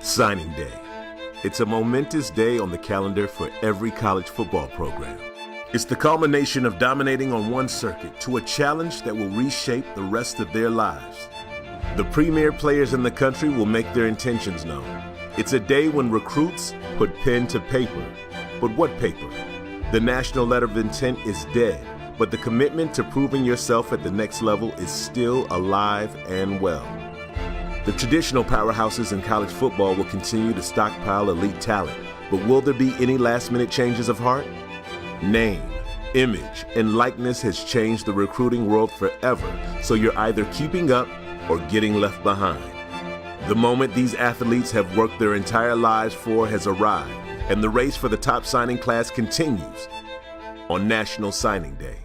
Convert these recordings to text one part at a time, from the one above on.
Signing Day. It's a momentous day on the calendar for every college football program. It's the culmination of dominating on one circuit to a challenge that will reshape the rest of their lives. The premier players in the country will make their intentions known. It's a day when recruits put pen to paper. But what paper? The national letter of intent is dead, but the commitment to proving yourself at the next level is still alive and well. The traditional powerhouses in college football will continue to stockpile elite talent, but will there be any last-minute changes of heart? Name, image, and likeness has changed the recruiting world forever, so you're either keeping up or getting left behind. The moment these athletes have worked their entire lives for has arrived, and the race for the top signing class continues on National Signing Day.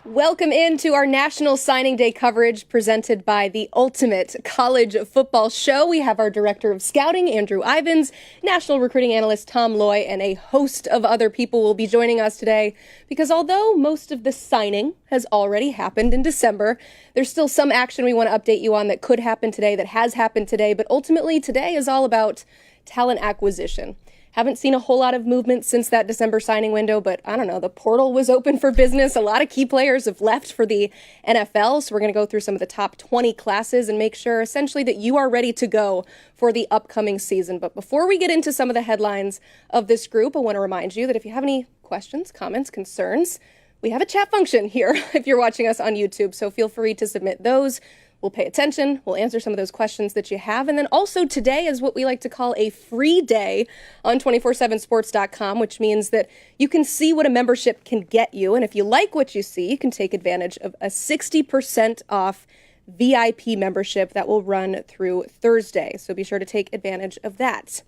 Welcome into our National Signing Day coverage presented by the Ultimate College Football Show. We have our Director of Scouting, Andrew Ivins, National Recruiting Analyst Tom Loy, and a host of other people will be joining us today because although most of the signing has already happened in December, there's still some action we want to update you on that could happen today, that has happened today, but ultimately today is all about talent acquisition. Haven't seen a whole lot of movement since that December signing window, but I don't know, the portal was open for business. A lot of key players have left for the NFL, so we're going to go through some of the top 20 classes and make sure essentially that you are ready to go for the upcoming season. But before we get into some of the headlines of this group, I want to remind you that if you have any questions, comments, concerns, we have a chat function here if you're watching us on YouTube, so feel free to submit those. We'll pay attention. We'll answer some of those questions that you have. And then also today is what we like to call a free day on 247sports.com, which means that you can see what a membership can get you. And if you like what you see, you can take advantage of a 60% off VIP membership that will run through Thursday. So be sure to take advantage of that.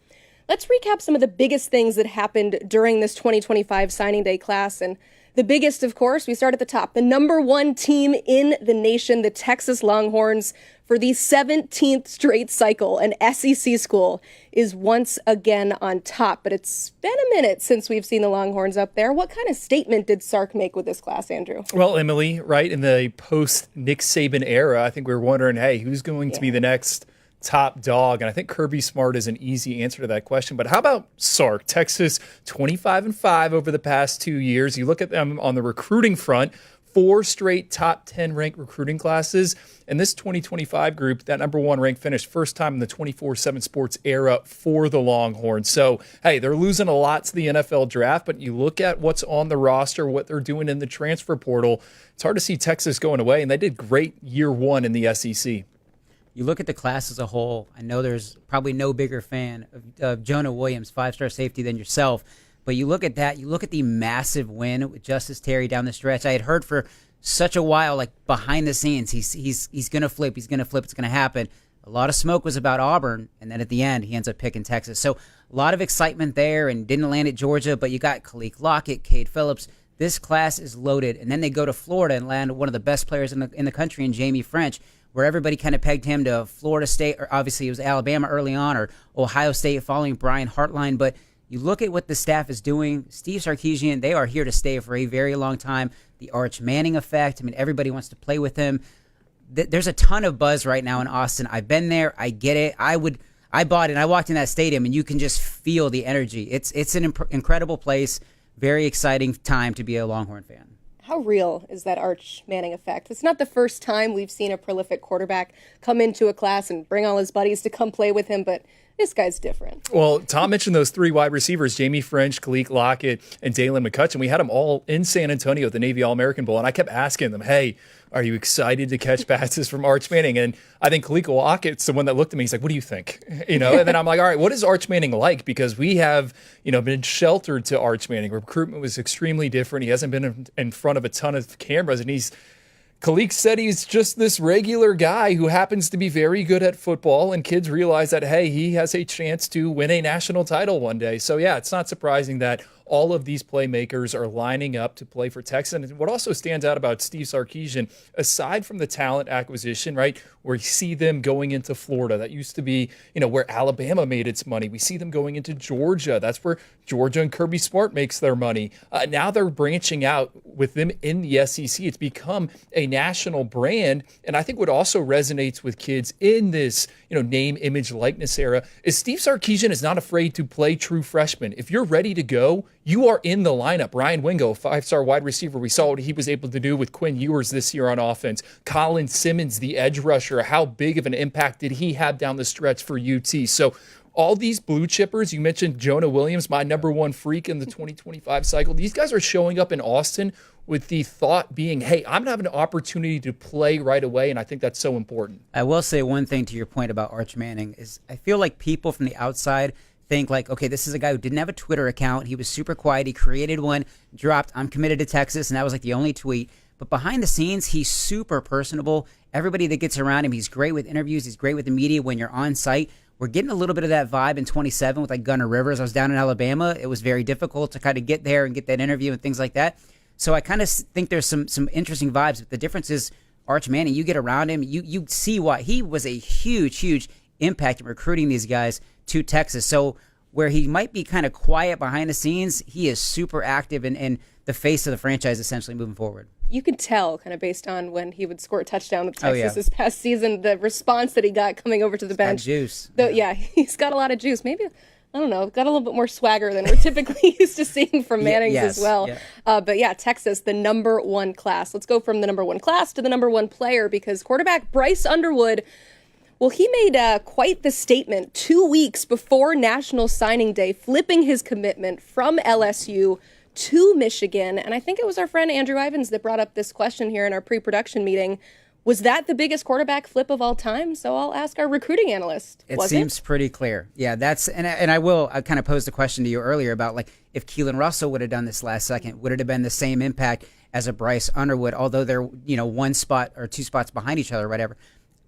Let's recap some of the biggest things that happened during this 2025 signing day class. And the biggest, of course, we start at the top. The number one team in the nation, the Texas Longhorns, for the 17th straight cycle, an SEC school, is once again on top. But it's been a minute since we've seen the Longhorns up there. What kind of statement did Sark make with this class, Andrew? Well, Emily, right in the post-Nick Saban era, I think we were wondering, hey, who's going to be the next top dog? And I think Kirby Smart is an easy answer to that question. But how about Sark? Texas 25-5 over the past 2 years. You look at them on the recruiting front, 4 straight top 10 ranked recruiting classes. And this 2025 group, that number one ranked finished first time in the 24/7 Sports era for the Longhorns. So, hey, they're losing a lot to the NFL draft, but you look at what's on the roster, what they're doing in the transfer portal, it's hard to see Texas going away. And they did great year one in the SEC. You look at the class as a whole, I know there's probably no bigger fan of Jonah Williams, 5-star safety, than yourself. But you look at that, you look at the massive win with Justice Terry down the stretch. I had heard for such a while, like behind the scenes, he's going to flip, it's going to happen. A lot of smoke was about Auburn, and then at the end, he ends up picking Texas. So a lot of excitement there, and didn't land at Georgia, but you got Khalil Lockett, Cade Phillips. This class is loaded. And then they go to Florida and land one of the best players in the country in Jamie French, where everybody kind of pegged him to Florida State, or obviously it was Alabama early on, or Ohio State following Brian Hartline. But you look at what the staff is doing. Steve Sarkisian, they are here to stay for a very long time. The Arch Manning effect, I mean, everybody wants to play with him. There's a ton of buzz right now in Austin. I've been there. I get it. I bought it. I walked in that stadium, and you can just feel the energy. It's an incredible place. Very exciting time to be a Longhorn fan. How real is that Arch Manning effect? It's not the first time we've seen a prolific quarterback come into a class and bring all his buddies to come play with him, but this guy's different. Well, Tom mentioned those 3 wide receivers, Jamie French, Khalil Lockett, and Dalen McCutcheon. We had them all in San Antonio at the Navy All-American Bowl, and I kept asking them, hey, are you excited to catch passes from Arch Manning? And I think Khalil Lockett's the one that looked at me. He's like, what do you think? And then I'm like, all right, what is Arch Manning like? Because we have, been sheltered to Arch Manning. Recruitment was extremely different. He hasn't been in front of a ton of cameras, and he's Kalik said he's just this regular guy who happens to be very good at football, and kids realize that, hey, he has a chance to win a national title one day. So, yeah, it's not surprising that all of these playmakers are lining up to play for Texas. And what also stands out about Steve Sarkisian, aside from the talent acquisition, right, where you see them going into Florida, that used to be, where Alabama made its money. We see them going into Georgia. That's where Georgia and Kirby Smart makes their money. Now they're branching out with them in the SEC. It's become a national brand. And I think what also resonates with kids in this, name, image, likeness era is Steve Sarkisian is not afraid to play true freshmen. If you're ready to go, you are in the lineup. Ryan Wingo, 5-star wide receiver. We saw what he was able to do with Quinn Ewers this year on offense. Colin Simmons, the edge rusher. How big of an impact did he have down the stretch for UT? So all these blue chippers, you mentioned Jonah Williams, my number one freak in the 2025 cycle. These guys are showing up in Austin with the thought being, hey, I'm going to have an opportunity to play right away, and I think that's so important. I will say one thing to your point about Arch Manning is I feel like people from the outside think like, okay, this is a guy who didn't have a Twitter account. He was super quiet. He created one, dropped, I'm committed to Texas, and that was like the only tweet. But behind the scenes, he's super personable. Everybody that gets around him, he's great with interviews. He's great with the media when you're on site. We're getting a little bit of that vibe in 27 with like Gunnar Rivers. I was down in Alabama. It was very difficult to kind of get there and get that interview and things like that. So I kind of think there's some interesting vibes. But the difference is Arch Manning, you get around him, you see why he was a huge impact in recruiting these guys to Texas. So where he might be kind of quiet behind the scenes, he is super active and the face of the franchise essentially moving forward. You could tell kind of based on when he would score a touchdown with Texas this past season, the response that he got coming over to the bench. Juice. He's got a lot of juice. Maybe, I don't know, got a little bit more swagger than we're typically used to seeing from Manning's as well. Yeah. But yeah, Texas, the number one class. Let's go from the number one class to the number one player because quarterback Bryce Underwood, well, he made quite the statement 2 weeks before National Signing Day, flipping his commitment from LSU to Michigan. And I think it was our friend Andrew Ivins that brought up this question here in our pre-production meeting. Was that the biggest quarterback flip of all time? So I'll ask our recruiting analyst. It seems pretty clear. Yeah, that's and I kind of posed the question to you earlier about like if Kalen Russell would have done this last second, would it have been the same impact as a Bryce Underwood? Although they're one spot or two spots behind each other, or whatever.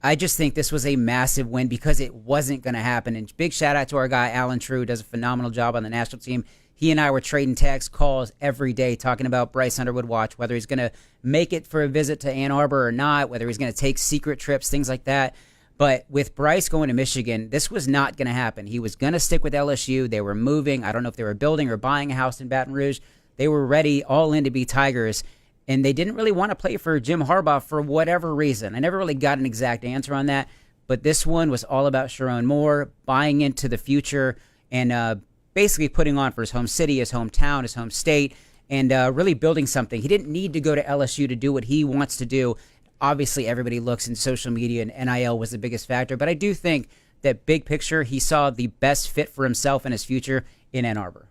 I just think this was a massive win because it wasn't going to happen. And big shout out to our guy Alan True, who does a phenomenal job on the national team. He and I were trading text calls every day talking about Bryce Underwood watch, whether he's going to make it for a visit to Ann Arbor or not, whether he's going to take secret trips, things like that. But with Bryce going to Michigan, this was not going to happen. He was going to stick with LSU. They were moving. I don't know if they were building or buying a house in Baton Rouge. They were ready, all in to be Tigers. And they didn't really want to play for Jim Harbaugh for whatever reason. I never really got an exact answer on that. But this one was all about Sharon Moore, buying into the future, and basically putting on for his home city, his hometown, his home state, and really building something. He didn't need to go to LSU to do what he wants to do. Obviously, everybody looks in social media, and NIL was the biggest factor. But I do think that big picture, he saw the best fit for himself and his future in Ann Arbor.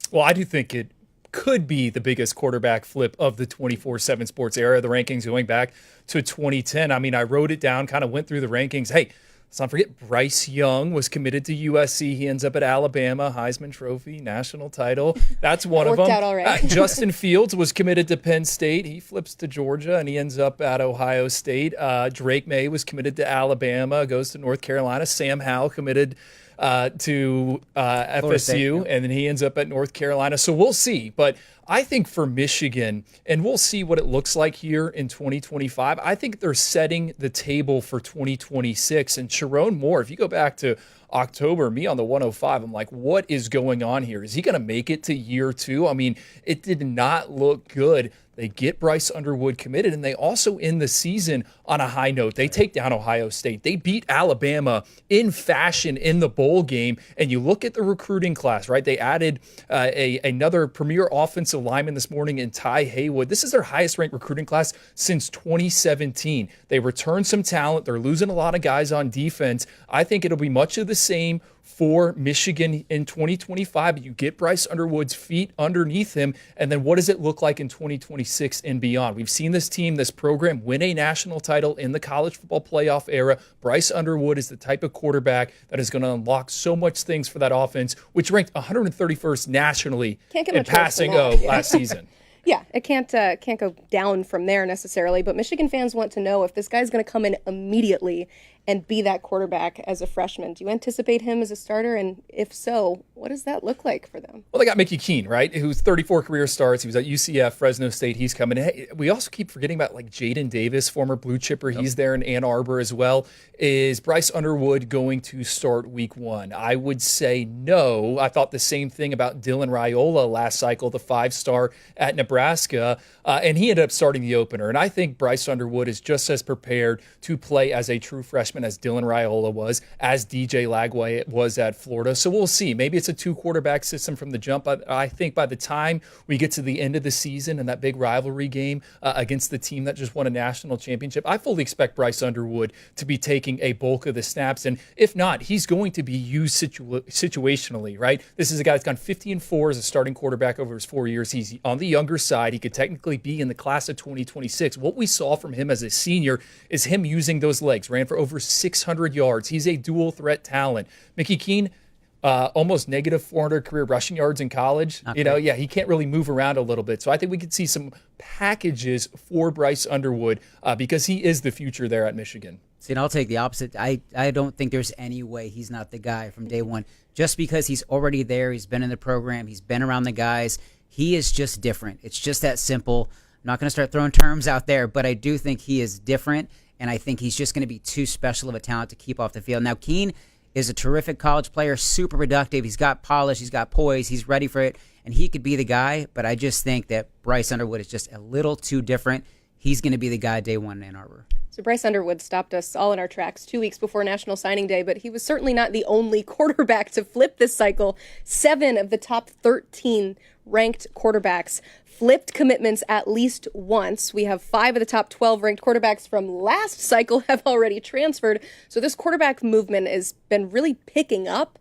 Well, I do think it could be the biggest quarterback flip of the 24/7 sports era, the rankings going back to 2010. I mean, I wrote it down, kind of went through the rankings. Hey, let's not forget Bryce Young was committed to USC. He ends up at Alabama, Heisman Trophy, national title. That's one of them. Worked out all right. Justin Fields was committed to Penn State. He flips to Georgia, and he ends up at Ohio State. Drake May was committed to Alabama, goes to North Carolina. Sam Howell committed to FSU, State, and then he ends up at North Carolina. So we'll see. But I think for Michigan, and we'll see what it looks like here in 2025, I think they're setting the table for 2026. And Sharon Moore, if you go back to October, me on the 105, I'm like, what is going on here? Is he going to make it to year two? I mean, it did not look good. They get Bryce Underwood committed, and they also end the season on a high note. They take down Ohio State. They beat Alabama in fashion in the bowl game, and you look at the recruiting class, right? They added another premier offensive lineman this morning in Ty Haywood. This is their highest-ranked recruiting class since 2017. They returned some talent. They're losing a lot of guys on defense. I think it'll be much of the same for Michigan in 2025. You get Bryce Underwood's feet underneath him, and then what does it look like in 2026 and beyond? We've seen this team, this program, win a national title in the college football playoff era. Bryce Underwood is the type of quarterback that is going to unlock so much things for that offense, which ranked 131st nationally in passing last season. Yeah, it can't go down from there necessarily, but Michigan fans want to know if this guy's going to come in immediately and be that quarterback as a freshman. Do you anticipate him as a starter? And if so, what does that look like for them? Well, they got Mickey Keene, right? Who's 34 career starts. He was at UCF, Fresno State. He's coming. Hey, we also keep forgetting about like Jaden Davis, former blue chipper. Yep. He's there in Ann Arbor as well. Is Bryce Underwood going to start week 1? I would say no. I thought the same thing about Dylan Raiola last cycle, the 5-star at Nebraska, and he ended up starting the opener. And I think Bryce Underwood is just as prepared to play as a true freshman as Dylan Raiola was, as DJ Lagway was at Florida. So we'll see. Maybe it's a 2-quarterback system from the jump. I think by the time we get to the end of the season and that big rivalry game against the team that just won a national championship, I fully expect Bryce Underwood to be taking a bulk of the snaps. And if not, he's going to be used situationally, right? This is a guy that's gone 50-4 as a starting quarterback over his 4 years. He's on the younger side. He could technically be in the class of 2026. What we saw from him as a senior is him using those legs. Ran for over 600 yards. He's a dual threat talent. Mickey Keene, almost negative 400 career rushing yards in college. He can't really move around a little bit. So I think we could see some packages for Bryce Underwood because he is the future there at Michigan. See, and I'll take the opposite. I don't think there's any way he's not the guy from day one. Just because he's already there, he's been in the program, he's been around the guys. He is just different. It's just that simple. I'm not going to start throwing terms out there, but I do think he is different. And I think he's just going to be too special of a talent to keep off the field. Now, Keene is a terrific college player, super productive. He's got polish, he's got poise, he's ready for it, and he could be the guy. But I just think that Bryce Underwood is just a little too different. He's going to be the guy day one in Ann Arbor. So Bryce Underwood stopped us all in our tracks 2 weeks before National Signing Day, but he was certainly not the only quarterback to flip this cycle. 7 of the top 13 ranked quarterbacks flipped commitments at least once. We have 5 of the top 12 ranked quarterbacks from last cycle have already transferred. So this quarterback movement has been really picking up.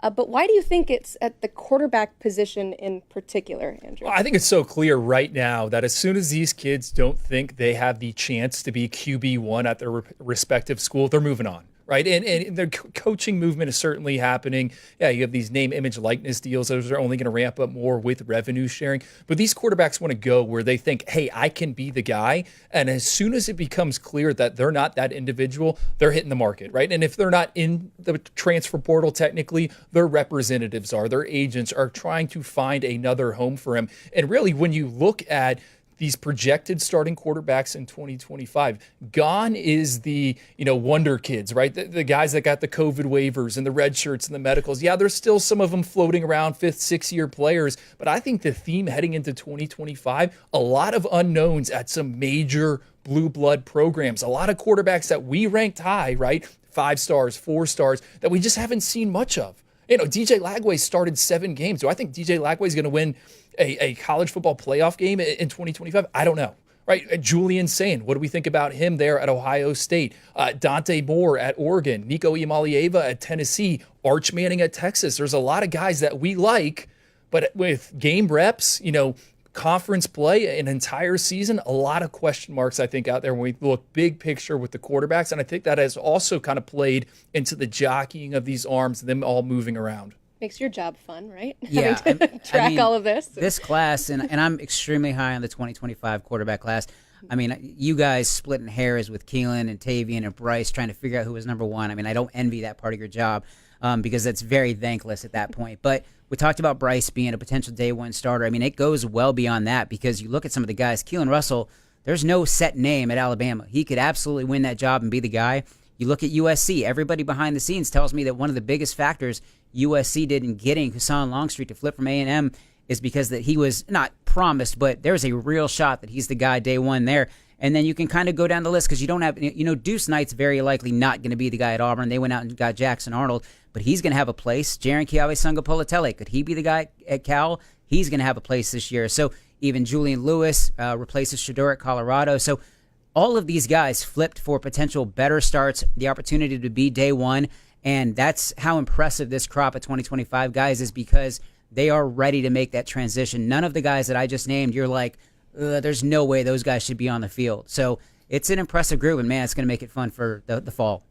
But why do you think it's at the quarterback position in particular, Andrew? Well, I think it's so clear right now that as soon as these kids don't think they have the chance to be QB1 at their respective school, they're moving on. Right. And the coaching movement is certainly happening. Yeah, you have these name, image, likeness deals. Those are only going to ramp up more with revenue sharing. But these quarterbacks want to go where they think, hey, I can be the guy. And as soon as it becomes clear that they're not that individual, they're hitting the market. Right. And if they're not in the transfer portal, technically, their representatives are, their agents are trying to find another home for him. And really, when you look at these projected starting quarterbacks in 2025, gone is the, wonder kids, right? The guys that got the COVID waivers and the red shirts and the medicals. Yeah, there's still some of them floating around 5th, 6th year players. But I think the theme heading into 2025, a lot of unknowns at some major blue blood programs, a lot of quarterbacks that we ranked high, right? 5 stars, 4 stars that we just haven't seen much of. DJ Lagway started 7 games. Do I think DJ Lagway is going to win a college football playoff game in 2025? I don't know. Right? Julian Sain, what do we think about him there at Ohio State? Dante Moore at Oregon, Nico Iamalieva at Tennessee, Arch Manning at Texas. There's a lot of guys that we like, but with game reps, conference play, an entire season, a lot of question marks, I think, out there when we look big picture with the quarterbacks. And I think that has also kind of played into the jockeying of these arms, them all moving around. Makes your job fun, right? Yeah. Having to track all of this. This class, and I'm extremely high on the 2025 quarterback class. I mean, you guys splitting hairs with Kalen and Tavian and Bryce trying to figure out who was number 1. I mean, I don't envy that part of your job because that's very thankless at that point. But we talked about Bryce being a potential day 1 starter. I mean, it goes well beyond that because you look at some of the guys. Kalen Russell, there's no set name at Alabama. He could absolutely win that job and be the guy. You look at USC. Everybody behind the scenes tells me that one of the biggest factors USC did in getting Hassan Longstreet to flip from A&M is because that he was not promised, but there's a real shot that he's the guy day 1 there. And then you can kind of go down the list because you don't have, Deuce Knight's very likely not going to be the guy at Auburn. They went out and got Jackson Arnold, but he's going to have a place. Jaron Kiawe-Sungapolotele, could he be the guy at Cal? He's going to have a place this year. So even Julian Lewis replaces Shedeur at Colorado. So all of these guys flipped for potential better starts, the opportunity to be day 1. And that's how impressive this crop of 2025 guys is because they are ready to make that transition. None of the guys that I just named, you're like, there's no way those guys should be on the field. So it's an impressive group, and, man, it's going to make it fun for the fall.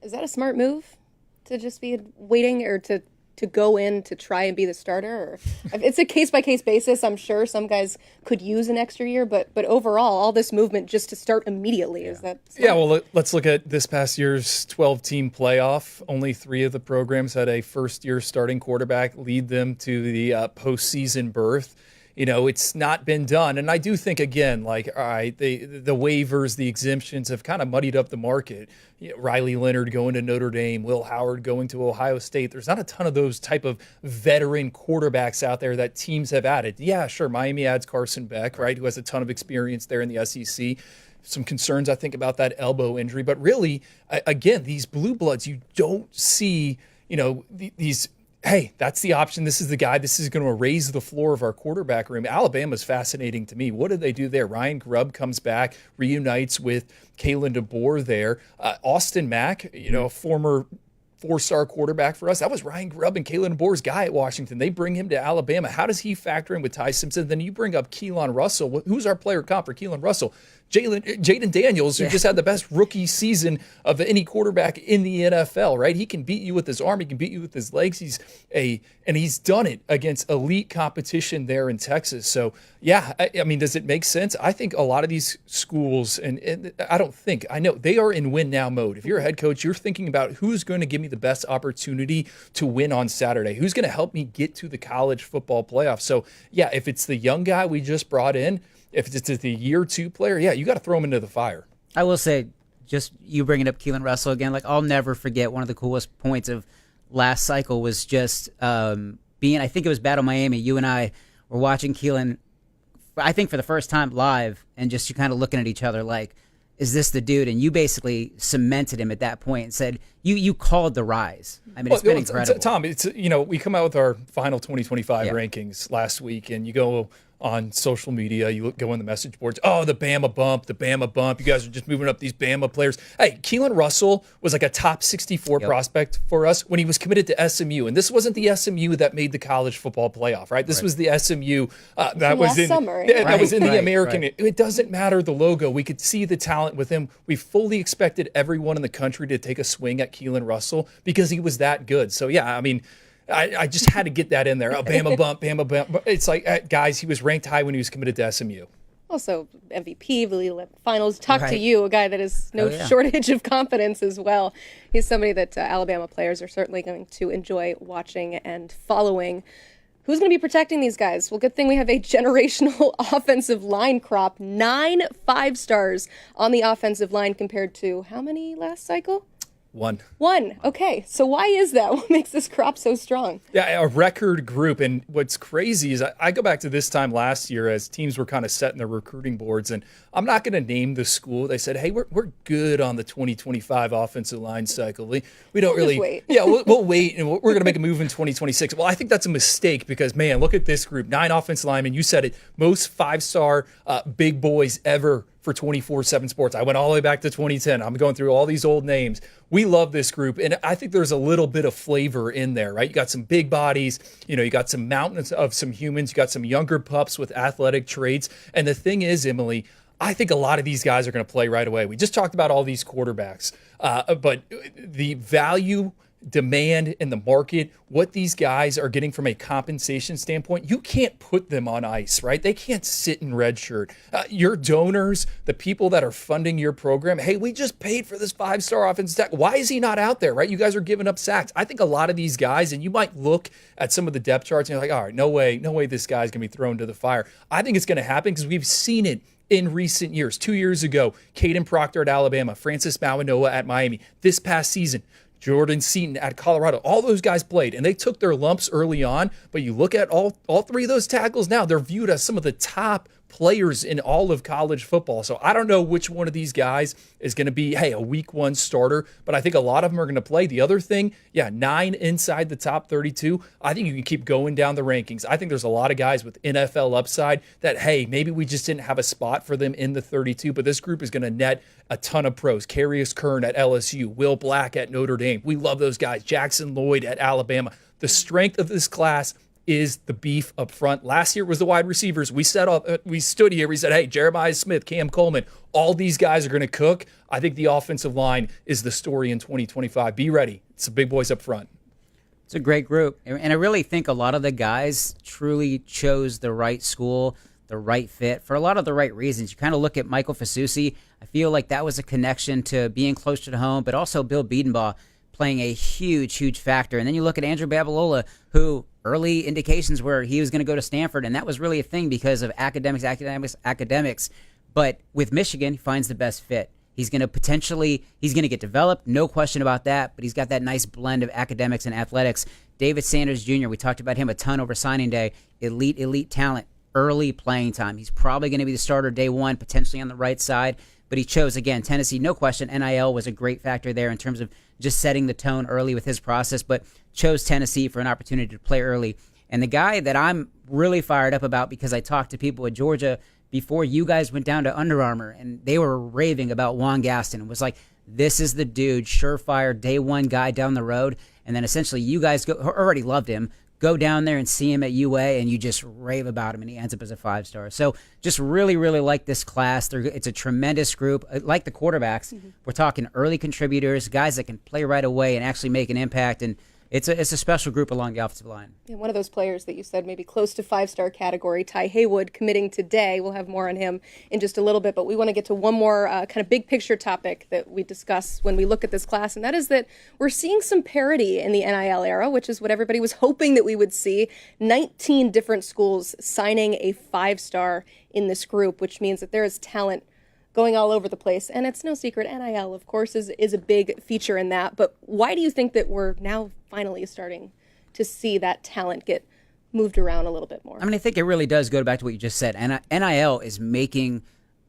Is that a smart move to just be waiting or to to go in to try and be the starter? Or it's a case-by-case basis. I'm sure some guys could use an extra year, but overall, all this movement just to start immediately, is that smart? Yeah, well, let's look at this past year's 12-team playoff. Only 3 of the programs had a first-year starting quarterback lead them to the postseason berth. It's not been done. And I do think, again, like, all right, the waivers, the exemptions have kind of muddied up the market. Riley Leonard going to Notre Dame, Will Howard going to Ohio State. There's not a ton of those type of veteran quarterbacks out there that teams have added. Yeah, sure, Miami adds Carson Beck, right, who has a ton of experience there in the SEC. Some concerns, I think, about that elbow injury. But really, again, these blue bloods, you don't see, these – hey, that's the option. This is the guy. This is going to raise the floor of our quarterback room. Alabama's fascinating to me. What did they do there? Ryan Grubb comes back, reunites with Kalen DeBoer there. Austin Mack, a former 4-star quarterback for us. That was Ryan Grubb and Kalen DeBoer's guy at Washington. They bring him to Alabama. How does he factor in with Ty Simpson? Then you bring up Keelan Russell. Who's our player comp for Keelan Russell? Jaden Daniels, who just had the best rookie season of any quarterback in the NFL, right? He can beat you with his arm. He can beat you with his legs. And he's done it against elite competition there in Texas. So, yeah, I mean, does it make sense? I think a lot of these schools, and I know they are in win now mode. If you're a head coach, you're thinking about who's going to give me the best opportunity to win on Saturday. Who's going to help me get to the college football playoff? So, yeah, if it's the young guy we just brought in, if it's the year 2 player, yeah, you got to throw him into the fire. I will say, just you bringing up Keelan Russell again, like I'll never forget one of the coolest points of last cycle was just being, I think it was Battle Miami. You and I were watching Keelan, I think for the first time live, and just you kind of looking at each other like, is this the dude? And you basically cemented him at that point and said, you called the rise. I mean, it's been incredible. Tom, we come out with our final 2025 rankings last week, and you go on social media, you go on the message boards, oh, the Bama bump. You guys are just moving up these Bama players. Hey, Keelan Russell was like a top 64 prospect for us when he was committed to SMU. And this wasn't the SMU that made the college football playoff, right? This was the SMU that was in summer. That was in the American. Right. It doesn't matter the logo. We could see the talent with him. We fully expected everyone in the country to take a swing at Keelan Russell because he was that good. So, yeah, I mean, I just had to get that in there. Oh, Bama bump. It's like, guys, he was ranked high when he was committed to SMU. Also, MVP, the finals. Talk to you, a guy that is no shortage of confidence as well. He's somebody that Alabama players are certainly going to enjoy watching and following. Who's going to be protecting these guys? Well, good thing we have a generational offensive line crop. 9 5-stars on the offensive line compared to how many last cycle? One. Okay. So why is that? What makes this crop so strong? Yeah, a record group. And what's crazy is I go back to this time last year as teams were kind of setting their recruiting boards. And I'm not going to name the school. They said, hey, we're good on the 2025 offensive line cycle. We don't really. Wait. Yeah, we'll wait. And we're going to make a move in 2026. Well, I think that's a mistake because, man, look at this group. 9 offensive linemen. You said it. Most 5-star big boys ever for 24/7 Sports. I went all the way back to 2010. I'm going through all these old names. We love this group, and I think there's a little bit of flavor in there, right? You got some big bodies, you got some mountains of some humans, you got some younger pups with athletic traits, and the thing is, Emily, I think a lot of these guys are going to play right away. We just talked about all these quarterbacks, but the value, demand in the market, what these guys are getting from a compensation standpoint, you can't put them on ice, right? They can't sit in red shirt. Your donors, the people that are funding your program, hey, we just paid for this 5-star offensive tackle. Why is he not out there, right? You guys are giving up sacks. I think a lot of these guys, and you might look at some of the depth charts and you're like, all right, no way this guy's going to be thrown to the fire. I think it's going to happen because we've seen it in recent years. 2 years ago, Caden Proctor at Alabama, Francis Mauanoa at Miami. This past season, Jordan Seaton at Colorado. All those guys played, and they took their lumps early on. But you look at all 3 of those tackles now, they're viewed as some of the top players in all of college football. So I don't know which one of these guys is going to be, hey, a week 1 starter, but I think a lot of them are going to play. The other thing, 9 inside the top 32. I think you can keep going down the rankings. I think there's a lot of guys with NFL upside that, hey, maybe we just didn't have a spot for them in the 32, but this group is going to net a ton of pros. Carius Kern at LSU, Will Black at Notre Dame. We love those guys. Jackson Lloyd at Alabama. The strength of this class is the beef up front. Last year was the wide receivers. We stood here. We said, hey, Jeremiah Smith, Cam Coleman, all these guys are going to cook. I think the offensive line is the story in 2025. Be ready. It's the big boys up front. It's a great group. And I really think a lot of the guys truly chose the right school, the right fit, for a lot of the right reasons. You kind of look at Michael Fasusi. I feel like that was a connection to being closer to home, but also Bill Biedenbaugh playing a huge, huge factor. And then you look at Andrew Babalola, who early indications were he was going to go to Stanford, and that was really a thing because of academics. But with Michigan, he finds the best fit. He's going to get developed, no question about that, but he's got that nice blend of academics and athletics. David Sanders Jr., we talked about him a ton over signing day. Elite talent, early playing time. He's probably going to be the starter day one, potentially on the right side, but he chose, again, Tennessee, no question. NIL was a great factor there in terms of just setting the tone early with his process, but chose Tennessee for an opportunity to play early. And the guy that I'm really fired up about, because I talked to people at Georgia before you guys went down to Under Armour, and they were raving about Juan Gaston and was like, this is the dude, surefire day one guy down the road. And then essentially you guys already loved him, go down there and see him at UA, and you just rave about him, and he ends up as a 5-star. So just really, really like this class. It's a tremendous group. Like the quarterbacks, we're talking early contributors, guys that can play right away and actually make an impact, and it's a special group along the offensive line. And one of those players that you said maybe close to 5-star category, Ty Haywood, committing today. We'll have more on him in just a little bit, but we want to get to one more kind of big picture topic that we discuss when we look at this class, and that is that we're seeing some parity in the NIL era, which is what everybody was hoping that we would see. 19 different schools signing a 5-star in this group, which means that there is talent going all over the place. And it's no secret, NIL, of course, is a big feature in that. But why do you think that we're now finally starting to see that talent get moved around a little bit more? I mean, I think it really does go back to what you just said. And NIL is making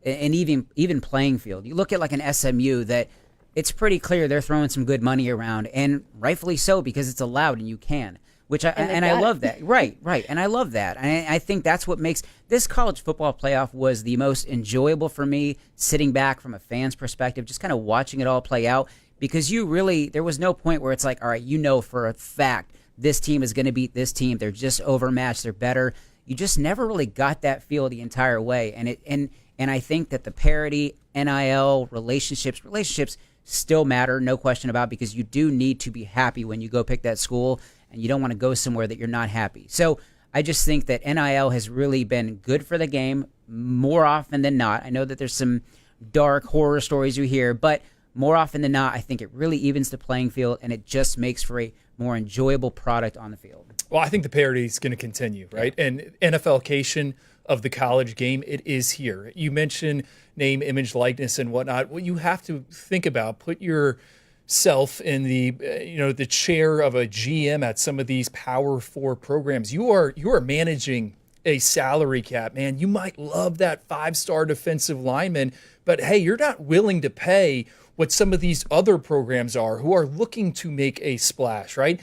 an even playing field. You look at like an SMU that it's pretty clear they're throwing some good money around, and rightfully so, because it's allowed and you can. I love that. Right. And I love that. And I think that's what makes this college football playoff was the most enjoyable for me, sitting back from a fan's perspective, just kind of watching it all play out, because there was no point where it's like, all right, for a fact this team is going to beat this team. They're just overmatched. They're better. You just never really got that feel the entire way. And I think that the parity, NIL, relationships still matter, no question about, because you do need to be happy when you go pick that school, and you don't want to go somewhere that you're not happy. So I just think that NIL has really been good for the game more often than not. I know that there's some dark horror stories you hear, but more often than not, I think it really evens the playing field, and it just makes for a more enjoyable product on the field. Well, I think the parity is going to continue, right? Yeah. And NFLcation of the college game, it is here. You mentioned name, image, likeness, and whatnot. What you have to think about, put yourself in the chair of a GM at some of these Power 4 programs. You are managing a salary cap, man. You might love that 5-star defensive lineman, but hey, you're not willing to pay what some of these other programs are who are looking to make a splash, right?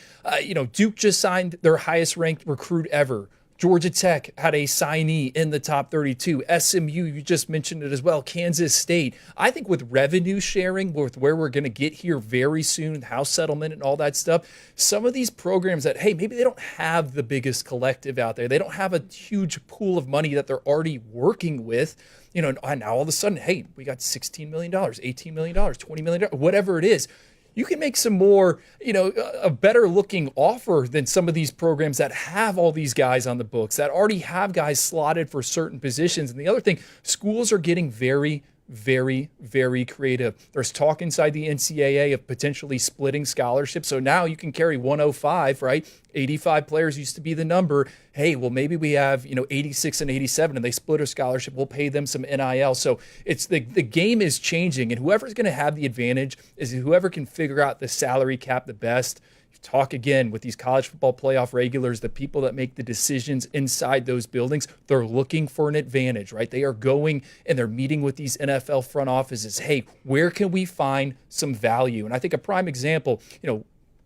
Duke just signed their highest ranked recruit ever. Georgia Tech had a signee in the top 32. SMU, you just mentioned it as well. Kansas State. I think with revenue sharing, with where we're going to get here very soon, house settlement and all that stuff, some of these programs that, hey, maybe they don't have the biggest collective out there. They don't have a huge pool of money that they're already working with. And now all of a sudden, hey, we got $16 million, $18 million, $20 million, whatever it is. You can make some more, a better looking offer than some of these programs that have all these guys on the books, that already have guys slotted for certain positions. And the other thing, schools are getting very, very, very creative. There's talk inside the NCAA of potentially splitting scholarships. So now you can carry 105, right? 85 players used to be the number. Hey, well, maybe we have, 86 and 87 and they split a scholarship. We'll pay them some NIL. So it's the game is changing, and whoever's going to have the advantage is whoever can figure out the salary cap the best. Talk again with these college football playoff regulars, the people that make the decisions inside those buildings, they're looking for an advantage, right? They are going and they're meeting with these NFL front offices. Hey, where can we find some value? And I think a prime example,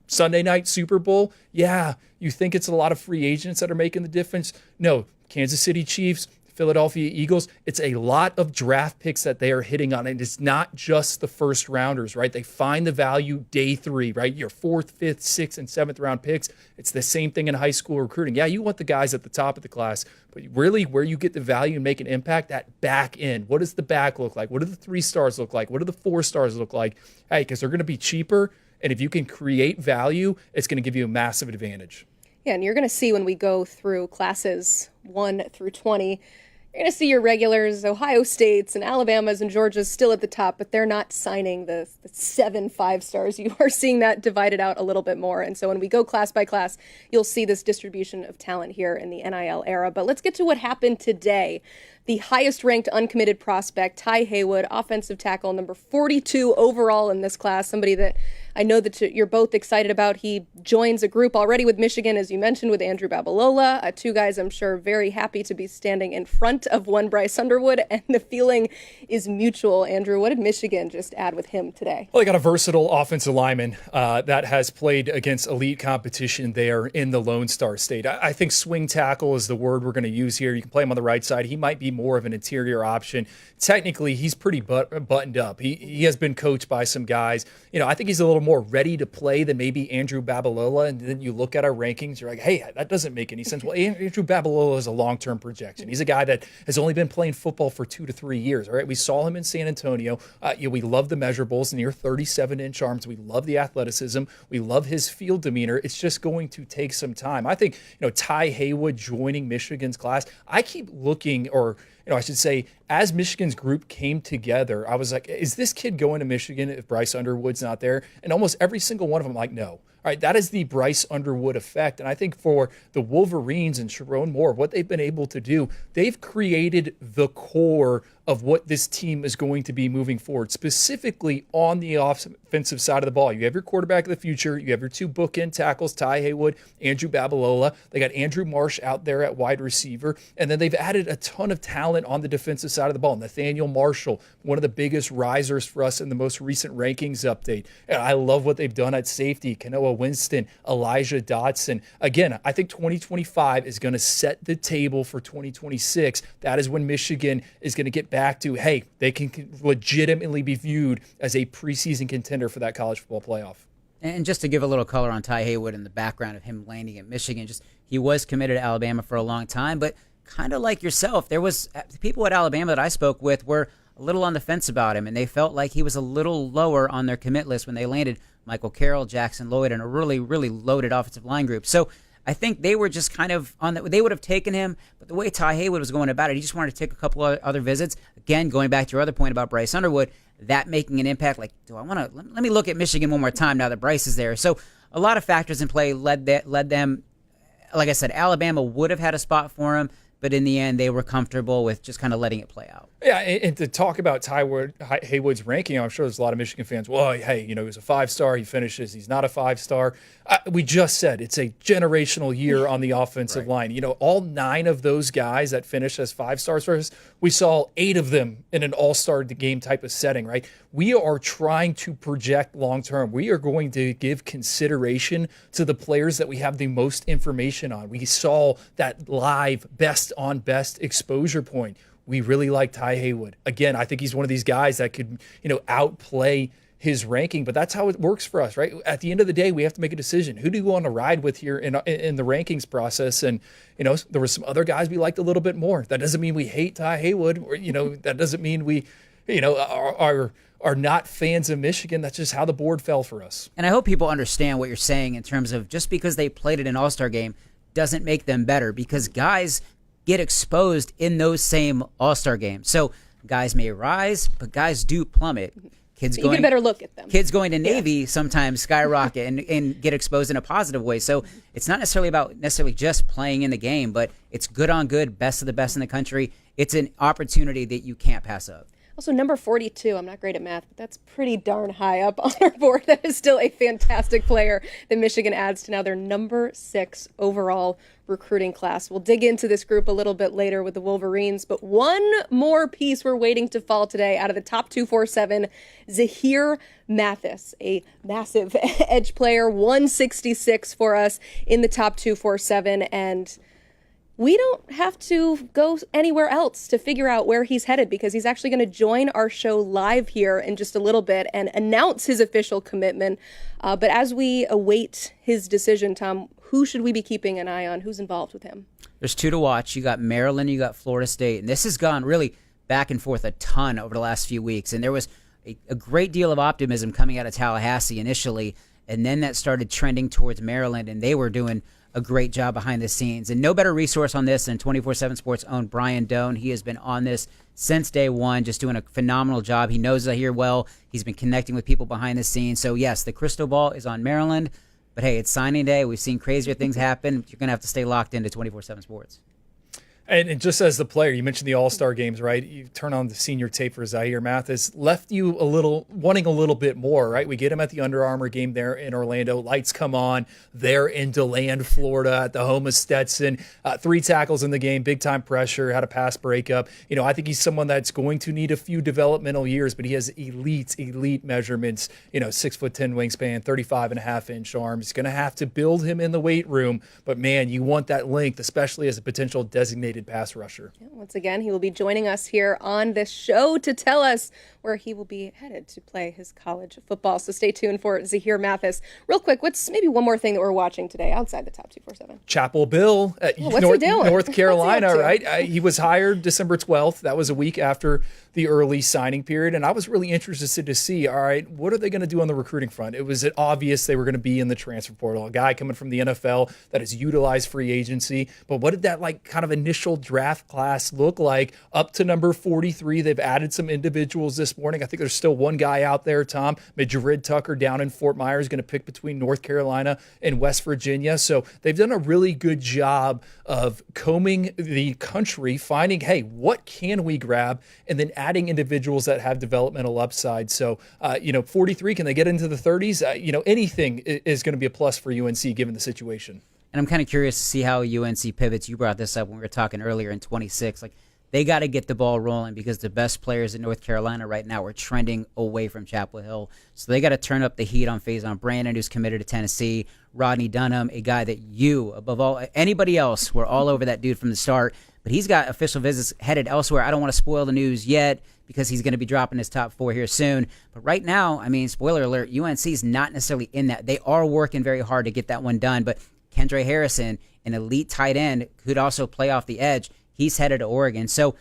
Sunday night Super Bowl. Yeah, you think it's a lot of free agents that are making the difference? No, Kansas City Chiefs, Philadelphia Eagles, it's a lot of draft picks that they are hitting on. And it's not just the first rounders, right? They find the value day 3, right? Your 4th, 5th, 6th, and 7th round picks. It's the same thing in high school recruiting. Yeah, you want the guys at the top of the class, but really where you get the value and make an impact, that back end. What does the back look like? What do the 3 stars look like? What do the 4 stars look like? Hey, because they're going to be cheaper And if you can create value, it's going to give you a massive advantage. Yeah, and you're going to see when we go through classes 1 through 20, you're going to see your regulars, Ohio States and Alabamas and Georgias still at the top, but they're not signing the 7 5-stars. You are seeing that divided out a little bit more. And so when we go class by class, you'll see this distribution of talent here in the NIL era. But let's get to what happened today. The highest ranked uncommitted prospect, Ty Haywood, offensive tackle, number 42 overall in this class, somebody that I know that you're both excited about. He joins a group already with Michigan, as you mentioned, with Andrew Babalola. Two guys I'm sure very happy to be standing in front of one Bryce Underwood, and the feeling is mutual. Andrew, what did Michigan just add with him today? Well, they got a versatile offensive lineman that has played against elite competition there in the Lone Star State. I think swing tackle is the word we're going to use here. You can play him on the right side. He might be more of an interior option. Technically, he's pretty buttoned up. He has been coached by some guys. I think he's a little more ready to play than maybe Andrew Babalola. And then you look at our rankings, you're like, hey, that doesn't make any sense. Well, Andrew Babalola is a long-term projection. He's a guy that has only been playing football for 2 to 3 years. All right, we saw him in San Antonio. We love the measurables, near 37-inch arms. We love the athleticism. We love his field demeanor. It's just going to take some time. I think, Ty Haywood joining Michigan's class, I keep looking, or I should say, as Michigan's group came together, I was like, is this kid going to Michigan if Bryce Underwood's not there? And almost every single one of them, like, no. All right, that is the Bryce Underwood effect. And I think for the Wolverines and Sharon Moore, what they've been able to do, they've created the core of what this team is going to be moving forward, specifically on the offensive side of the ball. You have your quarterback of the future. You have your 2 bookend tackles, Ty Haywood, Andrew Babalola. They got Andrew Marsh out there at wide receiver. And then they've added a ton of talent on the defensive side of the ball. Nathaniel Marshall, one of the biggest risers for us in the most recent rankings update. And I love what they've done at safety. Kanoa Winston, Elijah Dotson. Again, I think 2025 is going to set the table for 2026. That is when Michigan is going to get back to, hey, they can legitimately be viewed as a preseason contender for that college football playoff. And just to give a little color on Ty Haywood and the background of him landing at Michigan, he was committed to Alabama for a long time, but kind of like yourself, there was people at Alabama that I spoke with were a little on the fence about him, and they felt like he was a little lower on their commit list when they landed Michael Carroll, Jackson Lloyd, and a really, really loaded offensive line group. So I think they were just kind of on that. They would have taken him, but the way Ty Haywood was going about it, he just wanted to take a couple of other visits. Again, going back to your other point about Bryce Underwood, that making an impact. Like, do I want to? Let me look at Michigan one more time now that Bryce is there. So a lot of factors in play led them. Like I said, Alabama would have had a spot for him, but in the end, they were comfortable with just kind of letting it play out. Yeah, and to talk about Ty Haywood's ranking, I'm sure there's a lot of Michigan fans, well, hey, he was a 5-star, he finishes, he's not a 5-star. We just said it's a generational year on the offensive line. All 9 of those guys that finished as 5-stars for us, we saw 8 of them in an all-star game type of setting, right? We are trying to project long-term. We are going to give consideration to the players that we have the most information on. We saw that live best-on-best exposure point. We really like Ty Haywood. Again, I think he's one of these guys that could, outplay his ranking, but that's how it works for us, right? At the end of the day, we have to make a decision. Who do you want to ride with here in the rankings process? And, there were some other guys we liked a little bit more. That doesn't mean we hate Ty Haywood, or, that doesn't mean we, are not fans of Michigan. That's just how the board fell for us. And I hope people understand what you're saying in terms of just because they played at an all-star game doesn't make them better, because guys get exposed in those same all-star games. So guys may rise, but guys do plummet. You get a better look at them. Kids going to Navy sometimes skyrocket and get exposed in a positive way. So it's not necessarily about just playing in the game, but it's good on good, best of the best in the country. It's an opportunity that you can't pass up. Also, number 42, I'm not great at math, but that's pretty darn high up on our board. That is still a fantastic player that Michigan adds to now their number 6 overall recruiting class. We'll dig into this group a little bit later with the Wolverines, but one more piece we're waiting to fall today out of the top 247, Zahir Mathis, a massive edge player, 166 for us in the top 247, and we don't have to go anywhere else to figure out where he's headed, because he's actually going to join our show live here in just a little bit and announce his official commitment. But as we await his decision, Tom, who should we be keeping an eye on? Who's involved with him? There's 2 to watch. You got Maryland, you got Florida State. And this has gone really back and forth a ton over the last few weeks. And there was a great deal of optimism coming out of Tallahassee initially, and then that started trending towards Maryland, and they were doing a great job behind the scenes. And no better resource on this than 24/7 Sports' own Brian Doan. He has been on this since day one, just doing a phenomenal job. He knows Zahir well. He's been connecting with people behind the scenes. So, yes, the crystal ball is on Maryland. But, hey, it's signing day. We've seen crazier things happen. You're going to have to stay locked into 24/7 Sports. And just as the player, you mentioned the All-Star games, right? You turn on the senior tape for Zahir Mathis, left you wanting a little bit more, right? We get him at the Under Armour game there in Orlando. Lights come on. They're in DeLand, Florida, at the home of Stetson. 3 tackles in the game, big-time pressure, had a pass breakup. I think he's someone that's going to need a few developmental years, but he has elite measurements. 6'10" wingspan, 35.5-inch arms. He's going to have to build him in the weight room, but man, you want that length, especially as a potential designated pass rusher. Yeah, once again, he will be joining us here on this show to tell us where he will be headed to play his college football. So stay tuned for Zahir Mathis. Real quick, what's maybe one more thing that we're watching today outside the top 247? Chapel Bill at what's he doing? North Carolina, What's he right? He was hired December 12th. That was a week after the early signing period. And I was really interested to see, all right, what are they going to do on the recruiting front? It was obvious they were going to be in the transfer portal. A guy coming from the NFL that has utilized free agency. But what did that kind of initial draft class look like up to number 43? They've added some individuals this morning. I think there's still one guy out there, Tom. Madrid Tucker down in Fort Myers, going to pick between North Carolina and West Virginia. So they've done a really good job of combing the country, finding, hey, what can we grab? And then adding individuals that have developmental upside. So, 43, can they get into the 30s? Anything is going to be a plus for UNC given the situation. And I'm kind of curious to see how UNC pivots. You brought this up when we were talking earlier in 26. They got to get the ball rolling because the best players in North Carolina right now are trending away from Chapel Hill. So they got to turn up the heat on Faison Brandon, who's committed to Tennessee. Rodney Dunham, a guy that you, above all anybody else, were all over that dude from the start. But he's got official visits headed elsewhere. I don't want to spoil the news yet because he's going to be dropping his top 4 here soon. But right now, spoiler alert, UNC is not necessarily in that. They are working very hard to get that one done. But Kendra Harrison, an elite tight end, could also play off the edge. He's headed to Oregon. So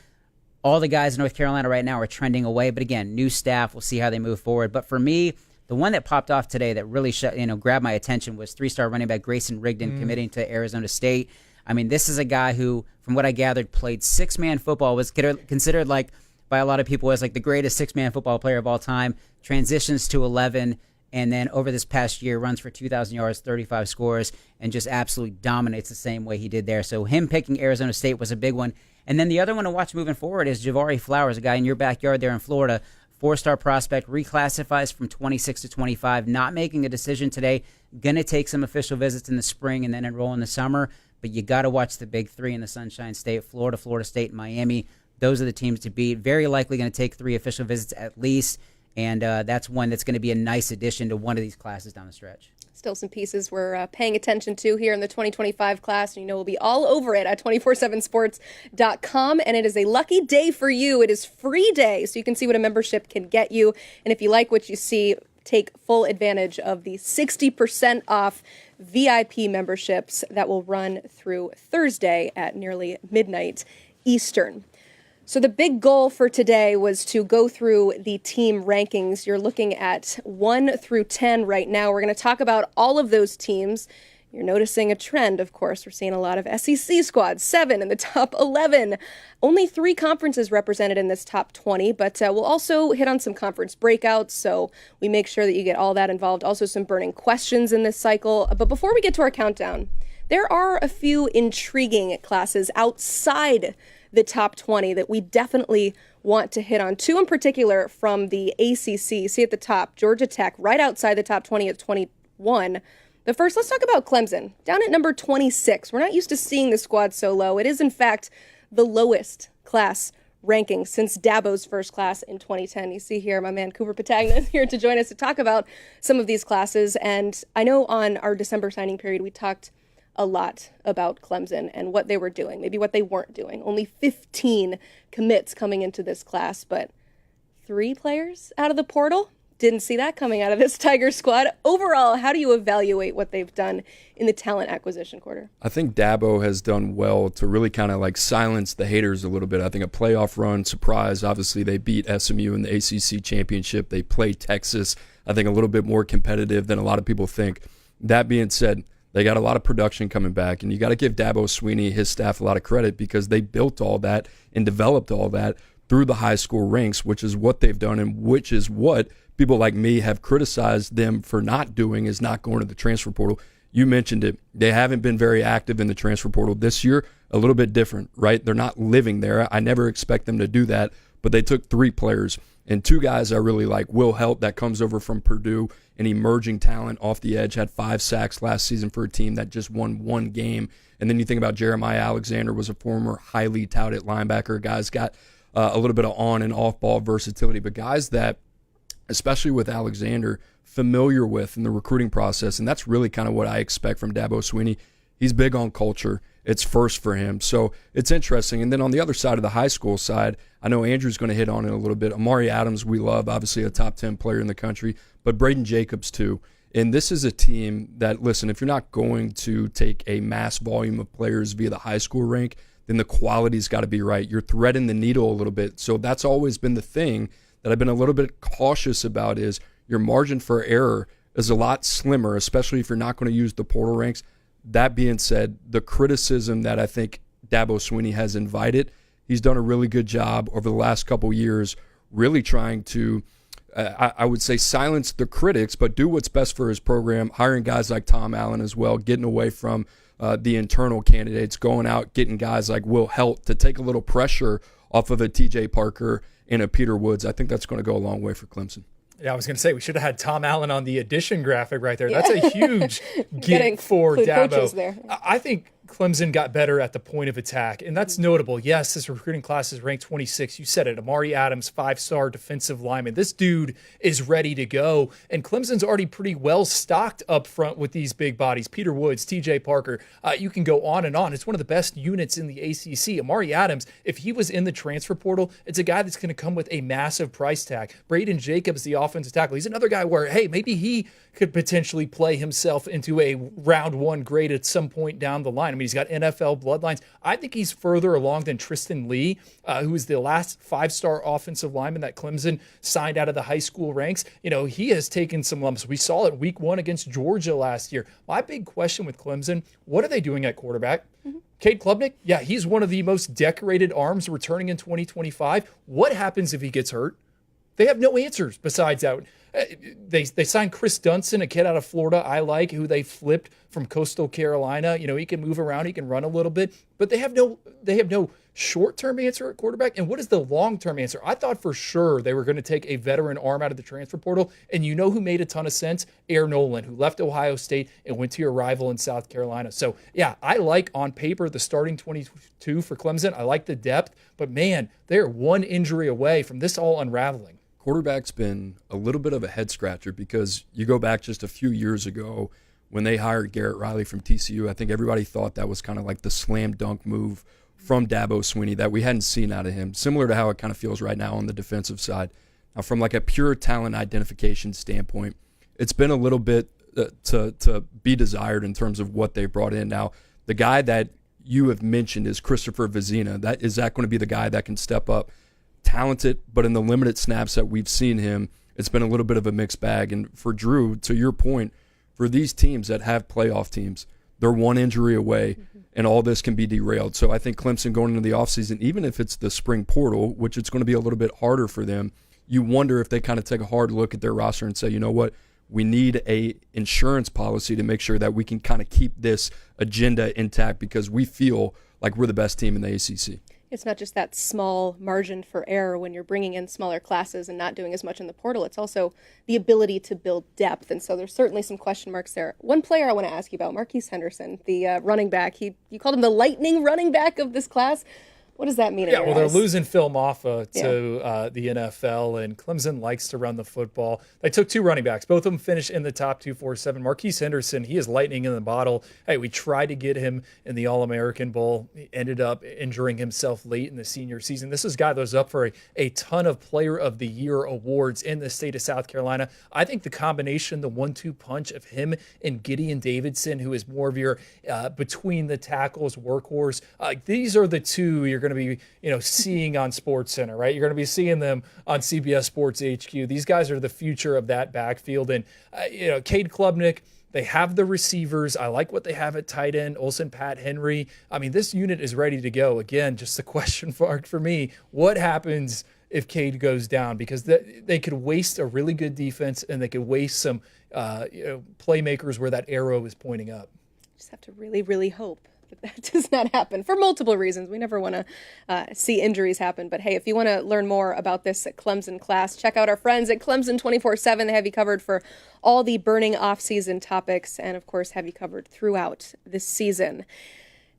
all the guys in North Carolina right now are trending away. But again, new staff. We'll see how they move forward. But for me, the one that popped off today that really grabbed my attention was 3-star running back Grayson Rigdon committing to Arizona State. This is a guy who, from what I gathered, played 6-man football, was considered by a lot of people as the greatest 6-man football player of all time, transitions to 11, and then over this past year runs for 2,000 yards, 35 scores, and just absolutely dominates the same way he did there. So him picking Arizona State was a big one. And then the other one to watch moving forward is Javari Flowers, a guy in your backyard there in Florida, 4-star prospect, reclassifies from 26 to 25, not making a decision today, going to take some official visits in the spring and then enroll in the summer. But you got to watch the big 3 in the Sunshine State, Florida, Florida State, and Miami. Those are the teams to beat. Very likely going to take 3 official visits at least. And that's one that's going to be a nice addition to one of these classes down the stretch. Still some pieces we're paying attention to here in the 2025 class. And we'll be all over it at 247sports.com. And it is a lucky day for you. It is free day, so you can see what a membership can get you. And if you like what you see, take full advantage of the 60% off VIP memberships that will run through Thursday at nearly midnight Eastern. So the big goal for today was to go through the team rankings. You're looking at 1 through 10 right now. We're going to talk about all of those teams. You're noticing a trend, of course. We're seeing a lot of SEC squads, 7 in the top 11. Only 3 conferences represented in this top 20, but we'll also hit on some conference breakouts, so we make sure that you get all that involved. Also some burning questions in this cycle. But before we get to our countdown, there are a few intriguing classes outside the top 20 that we definitely want to hit on. 2 in particular from the ACC. See at the top, Georgia Tech, right outside the top 20 at 21. But first, let's talk about Clemson, down at number 26. We're not used to seeing the squad so low. It is, in fact, the lowest class ranking since Dabo's first class in 2010. You see here, my man Cooper Patagna is here to join us to talk about some of these classes. And I know on our December signing period, we talked a lot about Clemson and what they were doing, maybe what they weren't doing. Only 15 commits coming into this class, but 3 players out of the portal. Didn't see that coming out of this Tiger squad. Overall, how do you evaluate what they've done in the talent acquisition quarter? I think Dabo has done well to really kind of like silence the haters a little bit. I think a playoff run, surprise. Obviously, they beat SMU in the ACC championship. They played Texas, I think, a little bit more competitive than a lot of people think. That being said, they got a lot of production coming back, and you got to give Dabo Swinney, his staff, a lot of credit because they built all that and developed all that through the high school ranks, which is what they've done and which is what people like me have criticized them for not doing, is not going to the transfer portal. You mentioned it. They haven't been very active in the transfer portal this year. A little bit different, right? They're not living there. I never expect them to do that, but they took 3 players and 2 guys I really like. Will Helt, that comes over from Purdue, an emerging talent off the edge, had 5 sacks last season for a team that just won 1 game. And then you think about Jeremiah Alexander, was a former highly touted linebacker. Guys got a little bit of on and off ball versatility, but guys that, especially with Alexander, familiar with in the recruiting process. And that's really kind of what I expect from Dabo Swinney. He's big on culture. It's first for him. So it's interesting. And then on the other side of the high school side, I know Andrew's going to hit on it a little bit. Amari Adams, we love, obviously a top 10 player in the country, but Braden Jacobs too. And this is a team that, listen, if you're not going to take a mass volume of players via the high school rank, then the quality's got to be right. You're threading the needle a little bit. So that's always been the thing that I've been a little bit cautious about, is your margin for error is a lot slimmer, especially if you're not going to use the portal ranks. That being said, the criticism that I think Dabo Swinney has invited, he's done a really good job over the last couple years really trying to, I would say, silence the critics, but do what's best for his program, hiring guys like Tom Allen as well, getting away from the internal candidates, going out, getting guys like Will Helt to take a little pressure off of a TJ Parker and a Peter Woods. I think that's going to go a long way for Clemson. Yeah, I was going to say, we should have had Tom Allen on the addition graphic right there. That's a huge get for Dabo. There. I think Clemson got better at the point of attack, and that's notable. Yes, this recruiting class is ranked 26. You said it. Amari Adams, 5-star defensive lineman. This dude is ready to go, and Clemson's already pretty well stocked up front with these big bodies. Peter Woods, TJ Parker. You can go on and on. It's one of the best units in the ACC. Amari Adams, if he was in the transfer portal, it's a guy that's going to come with a massive price tag. Braden Jacobs, the offensive tackle. He's another guy where, hey, maybe he could potentially play himself into a round 1 grade at some point down the line. I mean, he's got NFL bloodlines. I think he's further along than Tristan Lee, who is the last 5-star offensive lineman that Clemson signed out of the high school ranks. You know, he has taken some lumps. We saw it week 1 against Georgia last year. My big question with Clemson, what are they doing at quarterback? Cade Klubnik, yeah, he's one of the most decorated arms returning in 2025. What happens if he gets hurt? They have no answers besides that. They signed Chris Dunson, a kid out of Florida I like, who they flipped from Coastal Carolina. You know, he can move around, he can run a little bit, but they have no short-term answer at quarterback. And what is the long-term answer? I thought for sure they were going to take a veteran arm out of the transfer portal, and you know who made a ton of sense? Air Nolan, who left Ohio State and went to your rival in South Carolina. So, yeah, I like on paper the starting 22 for Clemson. I like the depth, but man, they're one injury away from this all unraveling. Quarterback's been a little bit of a head scratcher because you go back just a few years ago when they hired Garrett Riley from TCU. I think everybody thought that was kind of like the slam dunk move from Dabo Swinney that we hadn't seen out of him, similar to how it kind of feels right now on the defensive side. Now, from like a pure talent identification standpoint, it's been a little bit to be desired in terms of what they brought in. Now, the guy that you have mentioned is Christopher Vizina. Is that going to be the guy that can step up? Talented, but in the limited snaps that we've seen him, it's been a little bit of a mixed bag. And for Drew, to your point, for these teams that have playoff teams, they're one injury away, and all this can be derailed. So I think Clemson going into the offseason, even if it's the spring portal, which it's going to be a little bit harder for them, you wonder if they kind of take a hard look at their roster and say, you know what, we need a insurance policy to make sure that we can kind of keep this agenda intact because we feel like we're the best team in the ACC. It's not just that small margin for error when you're bringing in smaller classes and not doing as much in the portal. It's also the ability to build depth. And so there's certainly some question marks there. One player I want to ask you about, Marquise Henderson, the running back. You called him the lightning running back of this class. What does that mean? Yeah, in your well, they're eyes? losing Phil Maffa to the NFL, and Clemson likes to run the football. They took 2 running backs. Both of them finished in the top 247. Marquise Henderson, he is lightning in the bottle. Hey, we tried to get him in the All-American Bowl. He ended up injuring himself late in the senior season. This is a guy that was up for a ton of Player of the Year awards in the state of South Carolina. I think the combination, the 1-2 punch of him and Gideon Davidson, who is more of your between the tackles workhorse, these are the two you're going to be seeing on SportsCenter, right? You're going to be seeing them on CBS Sports HQ. These guys are the future of that backfield. And Cade Klubnik, they have the receivers. I like what they have at tight end. Olsen, Pat Henry. I mean, this unit is ready to go. Again, just the question mark for me, what happens if Cade goes down? Because they could waste a really good defense, and they could waste some playmakers where that arrow is pointing up. Just have to really, really hope that does not happen for multiple reasons. We never want to see injuries happen. But hey, if you want to learn more about this Clemson class, check out our friends at Clemson 24/7. They have you covered for all the burning off-season topics, and of course have you covered throughout this season.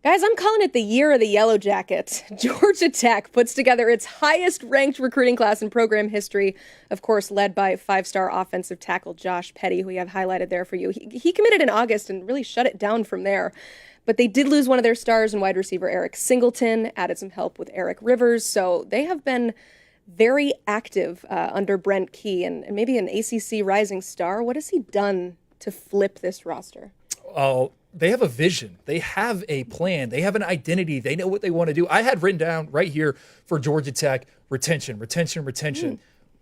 Guys, I'm calling it the year of the Yellow Jacket. Georgia Tech puts together its highest-ranked recruiting class in program history, of course, led by 5-star offensive tackle Josh Petty, who we have highlighted there for you. He committed in August and really shut it down from there. But they did lose one of their stars in wide receiver Eric Singleton, added some help with Eric Rivers. So they have been very active under Brent Key and maybe an ACC rising star. What has he done to flip this roster? Oh, they have a vision. They have a plan. They have an identity. They know what they want to do. I had written down right here for Georgia Tech, retention.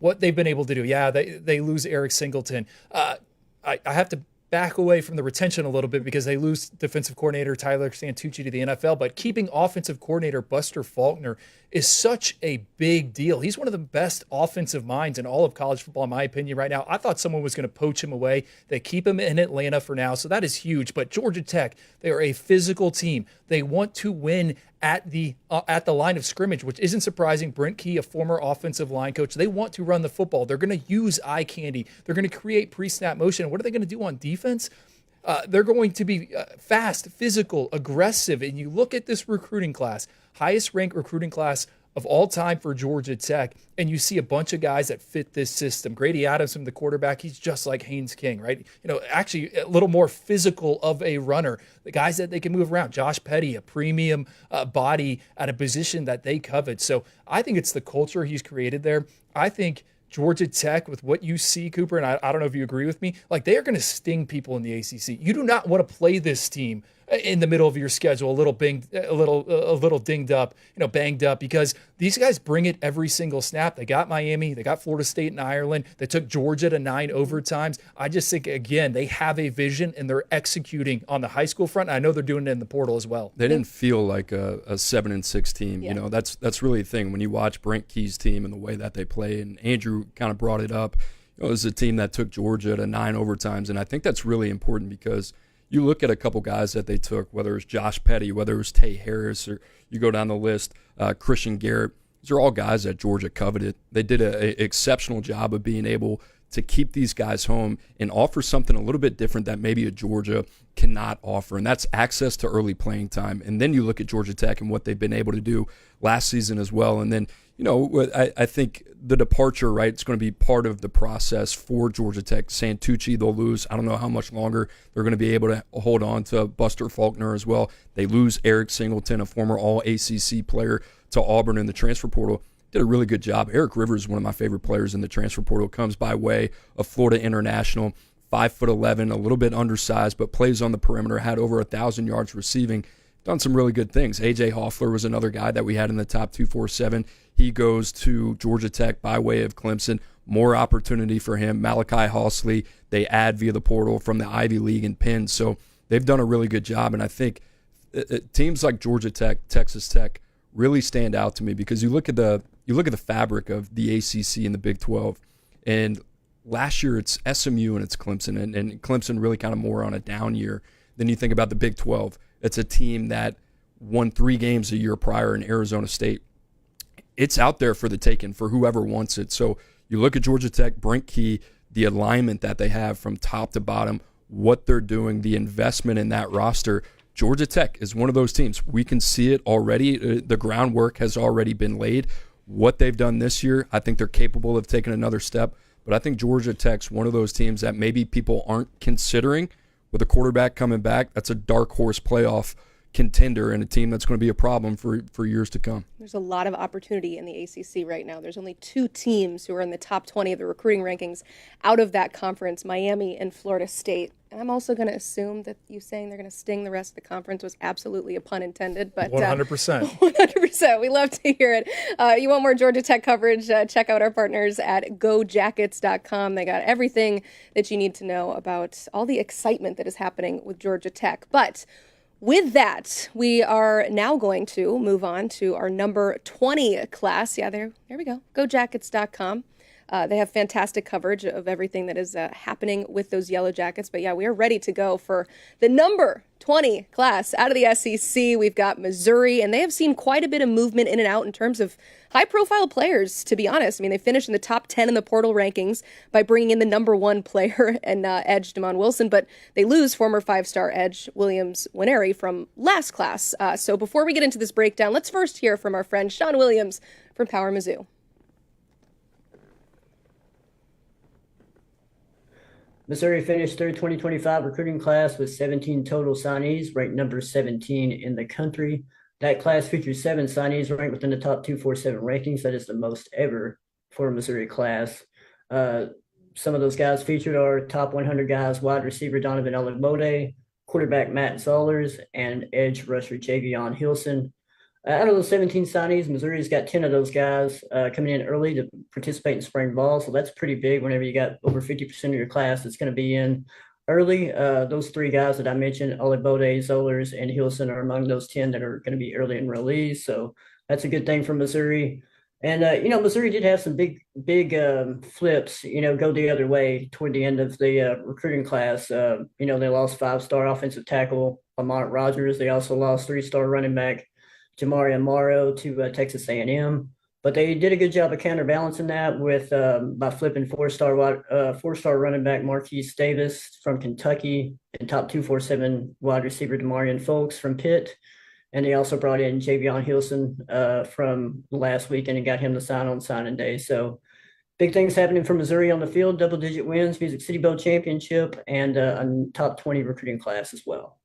What they've been able to do. Yeah, they lose Eric Singleton. I have to back away from the retention a little bit because they lose defensive coordinator Tyler Santucci to the NFL, but keeping offensive coordinator Buster Faulkner is such a big deal. He's one of the best offensive minds in all of college football, in my opinion, right now. I thought someone was going to poach him away. They keep him in Atlanta for now, so that is huge. But Georgia Tech, they are a physical team. They want to win at the line of scrimmage, which isn't surprising. Brent Key, a former offensive line coach, they want to run the football. They're going to use eye candy. They're going to create pre-snap motion. What are they going to do on defense? They're going to be fast, physical, aggressive. And you look at this recruiting class, highest ranked recruiting class of all time for Georgia Tech, and you see a bunch of guys that fit this system. Grady Adams from the quarterback, he's just like Haynes King, right? Actually a little more physical of a runner. The guys that they can move around. Josh Petty, a premium body at a position that they covet. So I think it's the culture he's created there. I think Georgia Tech, with what you see, Cooper, and I don't know if you agree with me, like they are going to sting people in the ACC. You do not want to play this team in the middle of your schedule, a little dinged up, banged up, because these guys bring it every single snap. They got Miami, they got Florida State and Ireland, they took Georgia to 9 overtimes. I just think, again, they have a vision and they're executing on the high school front. I know they're doing it in the portal as well. They didn't feel like a 7-6 team. Yeah. That's really the thing when you watch Brent Key's team and the way that they play. And Andrew kind of brought it up. It was a team that took Georgia to 9 overtimes, and I think that's really important because you look at a couple guys that they took, whether it was Josh Petty, whether it was Tay Harris, or you go down the list, Christian Garrett. These are all guys that Georgia coveted. They did an exceptional job of being able to keep these guys home and offer something a little bit different that maybe a Georgia cannot offer, and that's access to early playing time. And then you look at Georgia Tech and what they've been able to do last season as well. And then, I think the departure, right, it's going to be part of the process for Georgia Tech. Santucci, they'll lose. I don't know how much longer they're going to be able to hold on to Buster Faulkner as well. They lose Eric Singleton, a former All-ACC player, to Auburn in the transfer portal. Did a really good job. Eric Rivers is one of my favorite players in the transfer portal. Comes by way of Florida International, 5'11", a little bit undersized, but plays on the perimeter, had over 1,000 yards receiving. Done some really good things. A.J. Hoffler was another guy that we had in the top 247. He goes to Georgia Tech by way of Clemson. More opportunity for him. Malachi Hausley, they add via the portal from the Ivy League and Penn. So they've done a really good job. And I think teams like Georgia Tech, Texas Tech really stand out to me because you look at the fabric of the ACC and the Big 12. And last year it's SMU and it's Clemson. And Clemson really kind of more on a down year. Then you think about the Big 12. It's a team that won 3 games a year prior in Arizona State. It's out there for the taking for whoever wants it. So you look at Georgia Tech, Brent Key, the alignment that they have from top to bottom, what they're doing, the investment in that roster. Georgia Tech is one of those teams. We can see it already. The groundwork has already been laid. What they've done this year, I think they're capable of taking another step. But I think Georgia Tech's one of those teams that maybe people aren't considering with a quarterback coming back. That's a dark horse playoff contender and a team that's going to be a problem for years to come. There's a lot of opportunity in the ACC right now. There's only 2 teams who are in the top 20 of the recruiting rankings out of that conference, Miami and Florida State. And I'm also going to assume that you saying they're going to sting the rest of the conference was absolutely a pun intended. But 100%. 100%. We love to hear it. You want more Georgia Tech coverage? Check out our partners at gojackets.com. They got everything that you need to know about all the excitement that is happening with Georgia Tech. But with that, we are now going to move on to our number 20 class. Yeah, there we go. GoJackets.com. They have fantastic coverage of everything that is happening with those Yellow Jackets. But yeah, we are ready to go for the number 20 class out of the SEC. We've got Missouri, and they have seen quite a bit of movement in and out in terms of high-profile players, to be honest. I mean, they finished in the top 10 in the portal rankings by bringing in the number 1 player and edge Damon Wilson, but they lose former 5-star edge Williams Winery from last class. So before we get into this breakdown, let's first hear from our friend Sean Williams from Power Mizzou. Missouri finished their 2025 recruiting class with 17 total signees, ranked number 17 in the country. That class features 7 signees ranked within the top 247 rankings. That is the most ever for a Missouri class. Some of those guys featured are top 100 guys, wide receiver Donovan Olabode, quarterback Matt Zollers, and edge rusher Javion Hilson. Out of those 17 signees, Missouri's got 10 of those guys coming in early to participate in spring ball. So that's pretty big whenever you got over 50% of your class that's going to be in early. Those 3 guys that I mentioned, Olabode, Zollers, and Hilson, are among those 10 that are going to be early enrollees. So that's a good thing for Missouri. And, Missouri did have some big flips, go the other way toward the end of the recruiting class. They lost 5-star offensive tackle Lamont Rogers. They also lost 3-star running back Jamari Amaro to Texas A&M, but they did a good job of counterbalancing that with by flipping 4-star running back Marquise Davis from Kentucky and top 247 wide receiver Demarion Folks from Pitt, and they also brought in Javion Hilson from last weekend and got him to sign on signing day. So big things happening for Missouri on the field: double-digit wins, Music City Bowl championship, and a top 20 recruiting class as well.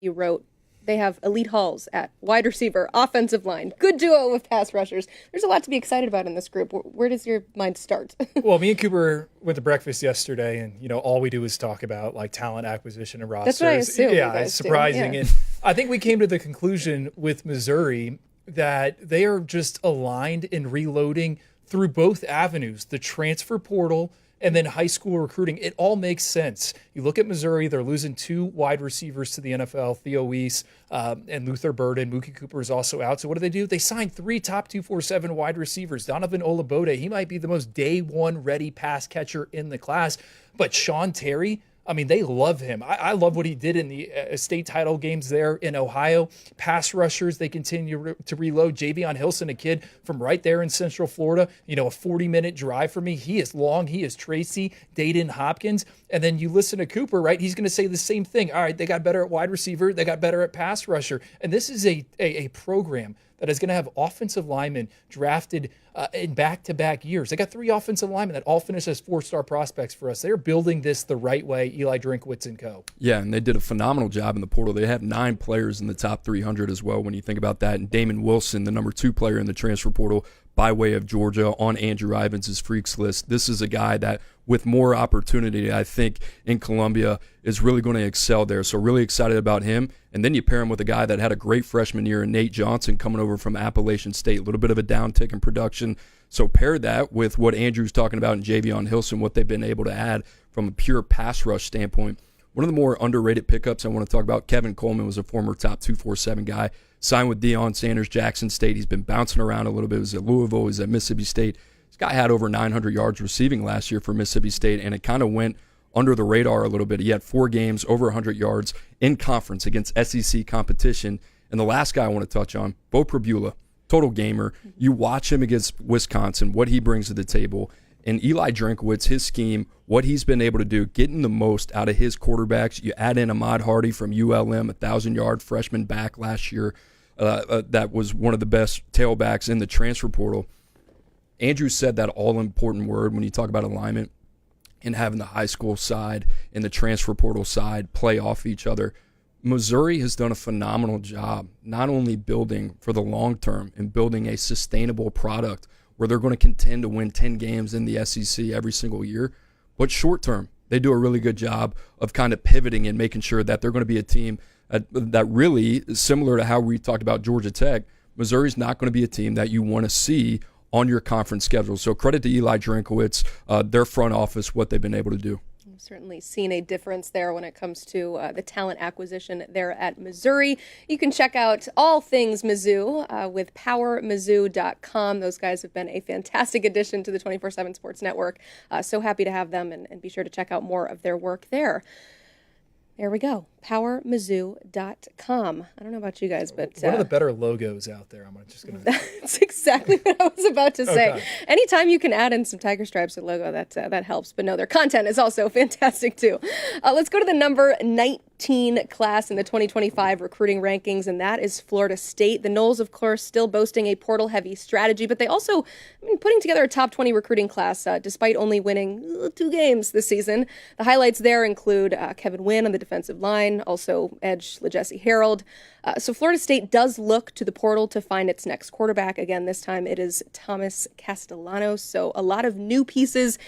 You wrote they have elite hauls at wide receiver, offensive line, good duo with pass rushers. There's a lot to be excited about in this group. Where does your mind start? Well, me and Cooper went to breakfast yesterday, and all we do is talk about like talent acquisition and rosters. That's what I assume. Yeah, it's surprising. Yeah. And I think we came to the conclusion with Missouri that they are just aligned in reloading through both avenues, the transfer portal and then high school recruiting. It all makes sense. You look at Missouri, they're losing 2 wide receivers to the NFL, Theo Weiss and Luther Burden. Mookie Cooper is also out. So what do? They signed 3 top 247 wide receivers. Donovan Olabode, he might be the most day 1 ready pass catcher in the class. But Sean Terry, I mean, they love him. I love what he did in the state title games there in Ohio. Pass rushers, they continue to reload. Javion Hilson, a kid from right there in Central Florida, a 40-minute drive for me. He is long. He is Tracy, Dayton Hopkins. And then you listen to Cooper, right? He's going to say the same thing. All right, they got better at wide receiver. They got better at pass rusher. And this is a program that is going to have offensive linemen drafted in back-to-back years. They got 3 offensive linemen that all finished as 4-star prospects for us. They're building this the right way, Eli Drinkwitz and co. Yeah, and they did a phenomenal job in the portal. They have 9 players in the top 300 as well when you think about that. And Damon Wilson, the number 2 player in the transfer portal by way of Georgia on Andrew Ivins' freaks list. This is a guy that with more opportunity, I think, in Columbia is really going to excel there. So really excited about him. And then you pair him with a guy that had a great freshman year, Nate Johnson, coming over from Appalachian State. A little bit of a downtick in production. So pair that with what Andrew's talking about in Javion Hilson, what they've been able to add from a pure pass rush standpoint. One of the more underrated pickups I want to talk about, Kevin Coleman was a former top 247 guy, signed with Deion Sanders, Jackson State. He's been bouncing around a little bit. He was at Louisville, he was at Mississippi State. This guy had over 900 yards receiving last year for Mississippi State, and it kind of went under the radar a little bit. He had 4 games, over 100 yards in conference against SEC competition. And the last guy I want to touch on, Bo Prabula, total gamer. You watch him against Wisconsin, what he brings to the table. And Eli Drinkwitz, his scheme, what he's been able to do, getting the most out of his quarterbacks. You add in Ahmad Hardy from ULM, 1,000-yard freshman back last year. That was one of the best tailbacks in the transfer portal. Andrew said that all-important word when you talk about alignment and having the high school side and the transfer portal side play off each other. Missouri has done a phenomenal job not only building for the long term and building a sustainable product where they're going to contend to win 10 games in the SEC every single year, but short term, they do a really good job of kind of pivoting and making sure that they're going to be a team that really is similar to how we talked about Georgia Tech. Missouri's not going to be a team that you want to see on your conference schedule. So credit to Eli Drinkwitz, their front office, what they've been able to do. I've certainly seen a difference there when it comes to the talent acquisition there at Missouri. You can check out all things Mizzou with powermizzou.com. Those guys have been a fantastic addition to the 24/7 Sports Network. So happy to have them, and be sure to check out more of their work there. There we go. PowerMizzou.com. I don't know about you guys, but one of the better logos out there. I'm just going to. That's exactly what I was about to say. Okay. Anytime you can add in some tiger stripes and logo, that helps. But no, their content is also fantastic too. Let's go to the number 19 class in the 2025 recruiting rankings, and that is Florida State. The Noles, of course, still boasting a portal-heavy strategy, but they also putting together a top 20 recruiting class despite only winning 2 games this season. The highlights there include Kevin Wynn on the defensive line, also edge LeJesse Harold. So Florida State does look to the portal to find its next quarterback. Again, this time it is Thomas Castellanos. So a lot of new pieces.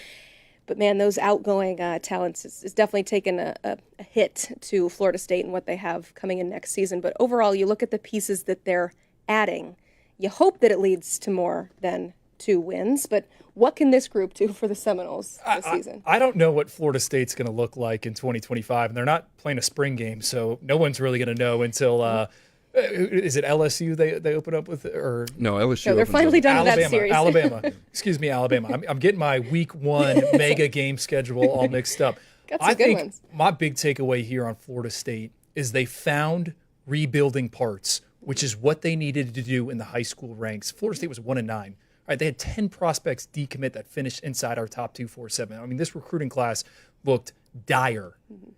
But man, those outgoing talents is definitely taken a hit to Florida State and what they have coming in next season. But overall, you look at the pieces that they're adding. You hope that it leads to more than 2 wins, but what can this group do for the Seminoles this season? I don't know what Florida State's going to look like in 2025, and they're not playing a spring game, so no one's really going to know until is it LSU they open up with, or no? LSU. No, they're finally done with that series. Alabama. Excuse me, Alabama. I'm getting my week 1 mega game schedule all mixed up. Got some good ones. My big takeaway here on Florida State is they found rebuilding parts, which is what they needed to do in the high school ranks. Florida State was 1-9. Right, they had 10 prospects decommit that finished inside our top 247. I mean, this recruiting class looked dire. Mm-hmm.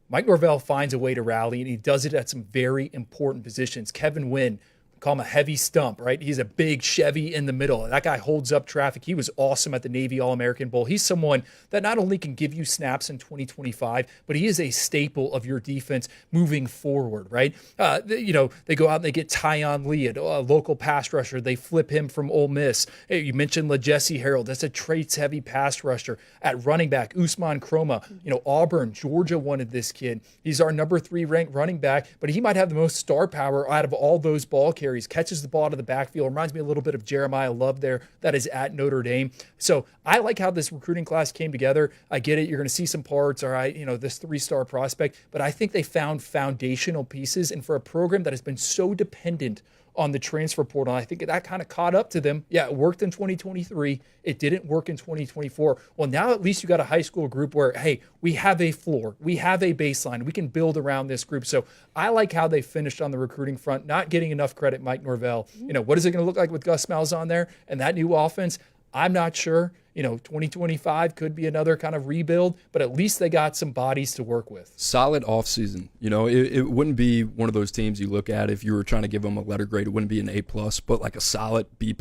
Mike Norvell finds a way to rally, and he does it at some very important positions. Kevin Wynn, call him a heavy stump, right? He's a big Chevy in the middle. That guy holds up traffic. He was awesome at the Navy All-American Bowl. He's someone that not only can give you snaps in 2025, but he is a staple of your defense moving forward, right? They go out and they get Tyon Lee, a local pass rusher. They flip him from Ole Miss. Hey, you mentioned LeJesse Harold. That's a traits-heavy pass rusher. At running back, Usman Kroma. Auburn, Georgia wanted this kid. He's our number 3 ranked running back, but he might have the most star power out of all those ball carriers. Catches the ball out of the backfield. Reminds me a little bit of Jeremiah Love there. That is at Notre Dame. So I like how this recruiting class came together. I get it. You're going to see some parts, all right, this 3-star prospect. But I think they found foundational pieces. And for a program that has been so dependent on the transfer portal, I think that kind of caught up to them. Yeah, it worked in 2023. It didn't work in 2024. Well, now at least you got a high school group where, hey, we have a floor. We have a baseline. We can build around this group. So I like how they finished on the recruiting front, not getting enough credit, Mike Norvell. What is it going to look like with Gus Malzahn there and that new offense? I'm not sure. 2025 could be another kind of rebuild, but at least they got some bodies to work with. Solid offseason. It wouldn't be one of those teams you look at if you were trying to give them a letter grade. It wouldn't be an A+, but like a solid B+,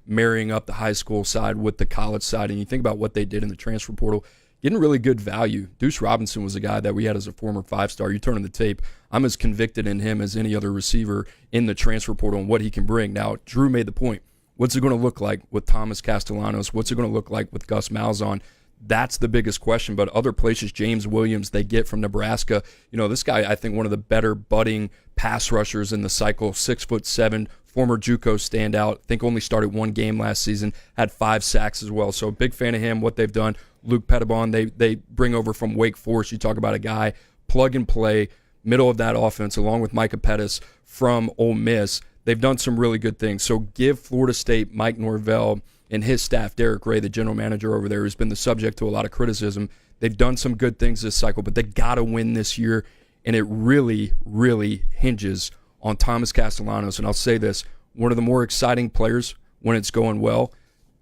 marrying up the high school side with the college side. And you think about what they did in the transfer portal, getting really good value. Deuce Robinson was a guy that we had as a former 5-star. You turn on the tape, I'm as convicted in him as any other receiver in the transfer portal and what he can bring. Now, Drew made the point. What's it going to look like with Thomas Castellanos? What's it going to look like with Gus Malzahn? That's the biggest question. But other places, James Williams, they get from Nebraska. This guy, I think, one of the better budding pass rushers in the cycle, 6'7", former JUCO standout. I think only started 1 game last season, had 5 sacks as well. So big fan of him, what they've done. Luke Pettibon, they bring over from Wake Forest. You talk about a guy, plug and play, middle of that offense, along with Micah Pettis from Ole Miss. They've done some really good things. So give Florida State, Mike Norvell, and his staff, Derek Ray, the general manager over there, who's been the subject to a lot of criticism. They've done some good things this cycle, but they got to win this year, and it really, really hinges on Thomas Castellanos. And I'll say this, one of the more exciting players when it's going well.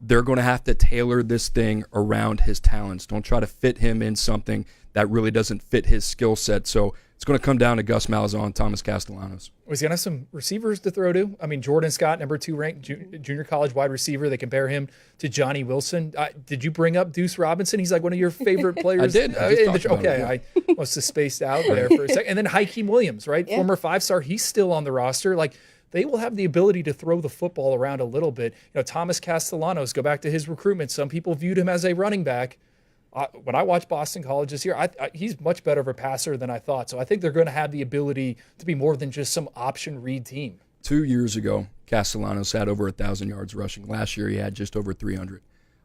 they're going to have to tailor this thing around his talents. Don't try to fit him in something that really doesn't fit his skill set. So it's going to come down to Gus Malzahn and Thomas Castellanos. Was he going to have some receivers to throw to? I mean, Jordan Scott, number 2 ranked junior college wide receiver. They compare him to Johnny Wilson. Did you bring up Deuce Robinson? He's like one of your favorite players. I did. I must have spaced out there for a second. And then Hakeem Williams, right? Yeah. Former 5-star. He's still on the roster. Like, they will have the ability to throw the football around a little bit. Thomas Castellanos, go back to his recruitment. Some people viewed him as a running back. When I watched Boston College this year, he's much better of a passer than I thought. So I think they're going to have the ability to be more than just some option read team. 2 years ago, Castellanos had over 1,000 yards rushing. Last year, he had just over 300.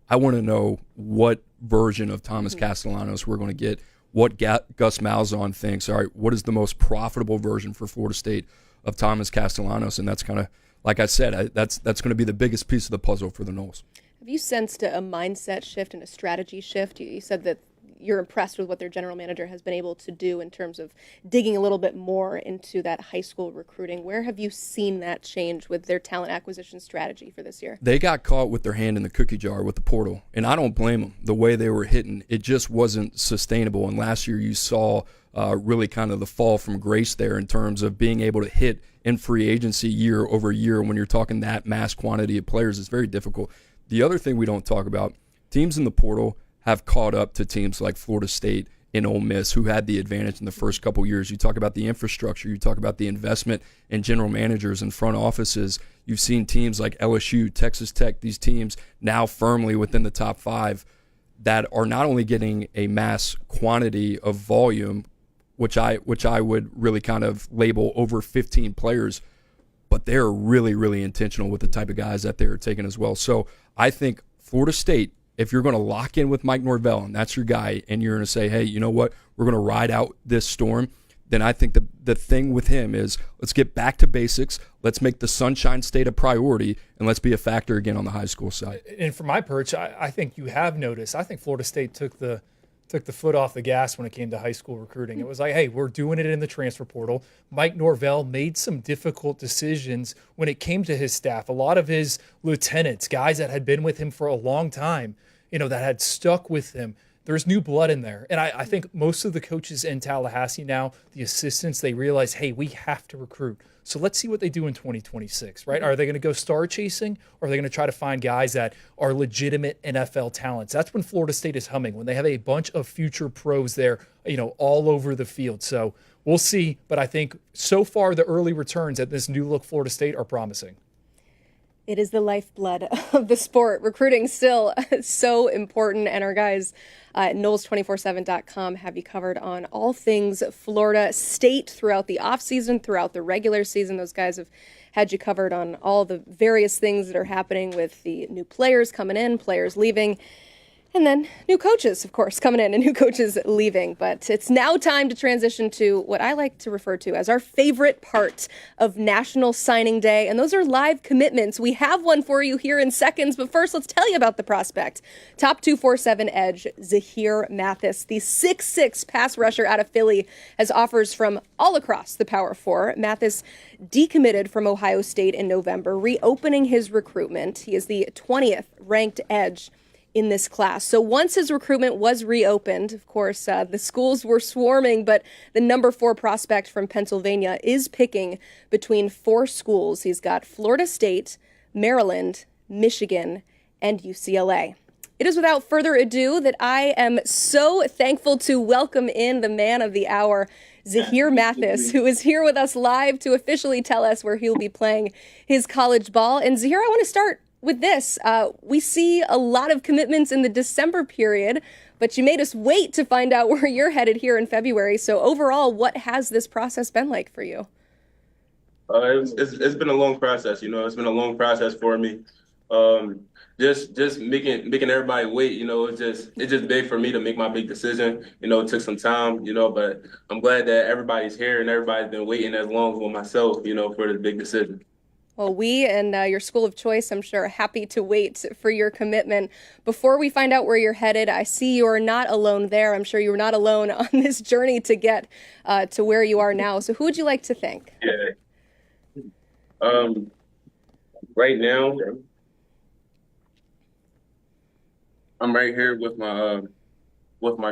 I want to know what version of Thomas Castellanos we're going to get, what Gus Malzahn thinks. All right, what is the most profitable version for Florida State of Thomas Castellanos? And that's kind of, like I said, that's going to be the biggest piece of the puzzle for the Noles. Have you sensed a mindset shift and a strategy shift? You said that you're impressed with what their general manager has been able to do in terms of digging a little bit more into that high school recruiting. Where have you seen that change with their talent acquisition strategy for this year? They got caught with their hand in the cookie jar with the portal, and I don't blame them. The way they were hitting, it just wasn't sustainable. And last year you saw really kind of the fall from grace there in terms of being able to hit in free agency year over year. When you're talking that mass quantity of players, it's very difficult. The other thing we don't talk about, teams in the portal have caught up to teams like Florida State and Ole Miss, who had the advantage in the first couple years. You talk about the infrastructure, you talk about the investment in general managers and front offices. You've seen teams like LSU, Texas Tech, these teams now firmly within the top 5 that are not only getting a mass quantity of volume, which I would really kind of label over 15 players, but they're really, really intentional with the type of guys that they're taking as well. So I think Florida State, if you're going to lock in with Mike Norvell and that's your guy, and you're going to say, hey, you know what, we're going to ride out this storm, then I think the thing with him is let's get back to basics. Let's make the Sunshine State a priority, and let's be a factor again on the high school side. And from my perch, I think you have noticed, I think Florida State took the foot off the gas when it came to high school recruiting. It was like, hey, we're doing it in the transfer portal. Mike Norvell made some difficult decisions when it came to his staff. A lot of his lieutenants, guys that had been with him for a long time, that had stuck with him. There's new blood in there. And I think most of the coaches in Tallahassee now, the assistants, they realize, hey, we have to recruit. So let's see what they do in 2026, right? Are they going to go star chasing, or are they going to try to find guys that are legitimate NFL talents? That's when Florida State is humming, when they have a bunch of future pros there, all over the field. So we'll see. But I think so far the early returns at this new look Florida State are promising. It is the lifeblood of the sport. Recruiting still so important. And our guys at Noles247.com have you covered on all things Florida State throughout the offseason, throughout the regular season. Those guys have had you covered on all the various things that are happening with the new players coming in, players leaving, and then new coaches, of course, coming in and new coaches leaving. But it's now time to transition to what I like to refer to as our favorite part of National Signing Day, and those are live commitments. We have one for you here in seconds, but first let's tell you about the prospect. Top 247 edge, Zahir Mathis, the 6'6" pass rusher out of Philly, has offers from all across the Power Four. Mathis decommitted from Ohio State in November, reopening his recruitment. He is the 20th ranked edge in this class. So once his recruitment was reopened, of course, the schools were swarming, but the number 4 prospect from Pennsylvania is picking between 4 schools. He's got Florida State, Maryland, Michigan, and UCLA. It is without further ado that I am so thankful to welcome in the man of the hour, Zahir Mathis, who is here with us live to officially tell us where he'll be playing his college ball. And Zahir, I want to start with this. We see a lot of commitments in the December period, but you made us wait to find out where you're headed here in February. So overall, what has this process been like for you? It's been a long process. It's been a long process for me. Just making everybody wait. It's just big for me to make my big decision. It took some time. But I'm glad that everybody's here and everybody's been waiting as long as myself. For this big decision. Well, we and your school of choice, I'm sure, are happy to wait for your commitment. Before we find out where you're headed, I see you're not alone there. I'm sure you're not alone on this journey to get to where you are now. So who would you like to thank? Yeah. Right now, I'm right here with my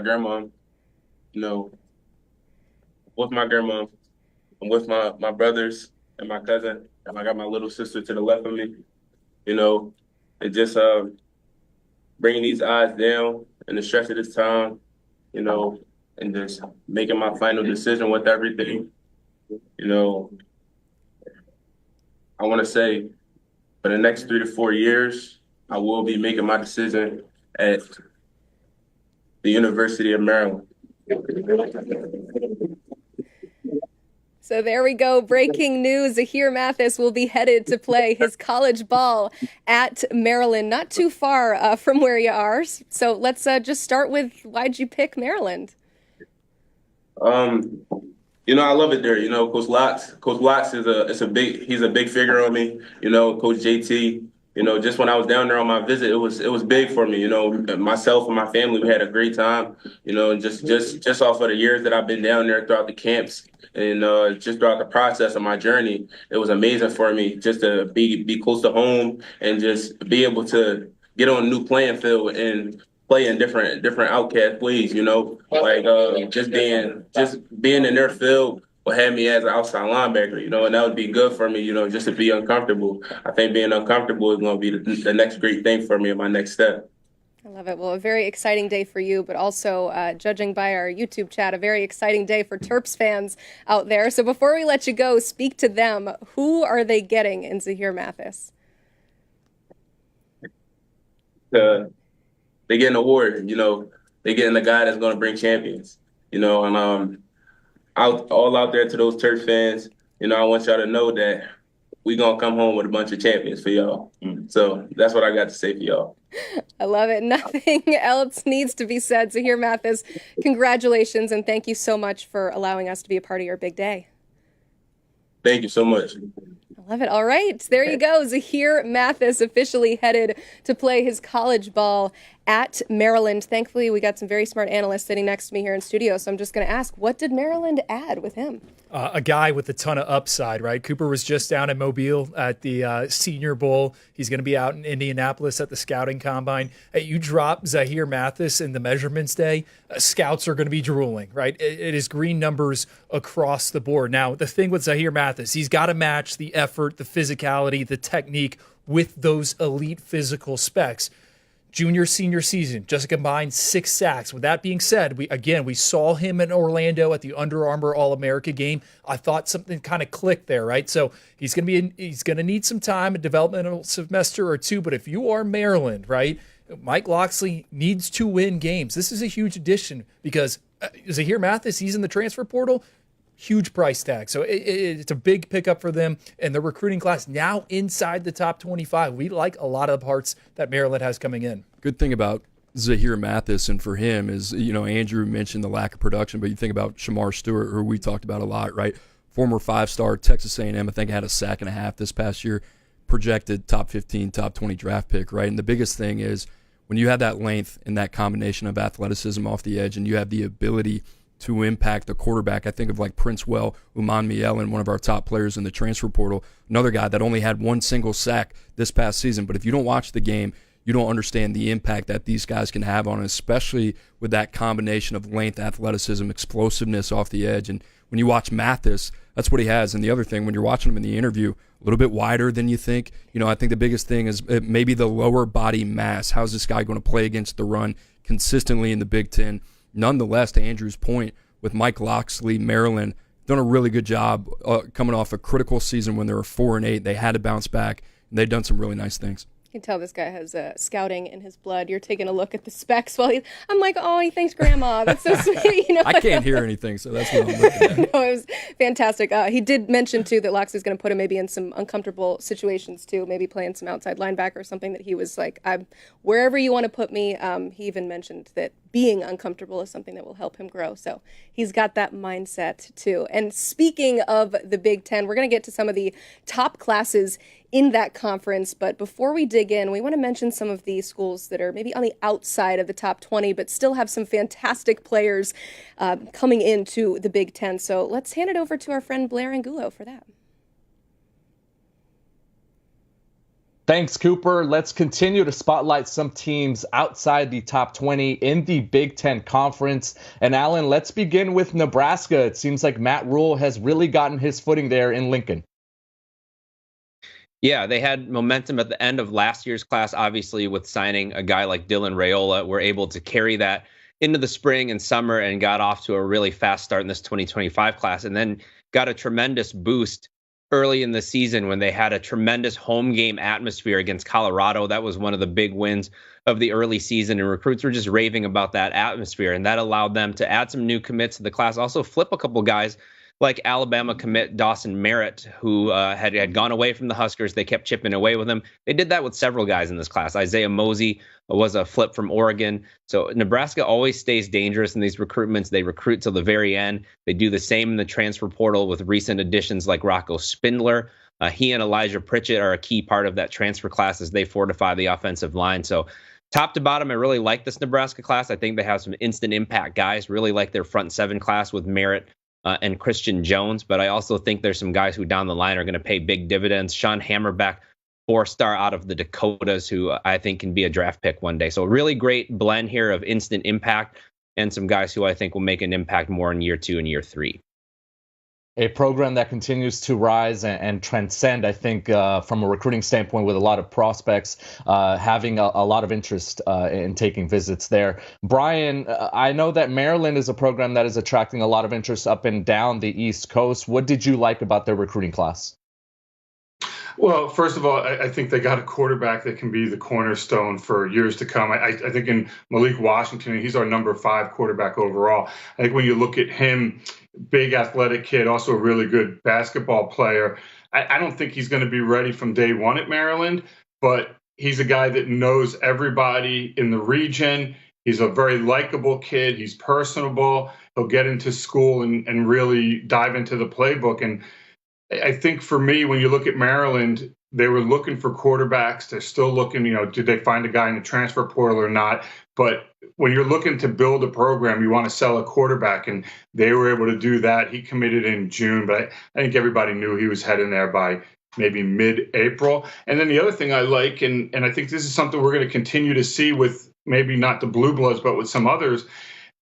grandma. You know, with my grandma. I'm with my brothers and my cousin, and I got my little sister to the left of me. You know, and just bringing these odds down in the stretch of this time. You know, and just making my final decision with everything. You know, I want to say for the next 3 to 4 years, I will be making my decision at the University of Maryland. So there we go. Breaking news. Zahir Mathis will be headed to play his college ball at Maryland, not too far from where you are. So let's just start with, why'd you pick Maryland? Um, I love it there. Coach Locks he's a big figure on me. Coach JT. Just when I was down there on my visit, it was big for me. Myself and my family, we had a great time. And just off of the years that I've been down there throughout the camps and just throughout the process of my journey, it was amazing for me just to be close to home and just be able to get on a new playing field and play in different outcast ways. Just being in their field will have me as an outside linebacker, and that would be good for me, just to be uncomfortable. I think being uncomfortable is going to be the next great thing for me in my next step. I love it. Well, a very exciting day for you, but also, judging by our YouTube chat, a very exciting day for Terps fans out there. So before we let you go, speak to them. Who are they getting in Zahir Mathis? They get an award, they getting the guy that's going to bring champions, and out there to those Terps fans, I want y'all to know that we going to come home with a bunch of champions for y'all. So that's what I got to say for y'all. I love it. Nothing else needs to be said. Zahir Mathis, congratulations, and thank you so much for allowing us to be a part of your big day. Thank you so much. I love it. All right. There you go. Zahir Mathis officially headed to play his college ball at Maryland. Thankfully, we got some very smart analysts sitting next to me here in studio, so I'm just going to ask, what did Maryland add with him? A guy with a ton of upside, right? Cooper was just down in Mobile at the Senior Bowl. He's going to be out in Indianapolis at the scouting combine. You drop Zahir Mathis in the measurements day, scouts are going to be drooling, right? It is green numbers across the board. Now, the thing with Zahir Mathis, he's got to match the effort, the physicality, the technique with those elite physical specs. Junior, senior season, just a combined 6 sacks. With that being said, we saw him in Orlando at the Under Armour All-America game. I thought something kind of clicked there, right? So he's going to need some time, a developmental semester or two. But if you are Maryland, right, Mike Locksley needs to win games. This is a huge addition because Zahir Mathis, he's in the transfer portal. Huge price tag. So it's a big pickup for them. And the recruiting class now inside the top 25. We like a lot of the parts that Maryland has coming in. Good thing about Zahir Mathis and for him is, Andrew mentioned the lack of production, but you think about Shamar Stewart, who we talked about a lot, right? Former 5-star, Texas A&M, I think had a sack and a half this past year, projected top 15, top 20 draft pick, right? And the biggest thing is when you have that length and that combination of athleticism off the edge and you have the ability to impact the quarterback. I think of like Princewell, Uman Mielen, one of our top players in the transfer portal, another guy that only had one single sack this past season. But if you don't watch the game, you don't understand the impact that these guys can have on it, especially with that combination of length, athleticism, explosiveness off the edge. And when you watch Mathis, that's what he has. And the other thing, when you're watching him in the interview, a little bit wider than you think. I think the biggest thing is maybe the lower body mass. How's this guy going to play against the run consistently in the Big Ten? Nonetheless, to Andrew's point, with Mike Locksley, Maryland, done a really good job coming off a critical season when they were 4-8. They had to bounce back, and they've done some really nice things. You can tell this guy has scouting in his blood. You're taking a look at the specs while I'm like, oh, he thanks Grandma. That's so sweet. I can't hear anything, so that's what I'm looking at. No, it was fantastic. He did mention, too, that Loxley's going to put him maybe in some uncomfortable situations, too, maybe playing some outside linebacker or something that he was like, wherever you want to put me. He even mentioned that being uncomfortable is something that will help him grow. So he's got that mindset, too. And speaking of the Big Ten, we're going to get to some of the top classes in that conference. But before we dig in, we want to mention some of the schools that are maybe on the outside of the top 20, but still have some fantastic players coming into the Big Ten. So let's hand it over to our friend Blair Angulo for that. Thanks, Cooper. Let's continue to spotlight some teams outside the top 20 in the Big Ten Conference. And Alan, let's begin with Nebraska. It seems like Matt Rule has really gotten his footing there in Lincoln. Yeah, they had momentum at the end of last year's class, obviously, with signing a guy like Dylan Raiola. Were able to carry that into the spring and summer and got off to a really fast start in this 2025 class, and then got a tremendous boost early in the season when they had a tremendous home game atmosphere against Colorado. That was one of the big wins of the early season, and recruits were just raving about that atmosphere, and that allowed them to add some new commits to the class, also flip a couple guys like Alabama commit Dawson Merritt, who had gone away from the Huskers. They kept chipping away with him. They did that with several guys in this class. Isaiah Mosey was a flip from Oregon. So Nebraska always stays dangerous in these recruitments. They recruit till the very end. They do the same in the transfer portal with recent additions like Rocco Spindler. He and Elijah Pritchett are a key part of that transfer class as they fortify the offensive line. So top to bottom, I really like this Nebraska class. I think they have some instant impact guys. Really like their front seven class with Merritt and Christian Jones, but I also think there's some guys who down the line are going to pay big dividends. Sean Hammerbeck, 4-star out of the Dakotas, who I think can be a draft pick one day. So a really great blend here of instant impact and some guys who I think will make an impact more in year 2 and year 3. A program that continues to rise and transcend, I think, from a recruiting standpoint, with a lot of prospects having a lot of interest in taking visits there. Brian, I know that Maryland is a program that is attracting a lot of interest up and down the East Coast. What did you like about their recruiting class? Well, first of all, I think they got a quarterback that can be the cornerstone for years to come. I think in Malik Washington, he's our number 5 quarterback overall. I think when you look at him, big athletic kid, also a really good basketball player. I don't think he's going to be ready from day one at Maryland, but he's a guy that knows everybody in the region. He's a very likable kid. He's personable. He'll get into school and really dive into the playbook. And I think for me, when you look at Maryland, they were looking for quarterbacks. They're still looking, did they find a guy in the transfer portal or not? But when you're looking to build a program, you want to sell a quarterback, and they were able to do that. He committed in June, but I think everybody knew he was heading there by maybe mid-April. And then the other thing I like, and I think this is something we're going to continue to see with maybe not the Blue Bloods, but with some others,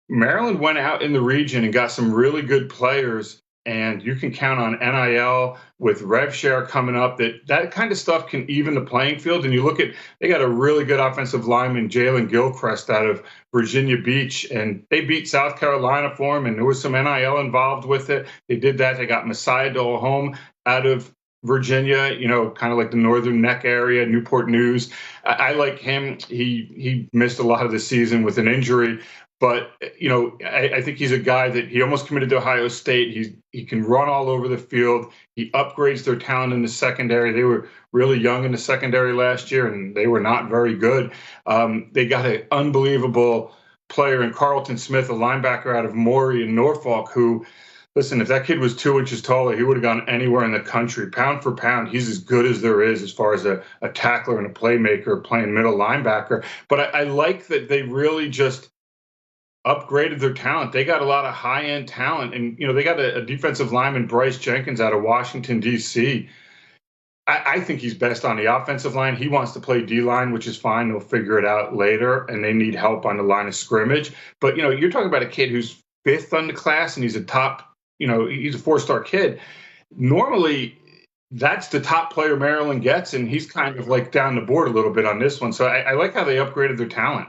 Maryland went out in the region and got some really good players. And you can count on NIL with rev share coming up. That kind of stuff can even the playing field. And you look at, they got a really good offensive lineman, Jalen Gilchrist, out of Virginia Beach, and they beat South Carolina for him. And there was some NIL involved with it. They did that. They got Messiah Dolhome out of Virginia, kind of like the Northern Neck area, Newport News. I like him. He missed a lot of the season with an injury. But, I think he's a guy that he almost committed to Ohio State. He can run all over the field. He upgrades their talent in the secondary. They were really young in the secondary last year, and they were not very good. They got an unbelievable player in Carlton Smith, a linebacker out of Maury in Norfolk, who, listen, if that kid was 2 inches taller, he would have gone anywhere in the country. Pound for pound, he's as good as there is as far as a tackler and a playmaker playing middle linebacker. But I like that they really just upgraded their talent. They got a lot of high-end talent, and they got a defensive lineman, Bryce Jenkins, out of Washington, D.C. I think he's best on the offensive line. He wants to play D-line, which is fine. They'll figure it out later, and they need help on the line of scrimmage. But, you're talking about a kid who's 5th on the class, and he's a top, he's a 4-star kid. Normally, that's the top player Maryland gets, and he's kind of like down the board a little bit on this one. So I like how they upgraded their talent.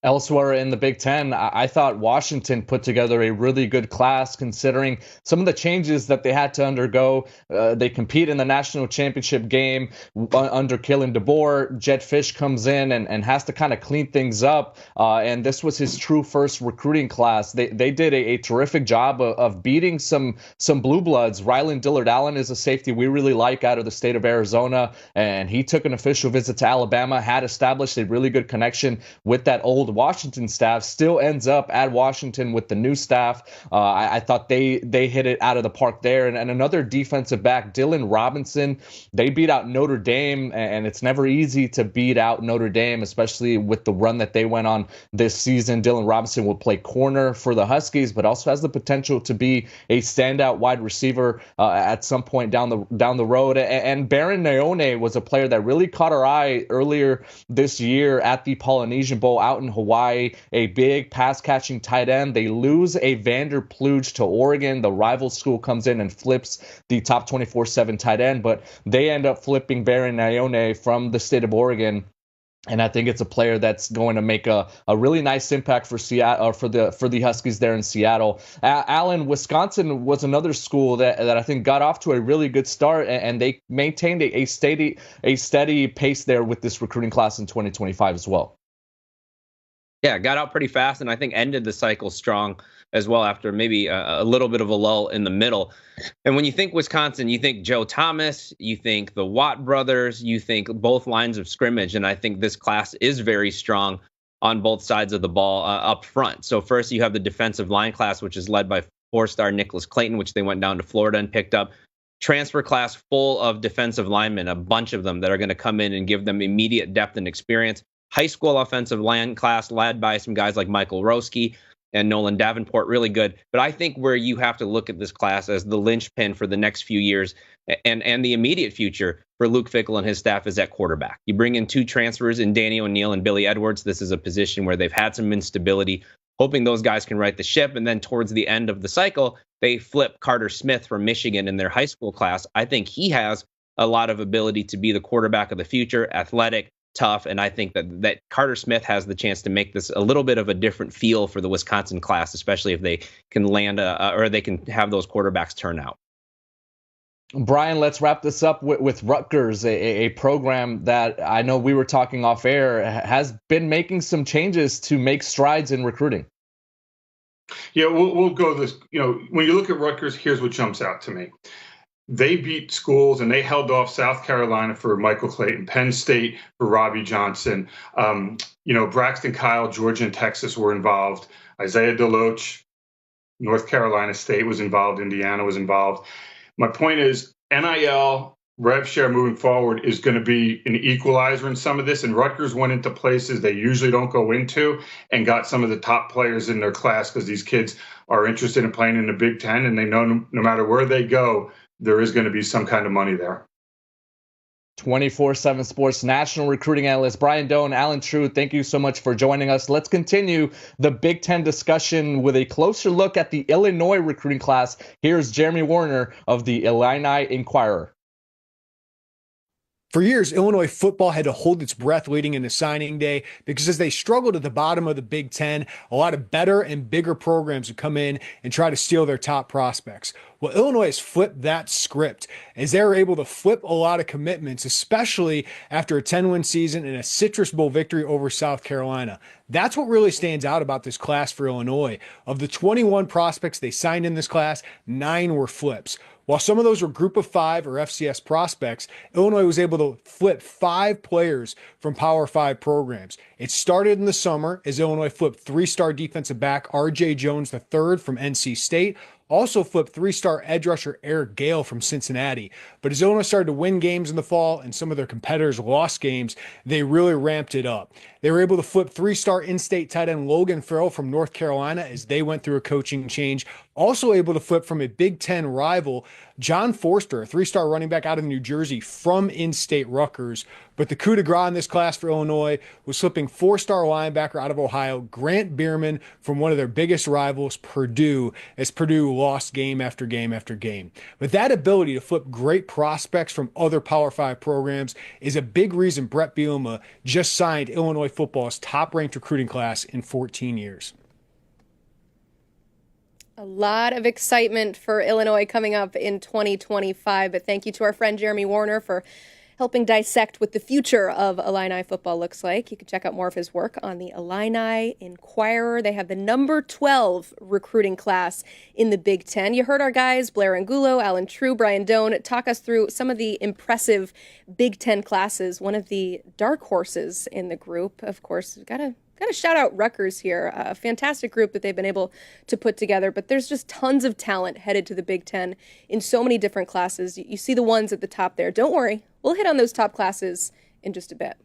Elsewhere in the Big Ten, I thought Washington put together a really good class considering some of the changes that they had to undergo. They compete in the national championship game under Kalen DeBoer. Jed Fish comes in and has to kind of clean things up. And this was his true first recruiting class. They did a terrific job of beating some blue bloods. Ryland Dillard-Allen is a safety we really like out of the state of Arizona. And he took an official visit to Alabama, had established a really good connection with that old old Washington staff still ends up at Washington with the new staff. I thought they hit it out of the park there. And another defensive back, Dylan Robinson, they beat out Notre Dame, and it's never easy to beat out Notre Dame, especially with the run that they went on this season. Dylan Robinson will play corner for the Huskies, but also has the potential to be a standout wide receiver at some point down the road. And Baron Naone was a player that really caught our eye earlier this year at the Polynesian Bowl out in Hawaii, a big pass-catching tight end. They lose a Vander Plooge to Oregon. The rival school comes in and flips the top 24/7 tight end, but they end up flipping Baron Naone from the state of Oregon. And I think it's a player that's going to make a really nice impact for Seattle, or for the Huskies there in Seattle. Allen, Wisconsin was another school that I think got off to a really good start, and they maintained a steady pace there with this recruiting class in 2025 as well. Yeah, got out pretty fast, and I think ended the cycle strong as well after maybe a little bit of a lull in the middle. And when you think Wisconsin, you think Joe Thomas, you think the Watt brothers, you think both lines of scrimmage, and I think this class is very strong on both sides of the ball up front. So first you have the defensive line class, which is led by 4-star Nicholas Clayton, which they went down to Florida and picked up. Transfer class full of defensive linemen, a bunch of them that are going to come in and give them immediate depth and experience. High school offensive line class led by some guys like Michael Roski and Nolan Davenport, really good. But I think where you have to look at this class as the linchpin for the next few years and the immediate future for Luke Fickell and his staff is at quarterback. You bring in 2 transfers in Danny O'Neal and Billy Edwards. This is a position where they've had some instability, hoping those guys can right the ship. And then towards the end of the cycle, they flip Carter Smith from Michigan in their high school class. I think he has a lot of ability to be the quarterback of the future, athletic, tough, and I think that Carter Smith has the chance to make this a little bit of a different feel for the Wisconsin class, especially if they can land or they can have those quarterbacks turn out. Brian, let's wrap this up with Rutgers, a program that I know we were talking off air has been making some changes to make strides in recruiting. Yeah, we'll go this. When you look at Rutgers, here's what jumps out to me. They beat schools and they held off South Carolina for Michael Clayton, Penn State for Robbie Johnson. Braxton Kyle, Georgia and Texas were involved. Isaiah Deloach, North Carolina State was involved. Indiana was involved. My point is NIL, rev share moving forward is going to be an equalizer in some of this. And Rutgers went into places they usually don't go into and got some of the top players in their class because these kids are interested in playing in the Big Ten and they know no matter where they go, there is going to be some kind of money there. 24/7 Sports national recruiting analyst Brian Doe and Alan True, thank you so much for joining us. Let's continue the Big Ten discussion with a closer look at the Illinois recruiting class. Here's Jeremy Warner of the Illini Inquirer. For years, Illinois football had to hold its breath leading into signing day because as they struggled at the bottom of the Big Ten, a lot of better and bigger programs would come in and try to steal their top prospects. Well, Illinois has flipped that script as they were able to flip a lot of commitments, especially after a 10-win season and a Citrus Bowl victory over South Carolina. That's what really stands out about this class for Illinois. Of the 21 prospects they signed in this class, 9 were flips. While some of those were Group of 5 or FCS prospects, Illinois was able to flip 5 players from Power 5 programs. It started in the summer as Illinois flipped 3-star defensive back R.J. Jones III from NC State, also flipped 3-star edge rusher Eric Gale from Cincinnati. But as Illinois started to win games in the fall and some of their competitors lost games, they really ramped it up. They were able to flip 3-star in-state tight end Logan Farrell from North Carolina as they went through a coaching change. Also able to flip from a Big Ten rival, John Forster, a 3-star running back out of New Jersey from in-state Rutgers. But the coup de grace in this class for Illinois was flipping 4-star linebacker out of Ohio, Grant Bierman, from one of their biggest rivals, Purdue, as Purdue lost game after game after game. But that ability to flip great prospects from other Power 5 programs is a big reason Brett Bielema just signed Illinois football's top-ranked recruiting class in 14 years. A lot of excitement for Illinois coming up in 2025, but thank you to our friend Jeremy Warner for helping dissect what the future of Illini football looks like. You can check out more of his work on the Illini Inquirer. They have the number 12 recruiting class in the Big Ten. You heard our guys, Blair Angulo, Alan True, Brian Doan, talk us through some of the impressive Big Ten classes. One of the dark horses in the group, of course, got to got to shout out Rutgers here. A fantastic group that they've been able to put together, but there's just tons of talent headed to the Big Ten in so many different classes. You see the ones at the top there. Don't worry, we'll hit on those top classes in just a bit.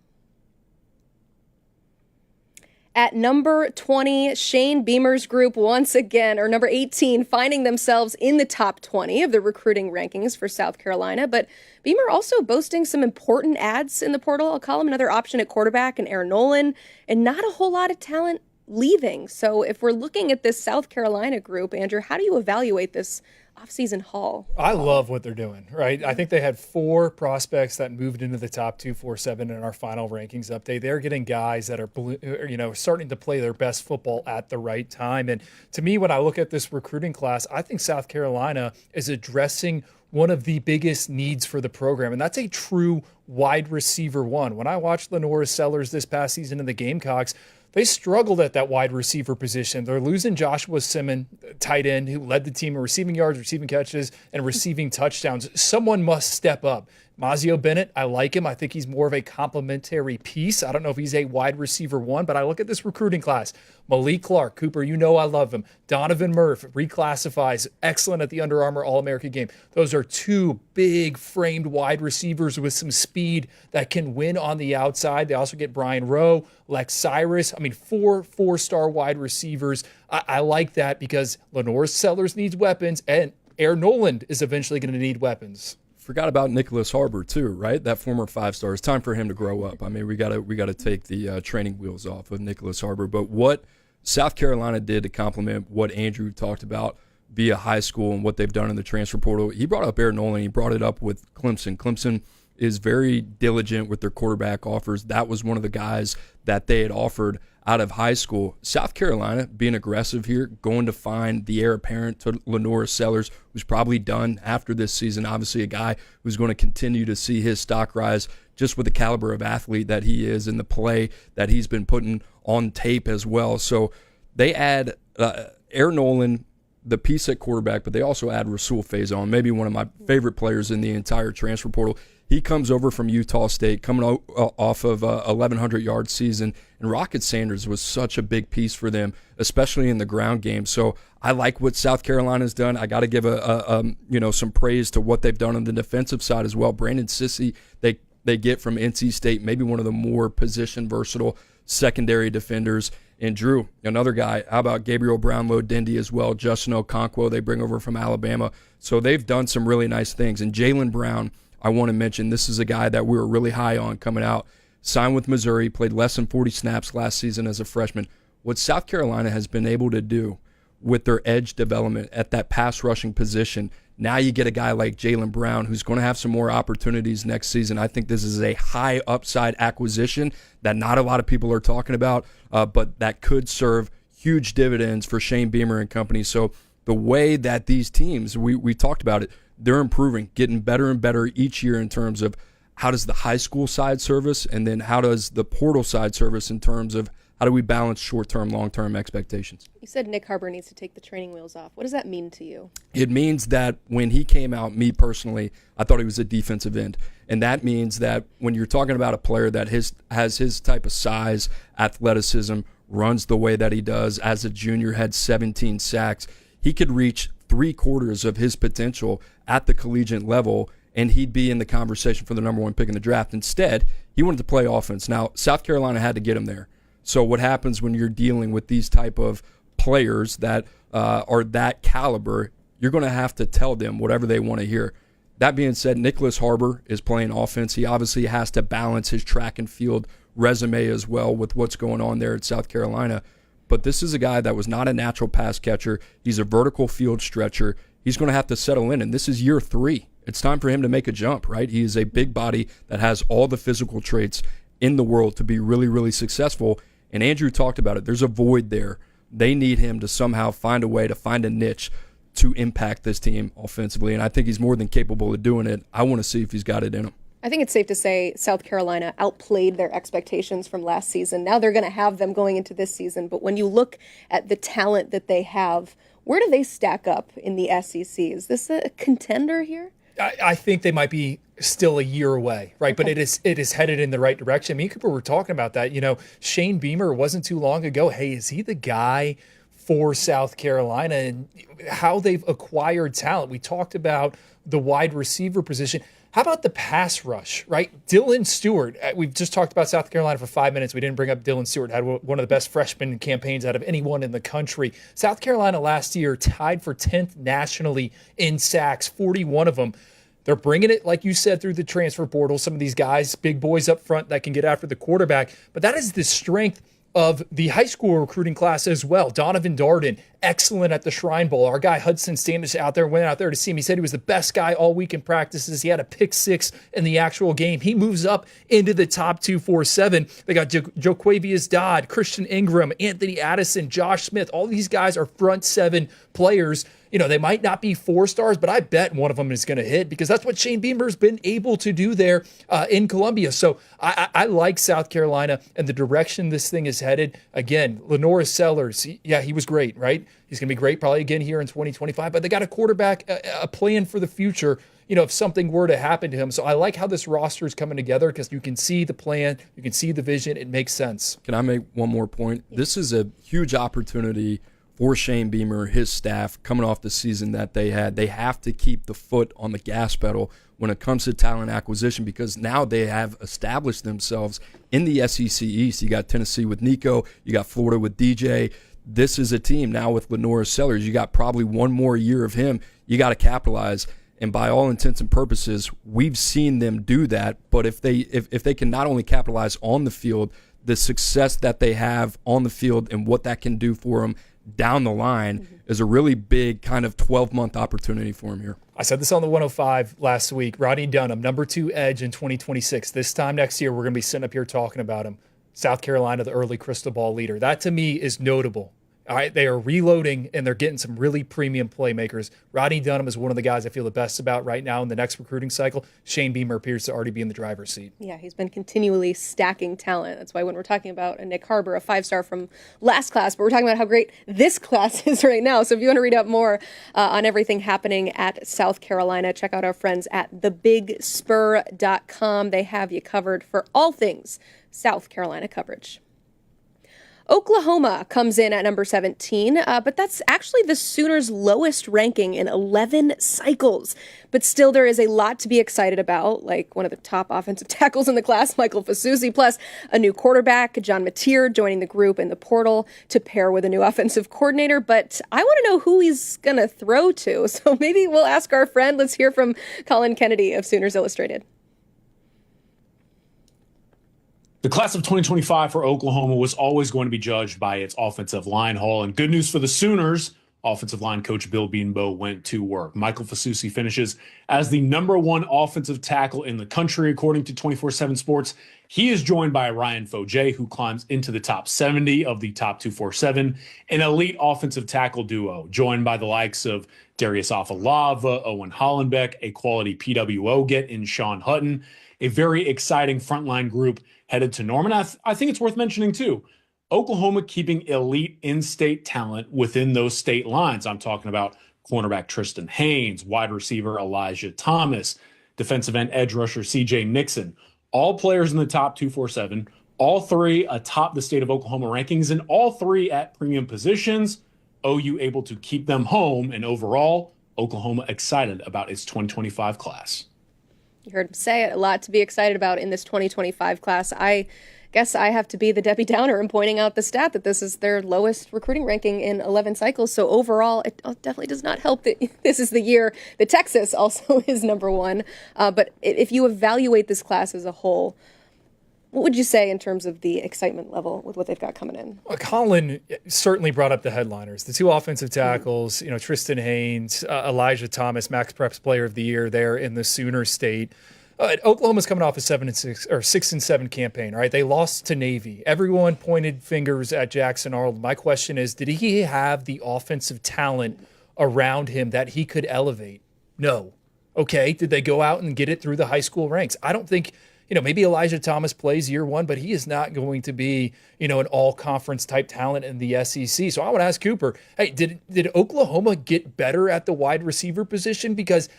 At number 20, Shane Beamer's group once again, or number 18, finding themselves in the top 20 of the recruiting rankings for South Carolina. But Beamer also boasting some important adds in the portal. I'll call him another option at quarterback and Aaron Nolan, and not a whole lot of talent leaving. So if we're looking at this South Carolina group, Andrew, how do you evaluate this offseason haul? I love what they're doing, right? I think they had 4 prospects that moved into the top 247 in our final rankings update. They're getting guys that are, starting to play their best football at the right time. And to me, when I look at this recruiting class, I think South Carolina is addressing one of the biggest needs for the program, and that's a true wide receiver one. When I watched Lenora Sellers this past season in the Gamecocks, they struggled at that wide receiver position. They're losing Joshua Simmons, tight end, who led the team in receiving yards, receiving catches, and receiving touchdowns. Someone must step up. Mazio Bennett, I like him. I think he's more of a complementary piece. I don't know if he's a wide receiver one, but I look at this recruiting class. Malik Clark, Cooper, I love him. Donovan Murph reclassifies, excellent at the Under Armour All-American game. Those are 2 big framed wide receivers with some speed that can win on the outside. They also get Brian Rowe, Lex Cyrus. 4 4-star wide receivers. I like that because Lenore Sellers needs weapons, and Aaron Noland is eventually going to need weapons. Forgot about Nicholas Harbor too, right? That former 5-star. It's time for him to grow up. We got to take the training wheels off of Nicholas Harbor. But what South Carolina did to complement what Andrew talked about via high school and what they've done in the transfer portal, he brought up Aaron Nolan. He brought it up with Clemson. Clemson is very diligent with their quarterback offers. That was one of the guys that they had offered out of high school. South Carolina being aggressive here, going to find the heir apparent to Lenora Sellers, who's probably done after this season. Obviously a guy who's going to continue to see his stock rise just with the caliber of athlete that he is and the play that he's been putting on tape as well. So they add Aaron Nolan, the piece at quarterback, but they also add Rasul Faison, maybe one of my favorite players in the entire transfer portal. He comes over from Utah State, coming off of a 1,100-yard season, and Rocket Sanders was such a big piece for them, especially in the ground game. So I like what South Carolina's done. I got to give some praise to what they've done on the defensive side as well. Brandon Sissy, they get from NC State, maybe one of the more position-versatile secondary defenders. And Drew, another guy. How about Gabriel Brownlow-Dindy as well? Justin Okonkwo, they bring over from Alabama. So they've done some really nice things. And Jalen Brown, I want to mention, this is a guy that we were really high on coming out. Signed with Missouri, played less than 40 snaps last season as a freshman. What South Carolina has been able to do with their edge development at that pass rushing position, now you get a guy like Jalen Brown who's going to have some more opportunities next season. I think this is a high upside acquisition that not a lot of people are talking about, but that could serve huge dividends for Shane Beamer and company. So the way that these teams, we talked about it, they're improving, getting better and better each year in terms of how does the high school side service, and then how does the portal side service in terms of how do we balance short-term, long-term expectations. You said Nick Harbor needs to take the training wheels off. What does that mean to you? It means that when he came out, me personally, I thought he was a defensive end. And that means that when you're talking about a player that has his type of size, athleticism, runs the way that he does, as a junior had 17 sacks, he could reach 3/4 of his potential at the collegiate level, and he'd be in the conversation for the number 1 pick in the draft. Instead, he wanted to play offense. Now, South Carolina had to get him there. So what happens when you're dealing with these type of players that are that caliber, you're going to have to tell them whatever they want to hear. That being said, Nicholas Harbor is playing offense. He obviously has to balance his track and field resume as well with what's going on there at South Carolina. But this is a guy that was not a natural pass catcher. He's a vertical field stretcher. He's going to have to settle in, and this is year 3. It's time for him to make a jump, right? He is a big body that has all the physical traits in the world to be really, really successful. And Andrew talked about it. There's a void there. They need him to somehow find a way to find a niche to impact this team offensively, and I think he's more than capable of doing it. I want to see if he's got it in him. I think it's safe to say South Carolina outplayed their expectations from last season. Now they're going to have them going into this season. But when you look at the talent that they have, where do they stack up in the SEC? Is this a contender here? I think they might be still a year away, right? But it is headed in the right direction. Me and Cooper were talking about that. Shane Beamer wasn't too long ago. Hey, is he the guy for South Carolina and how they've acquired talent? We talked about the wide receiver position. How about the pass rush, right? Dylan Stewart. We've just talked about South Carolina for 5 minutes. We didn't bring up Dylan Stewart. Had one of the best freshman campaigns out of anyone in the country. South Carolina last year tied for 10th nationally in sacks, 41 of them. They're bringing it, like you said, through the transfer portal. Some of these guys, big boys up front that can get after the quarterback. But that is the strength of the high school recruiting class as well. Donovan Darden, excellent at the Shrine Bowl. Our guy Hudson Standish went out there to see him. He said he was the best guy all week in practices. He had a pick 6 in the actual game. He moves up into the top 247. They got Joquavius Dodd, Christian Ingram, Anthony Addison, Josh Smith. All these guys are front 7 players. They might not be 4 stars, but I bet one of them is going to hit because that's what Shane Beamer's been able to do there in Columbia. So I like South Carolina and the direction this thing is headed. Again, Lenora Sellers, he was great, right? He's going to be great probably again here in 2025, but they got a quarterback, a plan for the future, if something were to happen to him. So I like how this roster is coming together because you can see the plan, you can see the vision. It makes sense. Can I make one more point? This is a huge opportunity for Shane Beamer, his staff, coming off the season that they had. They have to keep the foot on the gas pedal when it comes to talent acquisition because now they have established themselves in the SEC East. You got Tennessee with Nico. You got Florida with DJ. This is a team now with Lenora Sellers. You got probably one more year of him. You got to capitalize. And by all intents and purposes, we've seen them do that. But if they can not only capitalize on the field, the success that they have on the field and what that can do for them down the line is a really big kind of 12-month opportunity for him here. I said this on the 105 last week. Rodney Dunham, number 2 edge in 2026. This time next year, we're going to be sitting up here talking about him. South Carolina, the early crystal ball leader. That to me is notable. All right, they are reloading and they're getting some really premium playmakers. Rodney Dunham is one of the guys I feel the best about right now in the next recruiting cycle. Shane Beamer appears to already be in the driver's seat. Yeah, he's been continually stacking talent. That's why when we're talking about a Nick Harbor, a 5-star from last class, but we're talking about how great this class is right now. So if you want to read up more on everything happening at South Carolina, check out our friends at thebigspur.com. They have you covered for all things South Carolina coverage. Oklahoma comes in at number 17, but that's actually the Sooners' lowest ranking in 11 cycles. But still, there is a lot to be excited about, like one of the top offensive tackles in the class, Michael Fasusi, plus a new quarterback, John Napier, joining the group in the portal to pair with a new offensive coordinator. But I want to know who he's going to throw to, so maybe we'll ask our friend. Let's hear from Colin Kennedy of Sooners Illustrated. The class of 2025 for Oklahoma was always going to be judged by its offensive line haul. And good news for the Sooners, offensive line coach Bill Beanbo went to work. Michael Fasusi finishes as the number 1 offensive tackle in the country, according to 24/7 Sports. He is joined by Ryan Foje, who climbs into the top 70 of the top 247, an elite offensive tackle duo, joined by the likes of Darius Afalava, Owen Hollenbeck, a quality PWO get in Sean Hutton, a very exciting frontline group headed to Norman. I think it's worth mentioning, too, Oklahoma keeping elite in-state talent within those state lines. I'm talking about cornerback Tristan Haynes, wide receiver Elijah Thomas, defensive end edge rusher CJ Nixon, all players in the top 247, all 3 atop the state of Oklahoma rankings, and all 3 at premium positions. OU able to keep them home, and overall, Oklahoma excited about its 2025 class. You heard him say it, a lot to be excited about in this 2025 class. I guess I have to be the Debbie Downer in pointing out the stat that this is their lowest recruiting ranking in 11 cycles. So overall, it definitely does not help that this is the year that Texas also is number 1. But if you evaluate this class as a whole, what would you say in terms of the excitement level with what they've got coming in? Well, Colin certainly brought up the headliners. The 2 offensive tackles, Tristan Haynes, Elijah Thomas, Max Preps Player of the Year there in the Sooner State. Oklahoma's coming off a 6-7 campaign, right? They lost to Navy. Everyone pointed fingers at Jackson Arnold. My question is, did he have the offensive talent around him that he could elevate? No. Okay, did they go out and get it through the high school ranks? I don't think... maybe Elijah Thomas plays year 1, but he is not going to be, an all-conference type talent in the SEC. So I would ask Cooper, hey, did Oklahoma get better at the wide receiver position? Because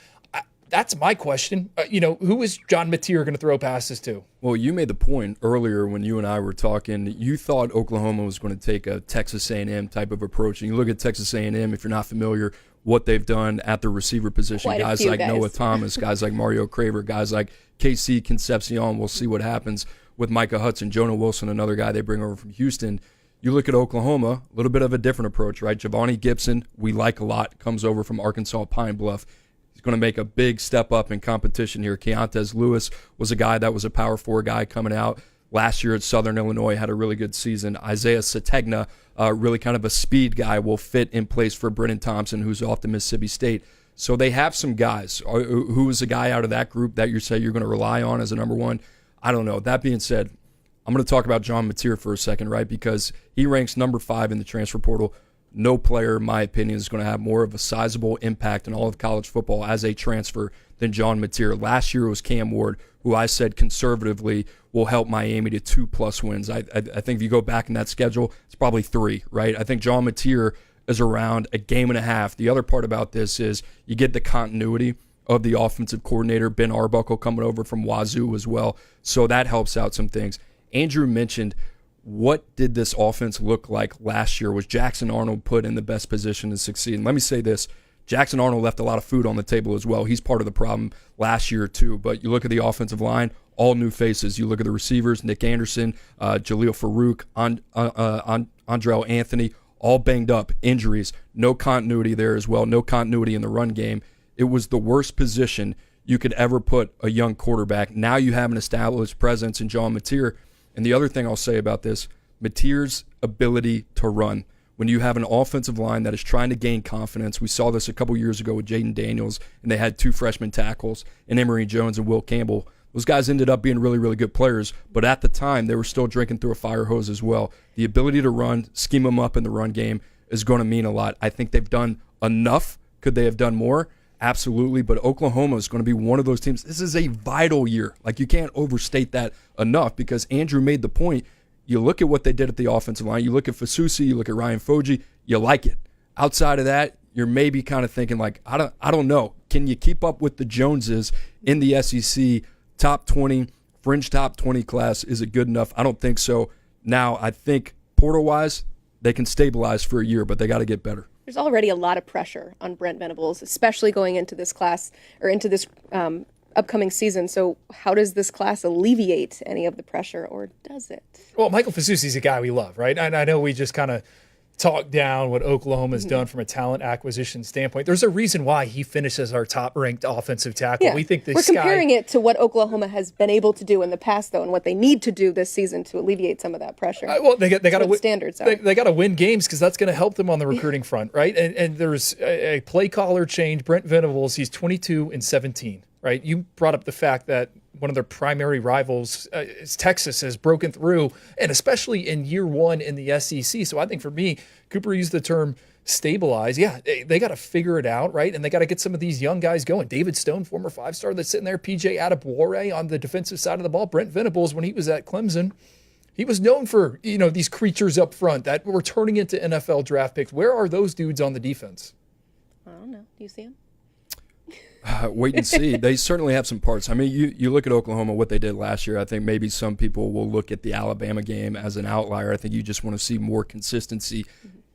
that's my question. Who is John Napier going to throw passes to? Well, you made the point earlier when you and I were talking. You thought Oklahoma was going to take a Texas A&M type of approach. And you look at Texas A&M, if you're not familiar, what they've done at the receiver position. Guys like Noah Thomas, guys like Mario Craver, guys like KC Concepcion. We'll see what happens with Micah Hudson, Jonah Wilson, another guy they bring over from Houston. You look at Oklahoma, a little bit of a different approach, right? Javonte Gibson, we like a lot, comes over from Arkansas Pine Bluff. He's going to make a big step up in competition here. Keontae Lewis was a guy that was a Power 4 guy coming out. Last year at Southern Illinois, had a really good season. Isaiah Sategna, really kind of a speed guy, will fit in place for Brennan Thompson, who's off to Mississippi State. So they have some guys. Who is a guy out of that group that you say you're going to rely on as a number one? I don't know. That being said, I'm going to talk about John Napier for a second, right? Because he ranks number 5 in the transfer portal. No player, in my opinion, is going to have more of a sizable impact in all of college football as a transfer than John Napier. Last year it was Cam Ward, who I said conservatively will help Miami to 2+ wins. I think if you go back in that schedule, it's probably 3, right? I think John Napier is around a game and a half. The other part about this is you get the continuity of the offensive coordinator, Ben Arbuckle, coming over from Wazoo as well. So that helps out some things. Andrew mentioned, what did this offense look like last year? Was Jackson Arnold put in the best position to succeed? And let me say this, Jackson Arnold left a lot of food on the table as well. He's part of the problem last year too. But you look at the offensive line, all new faces. You look at the receivers, Nick Anderson, Jaleel Farouk, Andrell Anthony, all banged up, injuries, no continuity there as well, no continuity in the run game. It was the worst position you could ever put a young quarterback. Now you have an established presence in John Napier. And the other thing I'll say about this, Natier's ability to run. When you have an offensive line that is trying to gain confidence, we saw this a couple years ago with Jaden Daniels, and they had 2 freshman tackles, and Emory Jones and Will Campbell. Those guys ended up being really, really good players, but at the time, they were still drinking through a fire hose as well. The ability to run, scheme them up in the run game is going to mean a lot. I think they've done enough. Could they have done more? Absolutely, but Oklahoma is going to be one of those teams. This is a vital year. Like, you can't overstate that enough, because Andrew made the point. You look at what they did at the offensive line. You look at Fasusi, you look at Ryan Foji, you like it. Outside of that, you're maybe kind of thinking like, I don't know. Can you keep up with the Joneses in the SEC top 20, fringe top 20 class? Is it good enough? I don't think so. Now, I think portal-wise, they can stabilize for a year, but they got to get better. There's already a lot of pressure on Brent Venables, especially going into this class or into this upcoming season. So how does this class alleviate any of the pressure, or does it? Well, Michael Fasusi's a guy we love, right? And I know we just kind of talk down what Oklahoma's done from a talent acquisition standpoint. There's a reason why he finishes our top-ranked offensive tackle. Yeah. We think we're comparing it to what Oklahoma has been able to do in the past, though, and what they need to do this season to alleviate some of that pressure. Well, they got to win standards. They got to win games, because that's going to help them on the recruiting front, right? And there's a play caller change. Brent Venables, he's 22-17, right? You brought up the fact that one of their primary rivals is Texas, has broken through, and especially in year one in the SEC. So I think for me, Cooper used the term stabilize. Yeah, they got to figure it out, right? And they got to get some of these young guys going. David Stone, former 5-star that's sitting there. PJ Adebawore on the defensive side of the ball. Brent Venables, when he was at Clemson, he was known for, these creatures up front that were turning into NFL draft picks. Where are those dudes on the defense? I don't know. Do you see them? Wait and see. They certainly have some parts. I mean, you look at Oklahoma, what they did last year. I think maybe some people will look at the Alabama game as an outlier. I think you just want to see more consistency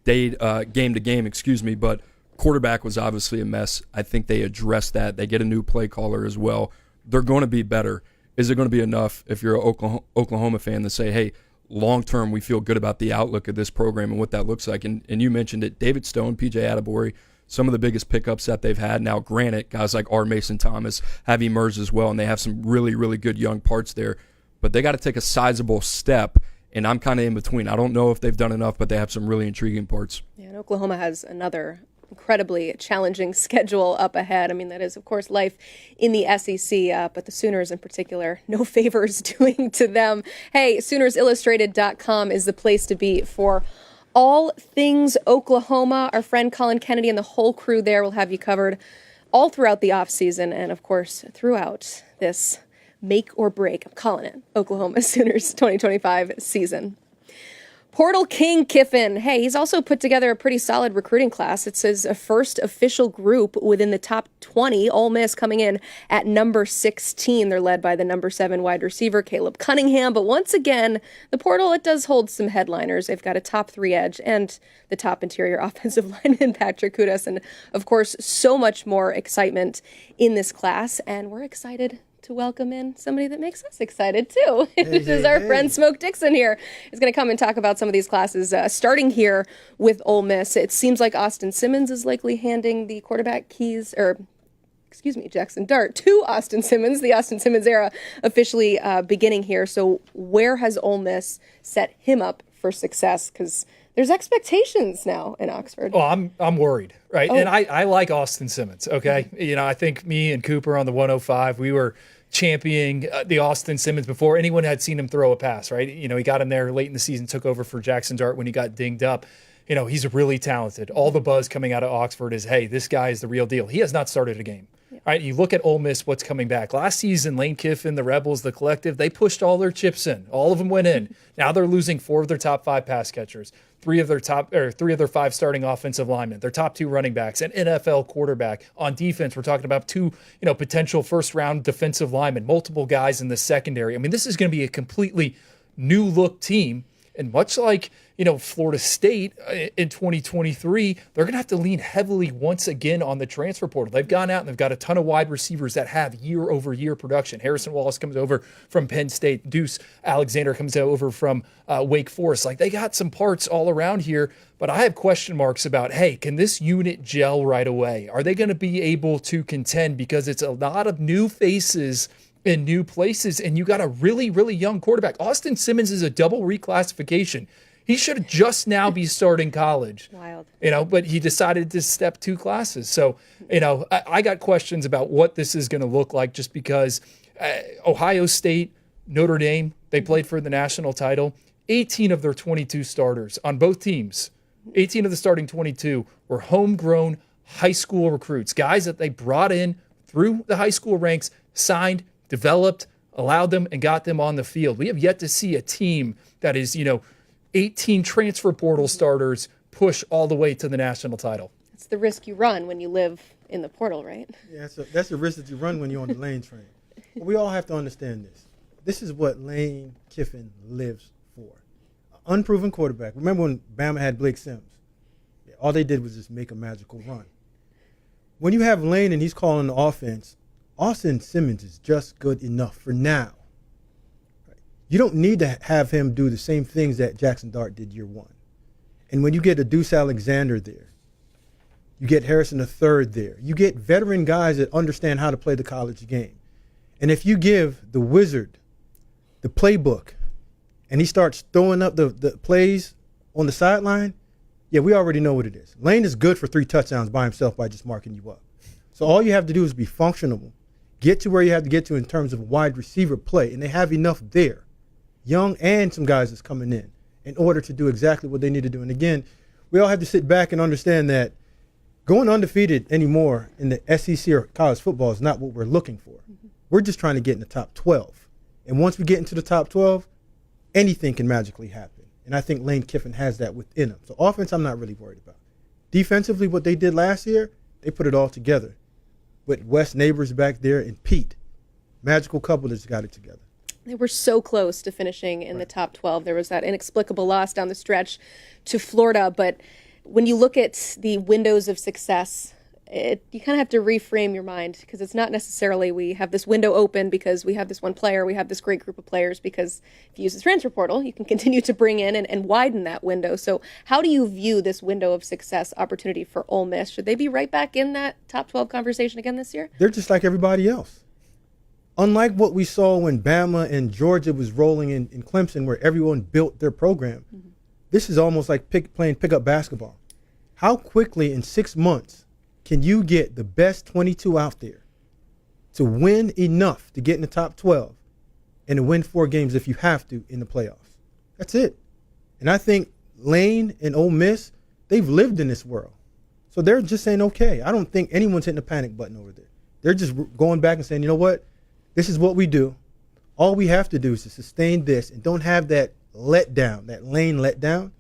game to game, but quarterback was obviously a mess. I think they addressed that. They get a new play caller as well. They're going to be better. Is it going to be enough if you're an Oklahoma fan to say, hey, long-term we feel good about the outlook of this program and what that looks like? And you mentioned it, David Stone, PJ Adebawore, some of the biggest pickups that they've had. Now, granted, guys like R. Mason Thomas have emerged as well, and they have some really, really good young parts there. But they got to take a sizable step, and I'm kind of in between. I don't know if they've done enough, but they have some really intriguing parts. Yeah, and Oklahoma has another incredibly challenging schedule up ahead. I mean, that is, of course, life in the SEC, but the Sooners in particular, no favors doing to them. Hey, SoonersIllustrated.com is the place to be for all things Oklahoma. Our friend Colin Kennedy and the whole crew there will have you covered all throughout the offseason and, of course, throughout this make or break, I'm calling it, Oklahoma Sooners 2025 season. Portal King Kiffin. Hey, he's also put together a pretty solid recruiting class. It says a first official group within the top 20. Ole Miss coming in at number 16. They're led by the number 7 wide receiver, Caleb Cunningham. But once again, the portal, it does hold some headliners. They've got a top 3 edge and the top interior offensive lineman, Patrick Kudas. And of course, so much more excitement in this class. And we're excited to welcome in somebody that makes us excited too. This is our friend Smoke Dixon here. He's going to come and talk about some of these classes, starting here with Ole Miss. It seems like Austin Simmons is likely handing the quarterback keys, Jackson Dart to Austin Simmons. The Austin Simmons era officially beginning here. So where has Ole Miss set him up for success? Because there's expectations now in Oxford. Oh, I'm worried, right? Oh. And I like Austin Simmons, okay? Mm-hmm. I think me and Cooper on the 105, we were championing the Austin Simmons before anyone had seen him throw a pass, right? He got him there late in the season, took over for Jackson Dart when he got dinged up. He's really talented. All the buzz coming out of Oxford is, hey, this guy is the real deal. He has not started a game. Yeah. Right? You look at Ole Miss, what's coming back. Last season, Lane Kiffin, the Rebels, the Collective, they pushed all their chips in. All of them went in. Now they're losing 4 of their top 5 pass catchers, 3 of their 5 starting offensive linemen, their top 2 running backs, an NFL quarterback. On defense, we're talking about 2, potential first-round defensive linemen, multiple guys in the secondary. I mean, this is going to be a completely new look team. And much like, Florida State in 2023, they're going to have to lean heavily once again on the transfer portal. They've gone out and they've got a ton of wide receivers that have year-over-year production. Harrison Wallace comes over from Penn State. Deuce Alexander comes over from Wake Forest. Like, they got some parts all around here, but I have question marks about, hey, can this unit gel right away? Are they going to be able to contend? Because it's a lot of new faces in new places, and you got a really, really young quarterback. Austin Simmons is a double reclassification. He should just now be starting college. Wild. But he decided to step 2 classes. So, I got questions about what this is going to look like just because Ohio State, Notre Dame, they played for the national title. 18 of their 22 starters on both teams, 18 of the starting 22 were homegrown high school recruits, guys that they brought in through the high school ranks, signed, developed, allowed them, and got them on the field. We have yet to see a team that is, 18 transfer portal starters push all the way to the national title. It's the risk you run when you live in the portal, right? Yeah, that's the risk that you run when you're on the Lane train. But we all have to understand this. This is what Lane Kiffin lives for. An unproven quarterback. Remember when Bama had Blake Sims? Yeah, all they did was just make a magical run. When you have Lane and he's calling the offense, Austin Simmons is just good enough for now. You don't need to have him do the same things that Jackson Dart did year 1. And when you get a Deuce Alexander there, you get Harrison III there, you get veteran guys that understand how to play the college game. And if you give the wizard the playbook and he starts throwing up the plays on the sideline, yeah, we already know what it is. Lane is good for 3 touchdowns by himself by just marking you up. So all you have to do is be functional, get to where you have to get to in terms of wide receiver play, and they have enough there, young and some guys that's coming in order to do exactly what they need to do. And again, we all have to sit back and understand that going undefeated anymore in the SEC or college football is not what we're looking for. Mm-hmm. We're just trying to get in the top 12. And once we get into the top 12, anything can magically happen. And I think Lane Kiffin has that within him. So offense, I'm not really worried about. Defensively, what they did last year, they put it all together. With Wes Neighbors back there and Pete, magical couple that's got it together. They were so close to finishing in the top 12. There was that inexplicable loss down the stretch to Florida. But when you look at the windows of success, you kind of have to reframe your mind, because it's not necessarily we have this window open because we have this one player, we have this great group of players, because if you use the transfer portal, you can continue to bring in and widen that window. So how do you view this window of success opportunity for Ole Miss? Should they be right back in that top 12 conversation again this year? They're just like everybody else. Unlike what we saw when Bama and Georgia was rolling in Clemson, where everyone built their program, mm-hmm. This is almost like playing pickup basketball. How quickly in 6 months can you get the best 22 out there to win enough to get in the top 12 and to win 4 games if you have to in the playoffs? That's it. And I think Lane and Ole Miss, they've lived in this world. So they're just saying, okay, I don't think anyone's hitting the panic button over there. They're just going back and saying, you know what? This is what we do. All we have to do is to sustain this and don't have that letdown, that lane letdown,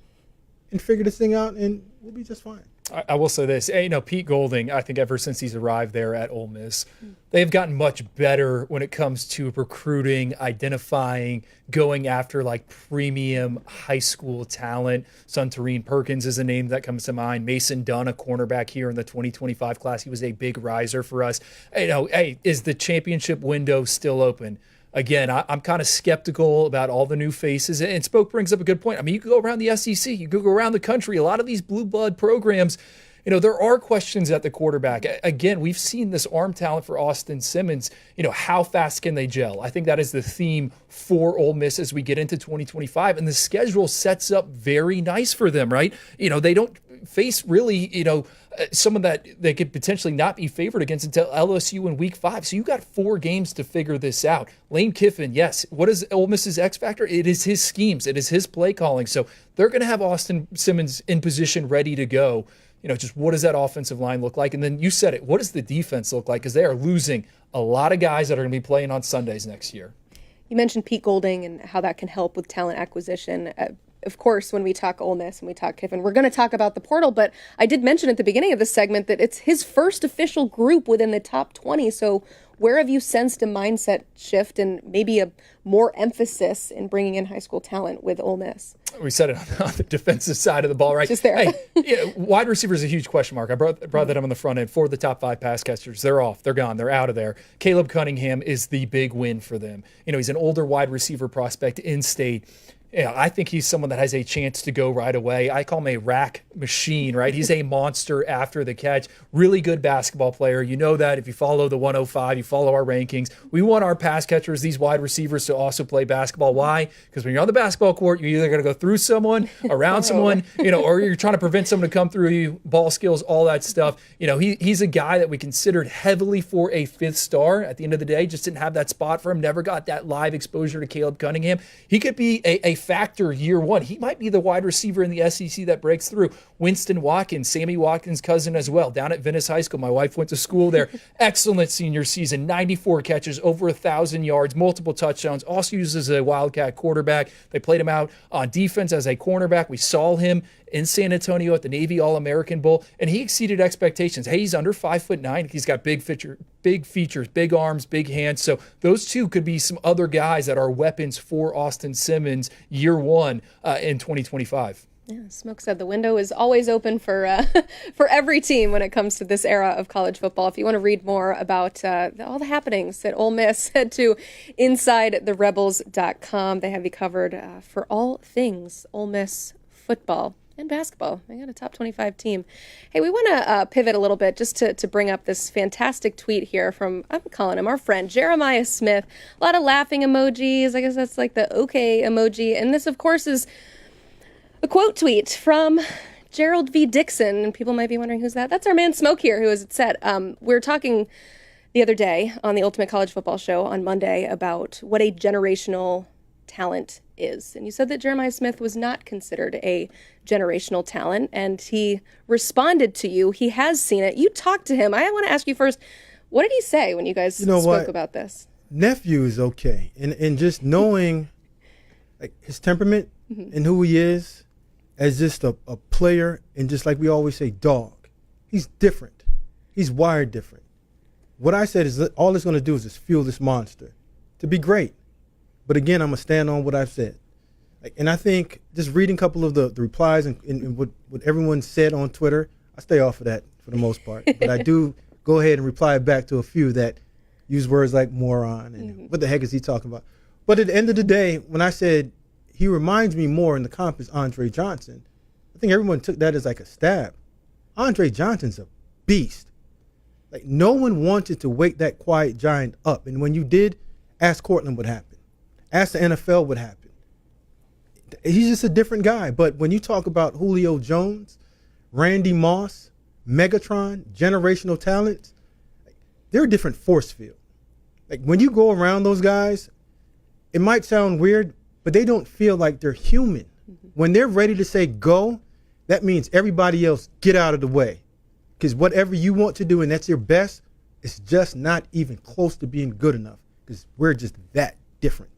and figure this thing out, and we'll be just fine. I will say this, Pete Golding, I think ever since he's arrived there at Ole Miss, they've gotten much better when it comes to recruiting, identifying, going after like premium high school talent. Suntarine Perkins is a name that comes to mind. Mason Dunn, a cornerback here in the 2025 class. He was a big riser for us. Is the championship window still open? Again, I'm kind of skeptical about all the new faces. And Spoke brings up a good point. I mean, you could go around the SEC, you could go around the country. A lot of these blue blood programs, there are questions at the quarterback. Again, we've seen this arm talent for Austin Simmons. How fast can they gel? I think that is the theme for Ole Miss as we get into 2025. And the schedule sets up very nice for them, right? They don't face really, someone that they could potentially not be favored against until LSU in week 5. So you got 4 games to figure this out. Lane Kiffin, yes. What is Ole Miss's X factor? It is his schemes. It is his play calling. So they're going to have Austin Simmons in position ready to go. Just what does that offensive line look like? And then you said it, what does the defense look like? Because they are losing a lot of guys that are going to be playing on Sundays next year. You mentioned Pete Golding and how that can help with talent acquisition. Of course, when we talk Ole Miss and we talk Kiffin, we're going to talk about the portal, but I did mention at the beginning of the segment that it's his first official group within the top 20. So where have you sensed a mindset shift and maybe a more emphasis in bringing in high school talent with Ole Miss? We said it on the defensive side of the ball, right? Just there. Wide receiver is a huge question mark. I brought that up on the front end. 4 of the top 5 pass catchers, they're off. They're gone. They're out of there. Caleb Cunningham is the big win for them. He's an older wide receiver prospect in state. I think he's someone that has a chance to go right away. I call him a rack machine, right? He's a monster after the catch. Really good basketball player. You know that if you follow the 105, you follow our rankings. We want our pass catchers, these wide receivers, to also play basketball. Why? Because when you're on the basketball court, you're either going to go through someone, around someone, or you're trying to prevent someone to come through you, ball skills, all that stuff. He's a guy that we considered heavily for a 5th star. At the end of the day, just didn't have that spot for him. Never got that live exposure to Caleb Cunningham. He could be a factor year 1. He might be the wide receiver in the SEC that breaks through. Winston Watkins, Sammy Watkins' cousin as well, down at Venice High School. My wife went to school there. Excellent senior season, 94 catches, over 1,000 yards, multiple touchdowns. Also uses a Wildcat quarterback. They played him out on defense as a cornerback. We saw him in San Antonio at the Navy All-American Bowl, and he exceeded expectations. Hey, he's under 5'9". He's got big features, big arms, big hands. So those two could be some other guys that are weapons for Austin Simmons year 1 in 2025. Yeah, Smoke said the window is always open for every team when it comes to this era of college football. If you want to read more about all the happenings at Ole Miss, head to InsideTheRebels.com. They have you covered for all things Ole Miss football and basketball. They got a top 25 team. Hey, we want to pivot a little bit just to bring up this fantastic tweet here from, I'm calling him our friend, Jeremiah Smith. A lot of laughing emojis. I guess that's like the okay emoji. And this, of course, is a quote tweet from Gerald V. Dixon. And people might be wondering who's that. That's our man Smoke here, who, as it said, we were talking the other day on the Ultimate College Football Show on Monday about what a generational talent is. And you said that Jeremiah Smith was not considered a generational talent, and he responded to you. He has seen it. You talked to him. I want to ask you first, what did he say when you guys spoke about this? Nephew is okay. And just knowing like his temperament and who he is as just a player, and just like we always say, dog. He's different. He's wired different. What I said is that all it's going to do is just fuel this monster to be great. But again, I'm going to stand on what I've said. And I think just reading a couple of the replies and what everyone said on Twitter, I stay off of that for the most part. But I do go ahead and reply back to a few that use words like moron and what the heck is he talking about. But at the end of the day, when I said he reminds me more in the comp as Andre Johnson, I think everyone took that as like a stab. Andre Johnson's a beast. Like, no one wanted to wake that quiet giant up. And when you did, ask Cortland what happened. Ask the NFL what happened. He's just a different guy. But when you talk about Julio Jones, Randy Moss, Megatron, generational talents, they're a different force field. Like, when you go around those guys, it might sound weird, but they don't feel like they're human. When they're ready to say go, that means everybody else get out of the way. Because whatever you want to do and that's your best, it's just not even close to being good enough, because we're just that different.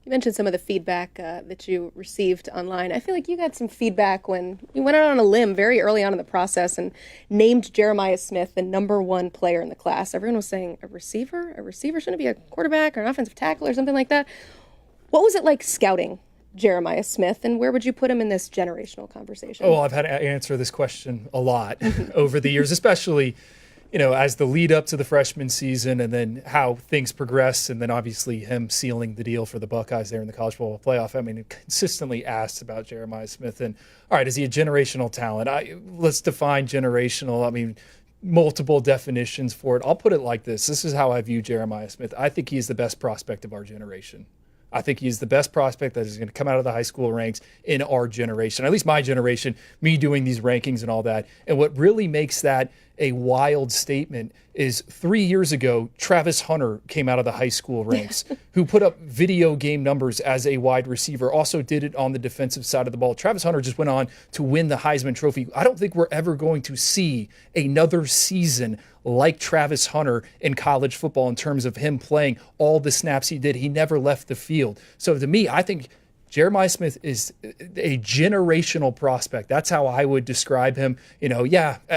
You mentioned some of the feedback that you received online. I feel like you got some feedback when you went out on a limb very early on in the process and named Jeremiah Smith the #1 player in the class. Everyone was saying, a receiver? A receiver shouldn't be a quarterback or an offensive tackle or something like that. What was it like scouting Jeremiah Smith, and where would you put him in this generational conversation? Oh, I've had to answer this question a lot over the years, especially as the lead up to the freshman season and then how things progress, and then obviously him sealing the deal for the Buckeyes there in the college football playoff. I mean, consistently asked about Jeremiah Smith. And all right, is he a generational talent? Let's define generational. I mean, multiple definitions for it. I'll put it like this. This is how I view Jeremiah Smith. I think he's the best prospect of our generation. I think he's the best prospect that is going to come out of the high school ranks in our generation, at least my generation, me doing these rankings and all that. And what really makes that a wild statement is 3 years ago, Travis Hunter came out of the high school ranks, who put up video game numbers as a wide receiver, also did it on the defensive side of the ball. Travis Hunter just went on to win the Heisman Trophy. I don't think we're ever going to see another season like Travis Hunter in college football in terms of him playing all the snaps he did. He never left the field. So to me, I think Jeremiah Smith is a generational prospect. That's how I would describe him.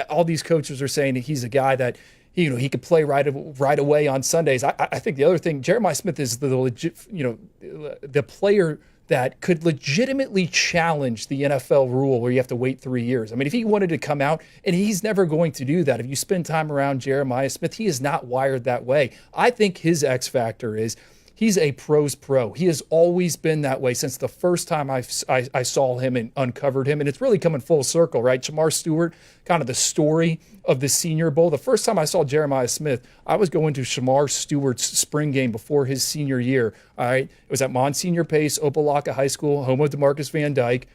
All these coaches are saying that he's a guy that he could play right away on Sundays. I think the other thing, Jeremiah Smith is the player that could legitimately challenge the NFL rule where you have to wait 3 years. I mean, if he wanted to come out, and he's never going to do that. If you spend time around Jeremiah Smith, he is not wired that way. I think his X factor is he's a pro's pro. He has always been that way since the first time I saw him and uncovered him. And it's really coming full circle, right? Shamar Stewart, kind of the story of the Senior Bowl. The first time I saw Jeremiah Smith, I was going to Shamar Stewart's spring game before his senior year. All right. It was at Monsignor Pace, Opelika High School, home of DeMarcus Van Dyke.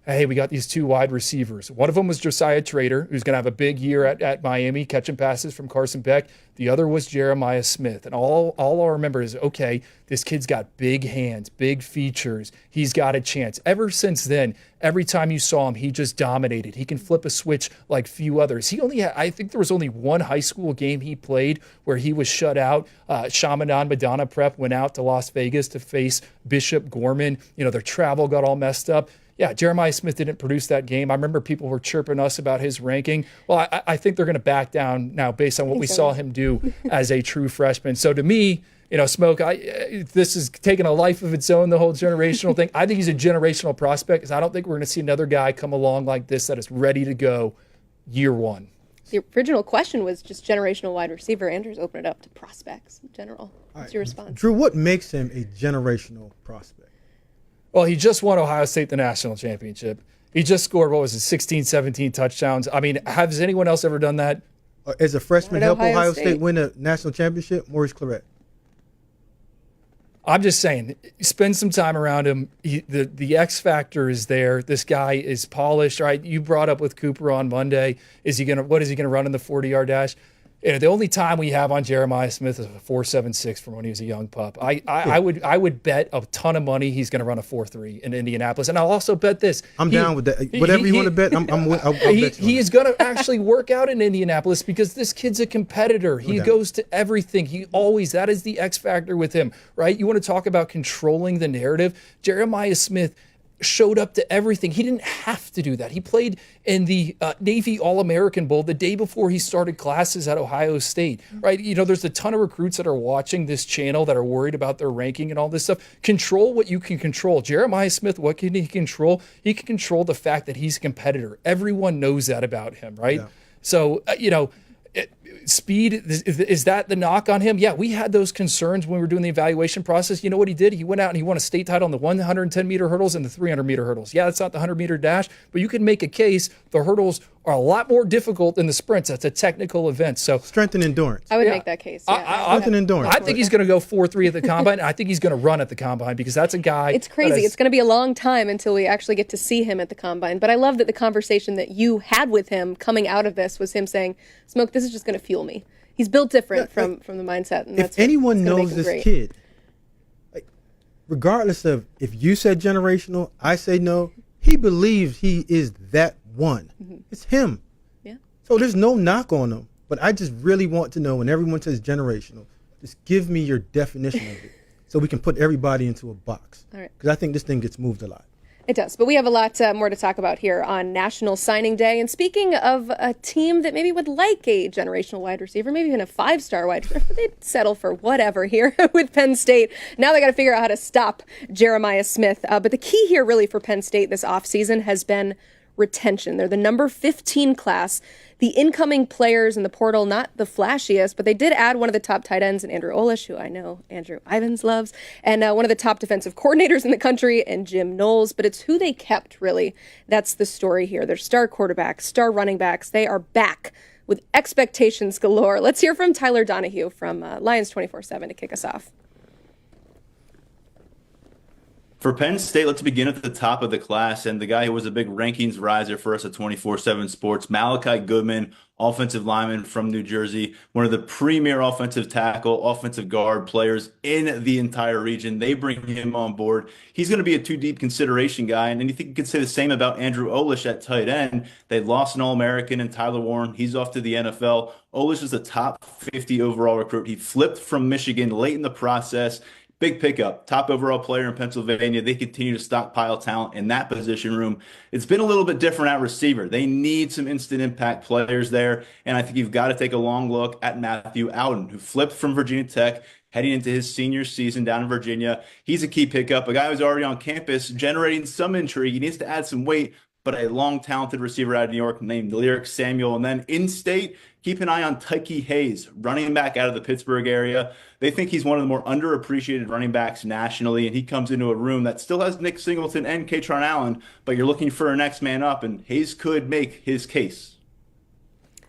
Hey, we got these two wide receivers. One of them was Josiah Trader, who's going to have a big year at Miami, catching passes from Carson Beck. The other was Jeremiah Smith. And all I remember is, okay, this kid's got big hands, big features. He's got a chance. Ever since then, every time you saw him, he just dominated. He can flip a switch like few others. I think there was only one high school game he played where he was shut out. Chaminade Madonna Prep went out to Las Vegas to face Bishop Gorman. Their travel got all messed up. Yeah, Jeremiah Smith didn't produce that game. I remember people were chirping us about his ranking. Well, I think they're going to back down now based on what we saw him do as a true freshman. So to me, Smoke, this is taking a life of its own, the whole generational thing. I think he's a generational prospect because I don't think we're going to see another guy come along like this that is ready to go year one. The original question was just generational wide receiver. Andrew's opened it up to prospects in general. What's your response? Drew, what makes him a generational prospect? Well, he just won Ohio State the national championship. He just scored, 16, 17 touchdowns. I mean, has anyone else ever done that? As a freshman, help Ohio State win a national championship? Maurice Claret. I'm just saying, spend some time around him. The X factor is there. This guy is polished, right? You brought up with Cooper on Monday. What is he gonna run in the 40-yard dash? The only time we have on Jeremiah Smith is a 4.76 from when he was a young pup. I would bet a ton of money he's going to run a 4.3 in Indianapolis, and I'll also bet this. I'm down with that. Whatever you want to bet, I'll bet you. He is going to actually work out in Indianapolis because this kid's a competitor. He goes to everything. That is the X factor with him, right? You want to talk about controlling the narrative? Jeremiah Smith showed up to everything. He didn't have to do that. He played in the Navy All-American Bowl the day before he started classes at Ohio State, right? There's a ton of recruits that are watching this channel that are worried about their ranking and all this stuff. Control what you can control. Jeremiah Smith, what can he control? He can control the fact that he's a competitor. Everyone knows that about him, right? Yeah. So, speed, is that the knock on him? Yeah, we had those concerns when we were doing the evaluation process. You know what he did? He went out and he won a state title on the 110-meter hurdles and the 300-meter hurdles. Yeah, that's not the 100-meter dash, but you can make a case the hurdles are a lot more difficult than the sprints. That's a technical event. So strength and endurance. I would make that case. Yeah. Strength and endurance. I think he's going to go 4.3 at the combine. I think he's going to run at the combine because that's a guy. It's crazy. It's going to be a long time until we actually get to see him at the combine. But I love that the conversation that you had with him coming out of this was him saying, Smoke, this is just going to fuel me. He's built different from the mindset. And if anyone knows this kid, regardless of if you said generational, I say no, he believes he is that one. Mm-hmm. It's him. Yeah. So there's no knock on him. But I just really want to know when everyone says generational, just give me your definition of it. so we can put everybody into a box. All right. Because I think this thing gets moved a lot. It does, but we have a lot more to talk about here on National Signing Day. And speaking of a team that maybe would like a generational wide receiver, maybe even a 5-star wide receiver, they'd settle for whatever here with Penn State. Now they got to figure out how to stop Jeremiah Smith. But the key here really for Penn State this offseason has been retention. They're the number 15 class. The incoming players in the portal, not the flashiest, but they did add one of the top tight ends in Andrew Olish, who I know Andrew Ivins loves, and one of the top defensive coordinators in the country, and Jim Knowles. But it's who they kept, really. That's the story here. They're star quarterbacks, star running backs. They are back with expectations galore. Let's hear from Tyler Donahue from Lions 24/7 to kick us off. For Penn State, let's begin at the top of the class, and the guy who was a big rankings riser for us at 24/7 Sports, Malachi Goodman, offensive lineman from New Jersey, one of the premier offensive tackle, offensive guard players in the entire region. They bring him on board. He's going to be a two-deep consideration guy, and you think you could say the same about Andrew Olish at tight end. They lost an All-American in Tyler Warren. He's off to the NFL. Olish is a top 50 overall recruit. He flipped from Michigan late in the process. Big pickup, top overall player in Pennsylvania. They continue to stockpile talent in that position room. It's been a little bit different at receiver. They need some instant impact players there. And I think you've got to take a long look at Matthew Alden, who flipped from Virginia Tech, heading into his senior season down in Virginia. He's a key pickup, a guy who's already on campus, generating some intrigue. He needs to add some weight, but a long, talented receiver out of New York named Lyric Samuel. And then in-state, keep an eye on Tyke Hayes, running back out of the Pittsburgh area. They think he's one of the more underappreciated running backs nationally, and he comes into a room that still has Nick Singleton and Katron Allen, but you're looking for a next man up, and Hayes could make his case.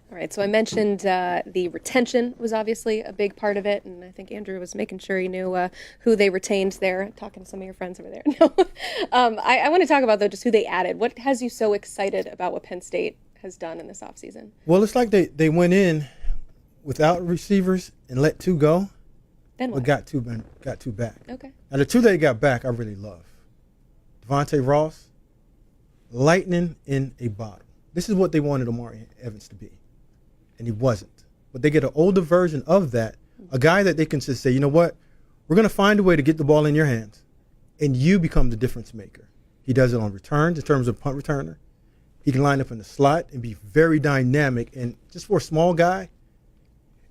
All right, so I mentioned the retention was obviously a big part of it, and I think Andrew was making sure he knew who they retained there, talking to some of your friends over there. No, I want to talk about, though, just who they added. What has you so excited about what Penn State has done in this offseason? Well, it's like they went in without receivers and let two go, then what? but got two back. Okay. Now, the two they got back I really love. Devontae Ross, lightning in a bottle. This is what they wanted Omari Evans to be. And he wasn't. But they get an older version of that, a guy that they can just say, you know what, we're going to find a way to get the ball in your hands, and you become the difference maker. He does it on returns in terms of punt returner. He can line up in the slot and be very dynamic. And just for a small guy,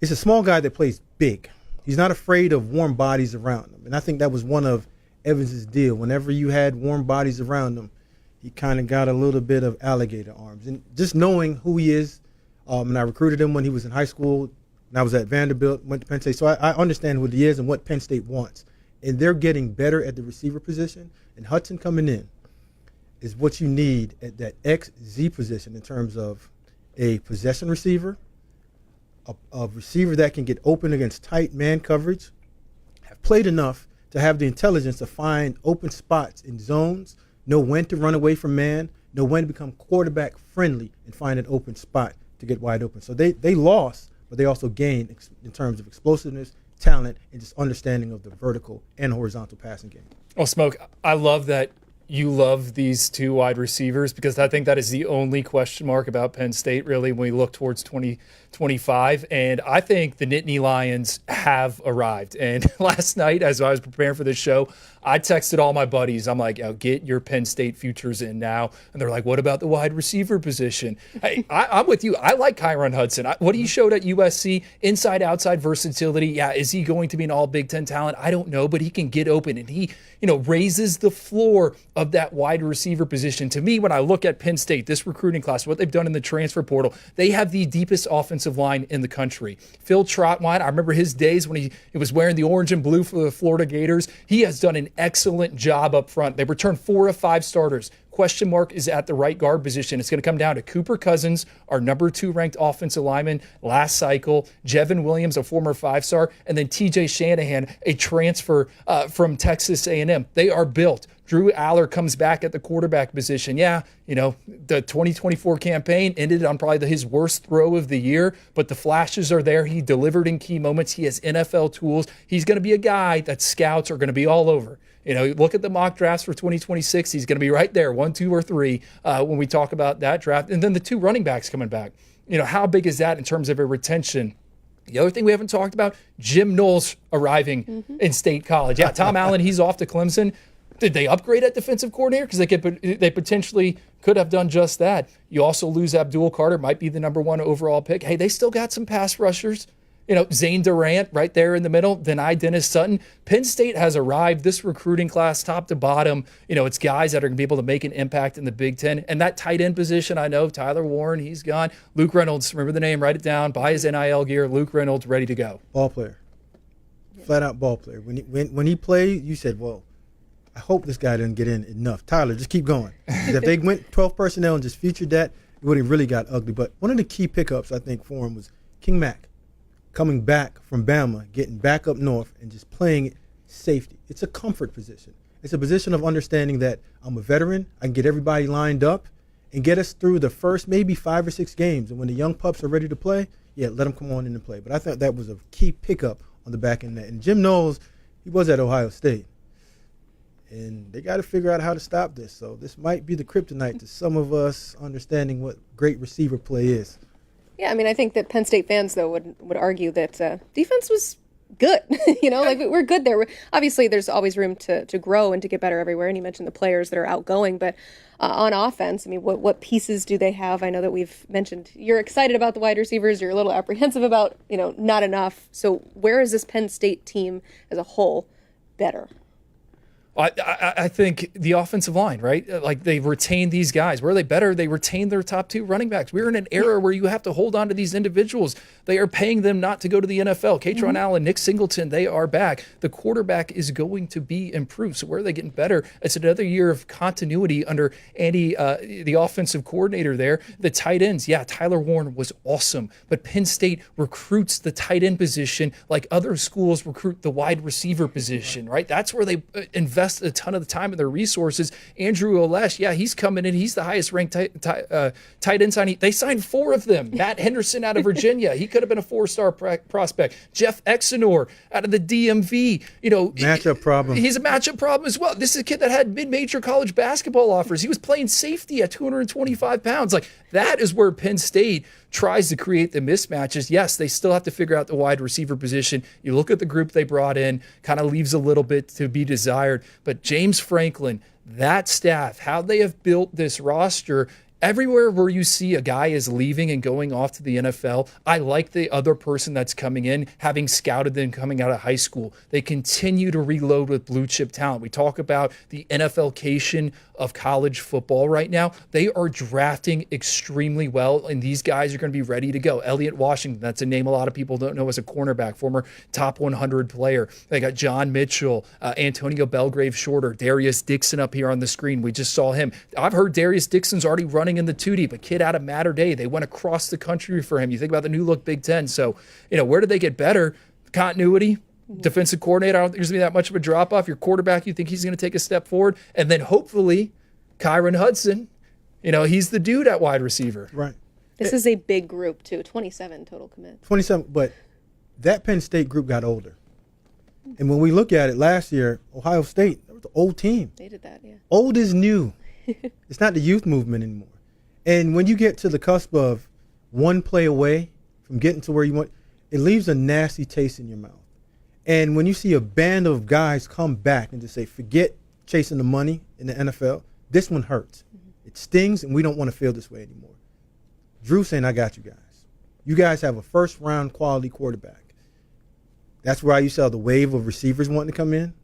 it's a small guy that plays big. He's not afraid of warm bodies around him. And I think that was one of Evans's deal. Whenever you had warm bodies around him, he kind of got a little bit of alligator arms. And just knowing who he is, and I recruited him when he was in high school, and I was at Vanderbilt, went to Penn State. So I understand who he is and what Penn State wants. And they're getting better at the receiver position. And Hudson coming in is what you need at that XZ position in terms of a possession receiver, a receiver that can get open against tight man coverage, have played enough to have the intelligence to find open spots in zones, know when to run away from man, know when to become quarterback friendly and find an open spot to get wide open. So they lost, but they also gained in terms of explosiveness, talent, and just understanding of the vertical and horizontal passing game. Well, Smoke, I love that you love these two wide receivers, because I think that is the only question mark about Penn State, really, when we look towards 2025. And I think the Nittany Lions have arrived. And last night, as I was preparing for this show, I texted all my buddies. I'm like, get your Penn State futures in now. And they're like, what about the wide receiver position? Hey, I'm with you. I like Kyron Hudson. What he showed at USC, inside, outside versatility. Yeah, is he going to be an all Big Ten talent? I don't know, but he can get open, and he, raises the floor of that wide receiver position. To me, when I look at Penn State, this recruiting class, what they've done in the transfer portal, they have the deepest offensive line in the country. Phil Trotwine, I remember his days when he was wearing the orange and blue for the Florida Gators. He has done an excellent job up front. They returned 4 of 5 starters. Question mark is at the right guard position. It's going to come down to Cooper Cousins, our number 2 ranked offensive lineman last cycle, Jevin Williams, a former 5-star, and then TJ Shanahan, a transfer from Texas A&M. They are built. Drew Aller comes back at the quarterback position. Yeah, the 2024 campaign ended on probably his worst throw of the year, but the flashes are there. He delivered in key moments. He has NFL tools. He's going to be a guy that scouts are going to be all over. Look at the mock drafts for 2026. He's going to be right there, 1, 2, or 3 when we talk about that draft. And then the 2 running backs coming back. How big is that in terms of a retention The other thing we haven't talked about, Jim Knowles arriving in State College. Yeah, Tom Allen, he's off to Clemson. Did they upgrade at defensive coordinator? Because they potentially could have done just that. You also lose Abdul Carter, might be the number 1 overall pick. Hey, they still got some pass rushers. Zane Durant right there in the middle, denied Dennis Sutton. Penn State has arrived, this recruiting class, top to bottom. It's guys that are going to be able to make an impact in the Big Ten. And that tight end position, I know, Tyler Warren, he's gone. Luke Reynolds, remember the name, write it down, buy his NIL gear. Luke Reynolds, ready to go. Ball player. Flat out ball player. When he played, you said, well, I hope this guy didn't get in enough. Tyler, just keep going. If they went 12 personnel and just featured that, it would have really got ugly. But one of the key pickups, I think, for him was King Mack. Coming back from Bama, getting back up north, and just playing safety. It's a comfort position. It's a position of understanding that I'm a veteran. I can get everybody lined up and get us through the first maybe 5 or 6 games. And when the young pups are ready to play, let them come on in and play. But I thought that was a key pickup on the back end of that. And Jim Knowles, he was at Ohio State. And they got to figure out how to stop this. So this might be the kryptonite to some of us understanding what great receiver play is. Yeah, I mean, I think that Penn State fans, though, would argue that defense was good. We're good there. Obviously, there's always room to grow and to get better everywhere. And you mentioned the players that are outgoing. But on offense, I mean, what pieces do they have? I know that we've mentioned you're excited about the wide receivers. You're a little apprehensive about, not enough. So where is this Penn State team as a whole better? I think the offensive line, right? Like they retain these guys. Where are they better? They retain their top 2 running backs. We're in an era where you have to hold on to these individuals. They are paying them not to go to the NFL. Katron Allen, Nick Singleton, they are back. The quarterback is going to be improved. So where are they getting better? It's another year of continuity under Andy, the offensive coordinator there. The tight ends, Tyler Warren was awesome. But Penn State recruits the tight end position like other schools recruit the wide receiver position, right? That's where they invest a ton of the time and their resources. Andrew Olesh, he's coming in. He's the highest ranked tight end signing. They signed 4 of them. Matt Henderson out of Virginia. He could have been a 4-star prospect. Jeff Exenor out of the DMV. Matchup problem. He's a matchup problem as well. This is a kid that had mid-major college basketball offers. He was playing safety at 225 pounds. Like that is where Penn State tries to create the mismatches. Yes, they still have to figure out the wide receiver position. You look at the group they brought in, kind of leaves a little bit to be desired. But James Franklin, that staff, how they have built this roster, everywhere where you see a guy is leaving and going off to the NFL, I like the other person that's coming in, having scouted them coming out of high school. They continue to reload with blue chip talent. We talk about the NFLcation of college football right now. They are drafting extremely well, and these guys are going to be ready to go. Elliott Washington, that's a name a lot of people don't know as a cornerback, former top 100 player. They got John Mitchell, Antonio Belgrave Shorter, Darius Dixon up here on the screen. We just saw him. I've heard Darius Dixon's already running in the 2 deep, a kid out of Mater Dei. They went across the country for him. You think about the new look Big Ten. So, where did they get better? Continuity. Defensive coordinator, I don't think there's going to be that much of a drop-off. Your quarterback, you think he's going to take a step forward. And then hopefully, Kyron Hudson, he's the dude at wide receiver. Right. This is a big group, too. 27 total commits. 27, but that Penn State group got older. And when we look at it last year, Ohio State, that was an old team. They did that, yeah. Old is new. It's not the youth movement anymore. And when you get to the cusp of one play away from getting to where you want, it leaves a nasty taste in your mouth. And when you see a band of guys come back and just say, forget chasing the money in the NFL, this one hurts. It stings, and we don't want to feel this way anymore. Drew saying, I got you guys. You guys have a first-round quality quarterback. That's why you saw the wave of receivers wanting to come in.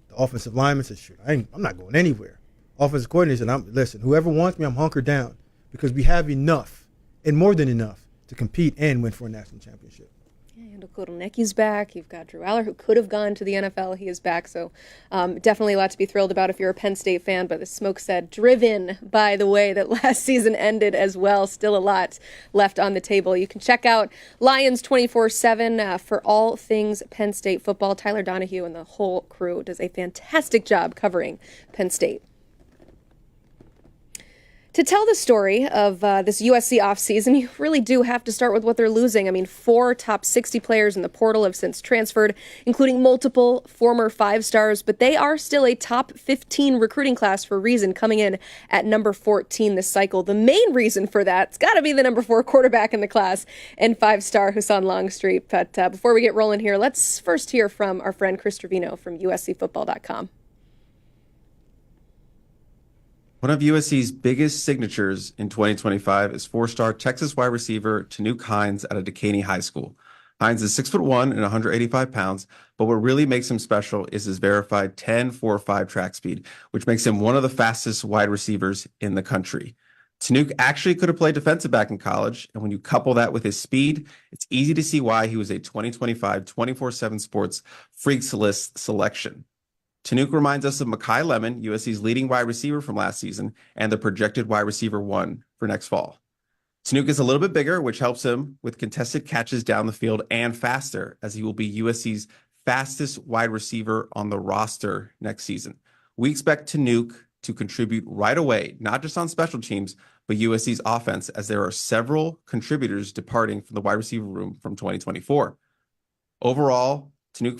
The offensive lineman said, shoot, I'm not going anywhere. Offensive coordinator said, listen, whoever wants me, I'm hunkered down because we have enough and more than enough to compete and win for a national championship. Andrew Kotelnicki's back. You've got Drew Aller, who could have gone to the NFL. He is back. So definitely a lot to be thrilled about if you're a Penn State fan. But the smoke said, driven by the way that last season ended as well. Still a lot left on the table. You can check out Lions 24/7 for all things Penn State football. Tyler Donahue and the whole crew does a fantastic job covering Penn State. To tell the story of this USC offseason, you really do have to start with what they're losing. I mean, 4 top 60 players in the portal have since transferred, including multiple former 5-stars, but they are still a top 15 recruiting class for a reason, coming in at number 14 this cycle. The main reason for that's got to be the number 4 quarterback in the class and 5-star Hassan Longstreet. But before we get rolling here, let's first hear from our friend Chris Trevino from USCFootball.com. One of USC's biggest signatures in 2025 is 4-star Texas wide receiver Tanuk Hines out of Dekaney High School. Hines is 6'1" and 185 pounds, but what really makes him special is his verified 10.45 track speed, which makes him one of the fastest wide receivers in the country. Tanuk actually could have played defensive back in college, and when you couple that with his speed, it's easy to see why he was a 2025 24/7 Sports Freaks List selection. Tanuk reminds us of Mekhi Lemon, USC's leading wide receiver from last season, and the projected wide receiver 1 for next fall. Tanuk is a little bit bigger, which helps him with contested catches down the field and faster, as he will be USC's fastest wide receiver on the roster next season. We expect Tanuk to contribute right away, not just on special teams, but USC's offense, as there are several contributors departing from the wide receiver room from 2024. Overall, Tanuk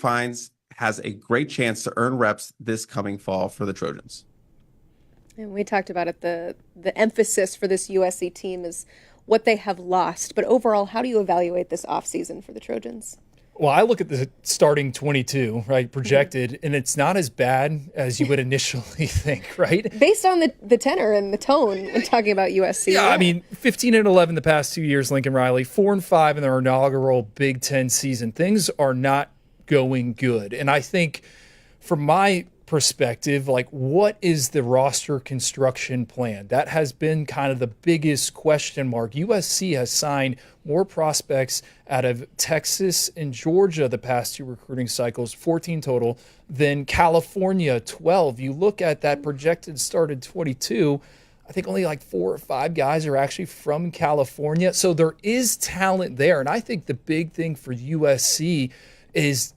has a great chance to earn reps this coming fall for the Trojans. And we talked about it, the emphasis for this USC team is what they have lost. But overall, how do you evaluate this offseason for the Trojans? Well, I look at the starting 22, right, projected, and it's not as bad as you would initially think, right? Based on the tenor and the tone when talking about USC. Yeah, I mean, 15-11 the past 2 years, Lincoln Riley, 4-5 in their inaugural Big Ten season. Things are not going good. And I think from my perspective, like, what is the roster construction plan? That has been kind of the biggest question mark. USC has signed more prospects out of Texas and Georgia the past 2 recruiting cycles, 14 total, than California, 12. You look at that projected started 22, I think only like 4 or 5 guys are actually from California. So there is talent there. And I think the big thing for USC is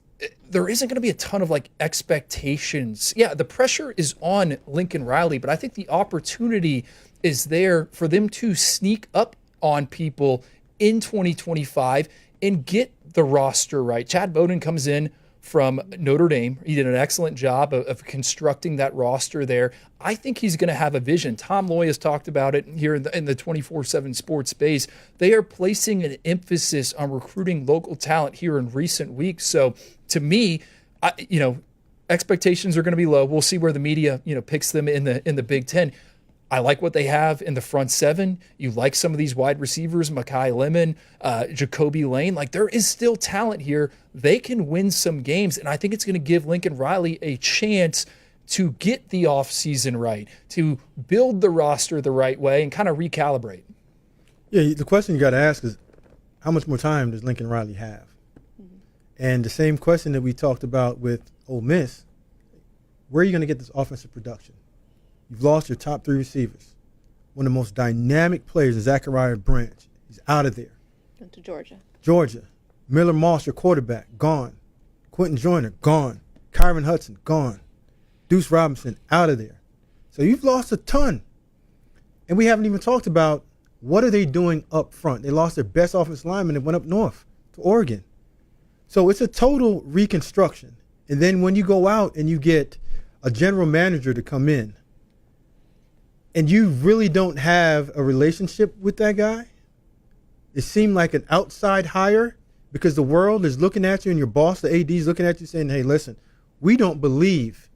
there isn't going to be a ton of like expectations. Yeah, the pressure is on Lincoln Riley, but I think the opportunity is there for them to sneak up on people in 2025 and get the roster right. Chad Bowden comes in from Notre Dame. He did an excellent job of constructing that roster there. I think he's going to have a vision. Tom Loy has talked about it here in the 24/7 sports space. They are placing an emphasis on recruiting local talent here in recent weeks. So to me, expectations are going to be low. We'll see where the media, picks them in the Big Ten. I like what they have in the front 7. You like some of these wide receivers, Mekhi Lemon, Jacoby Lane. Like, there is still talent here. They can win some games, and I think it's going to give Lincoln Riley a chance to get the offseason right, to build the roster the right way and kind of recalibrate. Yeah, the question you got to ask is, how much more time does Lincoln Riley have? Mm-hmm. And the same question that we talked about with Ole Miss, where are you going to get this offensive production? You've lost your top 3 receivers. One of the most dynamic players is Zachariah Branch. He's out of there. Went to Georgia. Georgia. Miller Moss, your quarterback, gone. Quentin Joyner, gone. Kyron Hudson, gone. Deuce Robinson, out of there. So you've lost a ton. And we haven't even talked about what are they doing up front. They lost their best offensive lineman and went up north to Oregon. So it's a total reconstruction. And then when you go out and you get a general manager to come in, and you really don't have a relationship with that guy, it seemed like an outside hire because the world is looking at you and your boss, the AD, is looking at you saying, hey, listen, we don't believe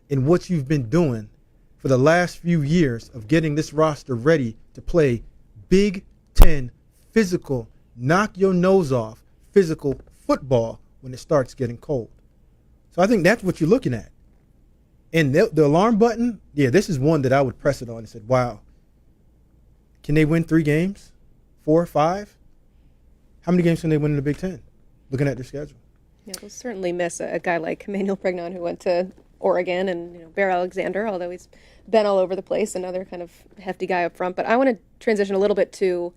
in what you've been doing for the last few years of getting this roster ready to play Big Ten physical, knock your nose off physical football when it starts getting cold. So I think that's what you're looking at. And the alarm button, yeah, this is one that I would press it on and said, wow, can they win 3 games, 4, 5? How many games can they win in the Big Ten, looking at their schedule? Yeah, they'll certainly miss a guy like Emmanuel Pregnon, who went to Oregon, and Bear Alexander, although he's been all over the place, another kind of hefty guy up front. But I want to transition a little bit to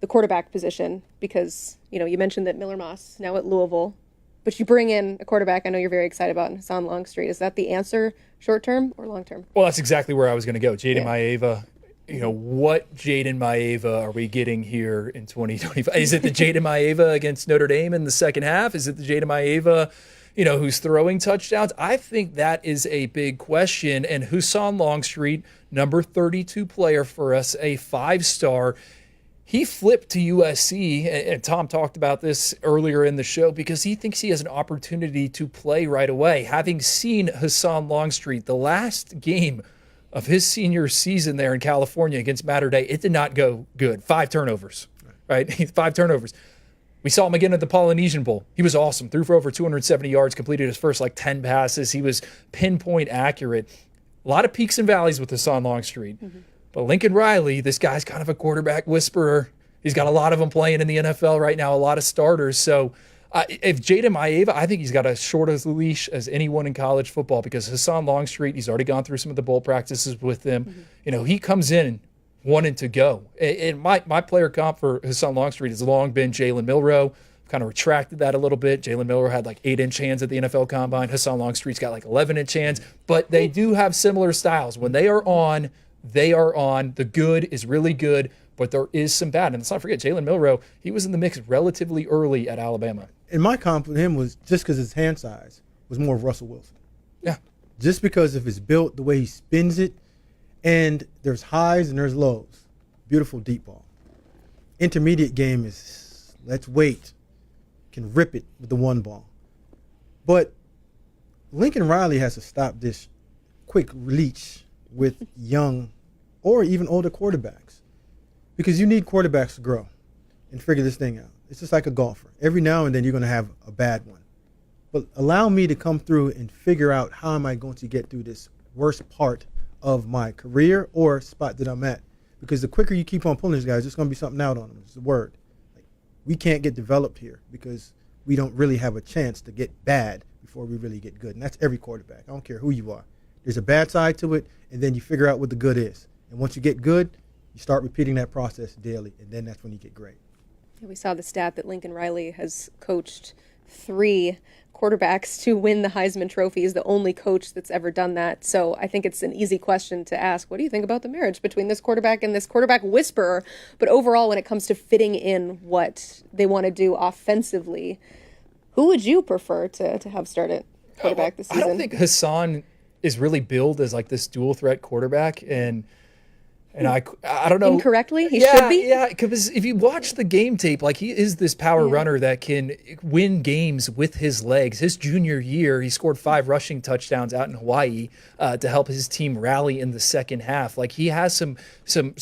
the quarterback position because, you mentioned that Miller Moss now at Louisville. But you bring in a quarterback I know you're very excited about, Hassan Longstreet. Is that the answer short-term or long-term? Well, that's exactly where I was going to go. Jaden Maeva, what Jaden Maeva are we getting here in 2025? Is it the Jaden Maeva against Notre Dame in the second half? Is it the Jaden Maeva, who's throwing touchdowns? I think that is a big question. And Hassan Longstreet, number 32 player for us, a 5-star, he flipped to USC, and Tom talked about this earlier in the show, because he thinks he has an opportunity to play right away. Having seen Hassan Longstreet, the last game of his senior season there in California against Mater Dei, it did not go good. 5 turnovers, right? 5 turnovers. We saw him again at the Polynesian Bowl. He was awesome. Threw for over 270 yards, completed his first 10 passes. He was pinpoint accurate. A lot of peaks and valleys with Hassan Longstreet. Mm-hmm. But Lincoln Riley, this guy's kind of a quarterback whisperer. He's got a lot of them playing in the NFL right now, a lot of starters. So if Jaden Maeva, I think he's got as short a leash as anyone in college football, because Hassan Longstreet, he's already gone through some of the bowl practices with him. Mm-hmm. He comes in wanting to go. And my player comp for Hassan Longstreet has long been Jalen Milroe. Kind of retracted that a little bit. Jalen Milroe had 8-inch hands at the NFL Combine. Hassan Longstreet's got 11-inch hands. But they do have similar styles. When they are on, they are on. The good is really good, but there is some bad. And let's not forget, Jalen Milroe, he was in the mix relatively early at Alabama. And my comp with him was just because his hand size was more of Russell Wilson. Yeah. Just because of his build, the way he spins it, and there's highs and there's lows. Beautiful deep ball. Intermediate game is let's wait. Can rip it with the one ball. But Lincoln Riley has to stop this quick leech with young or even older quarterbacks, because you need quarterbacks to grow and figure this thing out. It's just like a golfer. Every now and then you're going to have a bad one. But allow me to come through and figure out how am I going to get through this worst part of my career or spot that I'm at. Because the quicker you keep on pulling these guys, there's going to be something out on them. It's the word. We can't get developed here because we don't really have a chance to get bad before we really get good. And that's every quarterback. I don't care who you are. There's a bad side to it, and then you figure out what the good is. And once you get good, you start repeating that process daily, and then that's when you get great. We saw the stat that Lincoln Riley has coached 3 quarterbacks to win the Heisman Trophy. He's the only coach that's ever done that. So I think it's an easy question to ask. What do you think about the marriage between this quarterback and this quarterback whisperer? But overall, when it comes to fitting in what they want to do offensively, who would you prefer to have started quarterback this season? I don't think Hassan is really billed as this dual threat quarterback, and I don't know. Incorrectly? He should be? Yeah, because if you watch the game tape, he is this power runner that can win games with his legs. His junior year, he scored 5 rushing touchdowns out in Hawaii to help his team rally in the second half. He has some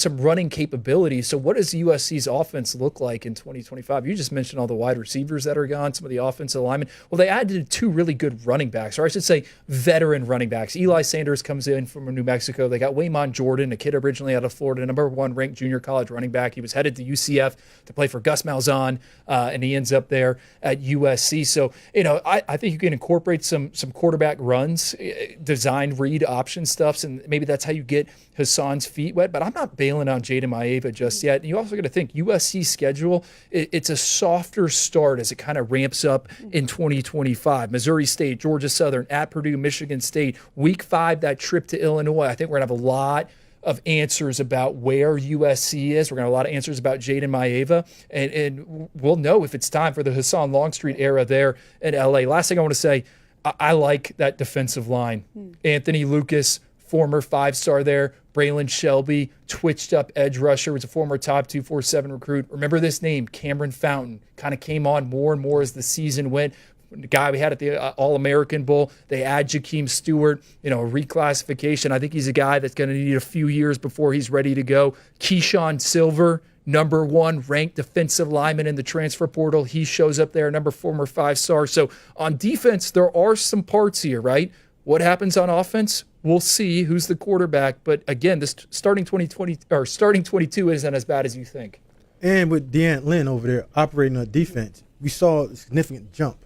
running capabilities. So what does USC's offense look like in 2025? You just mentioned all the wide receivers that are gone, some of the offensive linemen. Well, they added 2 really good running backs, or I should say veteran running backs. Eli Sanders comes in from New Mexico. They got Waymon Jordan, a kid originally out of Florida, number 1 ranked junior college running back. He was headed to UCF to play for Gus Malzahn, and he ends up there at USC. So, I think you can incorporate some quarterback runs, design read option stuffs, and maybe that's how you get Hassan's feet wet. But I'm not bailing on Jaden Maeva just yet. And you also got to think USC's schedule, it's a softer start as it kind of ramps up in 2025. Missouri State, Georgia Southern, at Purdue, Michigan State. Week 5, that trip to Illinois. I think we're going to have a lot of answers about where USC is. We're going to have a lot of answers about Jaden Maeva, and we'll know if it's time for the Hassan Longstreet era there in LA. Last thing I want to say, I like that defensive line. Anthony Lucas, former 5-star there. Braylon Shelby, twitched up edge rusher, was a former top 247 recruit. Remember this name, Cameron Fountain, kind of came on more and more as the season went. The guy we had at the All-American Bowl, they add Jakeem Stewart, reclassification. I think he's a guy that's going to need a few years before he's ready to go. Keyshawn Silver, number 1 ranked defensive lineman in the transfer portal. He shows up there, former 5-star. So on defense, there are some parts here, right? What happens on offense? We'll see who's the quarterback. But again, this starting 22 isn't as bad as you think. And with DeAnt Lynn over there operating on defense, we saw a significant jump.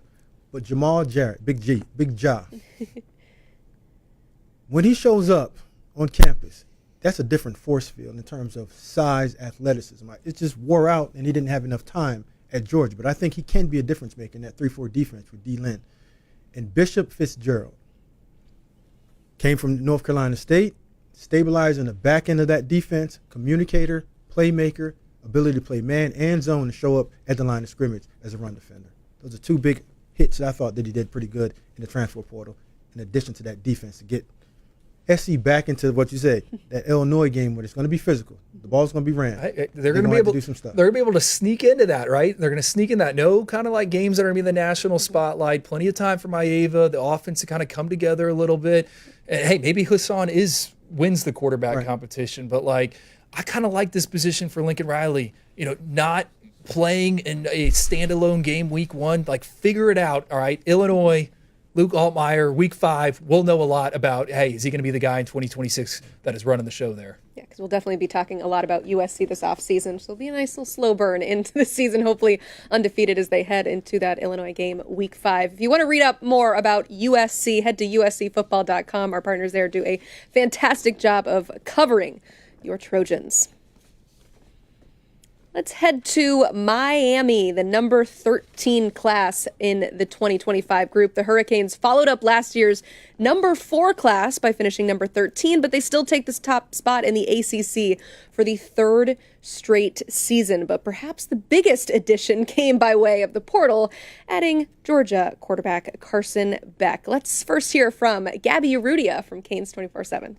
But Jamal Jarrett, Big Ja, when he shows up on campus, that's a different force field in terms of size, athleticism. It just wore out, and he didn't have enough time at Georgia. But I think he can be a difference maker in that 3-4 defense with D. Lynn. And Bishop Fitzgerald came from North Carolina State, stabilize in the back end of that defense, communicator, playmaker, ability to play man and zone and show up at the line of scrimmage as a run defender. Those are two big hits that I thought that he did pretty good in the transfer portal, in addition to that defense, to get SC back into what you said, that Illinois game where it's going to be physical. The ball's going to be ran. They're going to be able to do some stuff. They're going to be able to sneak into that, right? They're going to sneak in that. No kind of like games that are going to be in the national spotlight. Plenty of time for Maeva, the offense to kind of come together a little bit. And hey, maybe Hassan wins the quarterback competition, but like I kind of like this position for Lincoln Riley. Not playing in a standalone game week 1. Like figure it out. All right, Illinois. Luke Altmaier, week 5, we'll know a lot about, hey, is he going to be the guy in 2026 that is running the show there? Yeah, because we'll definitely be talking a lot about USC this offseason. So it'll be a nice little slow burn into the season, hopefully undefeated as they head into that Illinois game week 5. If you want to read up more about USC, head to uscfootball.com. Our partners there do a fantastic job of covering your Trojans. Let's head to Miami, the number 13 class in the 2025 group. The Hurricanes followed up last year's number 4 class by finishing number 13, but they still take this top spot in the ACC for the 3rd straight season. But perhaps the biggest addition came by way of the portal, adding Georgia quarterback Carson Beck. Let's first hear from Gabby Urrutia from Canes 24/7.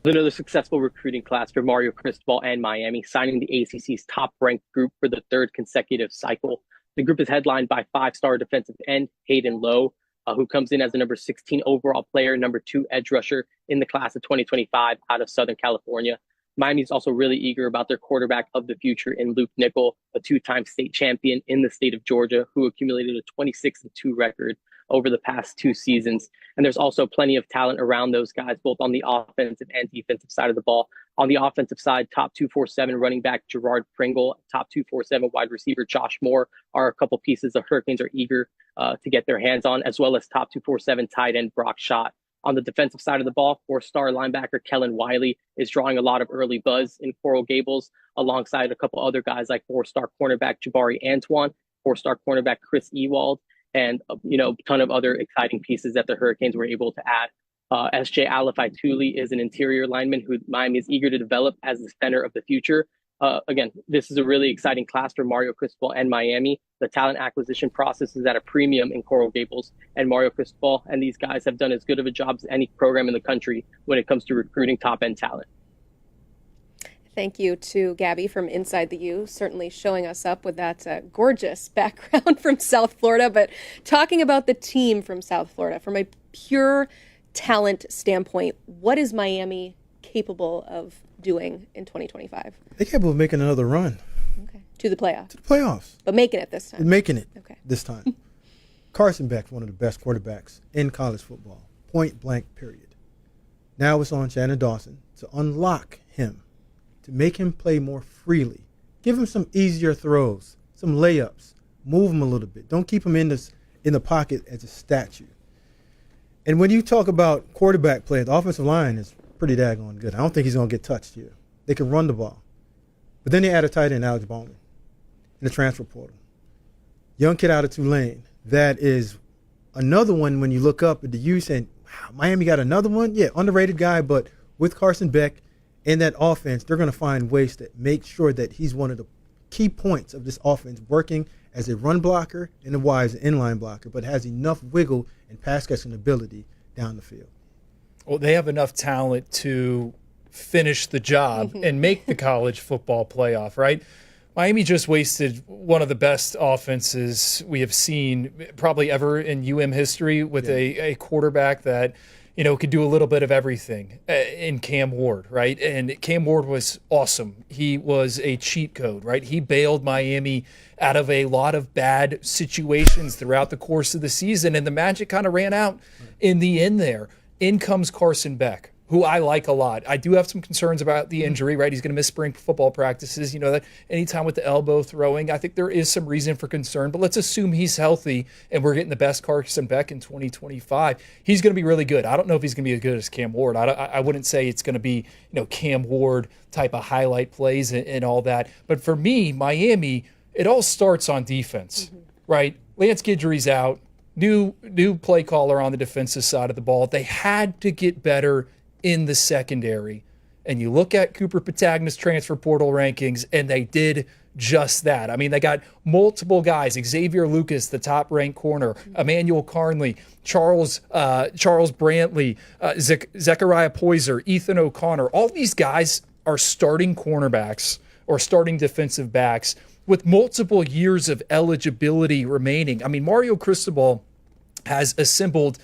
Another successful recruiting class for Mario Cristobal and Miami, signing the ACC's top-ranked group for the 3rd consecutive cycle. The group is headlined by 5-star defensive end Hayden Lowe, who comes in as the number 16 overall player, number 2 edge rusher in the class of 2025 out of Southern California. Miami's also really eager about their quarterback of the future in Luke Nickel, a 2-time state champion in the state of Georgia, who accumulated a 26-2 record over the past 2 seasons. And there's also plenty of talent around those guys, both on the offensive and defensive side of the ball. On the offensive side, top 247 running back Gerard Pringle, top 247 wide receiver Josh Moore are a couple pieces the Hurricanes are eager to get their hands on, as well as top 247 tight end Brock Schott. On the defensive side of the ball, 4-star linebacker Kellen Wiley is drawing a lot of early buzz in Coral Gables, alongside a couple other guys like 4-star cornerback Jabari Antoine, 4-star cornerback Chris Ewald, and a ton of other exciting pieces that the Hurricanes were able to add. S.J. Alafai-Tuli is an interior lineman who Miami is eager to develop as the center of the future. Again, this is a really exciting class for Mario Cristobal and Miami. The talent acquisition process is at a premium in Coral Gables, and Mario Cristobal and these guys have done as good of a job as any program in the country when it comes to recruiting top-end talent. Thank you to Gabby from Inside the U, certainly showing us up with that gorgeous background from South Florida. But talking about the team from South Florida, from a pure talent standpoint, what is Miami capable of doing in 2025? They're capable of making another run. Okay. To the playoffs. To the playoffs. But making it this time. Making it this time. Carson Beck's one of the best quarterbacks in college football. Point blank, period. Now it's on Shannon Dawson to unlock him, to make him play more freely. Give him some easier throws, some layups. Move him a little bit. Don't keep him in the pocket as a statue. And when you talk about quarterback play, the offensive line is pretty daggone good. I don't think he's going to get touched here. They can run the ball. But then they add a tight end, Alex Bowman, in the transfer portal. Young kid out of Tulane. That is another one when you look up at the U saying, wow, Miami got another one? Yeah, underrated guy, but with Carson Beck and that offense, they're going to find ways to make sure that he's one of the key points of this offense, working as a run blocker and a wise inline blocker, but has enough wiggle and pass catching ability down the field. Well, they have enough talent to finish the job and make the college football playoff, right? Miami just wasted one of the best offenses we have seen probably ever in UM history with a quarterback that, could do a little bit of everything in Cam Ward, right? And Cam Ward was awesome. He was a cheat code, right? He bailed Miami out of a lot of bad situations throughout the course of the season, and the magic kind of ran out in the end there. In comes Carson Beck, who I like a lot. I do have some concerns about the injury, right? He's going to miss spring football practices. That anytime with the elbow throwing, I think there is some reason for concern, but let's assume he's healthy and we're getting the best Carson Beck in 2025. He's going to be really good. I don't know if he's going to be as good as Cam Ward. I wouldn't say it's going to be, Cam Ward type of highlight plays and all that. But for me, Miami, it all starts on defense, right? Lance Guidry's out. new play caller on the defensive side of the ball. They had to get better in the secondary. And you look at Cooper Patagna's transfer portal rankings, and they did just that. I mean, they got multiple guys: Xavier Lucas, the top-ranked corner; Emmanuel Carnley, Charles Brantley, Zechariah Poyser, Ethan O'Connor. All these guys are starting cornerbacks or starting defensive backs with multiple years of eligibility remaining. I mean, Mario Cristobal has assembled,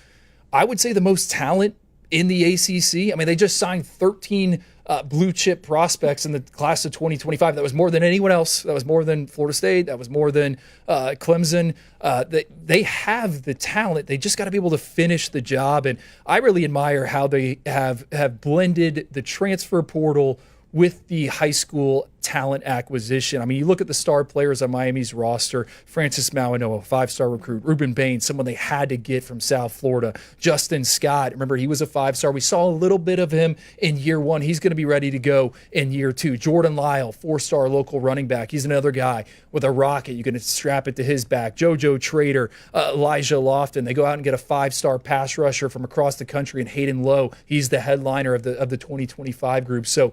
I would say, the most talent in the ACC. I mean, they just signed 13 blue chip prospects in the class of 2025. That was more than anyone else. That was more than Florida State. That was more than Clemson. They have the talent. They just got to be able to finish the job. And I really admire how they have blended the transfer portal with the high school talent acquisition. I mean, you look at the star players on Miami's roster: Francis Mauanoa, 5-star recruit; Ruben Baines, someone they had to get from South Florida; Justin Scott, remember, he was a 5-star. We saw a little bit of him in year 1. He's going to be ready to go in year 2. Jordan Lyle, 4-star local running back. He's another guy with a rocket. You can strap it to his back. JoJo Trader, Elijah Lofton. They go out and get a 5-star pass rusher from across the country, and Hayden Lowe. He's the headliner of the 2025 group. So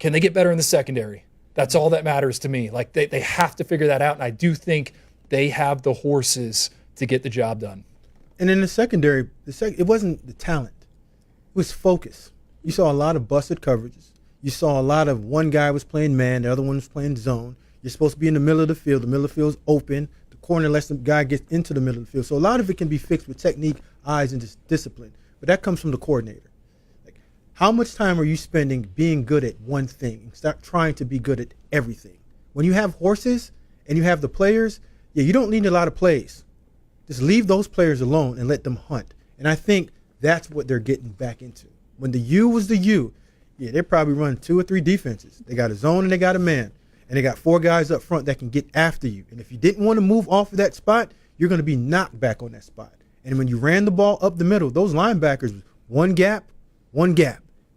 can they get better in the secondary? That's all that matters to me. Like, they have to figure that out, and I do think they have the horses to get the job done. And in the secondary, it wasn't the talent. It was focus. You saw a lot of busted coverages. You saw a lot of one guy was playing man, the other one was playing zone. You're supposed to be in the middle of the field. The middle of the field's open. The corner lets the guy get into the middle of the field. So a lot of it can be fixed with technique, eyes, and just discipline. But that comes from the coordinator. How much time are you spending being good at one thing and stop trying to be good at everything? When you have horses and you have the players, you don't need a lot of plays. Just leave those players alone and let them hunt. And I think that's what they're getting back into. When the U was the U, they probably run 2 or 3 defenses. They got a zone and they got a man. And they got 4 guys up front that can get after you. And if you didn't want to move off of that spot, you're going to be knocked back on that spot. And when you ran the ball up the middle, those linebackers, one gap,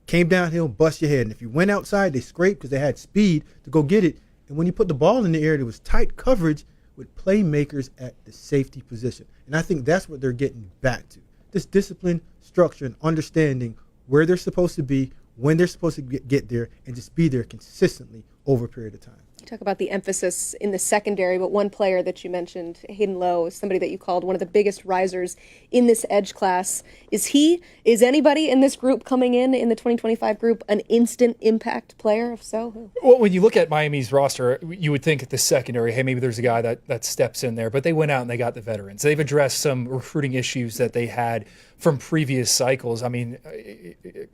came downhill, bust your head. And if you went outside, they scraped because they had speed to go get it. And when you put the ball in the air, there was tight coverage with playmakers at the safety position. And I think that's what they're getting back to. This discipline, structure, and understanding where they're supposed to be, when they're supposed to get there, and just be there consistently over a period of time. You talk about the emphasis in the secondary, but one player that you mentioned, Hayden Lowe, is somebody that you called one of the biggest risers in this edge class. Is anybody in this group coming in the 2025 group an instant impact player? If so, who? Well, when you look at Miami's roster, you would think at the secondary, hey, maybe there's a guy that steps in there, but they went out and they got the veterans. They've addressed some recruiting issues that they had from previous cycles. I mean,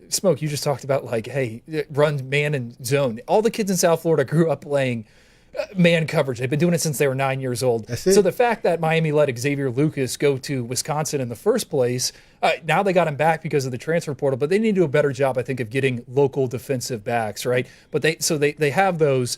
Smoke, you just talked about, like, hey, run man and zone. All the kids in South Florida grew up playing man coverage. They've been doing it since they were 9 years old. So the fact that Miami let Xavier Lucas go to Wisconsin in the first place, now they got him back because of the transfer portal, but they need to do a better job, I think, of getting local defensive backs, right? But they have those.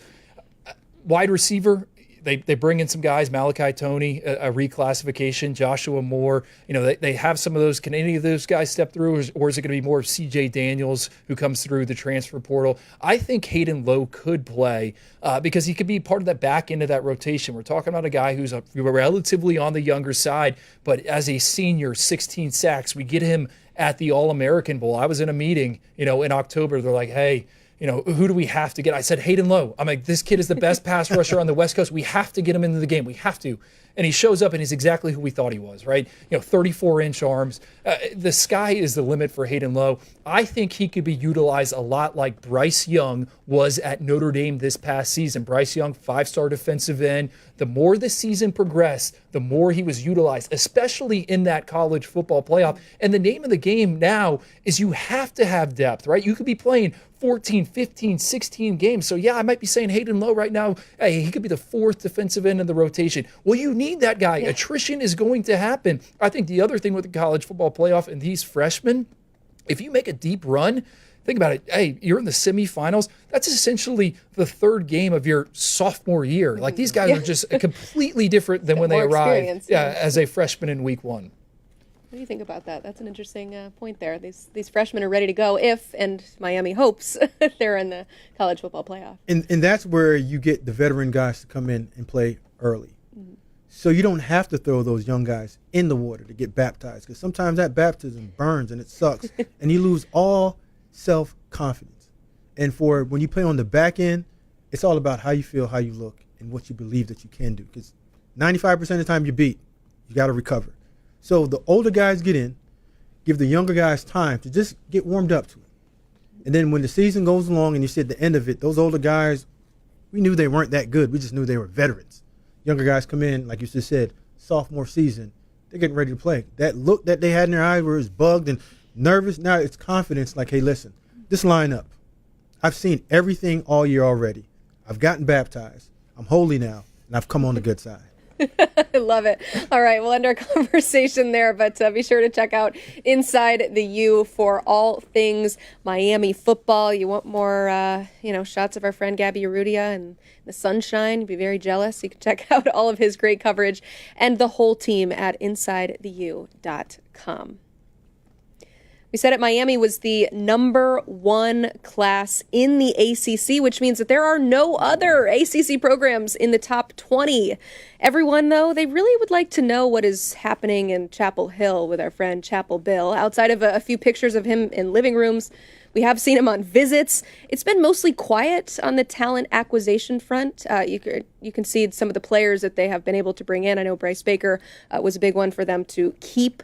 Wide receiver, they bring in some guys, Malachi Toney, a reclassification, Joshua Moore. They have some of those. Can any of those guys step through, or is it going to be more of C.J. Daniels who comes through the transfer portal? I think Hayden Lowe could play because he could be part of that back end of that rotation. We're talking about a guy who's relatively on the younger side, but as a senior, 16 sacks. We get him at the All-American Bowl. I was in a meeting, in October. They're like, hey, who do we have to get? I said, Hayden Lowe. I'm like, this kid is the best pass rusher on the West Coast. We have to get him into the game. We have to. And he shows up and he's exactly who we thought he was, right? 34-inch arms. The sky is the limit for Hayden Lowe. I think he could be utilized a lot like Bryce Young was at Notre Dame this past season. Bryce Young, 5-star defensive end. The more the season progressed, the more he was utilized, especially in that college football playoff. And the name of the game now is you have to have depth, right? You could be playing 14, 15, 16 games. So, yeah, I might be saying Hayden Lowe right now, hey, he could be the 4th defensive end in the rotation. Well, you need that guy. Yeah. Attrition is going to happen. I think the other thing with the college football playoff and these freshmen, if you make a deep run, think about it. Hey, you're in the semifinals. That's essentially the 3rd game of your sophomore year. Like, these guys are just completely different than when they arrived as a freshman in week 1. What do you think about that? That's an interesting point there. These freshmen are ready to go if, and Miami hopes, they're in the college football playoff. And that's where you get the veteran guys to come in and play early. Mm-hmm. So you don't have to throw those young guys in the water to get baptized, because sometimes that baptism burns and it sucks, and you lose all self-confidence. And for when you play on the back end, it's all about how you feel, how you look, and what you believe that you can do. Because 95% of the time you beat, you got to recover. So the older guys get in, give the younger guys time to just get warmed up to it. And then when the season goes along and you see at the end of it, those older guys, we knew they weren't that good. We just knew they were veterans. Younger guys come in, like you just said, sophomore season, they're getting ready to play. That look that they had in their eyes where it was bugged and nervous, now it's confidence, like, hey, listen, this line up. I've seen everything all year already. I've gotten baptized. I'm holy now, and I've come on the good side. I love it. All right, we'll end our conversation there, but be sure to check out Inside the U for all things Miami football. You want more, shots of our friend Gabby Urrutia and the sunshine. You'd be very jealous. You can check out all of his great coverage and the whole team at InsideTheU.com. We said at Miami was the number 1 class in the ACC, which means that there are no other ACC programs in the top 20. Everyone, though, they really would like to know what is happening in Chapel Hill with our friend Chapel Bill. Outside of a few pictures of him in living rooms, we have seen him on visits. It's been mostly quiet on the talent acquisition front. You can see some of the players that they have been able to bring in. I know Bryce Baker was a big one for them to keep.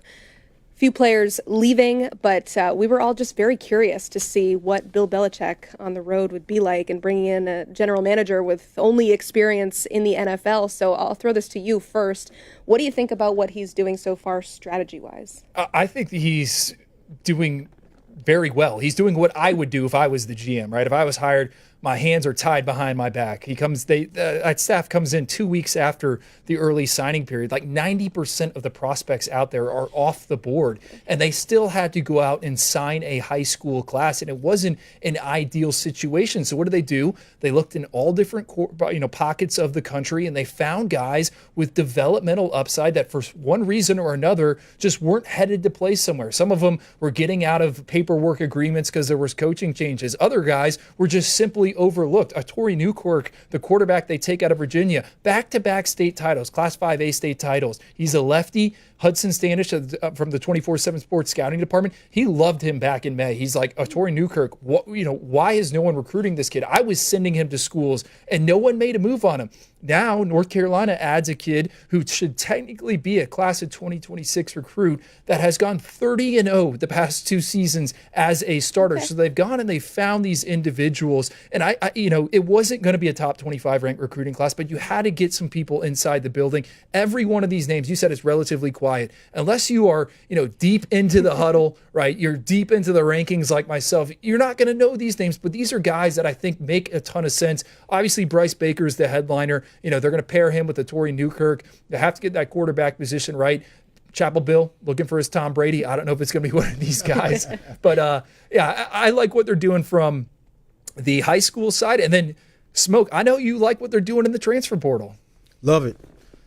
Few players leaving, but we were all just very curious to see what Bill Belichick on the road would be like, and bringing in a general manager with only experience in the NFL. So I'll throw this to you first. What do you think about what he's doing so far strategy-wise? I think he's doing very well. He's doing what I would do if I was the GM, right? If I was hired, my hands are tied behind my back. That staff comes in 2 weeks after the early signing period. Like 90% of the prospects out there are off the board, and they still had to go out and sign a high school class, and it wasn't an ideal situation. So what do? They looked in all different pockets of the country, and they found guys with developmental upside that for one reason or another just weren't headed to play somewhere. Some of them were getting out of paperwork agreements because there was coaching changes. Other guys were just simply overlooked. Torrey Newkirk, the quarterback they take out of Virginia, back-to-back state titles, Class 5A state titles. He's a lefty. Hudson Standish from the 24/7 Sports Scouting Department, he loved him back in May. He's like, Torrey Newkirk, why is no one recruiting this kid? I was sending him to schools, and no one made a move on him. Now, North Carolina adds a kid who should technically be a class of 2026 recruit that has gone 30-0 the past 2 seasons as a starter. Okay. So they've gone and they've found these individuals. And it wasn't going to be a top 25 ranked recruiting class, but you had to get some people inside the building. Every one of these names, you said, is relatively quiet. Unless you are, deep into the huddle, right? You're deep into the rankings like myself. You're not going to know these names, but these are guys that I think make a ton of sense. Obviously, Bryce Baker is the headliner. They're going to pair him with the Torrey Newkirk. They have to get that quarterback position right. Chapel Bill looking for his Tom Brady. I don't know if it's going to be one of these guys, but I like what they're doing from the high school side. And then Smoke, I know you like what they're doing in the transfer portal. Love it.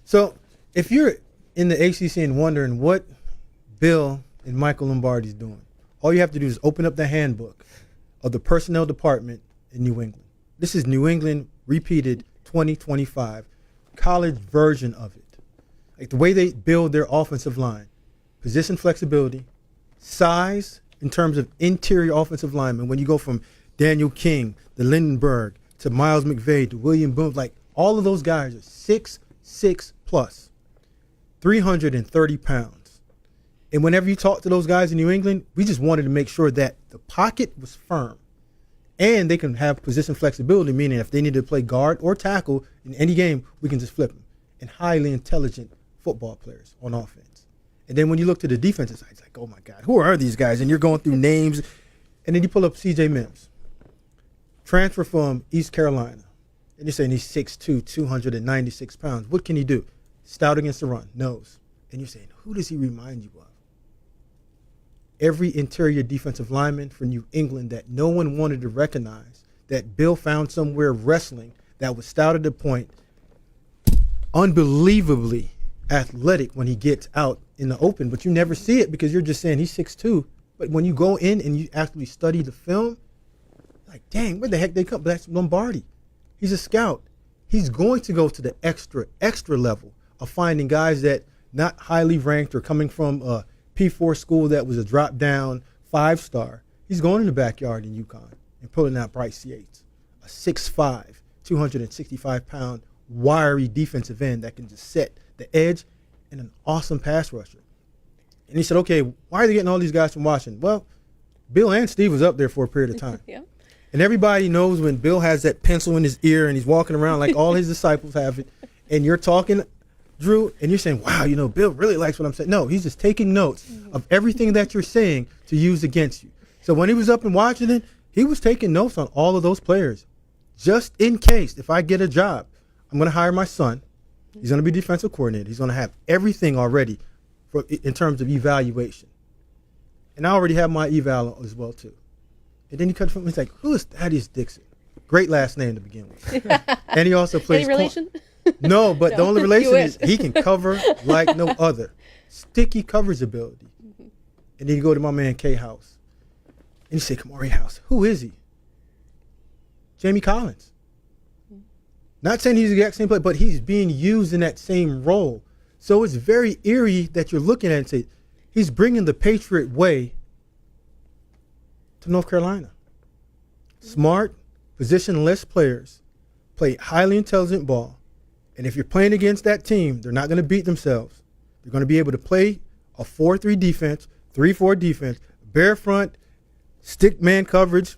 So if you're in the ACC and wondering what Bill and Michael Lombardi's doing, all you have to do is open up the handbook of the personnel department in New England. This is New England repeated 2025, college version of it. Like the way they build their offensive line, position flexibility, size in terms of interior offensive linemen. When you go from Daniel King, to Lindenberg, to Miles McVay, to William Boone, like all of those guys are 6'6 plus, 330 pounds. And whenever you talk to those guys in New England, we just wanted to make sure that the pocket was firm and they can have position flexibility, meaning if they need to play guard or tackle in any game, we can just flip them. And highly intelligent football players on offense. And then when you look to the defensive side, it's like, oh my God, who are these guys? And you're going through names. And then you pull up C.J. Mims, transfer from East Carolina. And you're saying he's 6'2", 296 pounds. What can he do? Stout against the run, knows. And you're saying, who does he remind you of? Every interior defensive lineman for New England that no one wanted to recognize, that Bill found somewhere wrestling, that was stout at the point, unbelievably athletic when he gets out in the open, but you never see it because you're just saying he's 6'2". But when you go in and you actually study the film, like, dang, where the heck they come? But that's Lombardi. He's a scout. He's going to go to the extra level of finding guys that not highly ranked or coming from a P4 school that was a drop-down 5-star. He's going in the backyard in UConn and pulling out Bryce Yates, a 6'5", 265-pound, wiry defensive end that can just set the edge and an awesome pass rusher. And he said, okay, why are they getting all these guys from Washington? Well, Bill and Steve was up there for a period of time. Yeah. And everybody knows when Bill has that pencil in his ear and he's walking around like all his disciples have it, and you're talking, Drew, and you're saying, wow, Bill really likes what I'm saying. No, he's just taking notes of everything that you're saying to use against you. So when he was up in Washington, he was taking notes on all of those players. Just in case, if I get a job, I'm going to hire my son. He's going to be defensive coordinator. He's going to have everything already in terms of evaluation. And I already have my eval as well, too. And then he cut from me. He's like, who is Thaddeus Dixon? Great last name to begin with. And he also plays. Any relation? No, but the only relation is he can cover like no other. Sticky coverage ability. And then you go to my man K House. And you say, Kamari House, who is he? Jamie Collins. Not saying he's the exact same player, but he's being used in that same role. So it's very eerie that you're looking at it and say, he's bringing the Patriot way to North Carolina. Smart, positionless players play highly intelligent ball. And if you're playing against that team, they're not going to beat themselves. They're going to be able to play a 4-3 defense, 3-4 defense, bare front, stick man coverage,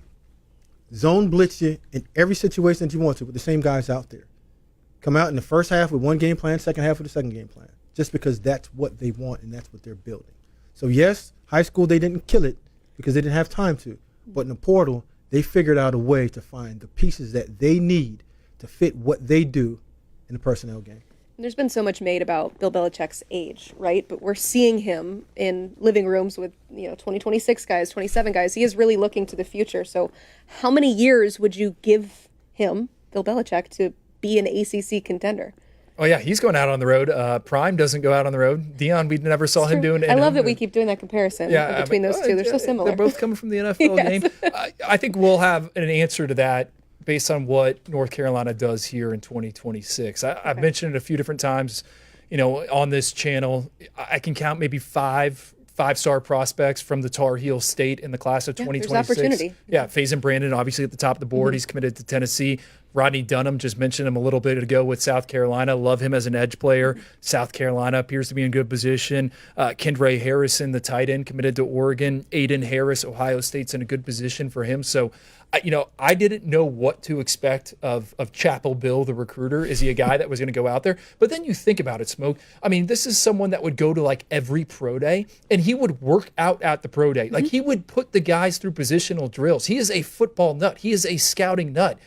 zone blitz you in every situation that you want to with the same guys out there. Come out in the first half with one game plan, second half with the second game plan, just because that's what they want and that's what they're building. So, yes, high school, they didn't kill it because they didn't have time to. But in the portal, they figured out a way to find the pieces that they need to fit what they do in the personnel game. There's been so much made about Bill Belichick's age, right? But we're seeing him in living rooms with, 2026 guys, 27 guys. He is really looking to the future. So how many years would you give him, Bill Belichick, to be an ACC contender? Oh, yeah, he's going out on the road. Prime doesn't go out on the road. Dion, we never saw him doing it. I love that we keep doing that comparison between those two. They're so similar. They're both coming from the NFL game. I think we'll have an answer to that based on what North Carolina does here in 2026. I've mentioned it a few different times, on this channel. I can count maybe five-star prospects from the Tar Heel State in the class of 2026. There's opportunity. Yeah, Faison Brandon, obviously at the top of the board. He's committed to Tennessee. Rodney Dunham, just mentioned him a little bit ago with South Carolina. Love him as an edge player. South Carolina appears to be in good position. Kendra Harrison, the tight end, committed to Oregon. Aiden Harris, Ohio State's in a good position for him. So, I didn't know what to expect of Chapel Bill, the recruiter. Is he a guy that was going to go out there? But then you think about it, Smoke. I mean, this is someone that would go to like every pro day, and he would work out at the pro day. Like he would put the guys through positional drills. He is a football nut. He is a scouting nut.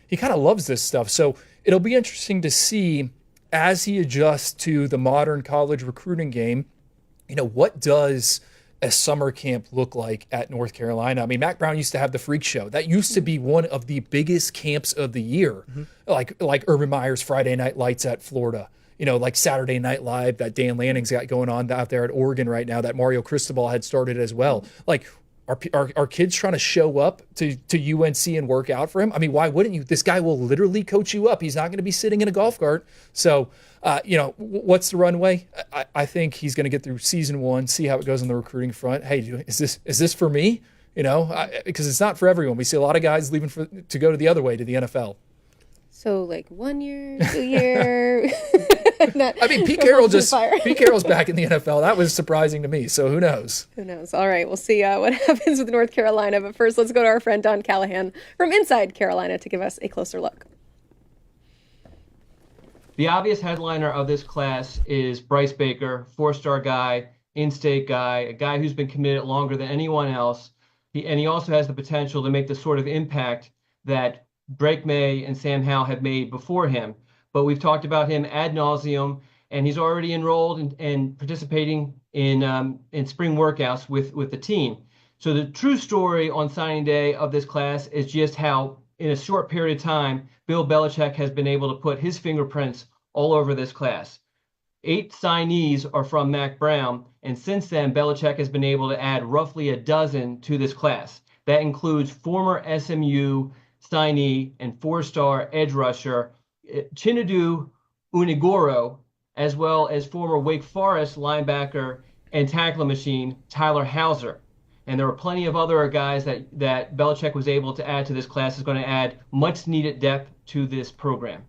He kind of loves this stuff. So it'll be interesting to see as he adjusts to the modern college recruiting game, what does a summer camp look like at North Carolina? I mean, Mac Brown used to have the freak show. That used to be one of the biggest camps of the year, like Urban Meyer's Friday Night Lights at Florida, like Saturday Night Live that Dan Lanning's got going on out there at Oregon right now that Mario Cristobal had started as well. Like, Are kids trying to show up to UNC and work out for him? I mean, why wouldn't you? This guy will literally coach you up. He's not going to be sitting in a golf cart. So, what's the runway? I think he's going to get through season one, see how it goes on the recruiting front. Hey, is this for me? Because it's not for everyone. We see a lot of guys leaving to go to the other way, to the NFL. So, like 1 year, 2 year. Pete Carroll's back in the NFL. That was surprising to me. So who knows? Who knows? All right, we'll see what happens with North Carolina. But first, let's go to our friend Don Callahan from inside Carolina to give us a closer look. The obvious headliner of this class is Bryce Baker, 4-star guy, in-state guy, a guy who's been committed longer than anyone else. He also has the potential to make the sort of impact that Drake May and Sam Howell have made before him. But we've talked about him ad nauseum, and he's already enrolled and participating in spring workouts with the team. So the true story on signing day of this class is just how, in a short period of time, Bill Belichick has been able to put his fingerprints all over this class. 8 signees are from Mac Brown, and since then, Belichick has been able to add roughly a dozen to this class. That includes former SMU signee and 4-star edge rusher Chinedu Unigoro, as well as former Wake Forest linebacker and tackle machine Tyler Hauser. And there were plenty of other guys that Belichick was able to add to this class. Is going to add much needed depth to this program.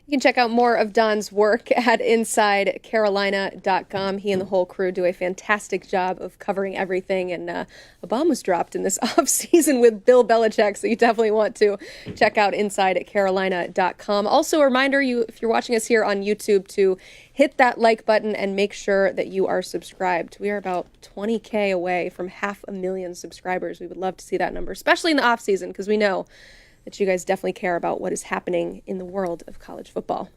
You can check out more of Don's work at InsideCarolina.com. He and the whole crew do a fantastic job of covering everything. And a bomb was dropped in this offseason with Bill Belichick, so you definitely want to check out InsideCarolina.com. Also, a reminder, if you're watching us here on YouTube, to hit that like button and make sure that you are subscribed. We are about 20K away from 500,000 subscribers. We would love to see that number, especially in the offseason, because we know that you guys definitely care about what is happening in the world of college football.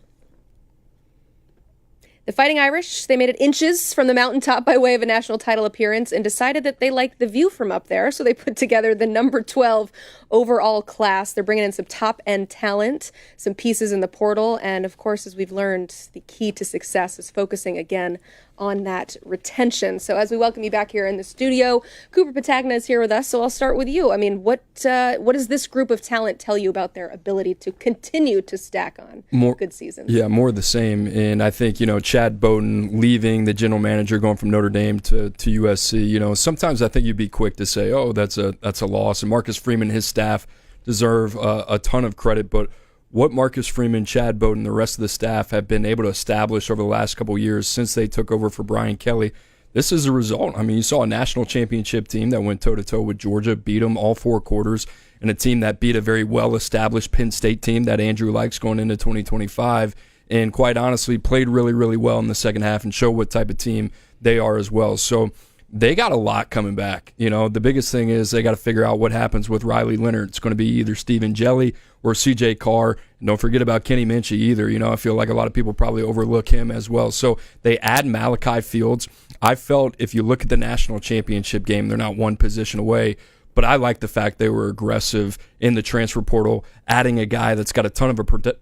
The Fighting Irish, they made it inches from the mountaintop by way of a national title appearance and decided that they liked the view from up there, so they put together the number 12 overall class. They're bringing in some top-end talent, some pieces in the portal, and of course, as we've learned, the key to success is focusing again on that retention. So as we welcome you back here in the studio, Cooper Patagna is here with us, so I'll start with you. I mean, what does this group of talent tell you about their ability to continue to stack on good seasons? Yeah, more of the same. And I think, Chad Bowden leaving, the general manager, going from Notre Dame to USC, sometimes I think you'd be quick to say, oh, that's a loss. And Marcus Freeman and his staff deserve a ton of credit, but what Marcus Freeman, Chad Bowden, the rest of the staff have been able to establish over the last couple of years since they took over for Brian Kelly, this is a result. I mean, you saw a national championship team that went toe-to-toe with Georgia, beat them all 4 quarters, and a team that beat a very well-established Penn State team that Andrew likes going into 2025, and quite honestly played really, really well in the second half and show what type of team they are as well. So they got a lot coming back. The biggest thing is they got to figure out what happens with Riley Leonard. It's going to be either Stephen Jelly or CJ Carr. And don't forget about Kenny Minchie either. I feel like a lot of people probably overlook him as well. So they add Malachi Fields. I felt if you look at the national championship game, they're not one position away. But I like the fact they were aggressive in the transfer portal, adding a guy that's got a ton of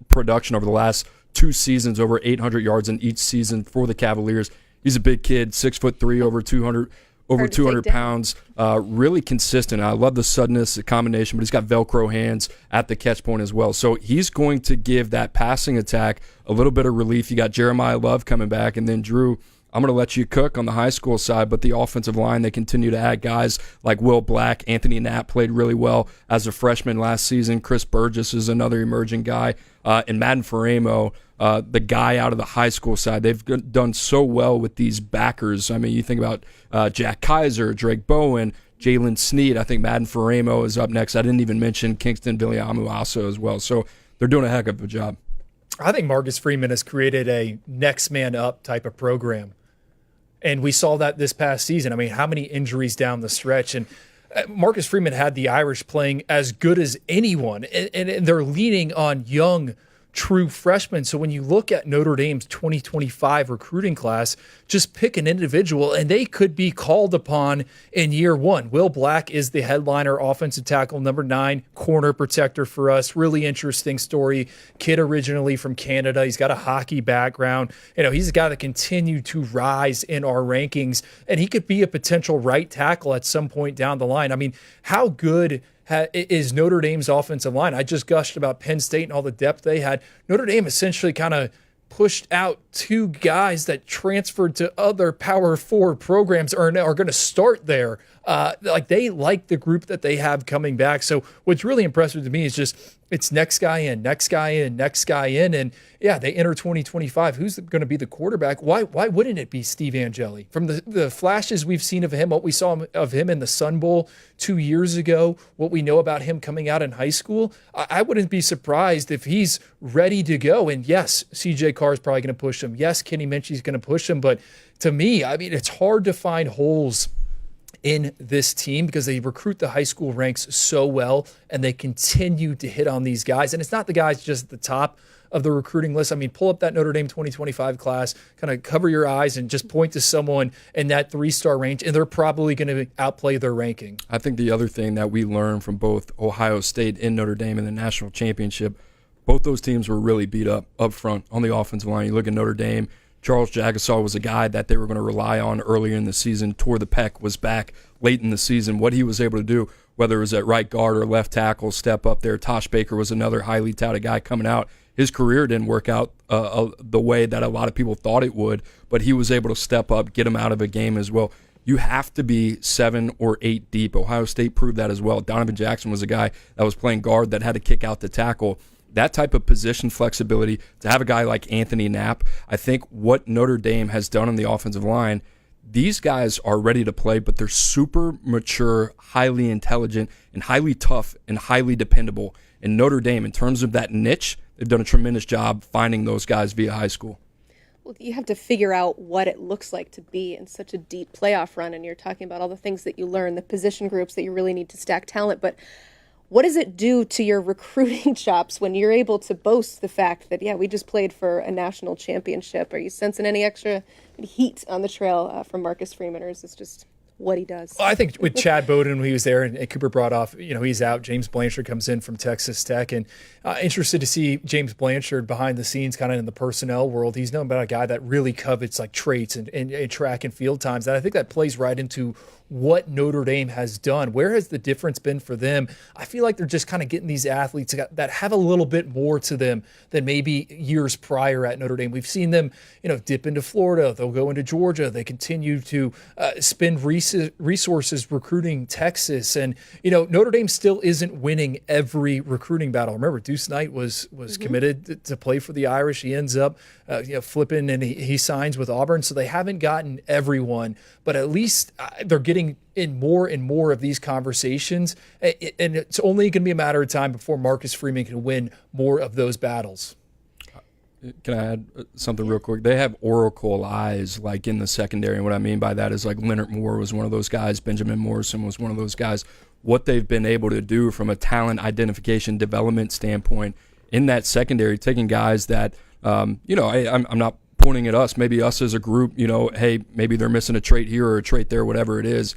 production over the last 2 seasons, over 800 yards in each season for the Cavaliers. He's a big kid, 6'3", over 200 pounds, really consistent. I love the suddenness, the combination, but he's got Velcro hands at the catch point as well. So he's going to give that passing attack a little bit of relief. You got Jeremiah Love coming back, and then Drew, I'm going to let you cook on the high school side, but the offensive line, they continue to add guys like Will Black. Anthony Knapp played really well as a freshman last season. Chris Burgess is another emerging guy. And Madden Faramo, the guy out of the high school side, they've done so well with these backers. I mean, you think about Jack Kaiser, Drake Bowen, Jalen Sneed. I think Madden Faramo is up next. I didn't even mention Kingston Viliamu also as well. So they're doing a heck of a job. I think Marcus Freeman has created a next man up type of program. And we saw that this past season. I mean, how many injuries down the stretch? And Marcus Freeman had the Irish playing as good as anyone. And they're leaning on young, true freshmen. So when you look at Notre Dame's 2025 recruiting class, just pick an individual and they could be called upon in year one. Will Black is the headliner offensive tackle, number 9, corner protector for us. Really interesting story. Kid originally from Canada. He's got a hockey background. He's a guy that continued to rise in our rankings, and he could be a potential right tackle at some point down the line. I mean, how good is Notre Dame's offensive line? I just gushed about Penn State and all the depth they had. Notre Dame essentially kind of pushed out 2 guys that transferred to other Power 4 programs are going to start there. They like the group that they have coming back. So what's really impressive to me is just it's next guy in, next guy in, next guy in. And yeah, they enter 2025. Who's going to be the quarterback? Why wouldn't it be Steve Angeli? From the flashes we've seen of him, what we saw of him in the Sun Bowl 2 years ago, what we know about him coming out in high school, I wouldn't be surprised if he's ready to go. And yes, CJ Carr is probably going to push him. Yes, Kenny Minchie's going to push him. But to me, I mean, it's hard to find holes in this team because they recruit the high school ranks so well and they continue to hit on these guys. And it's not the guys just at the top of the recruiting list. I mean, pull up that Notre Dame 2025 class, kind of cover your eyes and just point to someone in that 3-star range, and they're probably going to outplay their ranking. I think the other thing that we learned from both Ohio State and Notre Dame in the national championship, both those teams were really beat up front on the offensive line. You look at Notre Dame, Charles Jagasaw was a guy that they were going to rely on earlier in the season. Tore the pec, was back late in the season. What he was able to do, whether it was at right guard or left tackle, step up there. Tosh Baker was another highly touted guy coming out. his career didn't work out the way that a lot of people thought it would, but he was able to step up, get him out of a game as well. You have to be 7 or 8 deep. Ohio State proved that as well. Donovan Jackson was a guy that was playing guard that had to kick out the tackle. That type of position flexibility, to have a guy like Anthony Knapp, I think what Notre Dame has done on the offensive line, these guys are ready to play, but they're super mature, highly intelligent, and highly tough and highly dependable. And Notre Dame, in terms of that niche, they've done a tremendous job finding those guys via high school. Well, you have to figure out what it looks like to be in such a deep playoff run, and you're talking about all the things that you learn, the position groups that you really need to stack talent, but what does it do to your recruiting chops when you're able to boast the fact that, yeah, we just played for a national championship? Are you sensing any extra heat on the trail from Marcus Freeman, or is this just what he does? Well, I think with Chad Bowden, when he was there, and Cooper brought off, he's out. James Blanchard comes in from Texas Tech, and interested to see James Blanchard behind the scenes, kind of in the personnel world. He's known about a guy that really covets like traits and track and field times. And I think that plays right into what Notre Dame has done. Where has the difference been for them? I feel like they're just kind of getting these athletes that have a little bit more to them than maybe years prior at Notre Dame. We've seen them, dip into Florida. They'll go into Georgia. They continue to spend resources recruiting Texas. And, Notre Dame still isn't winning every recruiting battle. Remember, Deuce Knight was committed to play for the Irish. He ends up flipping, and he signs with Auburn. So they haven't gotten everyone, but at least they're getting in more and more of these conversations, and it's only going to be a matter of time before Marcus Freeman can win more of those battles. Can I add something real quick? They have oracle eyes, like in the secondary, and what I mean by that is like Leonard Moore was one of those guys, Benjamin Morrison was one of those guys. What they've been able to do from a talent identification development standpoint in that secondary, taking guys that, I'm not pointing at us, maybe us as a group, hey, maybe they're missing a trait here or a trait there, whatever it is,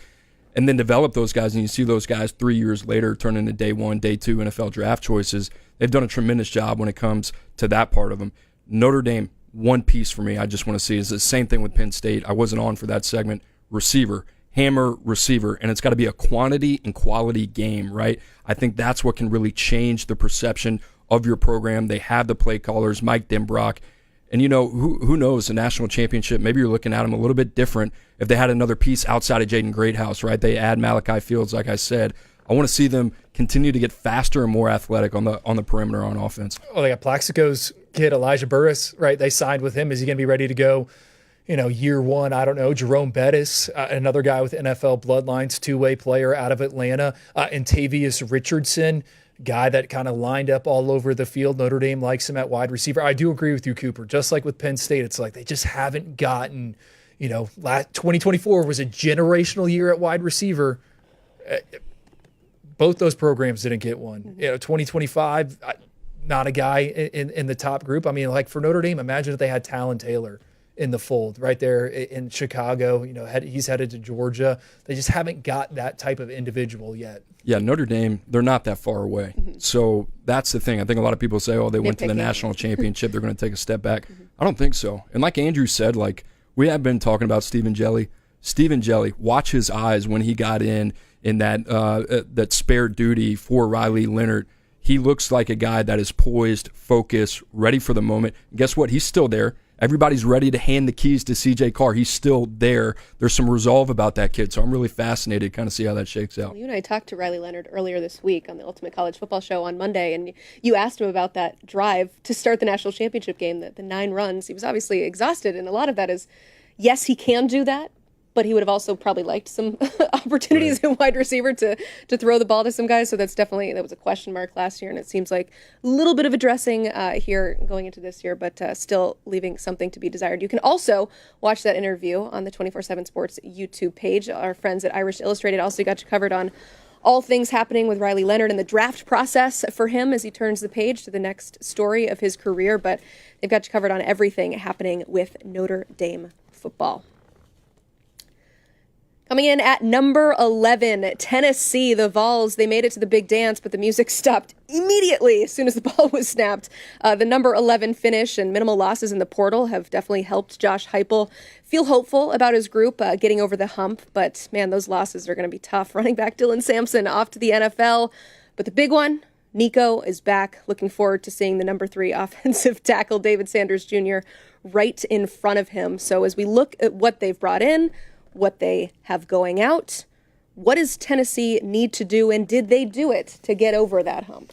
and then develop those guys, and you see those guys 3 years later turn into day 1, day 2 NFL draft choices. They've done a tremendous job when it comes to that part of them. Notre Dame, one piece for me I just want to see is the same thing with Penn State. I wasn't on for that segment. Receiver, hammer receiver, and it's got to be a quantity and quality game, right? I think that's what can really change the perception of your program. They have the play callers, Mike Denbrock. And, who knows, a national championship, maybe you're looking at them a little bit different if they had another piece outside of Jaden Greathouse, right? They add Malachi Fields, like I said. I want to see them continue to get faster and more athletic on the perimeter on offense. Oh, they got Plaxico's kid, Elijah Burris, right? They signed with him. Is he going to be ready to go, year one? I don't know. Jerome Bettis, another guy with NFL bloodlines, two-way player out of Atlanta. And Tavius Richardson, guy that kind of lined up all over the field. Notre Dame likes him at wide receiver. I do agree with you, Cooper. Just like with Penn State, it's like they just haven't gotten, 2024 was a generational year at wide receiver. Both those programs didn't get one. 2025, not a guy in the top group. I mean, like for Notre Dame, imagine if they had Talon Taylor in the fold right there in Chicago. He's headed to Georgia. They just haven't got that type of individual yet. Yeah, Notre Dame, they're not that far away. So that's the thing. I think a lot of people say, they went to the national championship, they're going to take a step back. I don't think so. And like Andrew said, we have been talking about Stephen Jelly. Stephen Jelly, watch his eyes when he got in that spare duty for Riley Leonard. He looks like a guy that is poised, focused, ready for the moment. And guess what? He's still there. Everybody's ready to hand the keys to CJ Carr. He's still there. There's some resolve about that kid, so I'm really fascinated to kind of see how that shakes out. Well, you and I talked to Riley Leonard earlier this week on the Ultimate College Football Show on Monday, and you asked him about that drive to start the national championship game, the 9 runs. He was obviously exhausted, and a lot of that is, yes, he can do that, but he would have also probably liked some opportunities in wide receiver to throw the ball to some guys. So that was a question mark last year, and it seems like a little bit of addressing here going into this year, but still leaving something to be desired. You can also watch that interview on the 24/7 Sports YouTube page. Our friends at Irish Illustrated also got you covered on all things happening with Riley Leonard and the draft process for him as he turns the page to the next story of his career. But they've got you covered on everything happening with Notre Dame football. Coming in at number 11, Tennessee, the Vols. They made it to the big dance, but the music stopped immediately as soon as the ball was snapped. The number 11 finish and minimal losses in the portal have definitely helped Josh Heupel feel hopeful about his group getting over the hump. But, man, those losses are going to be tough. Running back Dylan Sampson off to the NFL. But the big one, Nico is back. Looking forward to seeing the number 3 offensive tackle, David Sanders Jr., right in front of him. So as we look at what they've brought in, what they have going out, what does Tennessee need to do, and did they do it to get over that hump?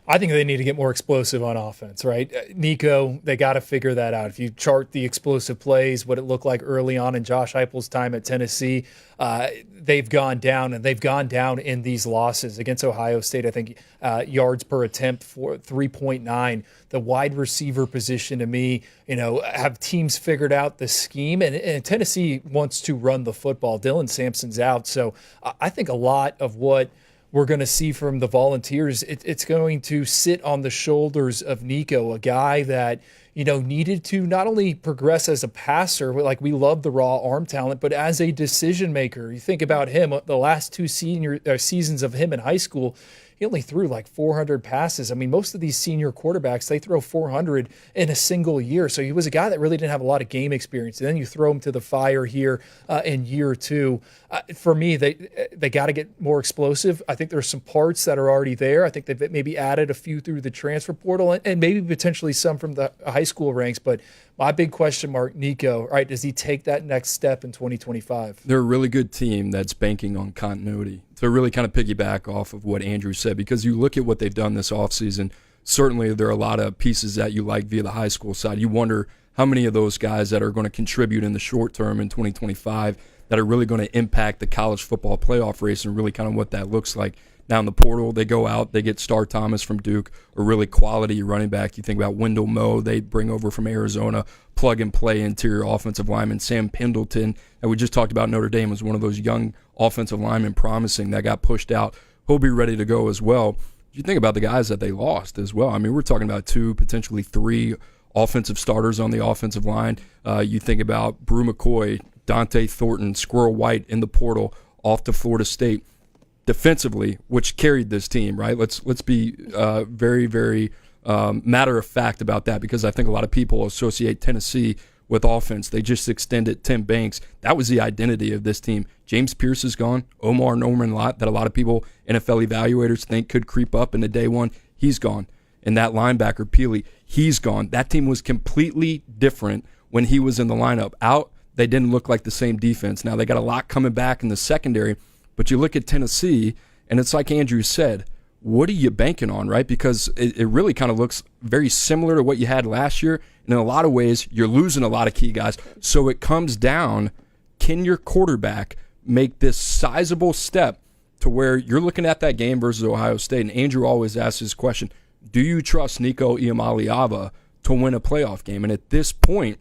I think they need to get more explosive on offense, right? Nico, they got to figure that out. If you chart the explosive plays, what it looked like early on in Josh Heupel's time at Tennessee, they've gone down, and they've gone down in these losses. Against Ohio State, I think yards per attempt for 3.9. The wide receiver position, to me, have teams figured out the scheme, and Tennessee wants to run the football. Dylan Sampson's out, so I think a lot of what we're going to see from the Volunteers, it's going to sit on the shoulders of Nico, a guy that, needed to not only progress as a passer, like we love the raw arm talent, but as a decision maker. You think about him, the last 2 seasons of him in high school, he only threw like 400 passes. I mean, most of these senior quarterbacks, they throw 400 in a single year. So he was a guy that really didn't have a lot of game experience. And then you throw him to the fire here in year 2. For me, they got to get more explosive. I think there's some parts that are already there. I think they've maybe added a few through the transfer portal and maybe potentially some from the high school ranks. But my big question mark, Nico, right, does he take that next step in 2025? They're a really good team that's banking on continuity. To really kind of piggyback off of what Andrew said, because you look at what they've done this offseason, certainly there are a lot of pieces that you like via the high school side. You wonder how many of those guys that are going to contribute in the short term in 2025 that are really going to impact the college football playoff race and really kind of what that looks like. Now in the portal, they go out, they get Star Thomas from Duke, a really quality running back. You think about Wendell Moe, they bring over from Arizona, plug-and-play interior offensive lineman. Sam Pendleton, that we just talked about Notre Dame, was one of those young offensive linemen promising that got pushed out. He'll be ready to go as well. You think about the guys that they lost as well. I mean, we're talking about 2, potentially 3 offensive starters on the offensive line. You think about Brew McCoy, Dante Thornton, Squirrel White in the portal off to Florida State. Defensively, which carried this team, right? Let's be very, very matter of fact about that, because I think a lot of people associate Tennessee with offense. They just extended Tim Banks. That was the identity of this team. James Pierce is gone. Omar Norman-Lott, that a lot of people, NFL evaluators, think could creep up into day 1, he's gone. And that linebacker, Peely, he's gone. That team was completely different when he was in the lineup. Out, they didn't look like the same defense. Now they got a lot coming back in the secondary. But you look at Tennessee, and it's like Andrew said, what are you banking on, right? Because it really kind of looks very similar to what you had last year. And in a lot of ways, you're losing a lot of key guys. So it comes down, can your quarterback make this sizable step to where you're looking at that game versus Ohio State? And Andrew always asks this question, do you trust Nico Iamaleava to win a playoff game? And at this point,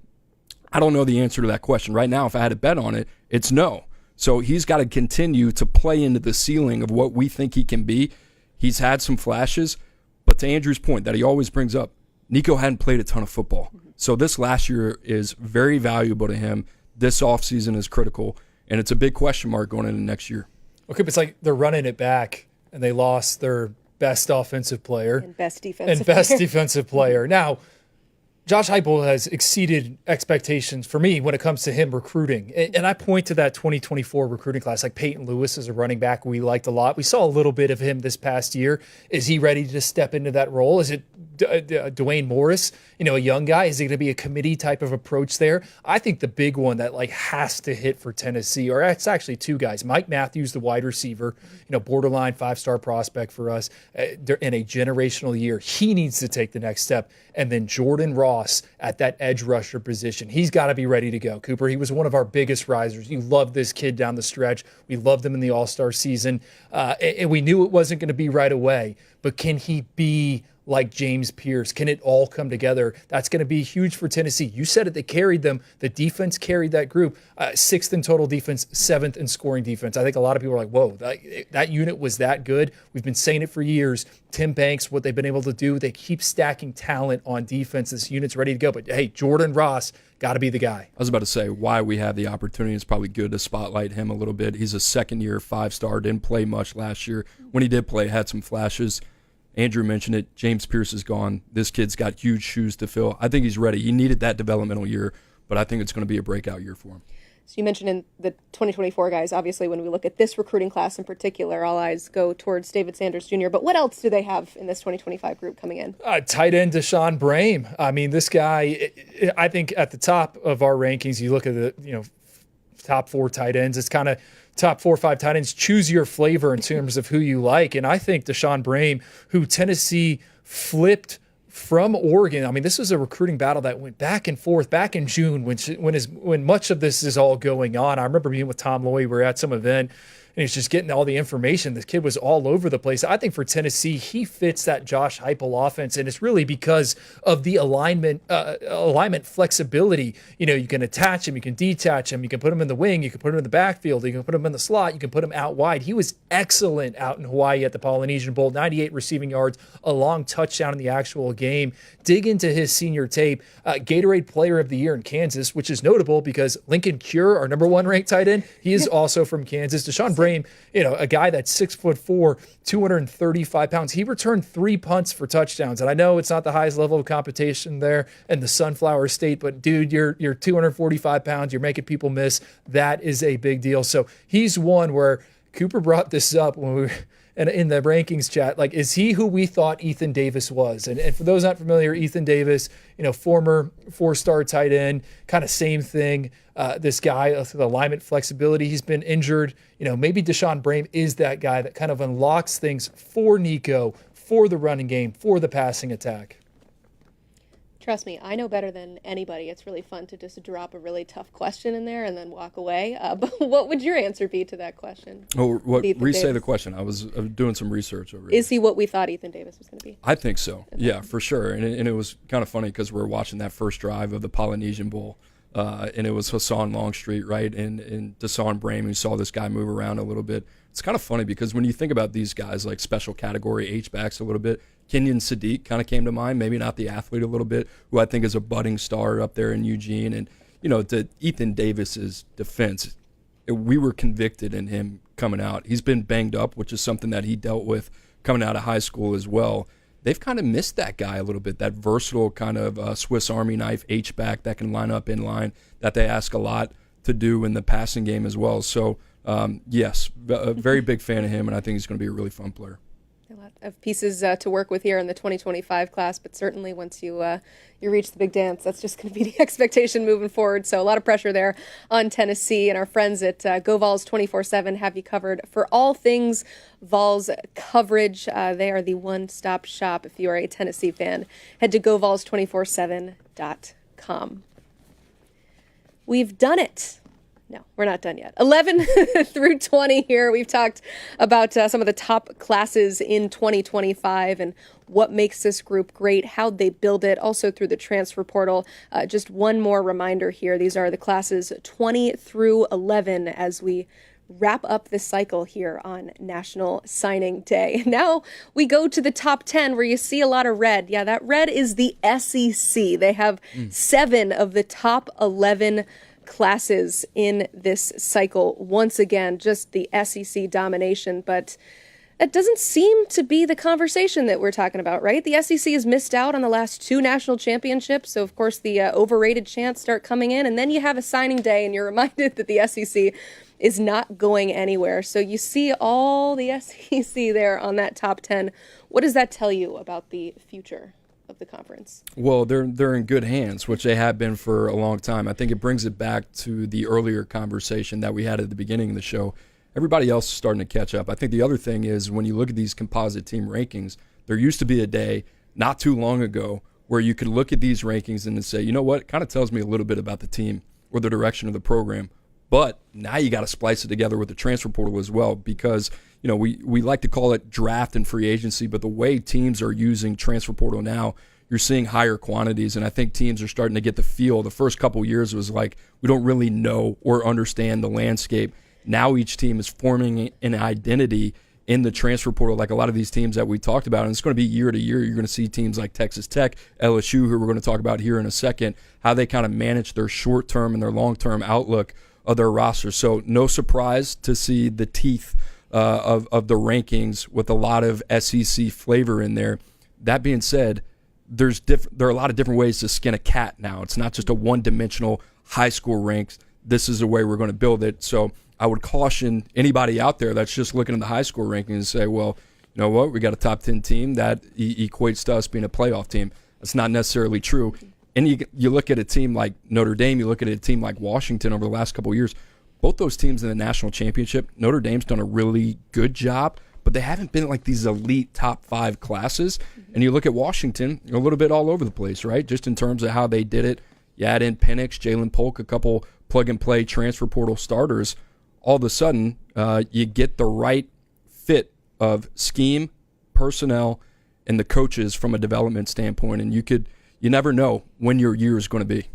I don't know the answer to that question. Right now, if I had to bet on it, it's no. So he's got to continue to play into the ceiling of what we think he can be. He's had some flashes, but to Andrew's point that he always brings up, Nico hadn't played a ton of football. So this last year is very valuable to him. This offseason is critical, and it's a big question mark going into next year. Okay, but it's like they're running it back, and they lost their best offensive player. And best defensive player. Now, Josh Heupel has exceeded expectations for me when it comes to him recruiting. And I point to that 2024 recruiting class, like Peyton Lewis is a running back we liked a lot. We saw a little bit of him this past year. Is he ready to step into that role? Is it Dwayne Morris, a young guy? Is it going to be a committee type of approach there? I think the big one that has to hit for Tennessee, or it's actually 2 guys. Mike Matthews, the wide receiver, borderline 5-star prospect for us in a generational year. He needs to take the next step. And then Jordan Ross at that edge rusher position. He's got to be ready to go. Cooper, he was one of our biggest risers. You love this kid down the stretch. We loved him in the All-Star season. And we knew it wasn't going to be right away. But can he be like James Pierce? Can it all come together? That's going to be huge for Tennessee. You said it, they carried them. The defense carried that group. 6th in total defense, 7th in scoring defense. I think a lot of people are like, whoa, that unit was that good. We've been saying it for years. Tim Banks, what they've been able to do, they keep stacking talent on defense. This unit's ready to go. But, hey, Jordan Ross, got to be the guy. I was about to say why we have the opportunity. It's probably good to spotlight him a little bit. He's a second-year 5-star, didn't play much last year. When he did play, had some flashes. Andrew mentioned it. James Pierce is gone. This kid's got huge shoes to fill. I think he's ready. He needed that developmental year, but I think it's going to be a breakout year for him. So you mentioned in the 2024 guys, obviously when we look at this recruiting class in particular, all eyes go towards David Sanders Jr. But what else do they have in this 2025 group coming in? Tight end Deshaun Brame. I mean, this guy, I think at the top of our rankings, you look at the top 4 tight ends. It's kind of top 4 or 5 tight ends. Choose your flavor in terms of who you like. And I think Deshaun Brame, who Tennessee flipped from Oregon. I mean, this was a recruiting battle that went back and forth back in June when much of this is all going on. I remember being with Tom Loy. We were at some event, and he's just getting all the information. The kid was all over the place. I think for Tennessee, he fits that Josh Heupel offense, and it's really because of the alignment flexibility. You can attach him, you can detach him, you can put him in the wing, you can put him in the backfield, you can put him in the slot, you can put him out wide. He was excellent out in Hawaii at the Polynesian Bowl, 98 receiving yards, a long touchdown in the actual game. Dig into his senior tape. Gatorade Player of the Year in Kansas, which is notable because Lincoln Cure, our number 1 ranked tight end, he is also from Kansas. Deshaun Brame, a guy that's 6'4", 235 pounds. He returned 3 punts for touchdowns. And I know it's not the highest level of competition there in the Sunflower State, but dude, you're 245 pounds. You're making people miss. That is a big deal. So he's one where Cooper brought this up when we were in the rankings chat. Like, is he who we thought Ethan Davis was? And for those not familiar, Ethan Davis, former 4-star tight end, kind of same thing. This guy, the alignment flexibility, he's been injured. Maybe Deshaun Brame is that guy that kind of unlocks things for Nico, for the running game, for the passing attack. Trust me, I know better than anybody. It's really fun to just drop a really tough question in there and then walk away. But what would your answer be to that question? Re-say the question. I was doing some research over it. Is he what we thought Ethan Davis was going to be? I think so. Yeah, for sure. And it was kind of funny because we were watching that first drive of the Polynesian Bowl. And it was Hassan Longstreet, right? And Deshaun Brame, who saw this guy move around a little bit. It's kind of funny because when you think about these guys like special category H-backs a little bit, Kenyon Sadiq kind of came to mind, maybe not the athlete a little bit, who I think is a budding star up there in Eugene. And, to Ethan Davis's defense, we were convicted in him coming out. He's been banged up, which is something that he dealt with coming out of high school as well. They've kind of missed that guy a little bit, that versatile kind of Swiss Army knife H-back that can line up in line, that they ask a lot to do in the passing game as well. So, yes, a very big fan of him, and I think he's going to be a really fun player. A lot of pieces to work with here in the 2025 class, but certainly once you reach the big dance, that's just going to be the expectation moving forward. So a lot of pressure there on Tennessee, and our friends at Go Vols 24/7 have you covered for all things Vols coverage. They are the one-stop shop if you are a Tennessee fan. Head to govols247.com. We've done it. No, we're not done yet. 11 through 20 here. We've talked about some of the top classes in 2025 and what makes this group great, how they build it, also through the transfer portal. Just one more reminder here. These are the classes 20 through 11 as we wrap up this cycle here on National Signing Day. Now we go to the top 10 where you see a lot of red. Yeah, that red is the SEC. They have 7 of the top 11 classes in this cycle. Once again, just the SEC domination, but that doesn't seem to be the conversation that we're talking about, right? The SEC has missed out on the last 2 national championships, so of course the overrated chants start coming in, and then you have a signing day and you're reminded that the SEC is not going anywhere. So you see all the SEC there on that top 10. What does that tell you about the future of the conference? Well, they're in good hands, which they have been for a long time. I think it brings it back to the earlier conversation that we had at the beginning of the show. Everybody else is starting to catch up. I think the other thing is when you look at these composite team rankings, there used to be a day not too long ago where you could look at these rankings and say, you know what, it kind of tells me a little bit about the team or the direction of the program. But now you got to splice it together with the transfer portal as well because, we like to call it draft and free agency, but the way teams are using transfer portal now, you're seeing higher quantities, and I think teams are starting to get the feel. The first couple of years was like we don't really know or understand the landscape. Now each team is forming an identity in the transfer portal, like a lot of these teams that we talked about, and it's going to be year to year. You're going to see teams like Texas Tech, LSU, who we're going to talk about here in a second, how they kind of manage their short-term and their long-term outlook of their roster. So no surprise to see the teeth of the rankings with a lot of SEC flavor in there. That being said, there are a lot of different ways to skin a cat now. It's not just a one-dimensional high school ranks. this is the way we're going to build it. So I would caution anybody out there that's just looking at the high score rankings and say, well, you know what, we got a top 10 team that equates to us being a playoff team. That's not necessarily true. And you look at a team like Notre Dame, you look at a team like Washington over the last couple of years, both those teams in the national championship, Notre Dame's done a really good job, but they haven't been like these elite top 5 classes. And you look at Washington, a little bit all over the place, right? Just in terms of how they did it. You add in Penix, Jalen Polk, a couple plug-and-play transfer portal starters. All of a sudden, you get the right fit of scheme, personnel, and the coaches from a development standpoint. And you never know when your year is going to be.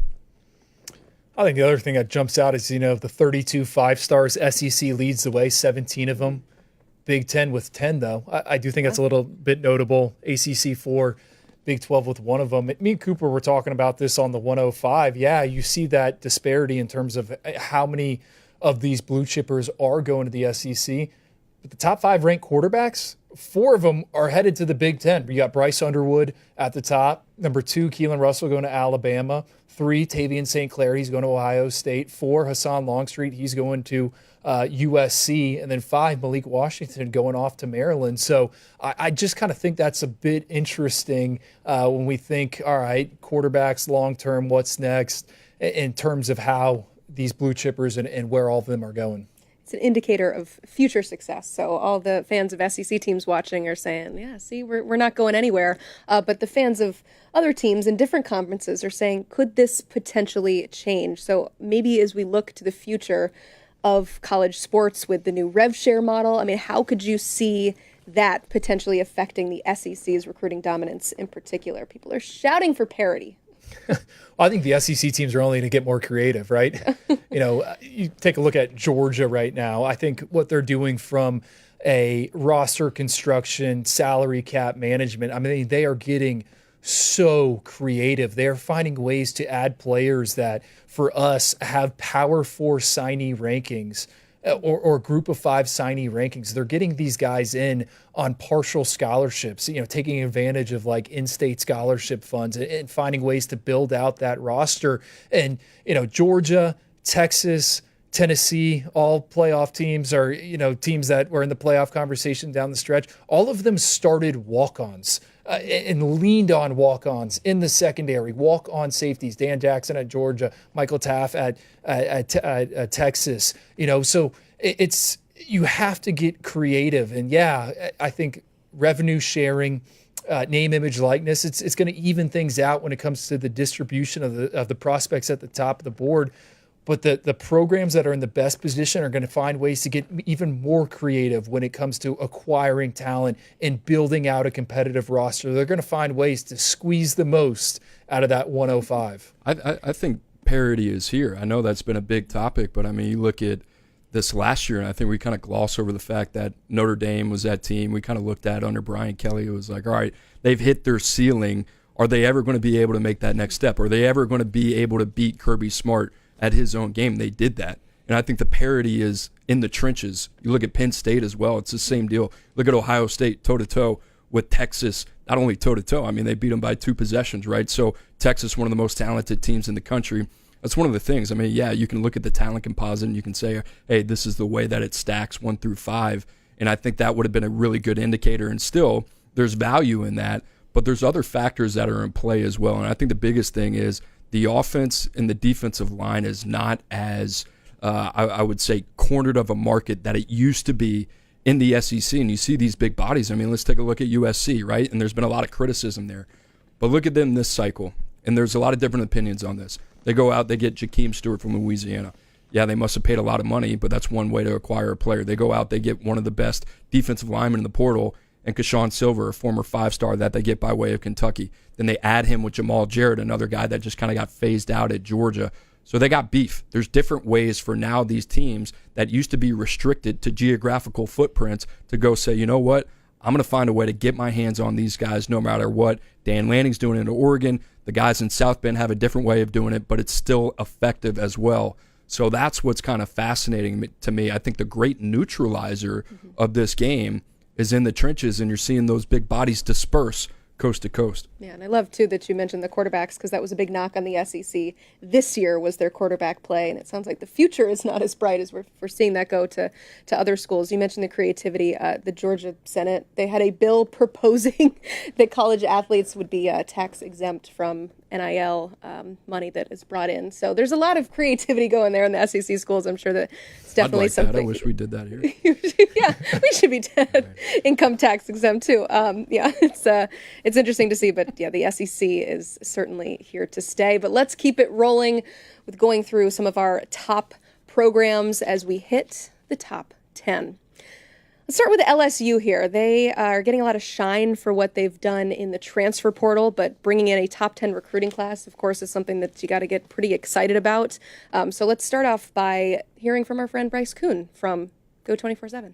I think the other thing that jumps out is, the 32 5-stars, SEC leads the way, 17 of them. Big Ten with 10, though. I do think that's a little bit notable. ACC 4, Big 12 with 1 of them. Me and Cooper were talking about this on the 105. Yeah, you see that disparity in terms of how many of these blue chippers are going to the SEC. But the top 5 ranked quarterbacks, 4 of them are headed to the Big Ten. You got Bryce Underwood at the top. Number 2, Kalen Russell going to Alabama. 3, Tavian St. Clair, he's going to Ohio State. 4, Hassan Longstreet, he's going to USC. And then 5, Malik Washington going off to Maryland. So I just kind of think that's a bit interesting when we think, all right, quarterbacks long-term, what's next in terms of how these blue chippers and where all of them are going. It's an indicator of future success. So all the fans of SEC teams watching are saying, yeah, see, we're not going anywhere. But the fans of other teams in different conferences are saying, could this potentially change? So maybe as we look to the future of college sports with the new rev share model, I mean, how could you see that potentially affecting the SEC's recruiting dominance in particular? People are shouting for parity. Well, I think the SEC teams are only going to get more creative, right? You take a look at Georgia right now. I think what they're doing from a roster construction, salary cap management, I mean, they are getting so creative. They're finding ways to add players that, for us, have Power 4 signee rankings or group of 5 signee rankings. They're getting these guys in on partial scholarships, taking advantage of like in-state scholarship funds and finding ways to build out that roster. And, Georgia, Texas, Tennessee, all playoff teams are, teams that were in the playoff conversation down the stretch. All of them started walk-ons and leaned on walk-ons in the secondary, walk-on safeties. Dan Jackson at Georgia, Michael Taff at Texas. So it's you have to get creative. And yeah, I think revenue sharing, name, image, likeness, it's going to even things out when it comes to the distribution of the prospects at the top of the board. But the programs that are in the best position are going to find ways to get even more creative when it comes to acquiring talent and building out a competitive roster. They're going to find ways to squeeze the most out of that 105. I think parity is here. I know that's been a big topic, but I mean, you look at this last year, and I think we kind of gloss over the fact that Notre Dame was that team. We kind of looked at under Brian Kelly. It was like, all right, they've hit their ceiling. Are they ever going to be able to make that next step? Are they ever going to be able to beat Kirby Smart at his own game? They did that. And I think the parity is in the trenches. You look at Penn State as well. It's the same deal. Look at Ohio State toe-to-toe with Texas. Not only toe-to-toe, I mean, they beat them by 2 possessions, right? So Texas, one of the most talented teams in the country. That's one of the things. I mean, yeah, you can look at the talent composite and you can say, hey, this is the way that it stacks 1 through 5. And I think that would have been a really good indicator. And still, there's value in that. But there's other factors that are in play as well. And I think the biggest thing is the offense and the defensive line is not as, I would say, cornered of a market that it used to be in the SEC. And you see these big bodies. I mean, let's take a look at USC, right? And there's been a lot of criticism there. But look at them this cycle. And there's a lot of different opinions on this. They go out, they get Jakeem Stewart from Louisiana. Yeah, they must have paid a lot of money, but that's one way to acquire a player. They go out, they get one of the best defensive linemen in the portal, and Keshawn Silver, a former 5-star that they get by way of Kentucky. Then they add him with Jamal Jarrett, another guy that just kind of got phased out at Georgia. So they got beef. There's different ways for now these teams that used to be restricted to geographical footprints to go say, you know what, I'm going to find a way to get my hands on these guys no matter what. Dan Lanning's doing it in Oregon. The guys in South Bend have a different way of doing it, but it's still effective as well. So that's what's kind of fascinating to me. I think the great neutralizer of this game is in the trenches, and you're seeing those big bodies disperse, coast to coast. Yeah, and I love, too, that you mentioned the quarterbacks because that was a big knock on the SEC. This year was their quarterback play, and it sounds like the future is not as bright as we're seeing that go to other schools. You mentioned the creativity. The Georgia Senate, they had a bill proposing that college athletes would be tax exempt from NIL money that is brought in. So there's a lot of creativity going there in the SEC schools. I'm sure that it's definitely I'd like something. that. I wish we did that here. Yeah, we should be income tax exempt too. Yeah, it's interesting to see, but yeah, the SEC is certainly here to stay. But let's keep it rolling with going through some of our top programs as we hit the top 10. Let's start with LSU here. They are getting a lot of shine for what they've done in the transfer portal, but bringing in a top 10 recruiting class, of course, is something that you got to get pretty excited about. So let's start off by hearing from our friend Bryce Kuhn from Go 24/7.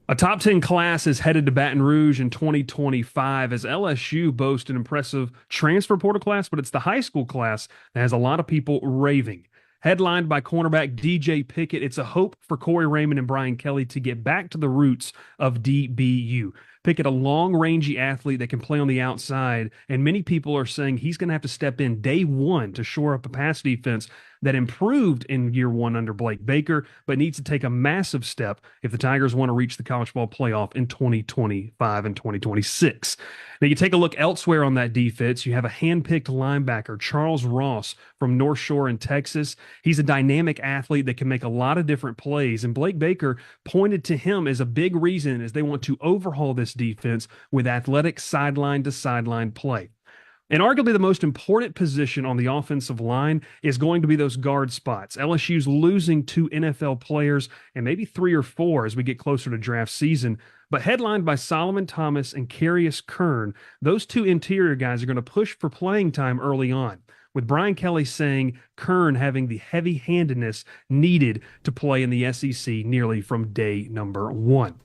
A top 10 class is headed to Baton Rouge in 2025 as LSU boasts an impressive transfer portal class, but it's the high school class that has a lot of people raving. Headlined by cornerback DJ Pickett, it's a hope for Corey Raymond and Brian Kelly to get back to the roots of DBU. Pickett, a long-rangey athlete that can play on the outside, and many people are saying he's going to have to step in day one to shore up a pass defense that improved in year one under Blake Baker, but needs to take a massive step if the Tigers want to reach the college football playoff in 2025 and 2026. Now, you take a look elsewhere on that defense, you have a hand-picked linebacker, Charles Ross from North Shore in Texas. He's a dynamic athlete that can make a lot of different plays, and Blake Baker pointed to him as a big reason as they want to overhaul this defense with athletic sideline-to-sideline play. And arguably the most important position on the offensive line is going to be those guard spots. LSU's losing 2 NFL players and maybe 3 or 4 as we get closer to draft season. But headlined by Solomon Thomas and Carius Kern, those 2 interior guys are going to push for playing time early on, with Brian Kelly saying Kern having the heavy-handedness needed to play in the SEC nearly from day number 1.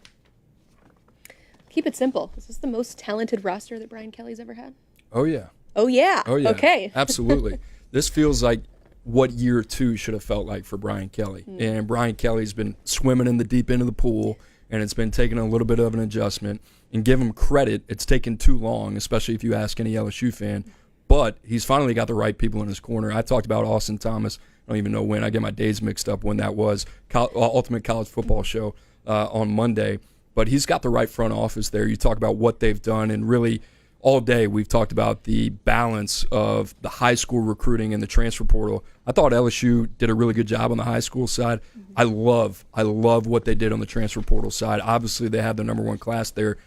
Keep it simple. Is this the most talented roster that Brian Kelly's ever had? Oh, yeah. Oh, yeah. Oh, yeah. Okay. Absolutely. This feels like what year 2 should have felt like for Brian Kelly. And Brian Kelly's been swimming in the deep end of the pool, and it's been taking a little bit of an adjustment. And give him credit, it's taken too long, especially if you ask any LSU fan. But he's finally got the right people in his corner. I talked about Austin Thomas. I don't even know when. I get my days mixed up when that was. Ultimate College Football Show on Monday. But he's got the right front office there. You talk about what they've done, and really all day we've talked about the balance of the high school recruiting and the transfer portal. I thought LSU did a really good job on the high school side. I love what they did on the transfer portal side. Obviously, they had the number 1 class there.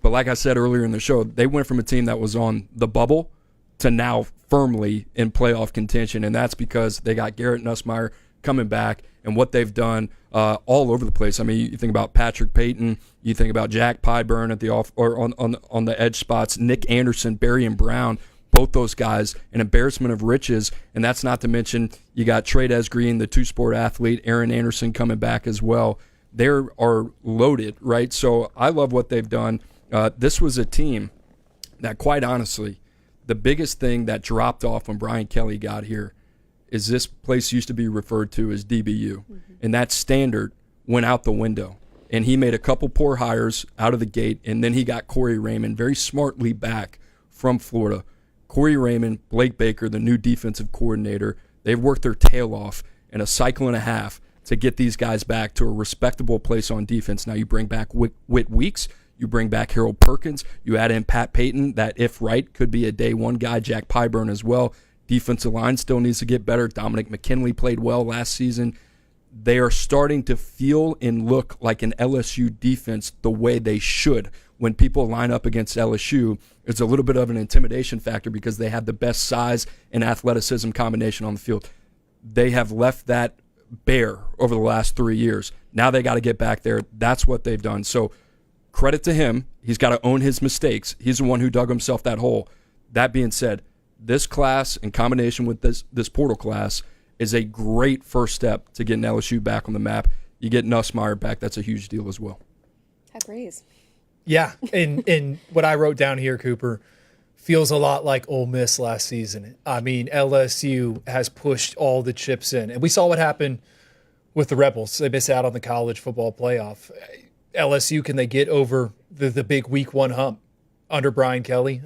But like I said earlier in the show, they went from a team that was on the bubble to now firmly in playoff contention, and that's because they got Garrett Nussmeier coming back and what they've done all over the place. I mean, you think about Patrick Payton, you think about Jack Pyburn at the off or on the edge spots, Nick Anderson, Barry and Brown, both those guys, an embarrassment of riches. And that's not to mention you got Trades Green, the 2-sport athlete, Aaron Anderson coming back as well. They are loaded, right? So I love what they've done. This was a team that, quite honestly, the biggest thing that dropped off when Brian Kelly got here is this place used to be referred to as DBU. And that standard went out the window. And he made a couple poor hires out of the gate, and then he got Corey Raymond very smartly back from Florida. Corey Raymond, Blake Baker, the new defensive coordinator, they've worked their tail off in a cycle and a half to get these guys back to a respectable place on defense. Now you bring back Whit Weeks, you bring back Harold Perkins, you add in Pat Payton, that if right could be a day 1 guy, Jack Pyburn as well. Defensive line still needs to get better. Dominic McKinley played well last season. They are starting to feel and look like an LSU defense the way they should. When people line up against LSU, it's a little bit of an intimidation factor because they have the best size and athleticism combination on the field. They have left that bare over the last 3 years. Now they got to get back there. That's what they've done. So credit to him. He's got to own his mistakes. He's the one who dug himself that hole. That being said, this class in combination with this portal class is a great first step to getting LSU back on the map. You get Nussmeier back, that's a huge deal as well. High praise. Yeah, and what I wrote down here, Cooper, feels a lot like Ole Miss last season. I mean, LSU has pushed all the chips in. And we saw what happened with the Rebels. They missed out on the college football playoff. LSU, can they get over the big week one hump under Brian Kelly.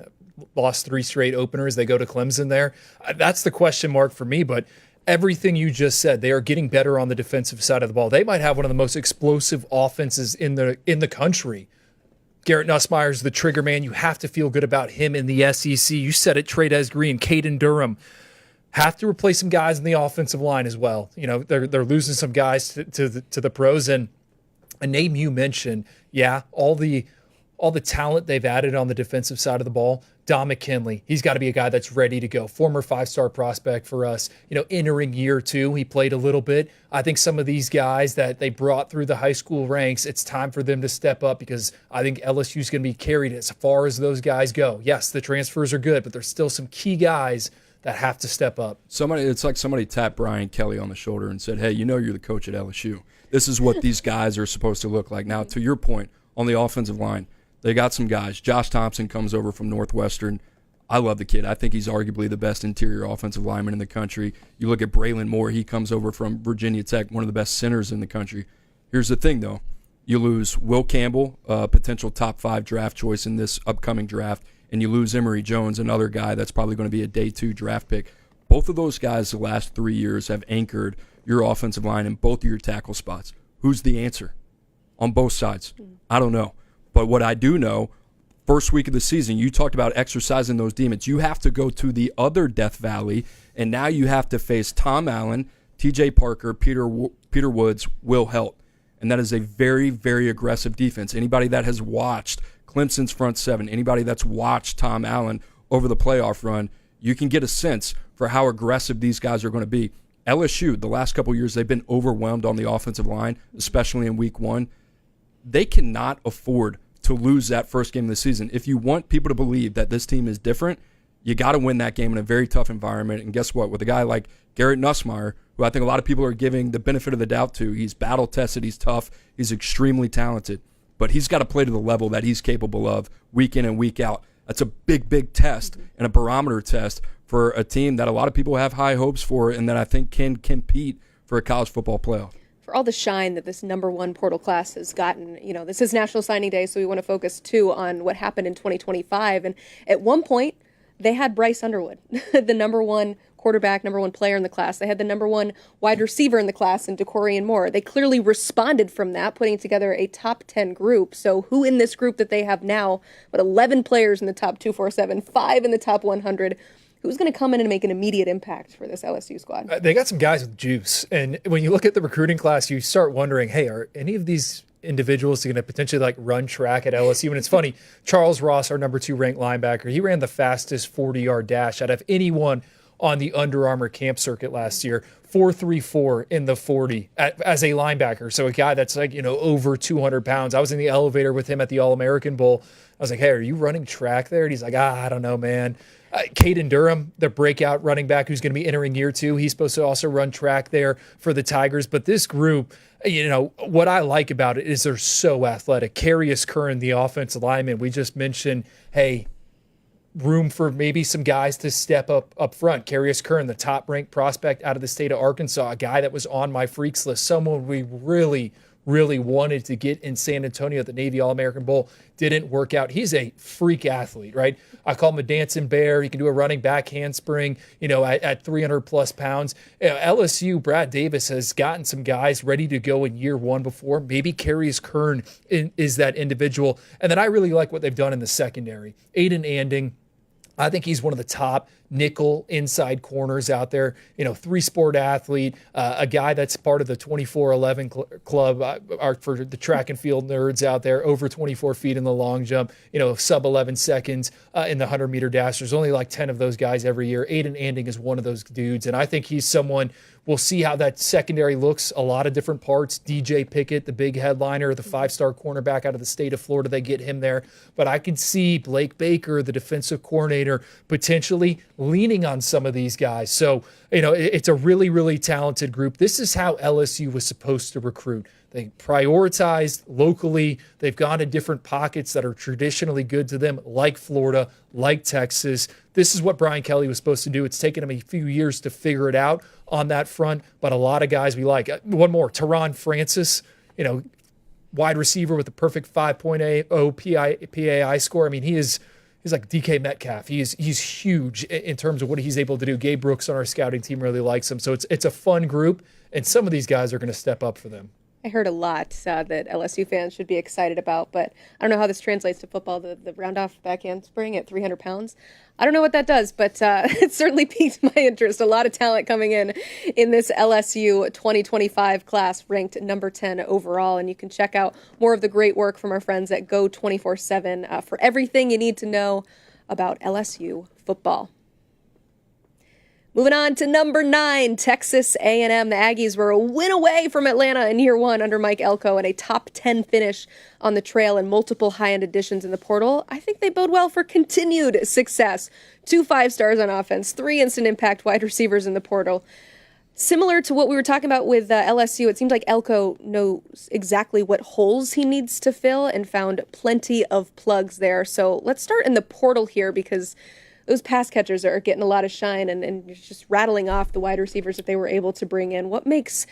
Lost 3 straight openers. They go to Clemson there. That's the question mark for me, but everything you just said, they are getting better on the defensive side of the ball. They might have one of the most explosive offenses in the country. Garrett Nussmeier's the trigger man. You have to feel good about him in the SEC. You said it, Trey'Dez Green, Caden Durham. Have to replace some guys in the offensive line as well. You know, they're losing some guys to the pros. And a name you mentioned, yeah, all the talent they've added on the defensive side of the ball. Don McKinley, he's got to be a guy that's ready to go. Former 5-star prospect for us. You know, entering year 2, he played a little bit. I think some of these guys that they brought through the high school ranks, it's time for them to step up because I think LSU's going to be carried as far as those guys go. Yes, the transfers are good, but there's still some key guys that have to step up. It's like somebody tapped Brian Kelly on the shoulder and said, hey, you know you're the coach at LSU. This is what these guys are supposed to look like. Now, to your point, on the offensive line, they got some guys. Josh Thompson comes over from Northwestern. I love the kid. I think he's arguably the best interior offensive lineman in the country. You look at Braylon Moore. He comes over from Virginia Tech, one of the best centers in the country. Here's the thing, though. You lose Will Campbell, a potential top 5 draft choice in this upcoming draft, and you lose Emory Jones, another guy that's probably going to be a day 2 draft pick. Both of those guys the last 3 years have anchored your offensive line in both of your tackle spots. Who's the answer on both sides? I don't know. But what I do know, first week of the season, you talked about exercising those demons. You have to go to the other Death Valley, and now you have to face Tom Allen, TJ Parker, Peter Woods, Will Helt. And that is a very, very aggressive defense. Anybody that has watched Clemson's front 7, anybody that's watched Tom Allen over the playoff run, you can get a sense for how aggressive these guys are going to be. LSU, the last couple of years, they've been overwhelmed on the offensive line, especially in week 1. They cannot afford to lose that first game of the season. If you want people to believe that this team is different, you got to win that game in a very tough environment. And guess what? With a guy like Garrett Nussmeier, who I think a lot of people are giving the benefit of the doubt to, he's battle-tested, he's tough, he's extremely talented. But he's got to play to the level that he's capable of week in and week out. That's a big, big test and a barometer test for a team that a lot of people have high hopes for and that I think can compete for a college football playoff. For all the shine that this number 1 portal class has gotten, you know, this is National Signing Day, so we want to focus too on what happened in 2025. And at one point, they had Bryce Underwood, the number 1 quarterback, number 1 player in the class. They had the number 1 wide receiver in the class in DeCorian Moore. They clearly responded from that, putting together a top 10 group. So who in this group that they have now, but 11 players in the top 247, 5 in the top 100, who's going to come in and make an immediate impact for this LSU squad? They got some guys with juice. And when you look at the recruiting class, you start wondering, hey, are any of these individuals going to potentially like run track at LSU? And it's funny, Charles Ross, our number 2 ranked linebacker, he ran the fastest 40-yard dash out of anyone on the Under Armour camp circuit last year, 4.34 in the 40 as a linebacker. So a guy that's like, you know, over 200 pounds. I was in the elevator with him at the All-American Bowl. I was like, hey, are you running track there? And he's like, I don't know, man. Caden Durham, the breakout running back who's going to be entering year 2. He's supposed to also run track there for the Tigers. But this group, you know, what I like about it is they're so athletic. Carius Curran, the offensive lineman, we just mentioned, hey, room for maybe some guys to step up front. Carius Curran, the top-ranked prospect out of the state of Arkansas, a guy that was on my freaks list, someone we really wanted to get in San Antonio at the Navy All-American Bowl. Didn't work out. He's a freak athlete, right? I call him a dancing bear. He can do a running back handspring, you know, at 300-plus pounds. You know, LSU, Brad Davis has gotten some guys ready to go in year 1 before. Maybe Carius Curran is that individual. And then I really like what they've done in the secondary. Aiden Anding, I think he's one of the top nickel inside corners out there. You know, 3-sport athlete, a guy that's part of the 24-11 club for the track and field nerds out there, over 24 feet in the long jump, you know, sub 11 seconds in the 100-meter dash. There's only like 10 of those guys every year. Aiden Anding is one of those dudes, and I think he's someone. We'll see how that secondary looks. A lot of different parts. DJ Pickett, the big headliner, the 5-star cornerback out of the state of Florida, they get him there. But I can see Blake Baker, the defensive coordinator, potentially leaning on some of these guys. So, you know, it's a really, really talented group. This is how LSU was supposed to recruit. They prioritized locally. They've gone to different pockets that are traditionally good to them, like Florida, like Texas. This is what Brian Kelly was supposed to do. It's taken him a few years to figure it out on that front, but a lot of guys we like. One more, Teron Francis, you know, wide receiver with a perfect 5.80 PAI score. I mean, he's like DK Metcalf. He's huge in terms of what he's able to do. Gabe Brooks on our scouting team really likes him. So it's a fun group, and some of these guys are going to step up for them. I heard a lot that LSU fans should be excited about, but I don't know how this translates to football, the round-off back handspring at 300 pounds. I don't know what that does, but it certainly piqued my interest. A lot of talent coming in this LSU 2025 class, ranked number 10 overall, and you can check out more of the great work from our friends at Go 24/7 for everything you need to know about LSU football. Moving on to number 9, Texas A&M. The Aggies were a win away from Atlanta in year 1 under Mike Elko and a top 10 finish on the trail and multiple high-end additions in the portal. I think they bode well for continued success. 2 5-stars on offense, 3 instant impact wide receivers in the portal. Similar to what we were talking about with LSU, it seems like Elko knows exactly what holes he needs to fill and found plenty of plugs there. So let's start in the portal here, because those pass catchers are getting a lot of shine, and you're just rattling off the wide receivers that they were able to bring in. What makes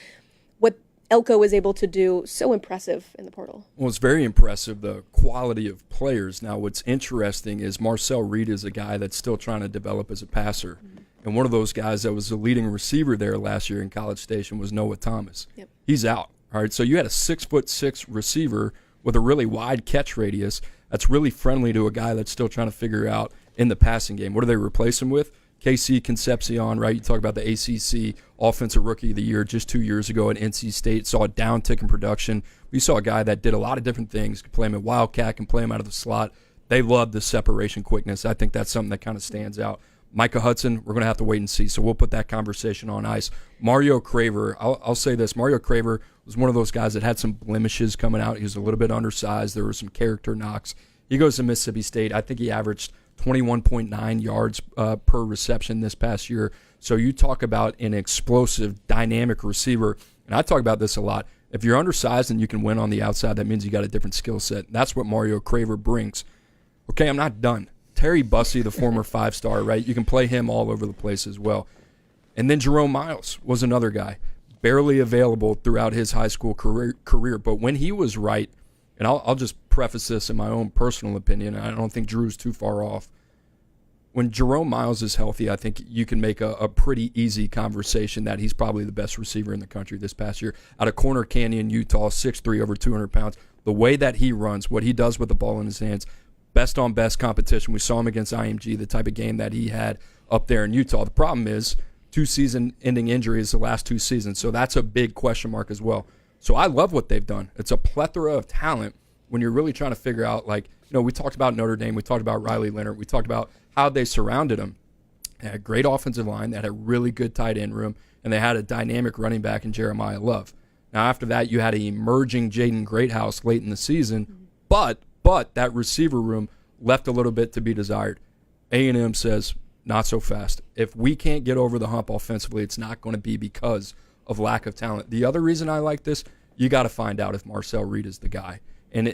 what Elko was able to do so impressive in the portal? Well, it's very impressive, the quality of players. Now, what's interesting is Marcel Reed is a guy that's still trying to develop as a passer. Mm-hmm. And one of those guys that was the leading receiver there last year in College Station was Noah Thomas. Yep. He's out. All right, so you had a 6'6" receiver with a really wide catch radius that's really friendly to a guy that's still trying to figure out in the passing game. What do they replace him with? KC Concepcion, right? You talk about the ACC Offensive Rookie of the Year just 2 years ago at NC State. Saw a downtick in production. We saw a guy that did a lot of different things. Could play him at Wildcat, can play him out of the slot. They love the separation quickness. I think that's something that kind of stands out. Micah Hudson, we're going to have to wait and see, so we'll put that conversation on ice. Mario Craver, I'll say this. Mario Craver was one of those guys that had some blemishes coming out. He was a little bit undersized. There were some character knocks. He goes to Mississippi State. I think he averaged 21.9 yards per reception this past year. So you talk about an explosive, dynamic receiver, and I talk about this a lot. If you're undersized and you can win on the outside, that means you got a different skill set. That's what Mario Craver brings. Okay, I'm not done. Terry Bussey, the former 5-star, right? You can play him all over the place as well. And then Jerome Miles was another guy, barely available throughout his high school career. But when he was right, and I'll just preface this in my own personal opinion, I don't think Drew's too far off. When Jerome Miles is healthy, I think you can make a pretty easy conversation that he's probably the best receiver in the country this past year. Out of Corner Canyon, Utah, 6'3", over 200 pounds. The way that he runs, what he does with the ball in his hands, best on best competition. We saw him against IMG, the type of game that he had up there in Utah. The problem is 2 season-ending injuries the last 2 seasons, so that's a big question mark as well. So I love what they've done. It's a plethora of talent when you're really trying to figure out, like, you know, we talked about Notre Dame, we talked about Riley Leonard, we talked about how they surrounded him. They had a great offensive line, they had a really good tight end room, and they had a dynamic running back in Jeremiah Love. Now, after that, you had an emerging Jaden Greathouse late in the season, but that receiver room left a little bit to be desired. A&M says, not so fast. If we can't get over the hump offensively, it's not going to be because of lack of talent. The other reason I like this, you got to find out if Marcel Reed is the guy. And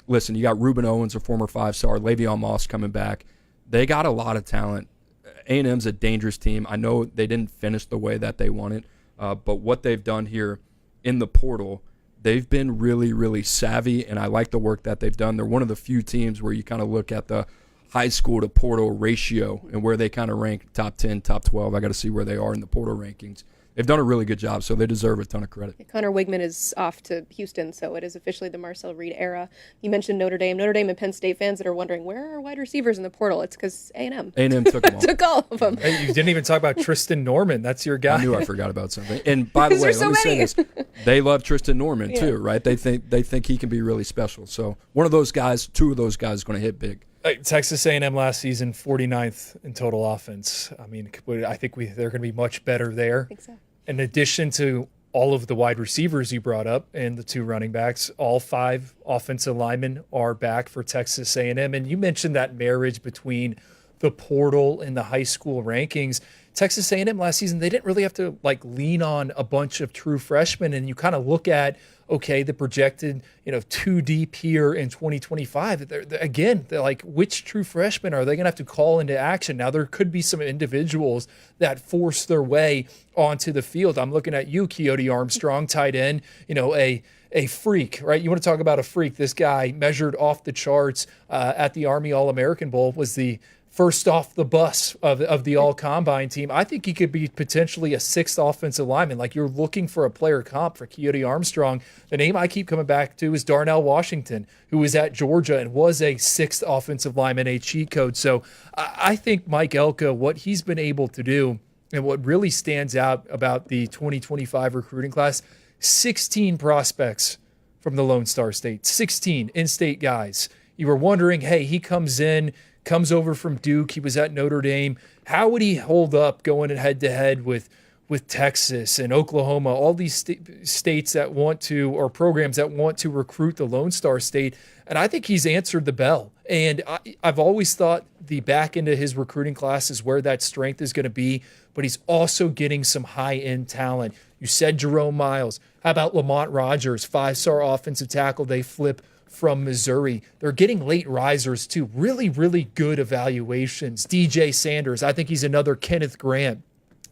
listen, you got Reuben Owens, a former 5-star, Le'Veon Moss coming back. They got a lot of talent. A&M's a dangerous team. I know they didn't finish the way that they wanted, but what they've done here in the portal, they've been really, really savvy, and I like the work that they've done. They're one of the few teams where you kind of look at the high school to portal ratio and where they kind of rank top 10, top 12. I got to see where they are in the portal rankings. They've done a really good job, so they deserve a ton of credit. Connor Wigman is off to Houston, so it is officially the Marcel Reed era. You mentioned Notre Dame and Penn State fans that are wondering, where are wide receivers in the portal? It's because A&M. A&M took them all. Took all of them. Hey, you didn't even talk about Tristan Norman. That's your guy. I knew I forgot about something. And by the way, let me say this. They love Tristan Norman, too, right? They think he can be really special. So one of those guys, 2 of those guys is going to hit big. Texas A&M last season, 49th in total offense. I mean, I think they're going to be much better there. I think so. In addition to all of the wide receivers you brought up and the 2 running backs, all 5 offensive linemen are back for Texas A&M. And you mentioned that marriage between the portal and the high school rankings. Texas A&M last season, they didn't really have to lean on a bunch of true freshmen. And you kind of look at, okay, the projected, 2 deep here in 2025. They're like, which true freshmen are they going to have to call into action? Now, there could be some individuals that force their way onto the field. I'm looking at you, Keoti Armstrong, tight end, a a freak, right? You want to talk about a freak. This guy measured off the charts at the Army All-American Bowl, was the first off the bus of the all-combine team. I think he could be potentially a sixth offensive lineman. Like, you're looking for a player comp for Coyote Armstrong. The name I keep coming back to is Darnell Washington, who was at Georgia and was a sixth offensive lineman, a cheat code. So I think Mike Elko, what he's been able to do and what really stands out about the 2025 recruiting class, 16 prospects from the Lone Star State, 16 in-state guys. You were wondering, hey, he comes over from Duke. He was at Notre Dame. How would he hold up going head-to-head with Texas and Oklahoma, all these states that want to, or programs that want to recruit the Lone Star State? And I think he's answered the bell. And I've always thought the back end of his recruiting class is where that strength is going to be, but he's also getting some high-end talent. You said Jerome Miles. How about Lamont Rogers, 5-star offensive tackle they flip from Missouri? They're getting late risers too. Really, really good evaluations. DJ Sanders, I think he's another Kenneth Grant.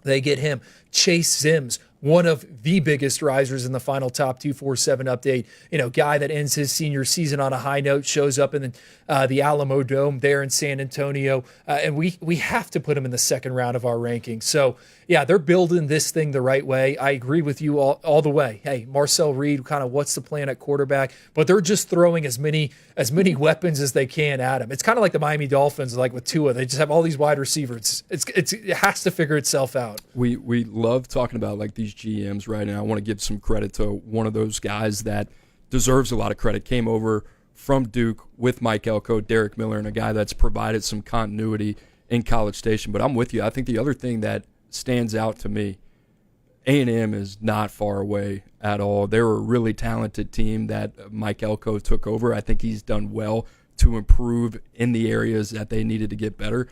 They get him. Chase Sims, one of the biggest risers in the final top 247 update. Guy that ends his senior season on a high note, shows up in the Alamo Dome there in San Antonio. And we have to put him in the second round of our rankings. So, yeah, they're building this thing the right way. I agree with you all the way. Hey, Marcel Reed, kind of what's the plan at quarterback? But they're just throwing as many weapons as they can at him. It's kind of like the Miami Dolphins, like with Tua. They just have all these wide receivers. It has to figure itself out. We love talking about like these GMs right now. I want to give some credit to one of those guys that deserves a lot of credit. Came over from Duke with Mike Elko, Derek Miller, and a guy that's provided some continuity in College Station. But I'm with you. I think the other thing that stands out to me, A&M is not far away at all. They're a really talented team that Mike Elko took over. I think he's done well to improve in the areas that they needed to get better.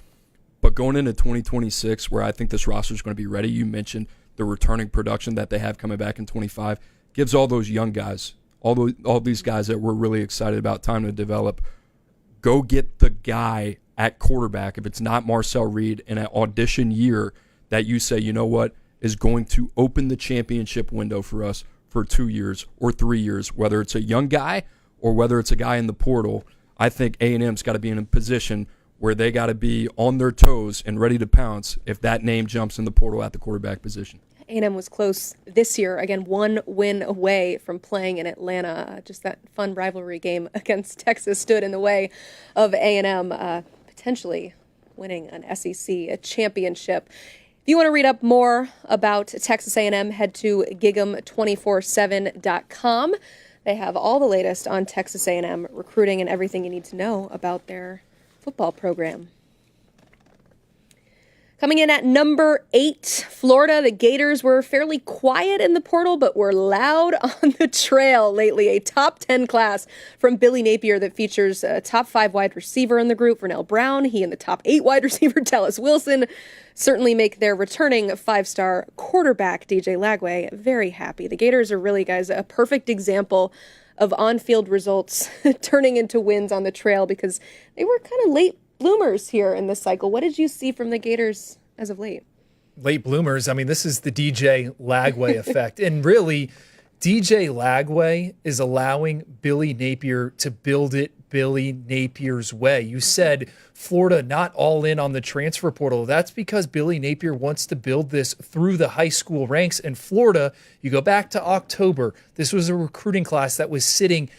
But going into 2026, where I think this roster is going to be ready, you mentioned the returning production that they have coming back in 25, gives all those young guys, all these guys that we're really excited about, time to develop. Go get the guy at quarterback, if it's not Marcel Reed, in an audition year that you say, you know what, is going to open the championship window for us for 2 years or 3 years, whether it's a young guy or whether it's a guy in the portal. I think A&M's got to be in a position where they got to be on their toes and ready to pounce if that name jumps in the portal at the quarterback position. A&M was close this year, again, 1 win away from playing in Atlanta. Just that fun rivalry game against Texas stood in the way of A&M potentially winning an SEC championship. If you want to read up more about Texas A&M, head to gig'em247.com. They have all the latest on Texas A&M recruiting and everything you need to know about their football program. Coming in at number 8, Florida. The Gators were fairly quiet in the portal, but were loud on the trail lately. A top 10 class from Billy Napier that features a top 5 wide receiver in the group, Vernell Brown. He and the top 8 wide receiver, Dallas Wilson, certainly make their returning 5-star quarterback, DJ Lagway, very happy. The Gators are really, guys, a perfect example of on-field results turning into wins on the trail, because they were kind of late bloomers here in this cycle. What did you see from the Gators as of late? Late bloomers. I mean, this is the DJ Lagway effect. And really, DJ Lagway is allowing Billy Napier to build it Billy Napier's way. You said Florida not all in on the transfer portal. That's because Billy Napier wants to build this through the high school ranks. And Florida, you go back to October, this was a recruiting class that was sitting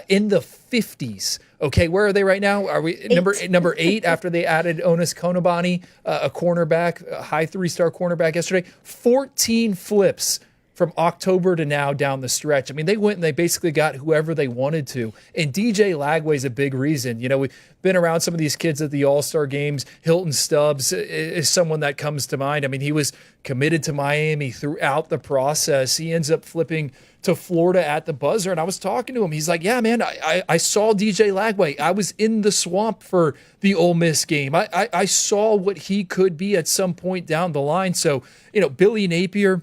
in the 50s. Okay, where are they right now? Are we number 8 after they added Onis Konabani, a cornerback, a high 3-star cornerback yesterday? 14 flips from October to now down the stretch. I mean, they went and they basically got whoever they wanted to. And DJ Lagway's a big reason. You know, we've been around some of these kids at the All-Star games. Hilton Stubbs is someone that comes to mind. I mean, he was committed to Miami throughout the process. He ends up flipping to Florida at the buzzer. And I was talking to him. He's like, yeah, man, I saw DJ Lagway. I was in the swamp for the Ole Miss game. I saw what he could be at some point down the line. So, you know, Billy Napier,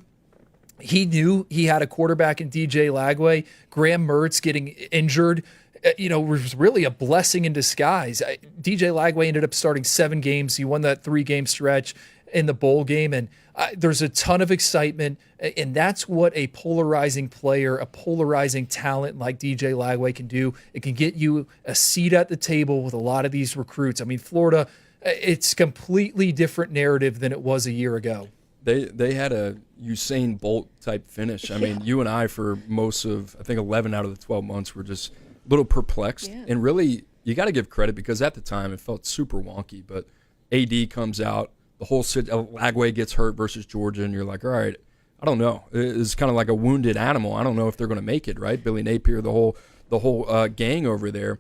he knew he had a quarterback in DJ Lagway. Graham Mertz getting injured, was really a blessing in disguise. DJ Lagway ended up starting 7 games. He won that 3-game stretch. in the bowl game, and there's a ton of excitement, and that's what a polarizing player, a polarizing talent like DJ Lagway can do. It can get you a seat at the table with a lot of these recruits. I mean, Florida, it's completely different narrative than it was a year ago. They had a Usain Bolt type finish. I mean, you and I, for most of, I think 11 out of the 12 months, were just a little perplexed. Yeah. And really, you got to give credit, because at the time it felt super wonky. But AD comes out, the whole Lagway gets hurt versus Georgia, and you're like, all right, I don't know. It's kind of like a wounded animal. I don't know if they're going to make it, right? Billy Napier, the whole gang over there.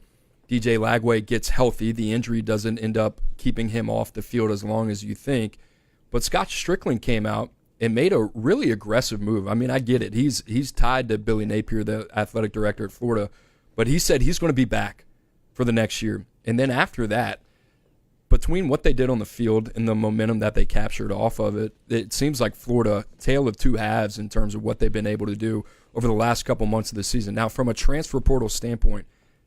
DJ Lagway gets healthy. The injury doesn't end up keeping him off the field as long as you think. But Scott Strickland came out and made a really aggressive move. I mean, I get it. He's tied to Billy Napier, the athletic director at Florida, but he said he's going to be back for the next year. And then after that, between what they did on the field and the momentum that they captured off of it, it seems like Florida, tale of two halves in terms of what they've been able to do over the last couple months of the season. Now, from a transfer portal standpoint,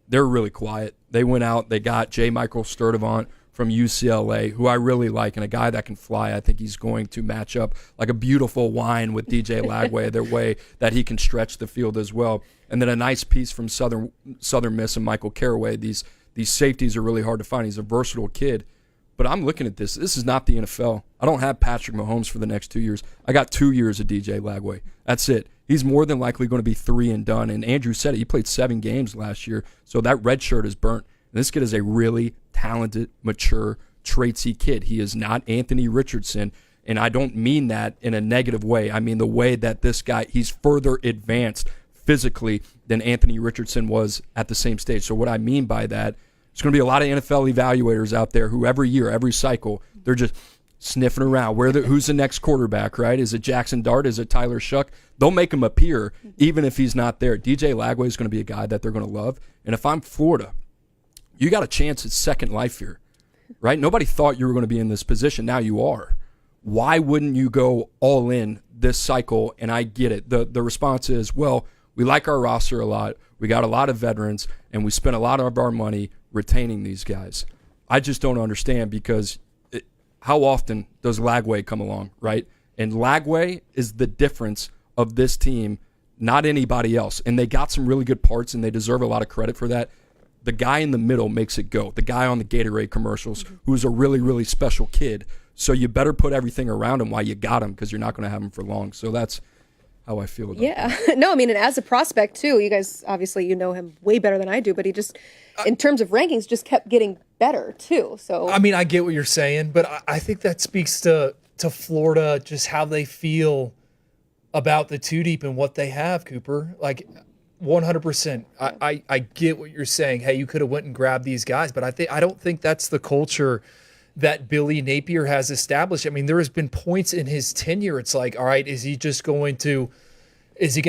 they're really quiet. They went out, they got J. Michael Sturdivant from UCLA, who I really like, and a guy that can fly. I think he's going to match up like a beautiful wine with DJ Lagway, their way that he can stretch the field as well. And then a nice piece from Southern Miss and Michael Caraway. These safeties are really hard to find. He's a versatile kid. But I'm looking at this. This is not the NFL. I don't have Patrick Mahomes for the next 2 years. I got 2 years of DJ Lagway. That's it. He's more than likely going to be 3 and done. And Andrew said it. He played 7 games last year, so that red shirt is burnt. And this kid is a really talented, mature, traitsy kid. He is not Anthony Richardson, and I don't mean that in a negative way. I mean the way that this guy, he's further advanced physically than Anthony Richardson was at the same stage. So what I mean by that, there's going to be a lot of NFL evaluators out there who every year, every cycle, they're just sniffing around. Who's the next quarterback, right? Is it Jackson Dart? Is it Tyler Shuck? They'll make him appear even if he's not there. DJ Lagway is going to be a guy that they're going to love. And if I'm Florida, you got a chance at second life here, right? Nobody thought you were going to be in this position. Now you are. Why wouldn't you go all in this cycle? And I get it. The response is, well, we like our roster a lot. We got a lot of veterans, and we spent a lot of our money retaining these guys. I just don't understand, because how often does Lagway come along, right? And Lagway is the difference of this team, not anybody else. And they got some really good parts, and they deserve a lot of credit for that. The guy in the middle makes it go. The guy on the Gatorade commercials, who's a really, really special kid. So you better put everything around him while you got him, because you're not going to have him for long. So that's how I feel about that. No, I mean, and as a prospect, too, you guys, obviously, you know him way better than I do, but he just, in terms of rankings, just kept getting better, too. So I mean, I get what you're saying, but I think that speaks to Florida, just how they feel about the two deep and what they have, Cooper. Like, 100%. I get what you're saying. Hey, you could have went and grabbed these guys, but I don't think that's the culture that Billy Napier has established. I mean, there has been points in his tenure. It's like, all right, is he going to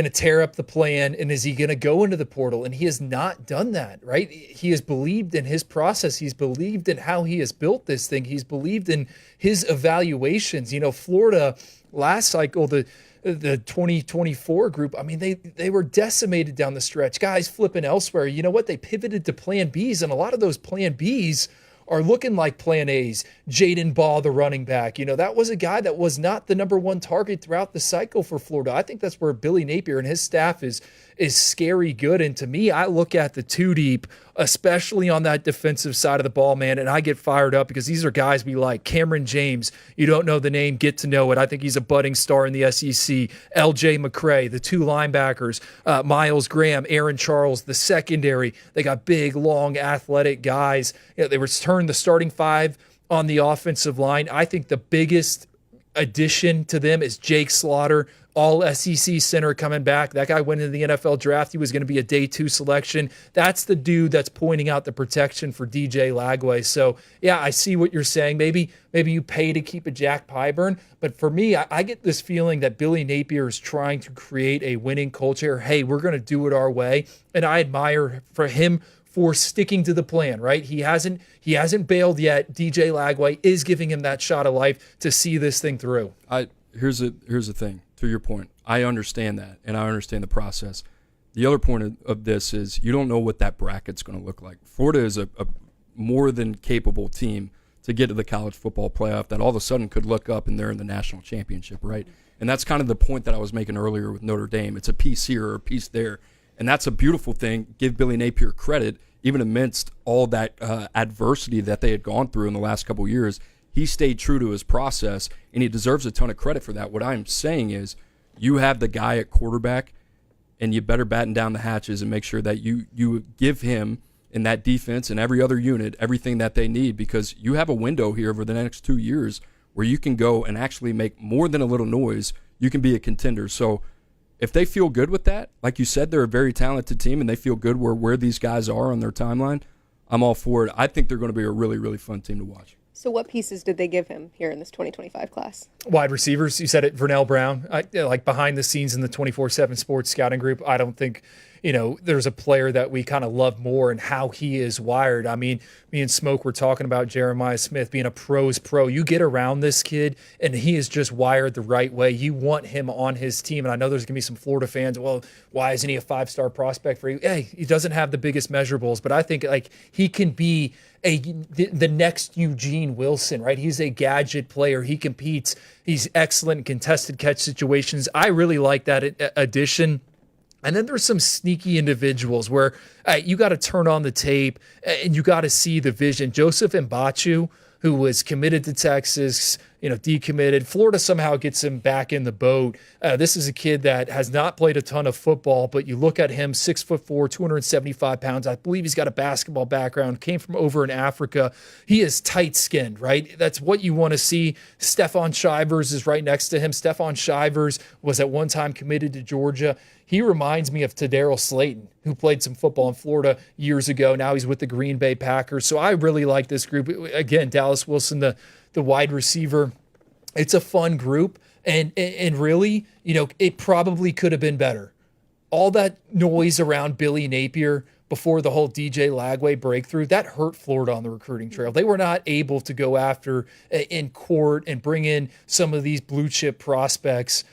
tear up the plan, and is he going to go into the portal? And he has not done that, right? He has believed in his process. He's believed in how he has built this thing. He's believed in his evaluations. You know, Florida last cycle, the 2024 group, I mean, they were decimated down the stretch. Guys flipping elsewhere. You know what? They pivoted to plan Bs, and a lot of those plan Bs are looking like plan A's. Jaden Ball, the running back, you know, that was a guy that was not the number one target throughout the cycle for Florida. I think that's where Billy Napier and his staff is scary good. And to me, I look at the two deep, especially on that defensive side of the ball, man, and I get fired up because these are guys we like. Cameron James, you don't know the name, get to know it. I think he's a budding star in the SEC. LJ McCray, the two linebackers, Miles Graham, Aaron Charles, the secondary. They got big, long, athletic guys. You know, they returned the starting five on the offensive line. I think the biggest addition to them is Jake Slaughter, all SEC center coming back. That guy went into the NFL draft. He was going to be a day 2 selection. That's the dude that's pointing out the protection for DJ Lagway. So, yeah, I see what you're saying. Maybe you pay to keep a Jack Pyburn. But for me, I get this feeling that Billy Napier is trying to create a winning culture. Hey, we're going to do it our way. And I admire for him for sticking to the plan, right? He hasn't bailed yet. DJ Lagway is giving him that shot of life to see this thing through. Here's the thing. To your point, I understand that, and I understand the process. The other point of this is you don't know what that bracket's going to look like. Florida is a more than capable team to get to the college football playoff that all of a sudden could look up and they're in the national championship, right? And that's kind of the point that I was making earlier with Notre Dame. It's a piece here or a piece there. And that's a beautiful thing. Give Billy Napier credit, even amidst all that adversity that they had gone through in the last couple of years. He stayed true to his process, and he deserves a ton of credit for that. What I'm saying is you have the guy at quarterback, and you better batten down the hatches and make sure that you give him in that defense and every other unit everything that they need, because you have a window here over the next 2 years where you can go and actually make more than a little noise. You can be a contender. So if they feel good with that, like you said, they're a very talented team and they feel good where these guys are on their timeline, I'm all for it. I think they're going to be a really, really fun team to watch. So what pieces did they give him here in this 2025 class? Wide receivers, you said it, Vernell Brown. Like behind the scenes in the 24/7 Sports Scouting Group, I don't think, there's a player that we kind of love more and how he is wired. I mean, me and Smoke were talking about Jeremiah Smith being a pro's pro. You get around this kid, and he is just wired the right way. You want him on his team, and I know there's going to be some Florida fans, well, why isn't he a 5-star prospect for you? Hey, he doesn't have the biggest measurables, but I think he can be the next Eugene Wilson, right? He's a gadget player. He competes. He's excellent in contested catch situations. I really like that addition. And then there's some sneaky individuals where you got to turn on the tape and you got to see the vision. Joseph Mbachu, who was committed to Texas, decommitted. Florida somehow gets him back in the boat. This is a kid that has not played a ton of football, but you look at him, 6'4", 275 pounds. I believe he's got a basketball background, came from over in Africa. He is tight-skinned, right? That's what you want to see. Stephon Shivers is right next to him. Stephon Shivers was at one time committed to Georgia. He reminds me of Tadarius Slayton, who played some football in Florida years ago. Now he's with the Green Bay Packers. So I really like this group. Again, Dallas Wilson, the wide receiver. It's a fun group. And really, it probably could have been better. All that noise around Billy Napier before the whole DJ Lagway breakthrough, that hurt Florida on the recruiting trail. They were not able to go after in court and bring in some of these blue chip prospects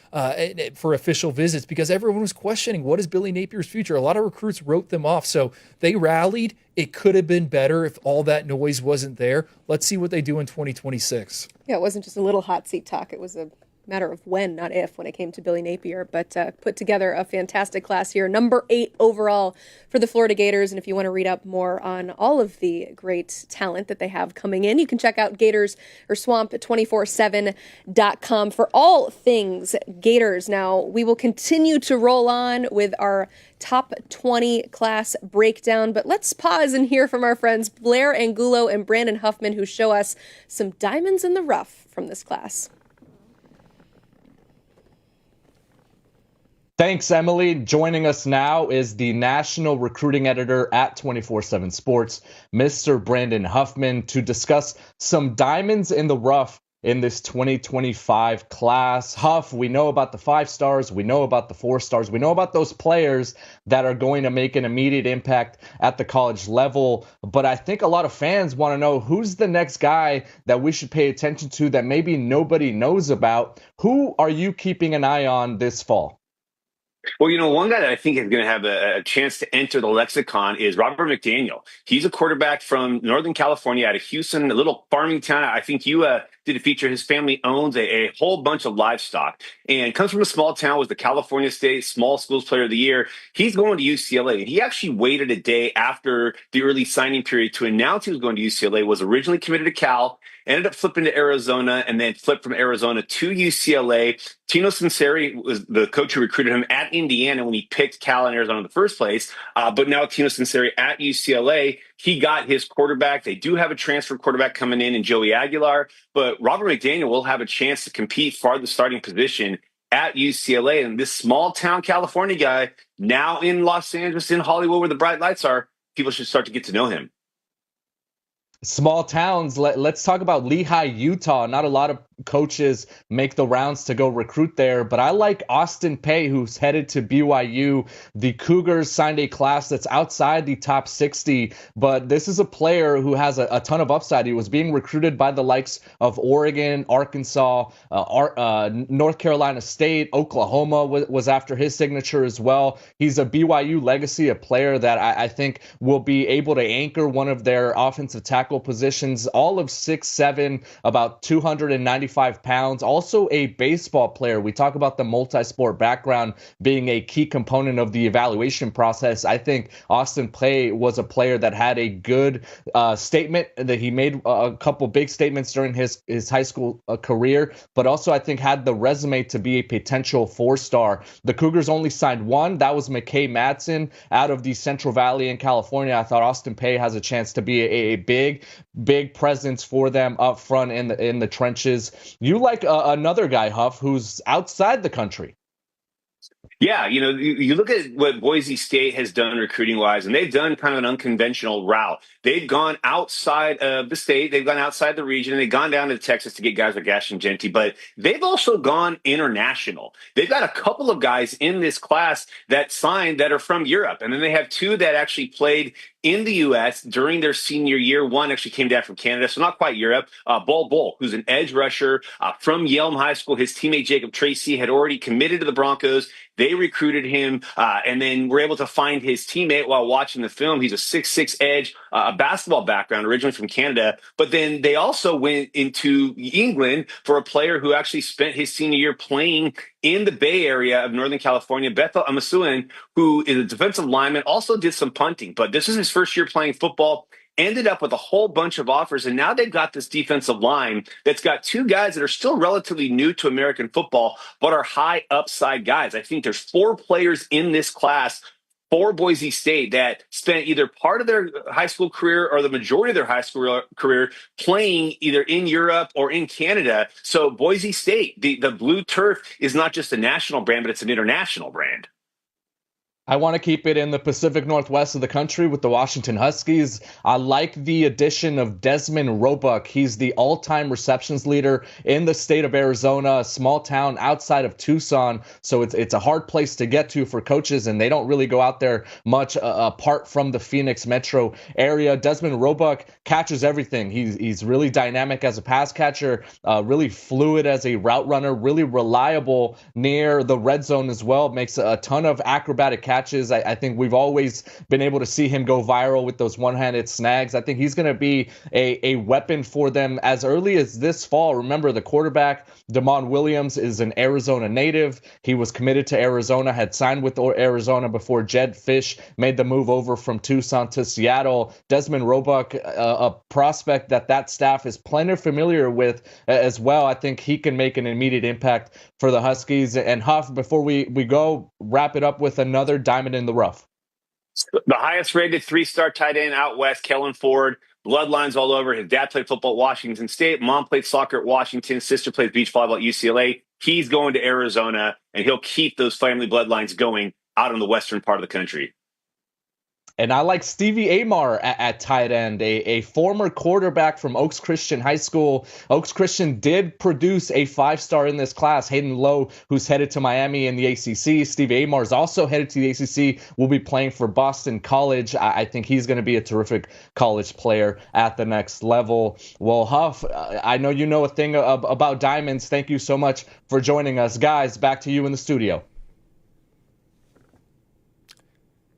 for official visits because everyone was questioning, what is Billy Napier's future? A lot of recruits wrote them off. So they rallied. It could have been better if all that noise wasn't there. Let's see what they do in 2026. Yeah, it wasn't just a little hot seat talk. It was a matter of when, not if, when it came to Billy Napier, but put together a fantastic class here. Number 8 overall for the Florida Gators. And if you want to read up more on all of the great talent that they have coming in, you can check out Gators or swamp247.com for all things Gators. Now, we will continue to roll on with our top 20 class breakdown, but let's pause and hear from our friends Blair Angulo and Brandon Huffman, who show us some diamonds in the rough from this class. Thanks, Emily. Joining us now is the national recruiting editor at 24/7 Sports, Mr. Brandon Huffman, to discuss some diamonds in the rough in this 2025 class. Huff, we know about the 5 stars. We know about the 4 stars. We know about those players that are going to make an immediate impact at the college level. But I think a lot of fans want to know, who's the next guy that we should pay attention to that maybe nobody knows about? Who are you keeping an eye on this fall? Well, one guy that I think is going to have a chance to enter the lexicon is Robert McDaniel. He's a quarterback from Northern California out of Houston, a little farming town. I think you did a feature. His family owns a whole bunch of livestock and comes from a small town, was the California State Small Schools Player of the Year. He's going to UCLA, and he actually waited a day after the early signing period to announce he was going to UCLA, was originally committed to Cal, ended up flipping to Arizona, and then flipped from Arizona to UCLA. Tino Sunseri was the coach who recruited him at Indiana when he picked Cal and Arizona in the first place. But now Tino Sunseri at UCLA, he got his quarterback. They do have a transfer quarterback coming in Joey Aguilar, but Robert McDaniel will have a chance to compete for the starting position at UCLA. And this small town California guy, now in Los Angeles, in Hollywood, where the bright lights are, people should start to get to know him. Small towns. Let's talk about Lehigh, Utah. Not a lot of coaches make the rounds to go recruit there, but I like Austin Peay, who's headed to BYU. The Cougars signed a class that's outside the top 60, but this is a player who has a ton of upside. He was being recruited by the likes of Oregon, Arkansas, North Carolina State, Oklahoma was after his signature as well. He's a BYU legacy, a player that I think will be able to anchor one of their offensive tackles tackle positions, all of 6'7", about 295 pounds. Also a baseball player. We talk about the multi-sport background being a key component of the evaluation process. I think Austin Peay was a player that had a good statement, that he made a couple big statements during his high school career, but also I think had the resume to be a potential 4-star. The Cougars only signed one. That was McKay Madsen out of the Central Valley in California. I thought Austin Peay has a chance to be a big presence for them up front in the trenches. You like another guy, Huff, who's outside the country. Yeah, you look at what Boise State has done recruiting-wise, and they've done kind of an unconventional route. They've gone outside of the state, they've gone outside the region, and they've gone down to Texas to get guys like Ashton Genty, but they've also gone international. They've got a couple of guys in this class that signed that are from Europe, and then they have two that actually played in the U.S. during their senior year. One actually came down from Canada, so not quite Europe. Bull, who's an edge rusher from Yelm High School. His teammate Jacob Tracy had already committed to the Broncos. They recruited him, and then were able to find his teammate while watching the film. He's a 6'6" edge, a basketball background, originally from Canada. But then they also went into England for a player who actually spent his senior year playing in the Bay Area of Northern California, Bethel Amasuan, who is a defensive lineman, also did some punting. But this is his first year playing football. Ended up with a whole bunch of offers, and now they've got this defensive line that's got two guys that are still relatively new to American football, but are high upside guys. I think there's 4 players in this class for Boise State that spent either part of their high school career or the majority of their high school career playing either in Europe or in Canada. So Boise State, the blue turf is not just a national brand, but it's an international brand. I want to keep it in the Pacific Northwest of the country with the Washington Huskies. I like the addition of Desmond Roebuck. He's the all-time receptions leader in the state of Arizona, a small town outside of Tucson. So it's a hard place to get to for coaches, and they don't really go out there much apart from the Phoenix metro area. Desmond Roebuck catches everything. He's really dynamic as a pass catcher, really fluid as a route runner, really reliable near the red zone as well. Makes a ton of acrobatic catches. I think we've always been able to see him go viral with those one-handed snags. I think he's going to be a weapon for them as early as this fall. Remember, the quarterback, Damon Williams, is an Arizona native. He was committed to Arizona, had signed with Arizona before Jed Fish made the move over from Tucson to Seattle. Desmond Roebuck, a prospect that staff is plenty familiar with as well. I think he can make an immediate impact for the Huskies. And Huff, before we go, wrap it up with another diamond in the rough. The highest rated 3-star tight end out west, Kellen Ford. Bloodlines all over. His dad played football at Washington State. Mom played soccer at Washington. Sister played beach volleyball at UCLA. He's going to Arizona, and he'll keep those family bloodlines going out in the western part of the country. And I like Stevie Amar at tight end, a former quarterback from Oaks Christian High School. Oaks Christian did produce a 5-star in this class, Hayden Lowe, who's headed to Miami in the ACC. Stevie Amar is also headed to the ACC, will be playing for Boston College. I think he's going to be a terrific college player at the next level. Well, Huff, I know you know a thing about diamonds. Thank you so much for joining us. Guys, back to you in the studio.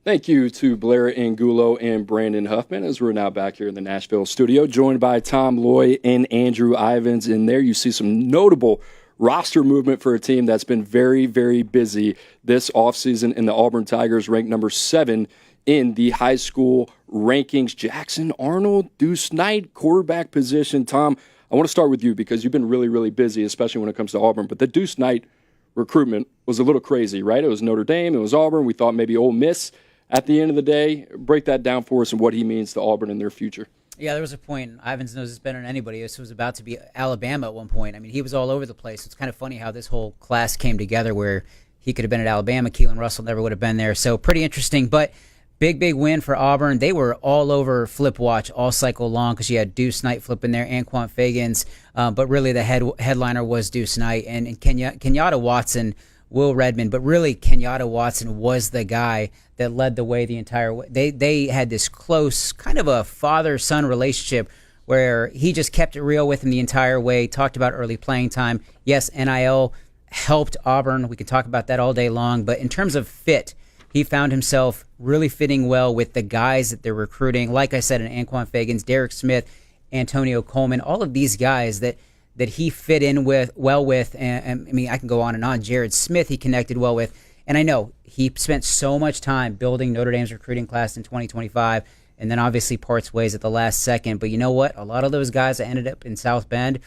Thank you to Blair Angulo and Brandon Huffman, as we're now back here in the Nashville studio, joined by Tom Loy and Andrew Ivins. And there you see some notable roster movement for a team that's been very, very busy this offseason. And the Auburn Tigers ranked number 7 in the high school rankings. Jackson Arnold, Deuce Knight, quarterback position. Tom, I want to start with you because you've been really, really busy, especially when it comes to Auburn. But the Deuce Knight recruitment was a little crazy, right? It was Notre Dame, it was Auburn. We thought maybe Ole Miss. At the end of the day, break that down for us and what he means to Auburn in their future. Yeah, there was a point, Ivins knows this better than anybody, this was about to be Alabama at one point. I mean, he was all over the place. It's kind of funny how this whole class came together where he could have been at Alabama. Kalen Russell never would have been there. So pretty interesting, but big win for Auburn. They were all over Flip Watch all cycle long because you had Deuce Knight flipping there, Anquan Fagans, but really the headliner was Deuce Knight. And Kenyatta Watson, Will Redmond, but really Kenyatta Watson was the guy that led the way the entire way. They had this close kind of a father-son relationship where he just kept it real with him the entire way, talked about early playing time. Yes, NIL helped Auburn. We could talk about that all day long. But in terms of fit, he found himself really fitting well with the guys that they're recruiting. Like I said, in Anquan Fagans, Derek Smith, Antonio Coleman, all of these guys that he fit in well with, and I mean, I can go on and on. Jared Smith he connected well with, and I know he spent so much time building Notre Dame's recruiting class in 2025, and then obviously parts ways at the last second. But you know what? A lot of those guys that ended up in South Bend,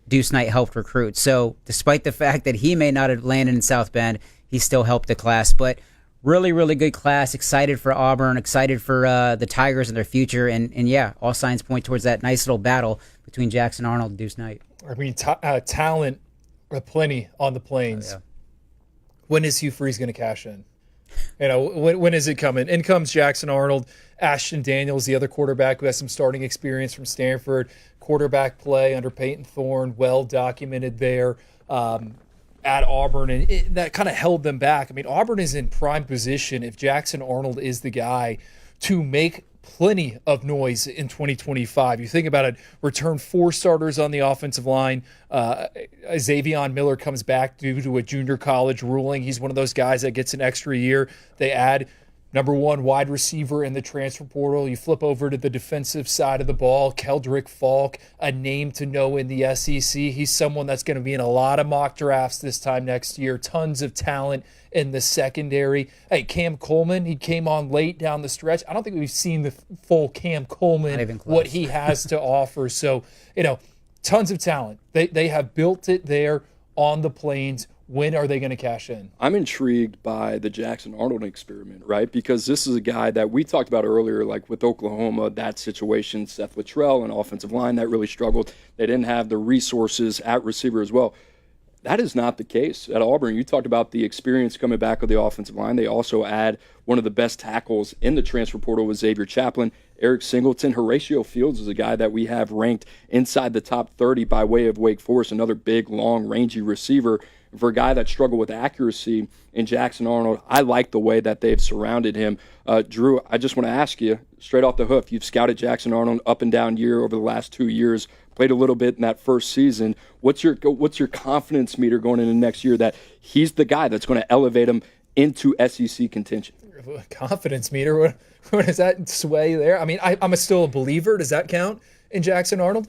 Deuce Knight helped recruit. So despite the fact that he may not have landed in South Bend, he still helped the class. But really, really good class. Excited for Auburn. Excited for the Tigers and their future. And yeah, all signs point towards that nice little battle between Jackson Arnold and Deuce Knight. I mean, talent plenty on the Plains. Oh, yeah. When is Hugh Freeze going to cash in? You know, when is it coming? In comes Jackson Arnold. Ashton Daniels, the other quarterback who has some starting experience from Stanford. Quarterback play under Peyton Thorne, well documented there at Auburn, and that kind of held them back. I mean, Auburn is in prime position if Jackson Arnold is the guy to make plenty of noise in 2025. You think about it, return 4 starters on the offensive line. Xavier Miller comes back due to a junior college ruling. He's one of those guys that gets an extra year. They add number 1 wide receiver in the transfer portal. You flip over to the defensive side of the ball, Keldrick Falk, a name to know in the SEC. He's someone that's going to be in a lot of mock drafts this time next year. Tons of talent in the secondary. Hey, Cam Coleman, he came on late down the stretch. I don't think we've seen the full Cam Coleman, what he has to offer. So, you know, tons of talent. They have built it there on the Plains. When are they going to cash in? I'm intrigued by the Jackson Arnold experiment, right? Because this is a guy that we talked about earlier, like with Oklahoma, that situation, Seth Luttrell, an offensive line that really struggled. They didn't have the resources at receiver as well. That is not the case at Auburn. You talked about the experience coming back of the offensive line. They also add one of the best tackles in the transfer portal with Xavier Chaplin, Eric Singleton. Horatio Fields is a guy that we have ranked inside the top 30 by way of Wake Forest, another big, long, rangy receiver. For a guy that struggled with accuracy in Jackson Arnold, I like the way that they've surrounded him. Drew, I just want to ask you, straight off the hoof, you've scouted Jackson Arnold up and down year over the last 2 years, played a little bit in that first season. What's your confidence meter going into next year that he's the guy that's going to elevate him into SEC contention? Confidence meter? What does that sway there? I mean, I'm still a believer. Does that count in Jackson Arnold?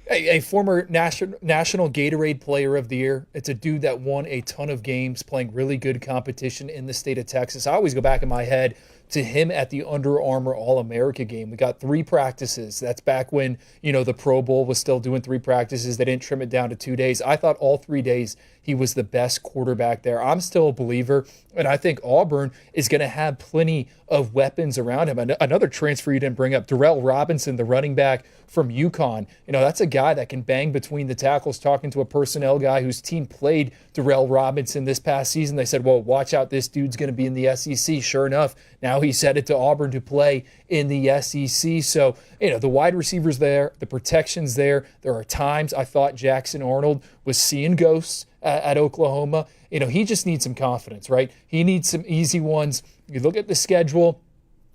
A former national Gatorade Player of the Year. It's a dude that won a ton of games playing really good competition in the state of Texas. I always go back in my head to him at the Under Armour All-America game. We got 3 practices. That's back when, you know, the Pro Bowl was still doing 3 practices. They didn't trim it down to 2 days. I thought all 3 days he was the best quarterback there. I'm still a believer, and I think Auburn is going to have plenty of weapons around him. Another transfer you didn't bring up, Darrell Robinson, the running back from UConn. You know, that's a guy that can bang between the tackles. Talking to a personnel guy whose team played Darrell Robinson this past season, they said, well, watch out, this dude's going to be in the SEC. Sure enough, now he's headed to Auburn to play in the SEC. So, you know, the wide receivers there, the protection's there. There are times I thought Jackson Arnold was seeing ghosts at Oklahoma. You know, he just needs some confidence, right? He needs some easy ones. You look at the schedule,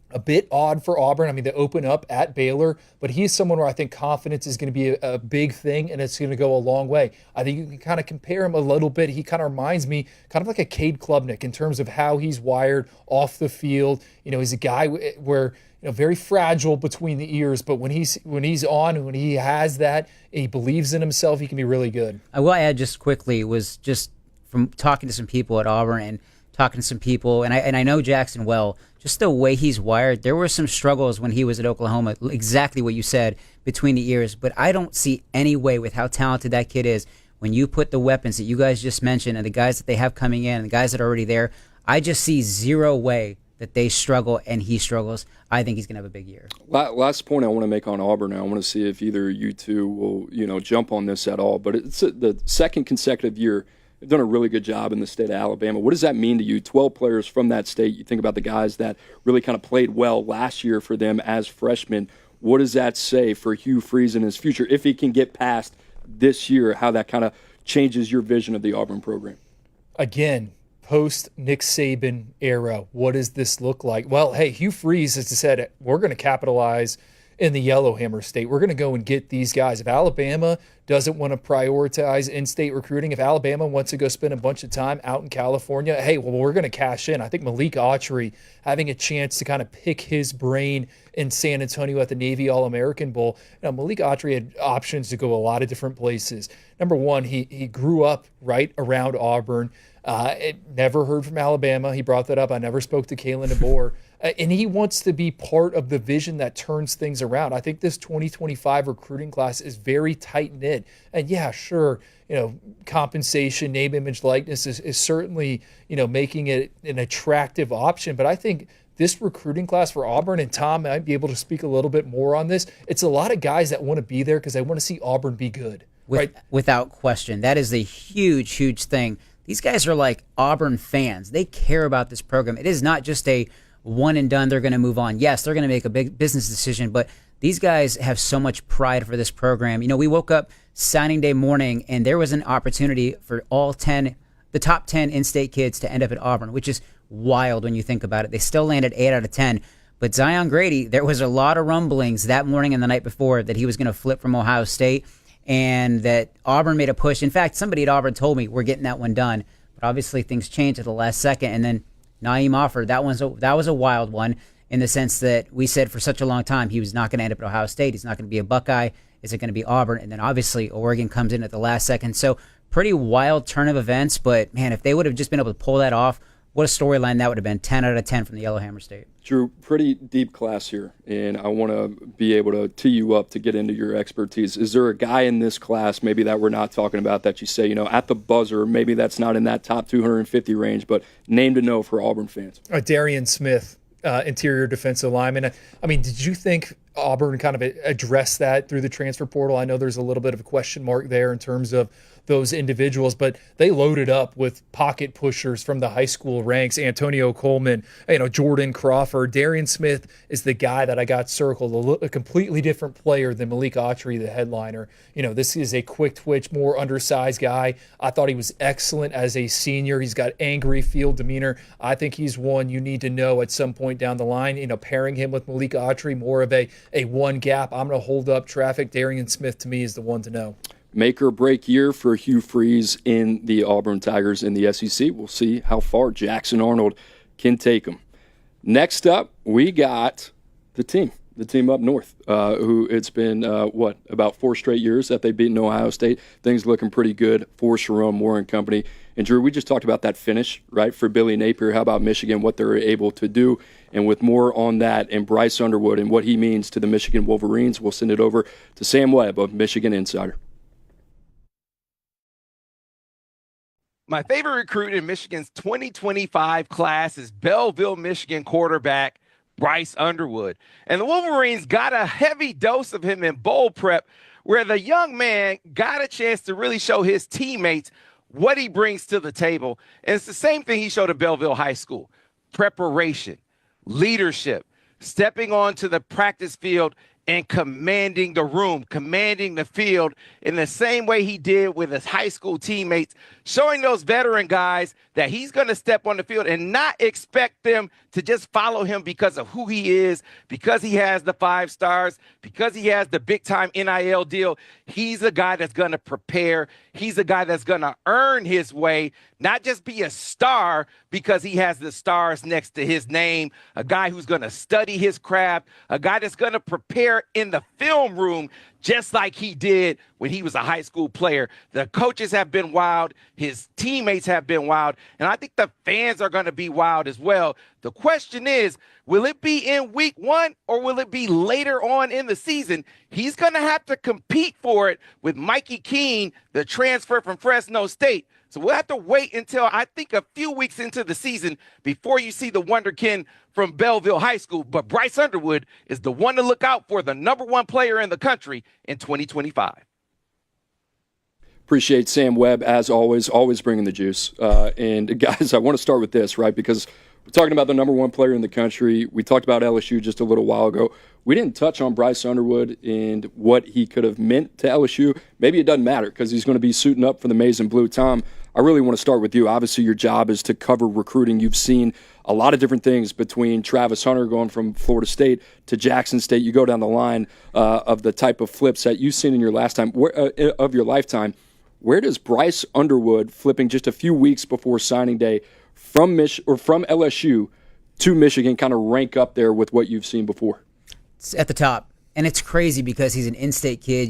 a bit odd for Auburn. I mean, they open up at Baylor, but he's someone where I think confidence is going to be a big thing, and it's going to go a long way. I think you can kind of compare him a little bit. He kind of reminds me kind of like a Cade Klubnik in terms of how he's wired off the field. You know, he's a guy where, you know, very fragile between the ears, but when he's on, when he has that, he believes in himself, he can be really good. I will add just quickly was just from talking to some people at Auburn and talking to some people, and I know Jackson well, just the way he's wired, there were some struggles when he was at Oklahoma, exactly what you said, between the ears, but I don't see any way with how talented that kid is, when you put the weapons that you guys just mentioned and the guys that they have coming in and the guys that are already there, I just see zero way that they struggle and he struggles. I think he's going to have a big year. Last point I want to make on Auburn, I want to see if either you two will, you know, jump on this at all, but it's the second consecutive year. They've done a really good job in the state of Alabama. What does that mean to you? 12 players from that state. You think about the guys that really kind of played well last year for them as freshmen. What does that say for Hugh Freeze in his future, if he can get past this year, how that kind of changes your vision of the Auburn program? Again, post-Nick Saban era, what does this look like? Well, hey, Hugh Freeze, as I said, we're going to capitalize in the Yellowhammer State. We're going to go and get these guys. If Alabama doesn't want to prioritize in-state recruiting, if Alabama wants to go spend a bunch of time out in California, hey, well, we're going to cash in. I think Malik Autry having a chance to kind of pick his brain in San Antonio at the Navy All-American Bowl. Now, Malik Autry had options to go a lot of different places. Number one, he grew up right around Auburn. Never heard from Alabama. He brought that up. I never spoke to Kalen DeBoer. And he wants to be part of the vision that turns things around. I think this 2025 recruiting class is very tight-knit. And yeah, sure, compensation, name, image, likeness is certainly, making it an attractive option. But I think this recruiting class for Auburn, and Tom might be able to speak a little bit more on this, it's a lot of guys that want to be there because they want to see Auburn be good. Right? Without question. That is a huge, huge thing. These guys are like Auburn fans. They care about this program. It is not just a one and done, they're going to move on. Yes, they're going to make a big business decision, but these guys have so much pride for this program. We woke up signing day morning, and there was an opportunity for the top 10 in-state kids to end up at Auburn, which is wild when you think about it. They still landed 8 out of 10. But Zion Grady, there was a lot of rumblings that morning and the night before that he was going to flip from Ohio State, and that Auburn made a push. In fact, somebody at Auburn told me we're getting that one done. But obviously things changed at the last second, and then Naeem Offer, that was a wild one in the sense that we said for such a long time he was not going to end up at Ohio State. He's not going to be a Buckeye. Is it going to be Auburn? And then obviously Oregon comes in at the last second. So pretty wild turn of events. But, man, if they would have just been able to pull that off, what a storyline that would have been. 10 out of 10 from the Yellowhammer State. Drew, pretty deep class here, and I want to be able to tee you up to get into your expertise. Is there a guy in this class maybe that we're not talking about that you say, at the buzzer, maybe that's not in that top 250 range, but name to know for Auburn fans? Darian Smith, interior defensive lineman. I mean, did you think Auburn kind of addressed that through the transfer portal? I know there's a little bit of a question mark there in terms of those individuals, but they loaded up with pocket pushers from the high school ranks. Antonio Coleman, Jordan Crawford. Darian Smith is the guy that I got circled, a completely different player than Malik Autry, the headliner. This is a quick twitch, more undersized guy. I thought he was excellent as a senior. He's got angry field demeanor. I think he's one you need to know at some point down the line. Pairing him with Malik Autry, more of a one gap. I'm going to hold up traffic. Darian Smith to me is the one to know. Make or break year for Hugh Freeze in the Auburn Tigers in the SEC. We'll see how far Jackson Arnold can take them. Next up, we got the team up north, who it's been, about 4 straight years that they've beaten Ohio State. Things looking pretty good for Sharon Moore and company. And, Drew, we just talked about that finish, right, for Billy Napier. How about Michigan, what they're able to do? And with more on that and Bryce Underwood and what he means to the Michigan Wolverines, we'll send it over to Sam Webb of Michigan Insider. My favorite recruit in Michigan's 2025 class is Belleville, Michigan quarterback Bryce Underwood. And the Wolverines got a heavy dose of him in bowl prep, where the young man got a chance to really show his teammates what he brings to the table. And it's the same thing he showed at Belleville High School: preparation, leadership, stepping onto the practice field and commanding the room, commanding the field in the same way he did with his high school teammates, showing those veteran guys that he's going to step on the field and not expect them to just follow him because of who he is, because he has the 5 stars, because he has the big-time NIL deal. He's a guy that's going to prepare. He's a guy that's going to earn his way, not just be a star because he has the stars next to his name, a guy who's going to study his craft, a guy that's going to prepare in the film room just like he did when he was a high school player. The coaches have been wild. His teammates have been wild. And I think the fans are going to be wild as well. The question is, will it be in week 1 or will it be later on in the season? He's going to have to compete for it with Mikey Keene, the transfer from Fresno State. So we'll have to wait until, I think, a few weeks into the season before you see the wonderkin from Belleville High School. But Bryce Underwood is the one to look out for, the number 1 player in the country in 2025. Appreciate Sam Webb, as always bringing the juice. And, guys, I want to start with this, right, because we're talking about the number 1 player in the country. We talked about LSU just a little while ago. We didn't touch on Bryce Underwood and what he could have meant to LSU. Maybe it doesn't matter because he's going to be suiting up for the Maize and Blue. Tom, I really want to start with you. Obviously, your job is to cover recruiting. You've seen a lot of different things between Travis Hunter going from Florida State to Jackson State. You go down the line of the type of flips that you've seen in your lifetime. Where does Bryce Underwood, flipping just a few weeks before signing day from LSU to Michigan, kind of rank up there with what you've seen before? It's at the top. And it's crazy because he's an in-state kid.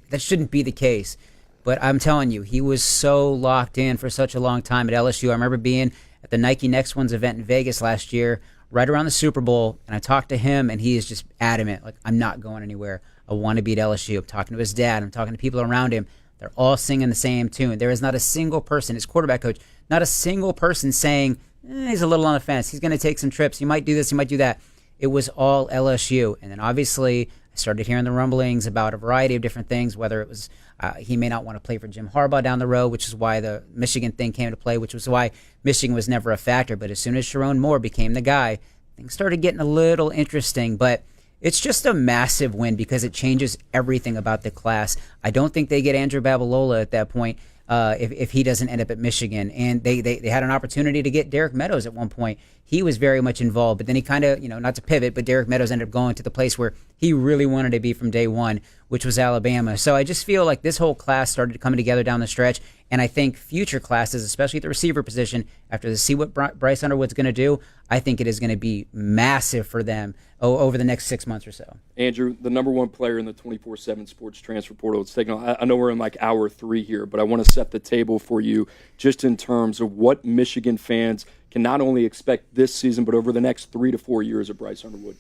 That shouldn't be the case. But I'm telling you, he was so locked in for such a long time at LSU. I remember being at the Nike Next Ones event in Vegas last year, right around the Super Bowl, and I talked to him, and he is just adamant, like, I'm not going anywhere. I want to be at LSU. I'm talking to his dad. I'm talking to people around him. They're all singing the same tune. There is not a single person, his quarterback coach, not a single person saying, he's a little on the fence. He's going to take some trips. He might do this. He might do that. It was all LSU. And then obviously I started hearing the rumblings about a variety of different things, whether it was he may not want to play for Jim Harbaugh down the road, which is why the Michigan thing came to play, which was why Michigan was never a factor. But as soon as Sharon Moore became the guy, things started getting a little interesting. But it's just a massive win because it changes everything about the class. I don't think they get Andrew Babalola at that point if he doesn't end up at Michigan. And they had an opportunity to get Derek Meadows at one point. He was very much involved, but then he kind of, not to pivot, but Derek Meadows ended up going to the place where he really wanted to be from day one, which was Alabama. So I just feel like this whole class started coming together down the stretch, and I think future classes, especially at the receiver position, after they see what Bryce Underwood's going to do, I think it is going to be massive for them over the next 6 months or so. Andrew, the number one player in the 24/7 sports transfer portal. It's taking. I know we're in like hour 3 here, but I want to set the table for you just in terms of what Michigan fans can not only expect this season, but over the next 3 to 4 years of Bryce Underwood.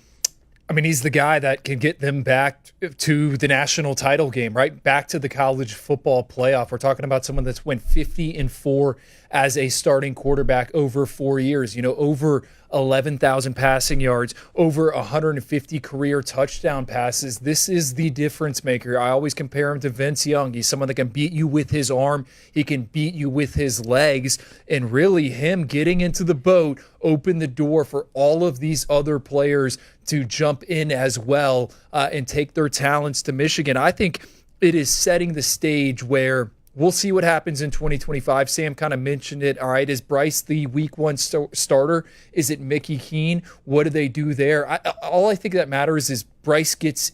I mean, he's the guy that can get them back to the national title game, right? Back to the college football playoff. We're talking about someone that's went 50-4 as a starting quarterback over 4 years, over 11,000 passing yards, over 150 career touchdown passes. This is the difference maker. I always compare him to Vince Young. He's someone that can beat you with his arm. He can beat you with his legs. And really him getting into the boat opened the door for all of these other players to jump in as well and take their talents to Michigan. I think it is setting the stage where we'll see what happens in 2025. Sam kind of mentioned it. All right, is Bryce the week one starter? Is it Mickey Keene? What do they do there? All I think that matters is Bryce gets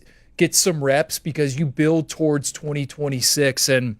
some reps because you build towards 2026. And,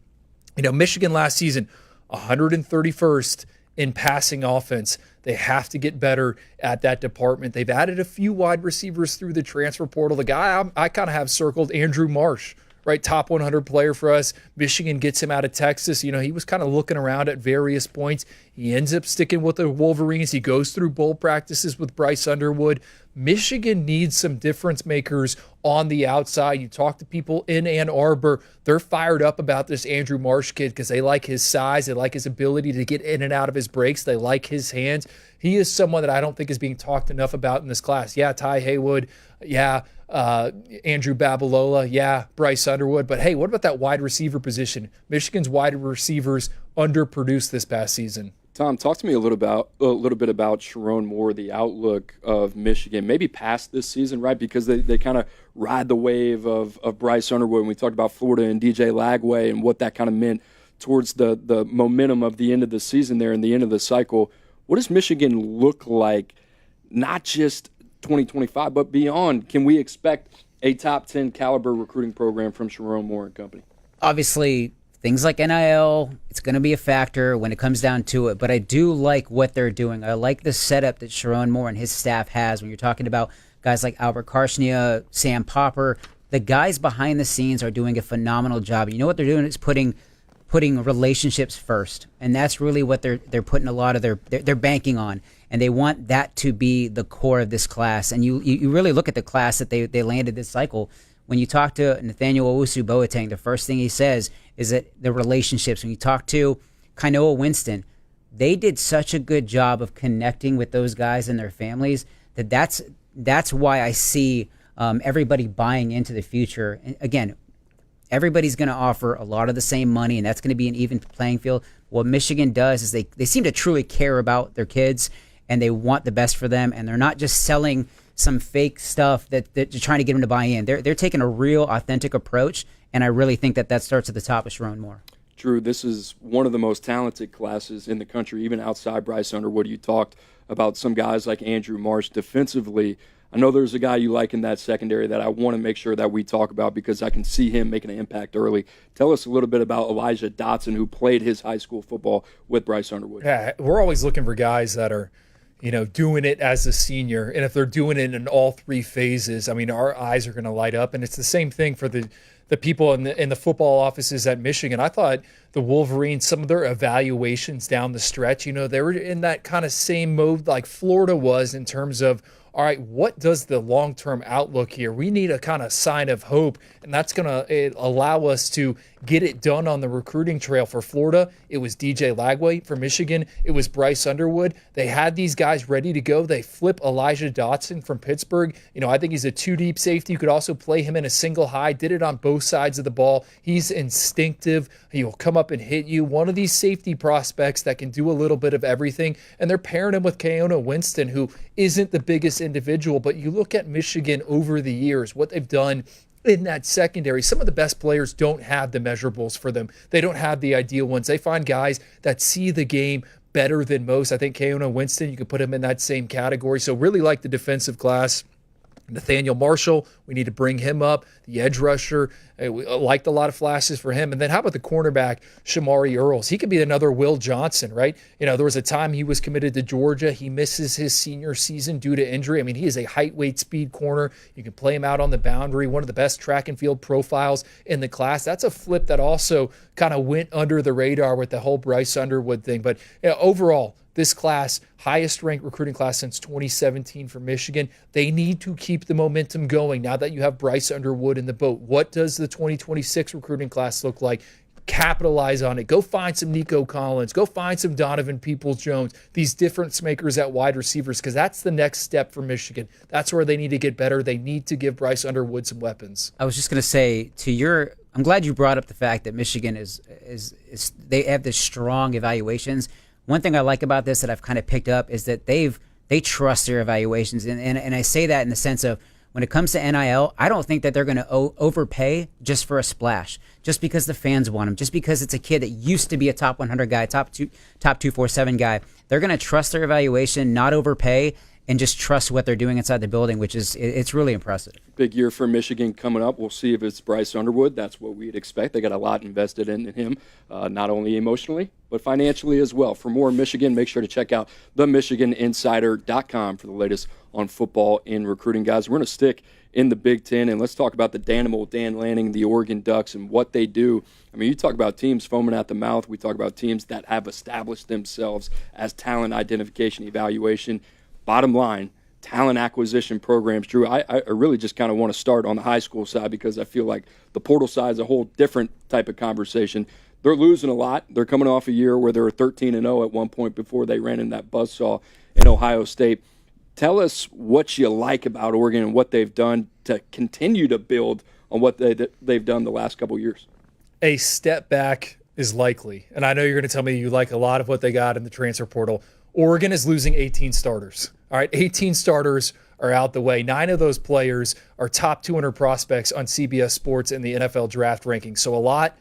Michigan last season, 131st in passing offense. They have to get better at that department. They've added a few wide receivers through the transfer portal. The guy I kind of have circled, Andrew Marsh, right? Top 100 player for us. Michigan gets him out of Texas. He was kind of looking around at various points. He ends up sticking with the Wolverines. He goes through bowl practices with Bryce Underwood. Michigan needs some difference makers on the outside. You talk to people in Ann Arbor, they're fired up about this Andrew Marsh kid because they like his size. They like his ability to get in and out of his breaks. They like his hands. He is someone that I don't think is being talked enough about in this class. Yeah, Ty Haywood. Yeah, Andrew Babalola. Yeah, Bryce Underwood. But hey, what about that wide receiver position? Michigan's wide receivers underproduced this past season. Tom, talk to me a little bit about Sharon Moore, the outlook of Michigan, maybe past this season, right? Because they kind of ride the wave of Bryce Underwood. And we talked about Florida and DJ Lagway and what that kind of meant towards the momentum of the end of the season there and the end of the cycle. What does Michigan look like, not just 2025, but beyond? Can we expect a top 10 caliber recruiting program from Sharon Moore and company? Obviously, things like NIL, it's going to be a factor when it comes down to it. But I do like what they're doing. I like the setup that Sharon Moore and his staff has when you're talking about guys like Albert Karshnia, Sam Popper. The guys behind the scenes are doing a phenomenal job. You know what they're doing is putting relationships first. And that's really what they're putting a lot of they're banking on. And they want that to be the core of this class. And you really look at the class that they landed this cycle. When you talk to Nathaniel Owusu-Boateng, the first thing he says is that the relationships. When you talk to Kainoa Winston, they did such a good job of connecting with those guys and their families that's why I see everybody buying into the future. And again, everybody's going to offer a lot of the same money, and that's going to be an even playing field. What Michigan does is they seem to truly care about their kids, and they want the best for them, and they're not just selling some fake stuff that they're trying to get them to buy in. They're taking a real, authentic approach, and I really think that starts at the top of Sharon Moore. Drew, this is one of the most talented classes in the country, even outside Bryce Underwood. You talked about some guys like Andrew Marsh defensively. I know there's a guy you like in that secondary that I want to make sure that we talk about because I can see him making an impact early. Tell us a little bit about Elijah Dotson, who played his high school football with Bryce Underwood. Yeah, we're always looking for guys that are, doing it as a senior. And if they're doing it in all three phases, I mean, our eyes are going to light up. And it's the same thing for the people in the football offices at Michigan. I thought the Wolverines, some of their evaluations down the stretch, they were in that kind of same mode like Florida was in terms of, all right, what does the long-term outlook here? We need a kind of sign of hope, and that's going to allow us to get it done on the recruiting trail. For Florida, it was DJ Lagway. For Michigan, it was Bryce Underwood. They had these guys ready to go. They flip Elijah Dotson from Pittsburgh. I think he's a two-deep safety. You could also play him in a single high. Did it on both sides of the ball. He's instinctive. He will come up and hit you. One of these safety prospects that can do a little bit of everything, and they're pairing him with Keona Winston, who isn't the biggest individual, but you look at Michigan over the years, what they've done in that secondary. Some of the best players don't have the measurables for them. They don't have the ideal ones. They find guys that see the game better than most. I think Keona Winston, you could put him in that same category. So really like the defensive class. Nathaniel Marshall, we need to bring him up. The edge rusher, we liked a lot of flashes for him. And then how about the cornerback, Shamari Earls? He could be another Will Johnson, right? There was a time he was committed to Georgia. He misses his senior season due to injury. I mean, he is a height, weight, speed corner. You can play him out on the boundary, one of the best track and field profiles in the class. That's a flip that also kind of went under the radar with the whole Bryce Underwood thing. But overall, this class, highest ranked recruiting class since 2017 for Michigan. They need to keep the momentum going now that you have Bryce Underwood in the boat. What does the 2026 recruiting class look like? Capitalize on it. Go find some Nico Collins. Go find some Donovan Peoples-Jones, these difference makers at wide receivers, because that's the next step for Michigan. That's where they need to get better. They need to give Bryce Underwood some weapons. I was just going to say I'm glad you brought up the fact that Michigan is they have this strong evaluations. One thing I like about this that I've kind of picked up is that they trust their evaluations. And I say that in the sense of when it comes to NIL, I don't think that they're going to overpay just for a splash, just because the fans want him, just because it's a kid that used to be a top 100 guy, top 247 guy. They're going to trust their evaluation, not overpay, and just trust what they're doing inside the building, which is it's really impressive. Big year for Michigan coming up. We'll see if it's Bryce Underwood. That's what we'd expect. They got a lot invested in him, not only emotionally, but financially as well. For more Michigan, make sure to check out themichiganinsider.com for the latest on football and recruiting. Guys, we're going to stick in the Big Ten, and let's talk about the Danimal, Dan Lanning, the Oregon Ducks, and what they do. I mean, you talk about teams foaming at the mouth. We talk about teams that have established themselves as talent identification, evaluation. Bottom line, talent acquisition programs. Drew, I really just kind of want to start on the high school side because I feel like the portal side is a whole different type of conversation. They're losing a lot. They're coming off a year where they were 13-0 at one point before they ran in that buzzsaw in Ohio State. Tell us what you like about Oregon and what they've done to continue to build on what they've done the last couple of years. A step back is likely. And I know you're going to tell me you like a lot of what they got in the transfer portal. Oregon is losing 18 starters. All right, 18 starters are out the way. 9 of those players are top 200 prospects on CBS Sports in the NFL draft rankings. So a lot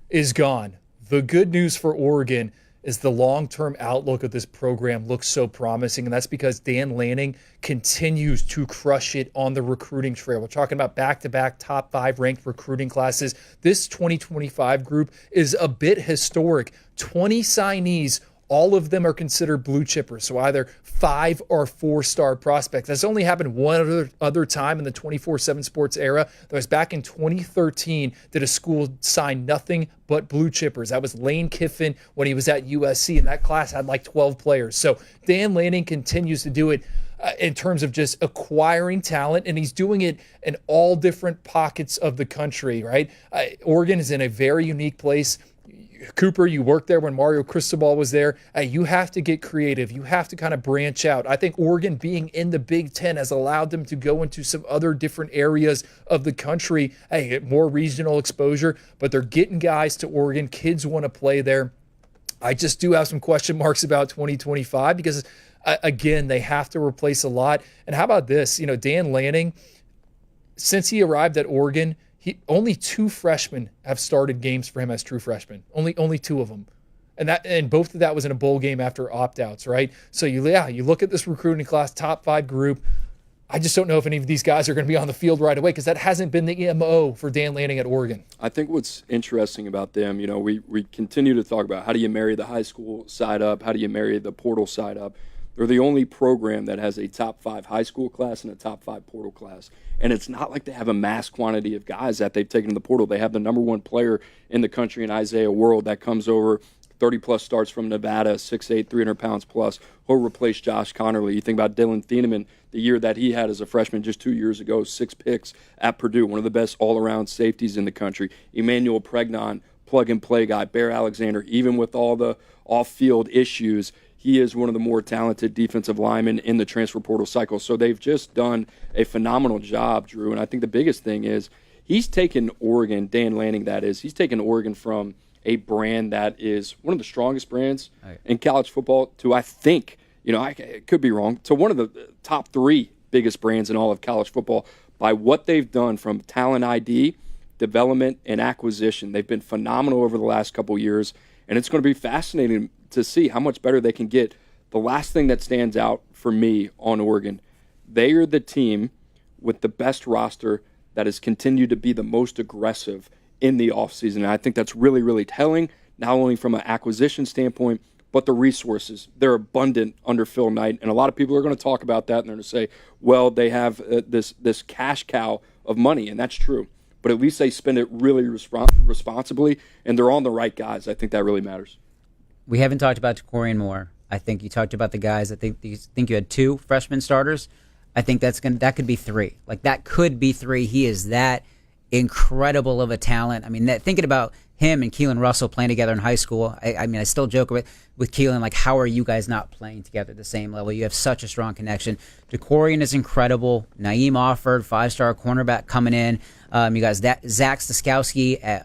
is gone. The good news for Oregon is the long-term outlook of this program looks so promising, and that's because Dan Lanning continues to crush it on the recruiting trail. We're talking about back-to-back top 5 ranked recruiting classes. This 2025 group is a bit historic. 20 signees, all of them are considered blue chippers, so either 5 or 4-star prospects. That's only happened one other time in the 24/7 Sports era. That was back in 2013 that a school signed nothing but blue chippers. That was Lane Kiffin when he was at USC, and that class had like 12 players. So Dan Lanning continues to do it in terms of just acquiring talent, and he's doing it in all different pockets of the country, right? Oregon is in a very unique place. Cooper, you worked there when Mario Cristobal was there. You have to get creative. You have to kind of branch out. I think Oregon being in the Big Ten has allowed them to go into some other different areas of the country. More regional exposure, but they're getting guys to Oregon. Kids want to play there. I just do have some question marks about 2025 because, again, they have to replace a lot. And how about this? Dan Lanning, since he arrived at Oregon, Only 2 freshmen have started games for him as true freshmen. Only 2 of them. And both of that was in a bowl game after opt-outs, right? So you look at this recruiting class, top 5 group. I just don't know if any of these guys are going to be on the field right away because that hasn't been the MO for Dan Lanning at Oregon. I think what's interesting about them, we continue to talk about how do you marry the high school side up, how do you marry the portal side up. They're the only program that has a top 5 high school class and a top 5 portal class. And it's not like they have a mass quantity of guys that they've taken to the portal. They have the number 1 player in the country in Isaiah World that comes over, 30-plus starts from Nevada, 6'8", 300 pounds plus. He'll replace Josh Connerly. You think about Dylan Thieneman, the year that he had as a freshman just 2 years ago, 6 picks at Purdue, one of the best all-around safeties in the country. Emmanuel Pregnon, plug-and-play guy. Bear Alexander, even with all the off-field issues, he is one of the more talented defensive linemen in the transfer portal cycle. So they've just done a phenomenal job, Drew. And I think the biggest thing is he's taken Oregon, Dan Lanning that is, he's taken Oregon from a brand that is one of the strongest brands in college football to, I think, I could be wrong, to one of the top 3 biggest brands in all of college football by what they've done from talent ID, development, and acquisition. They've been phenomenal over the last couple years, and it's going to be fascinating to see how much better they can get. The last thing that stands out for me on Oregon, they are the team with the best roster that has continued to be the most aggressive in the offseason. And I think that's really, really telling, not only from an acquisition standpoint, but the resources. They're abundant under Phil Knight. And a lot of people are going to talk about that, and they're going to say, well, they have this cash cow of money, and that's true. But at least they spend it really responsibly, and they're on the right guys. I think that really matters. We haven't talked about Corian Moore. I think you talked about the guys. I think you had 2 freshman starters. I think that could be 3. Like, that could be 3. He is that incredible of a talent. I mean, thinking about him and Kalen Russell playing together in high school, I still joke with Kalen, like, how are you guys not playing together at the same level? You have such a strong connection. DeCorian is incredible. Naeem Offord, 5-star cornerback coming in. You got Zach Staskowski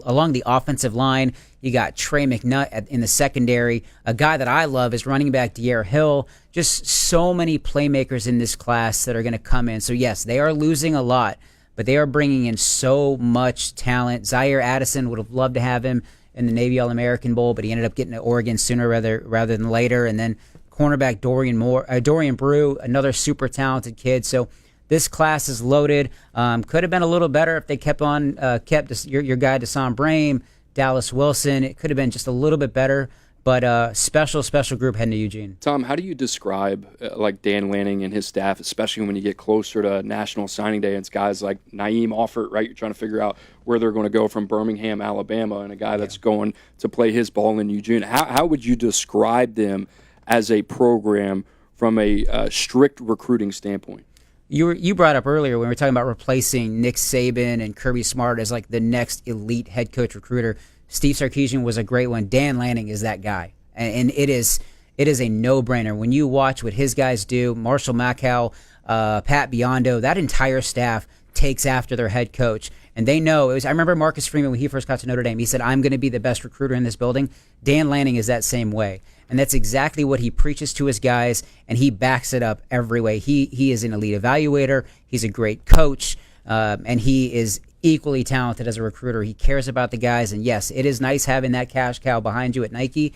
along the offensive line. You got Trey McNutt in the secondary. A guy that I love is running back De'Ara Hill. Just so many playmakers in this class that are going to come in. So, yes, they are losing a lot, but they are bringing in so much talent. Zaire Addison would have loved to have him in the Navy All-American Bowl, but he ended up getting to Oregon sooner rather than later. And then cornerback Dorian Brew, another super talented kid. So this class is loaded. Could have been a little better if they kept your guy Deshaun Brame, Dallas Wilson. It could have been just a little bit better. But special group heading to Eugene. Tom, how do you describe like Dan Lanning and his staff, especially when you get closer to National Signing Day and it's guys like Naeem Offord, right? You're trying to figure out where they're going to go from Birmingham, Alabama, and a guy that's going to play his ball in Eugene. How would you describe them as a program from a strict recruiting standpoint? You brought up earlier when we were talking about replacing Nick Saban and Kirby Smart as like the next elite head coach recruiter. Steve Sarkisian was a great one. Dan Lanning is that guy. And it is a no-brainer. When you watch what his guys do, Marshall Mackow, Pat Biondo, that entire staff takes after their head coach. And they know, I remember Marcus Freeman, when he first got to Notre Dame, he said, I'm going to be the best recruiter in this building. Dan Lanning is that same way. And that's exactly what he preaches to his guys, and he backs it up every way. He is an elite evaluator. He's a great coach, and he is equally talented as a recruiter. He cares about the guys, and yes, it is nice having that cash cow behind you at Nike,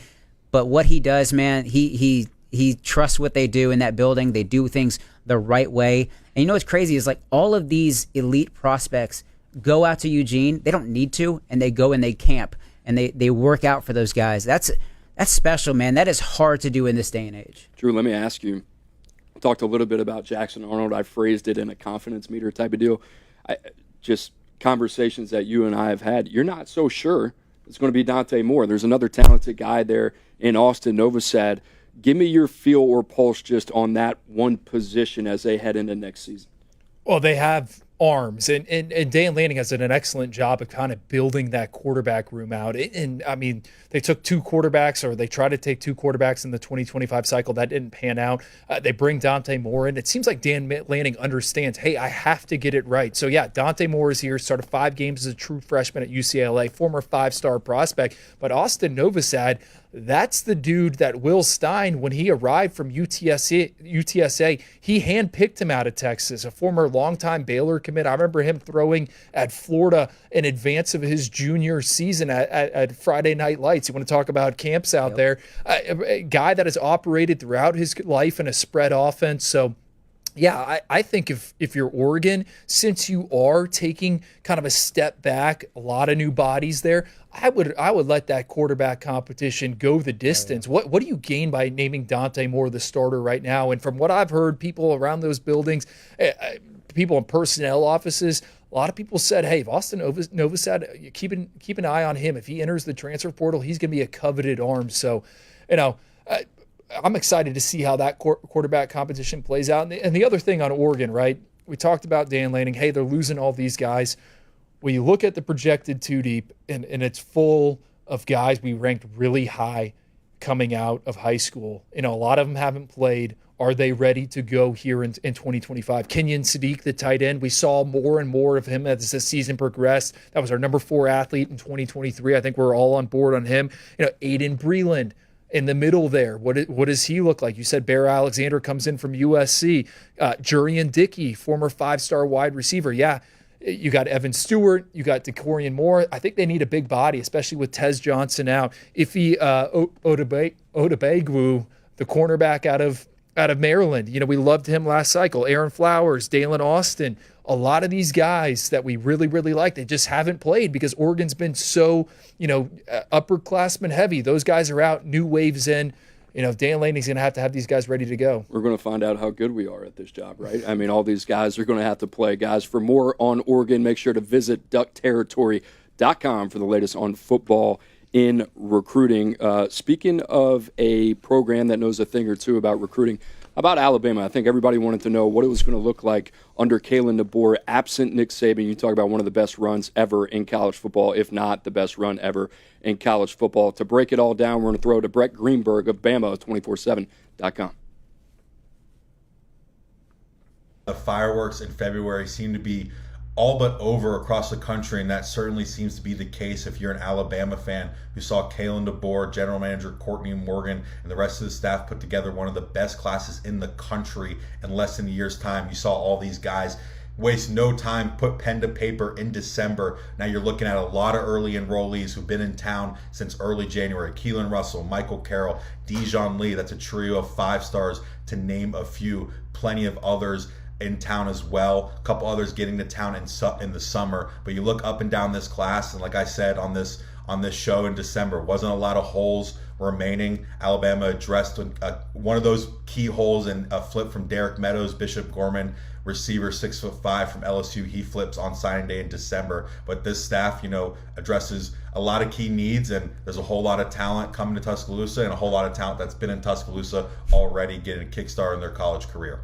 but what he does, man, he trusts what they do in that building. They do things the right way. And you know what's crazy is like all of these elite prospects go out to Eugene. They don't need to, and they go and they camp, and they work out for those guys. That's special, man. That is hard to do in this day and age. Drew, let me ask you. I talked a little bit about Jackson Arnold. I phrased it in a confidence meter type of deal. Just conversations that you and I have had, you're not so sure it's going to be Dante Moore. There's another talented guy there in Austin Novosad. Give me your feel or pulse just on that one position as they head into next season. Well, they have arms, and Dan Lanning has done an excellent job of kind of building that quarterback room out. And I mean, they took 2 quarterbacks, or they tried to take 2 quarterbacks in the 2025 cycle. That didn't pan out. They bring Dante Moore in. It seems like Dan Lanning understands, hey, I have to get it right. So yeah, Dante Moore is here, started 5 games as a true freshman at UCLA, former 5-star prospect. But Austin Novosad, That's the dude that Will Stein, when he arrived from UTSA, he handpicked him out of Texas, a former longtime Baylor commit. I remember him throwing at Florida in advance of his junior season at Friday Night Lights. You want to talk about camps out there? A guy that has operated throughout his life in a spread offense. So, yeah, I think if you're Oregon, since you are taking kind of a step back, a lot of new bodies there, I would let that quarterback competition go the distance. What do you gain by naming Dante Moore the starter right now? And from what I've heard, people around those buildings, people in personnel offices, a lot of people said, hey, if Austin Novosad, keep an eye on him. If he enters the transfer portal, he's going to be a coveted arm. So, I'm excited to see how that quarterback competition plays out. And the other thing on Oregon, right? We talked about Dan Lanning. Hey, they're losing all these guys. When you look at the projected 2 deep, and it's full of guys we ranked really high coming out of high school. A lot of them haven't played. Are they ready to go here in 2025? Kenyon Sadiq, the tight end, we saw more and more of him as the season progressed. That was our number 4 athlete in 2023. I think we're all on board on him. Aiden Breland in the middle there. What does he look like? You said Bear Alexander comes in from USC. Jurian Dickey, former 5-star wide receiver. Yeah, you got Evan Stewart. You got DeCorian Moore. I think they need a big body, especially with Tez Johnson out. Ife Odebegwu, the cornerback out of Maryland. We loved him last cycle. Aaron Flowers, Dalen Austin. A lot of these guys that we really, really like, they just haven't played because Oregon's been so, upperclassmen heavy. Those guys are out, new waves in. Dan Lanning's going to have these guys ready to go. We're going to find out how good we are at this job, right? I mean, all these guys are going to have to play. Guys, for more on Oregon, make sure to visit duckterritory.com for the latest on football in recruiting. Speaking of a program that knows a thing or two about recruiting, about Alabama, I think everybody wanted to know what it was going to look like under Kalen DeBoer, absent Nick Saban. You talk about one of the best runs ever in college football, if not the best run ever in college football. To break it all down, we're going to throw to Brett Greenberg of Bama247.com. The fireworks in February seem to be all but over across the country, and that certainly seems to be the case if you're an Alabama fan who saw Kalen DeBoer, general manager Courtney Morgan, and the rest of the staff put together one of the best classes in the country in less than a year's time. You saw all these guys waste no time, put pen to paper in December. Now you're looking at a lot of early enrollees who've been in town since early January. Kalen Russell, Michael Carroll, Dijon Lee, that's a trio of 5 stars to name a few. Plenty of others in town as well. A couple others getting to town in the summer. But you look up and down this class, and like I said on this show in December, wasn't a lot of holes remaining. Alabama addressed one of those key holes in a flip from Derek Meadows. Bishop Gorman, receiver, 6'5" from LSU, he flips on signing day in December. But this staff, addresses a lot of key needs, and there's a whole lot of talent coming to Tuscaloosa, and a whole lot of talent that's been in Tuscaloosa already getting a kickstart in their college career.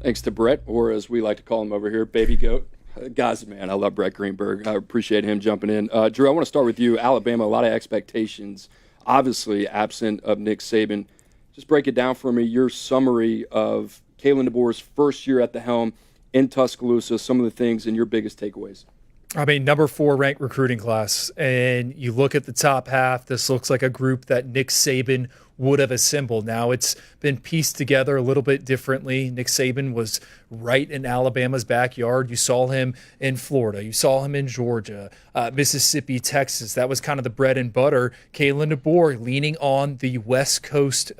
Thanks to Brett, or as we like to call him over here, Baby Goat. Guys, man, I love Brett Greenberg. I appreciate him jumping in. Drew, I want to start with you. Alabama, a lot of expectations, obviously absent of Nick Saban. Just break it down for me, your summary of Kalen DeBoer's first year at the helm in Tuscaloosa, some of the things and your biggest takeaways. I mean, number 4 ranked recruiting class, and you look at the top half, this looks like a group that Nick Saban would have assembled. Now it's been pieced together a little bit differently. Nick Saban was right in Alabama's backyard. You saw him in Florida. You saw him in Georgia, Mississippi, Texas. That was kind of the bread and butter. Kalen DeBoer leaning on the West Coast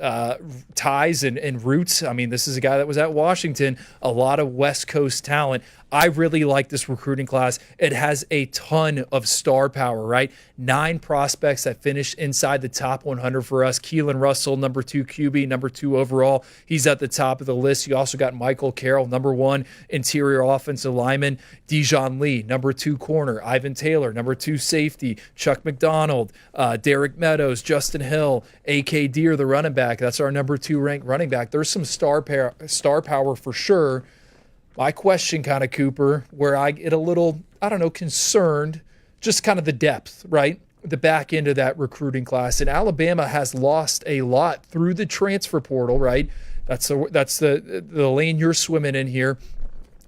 ties and roots. I mean, this is a guy that was at Washington, a lot of West Coast talent. I really like this recruiting class. It has a ton of star power, right? 9 prospects that finished inside the top 100 for us. Kalen Russell, number 2 QB, number 2 overall. He's at the top of the list. You also got Michael Carroll, number 1 interior offensive lineman. Dijon Lee, number 2 corner. Ivan Taylor, number 2 safety. Chuck McDonald, Derek Meadows, Justin Hill, A.K. Deere, the running back. That's our number 2 ranked running back. There's some star power for sure. My question kind of, Cooper, where I get a little, concerned, just kind of the depth, right? The back end of that recruiting class. And Alabama has lost a lot through the transfer portal, right? That's the lane you're swimming in here.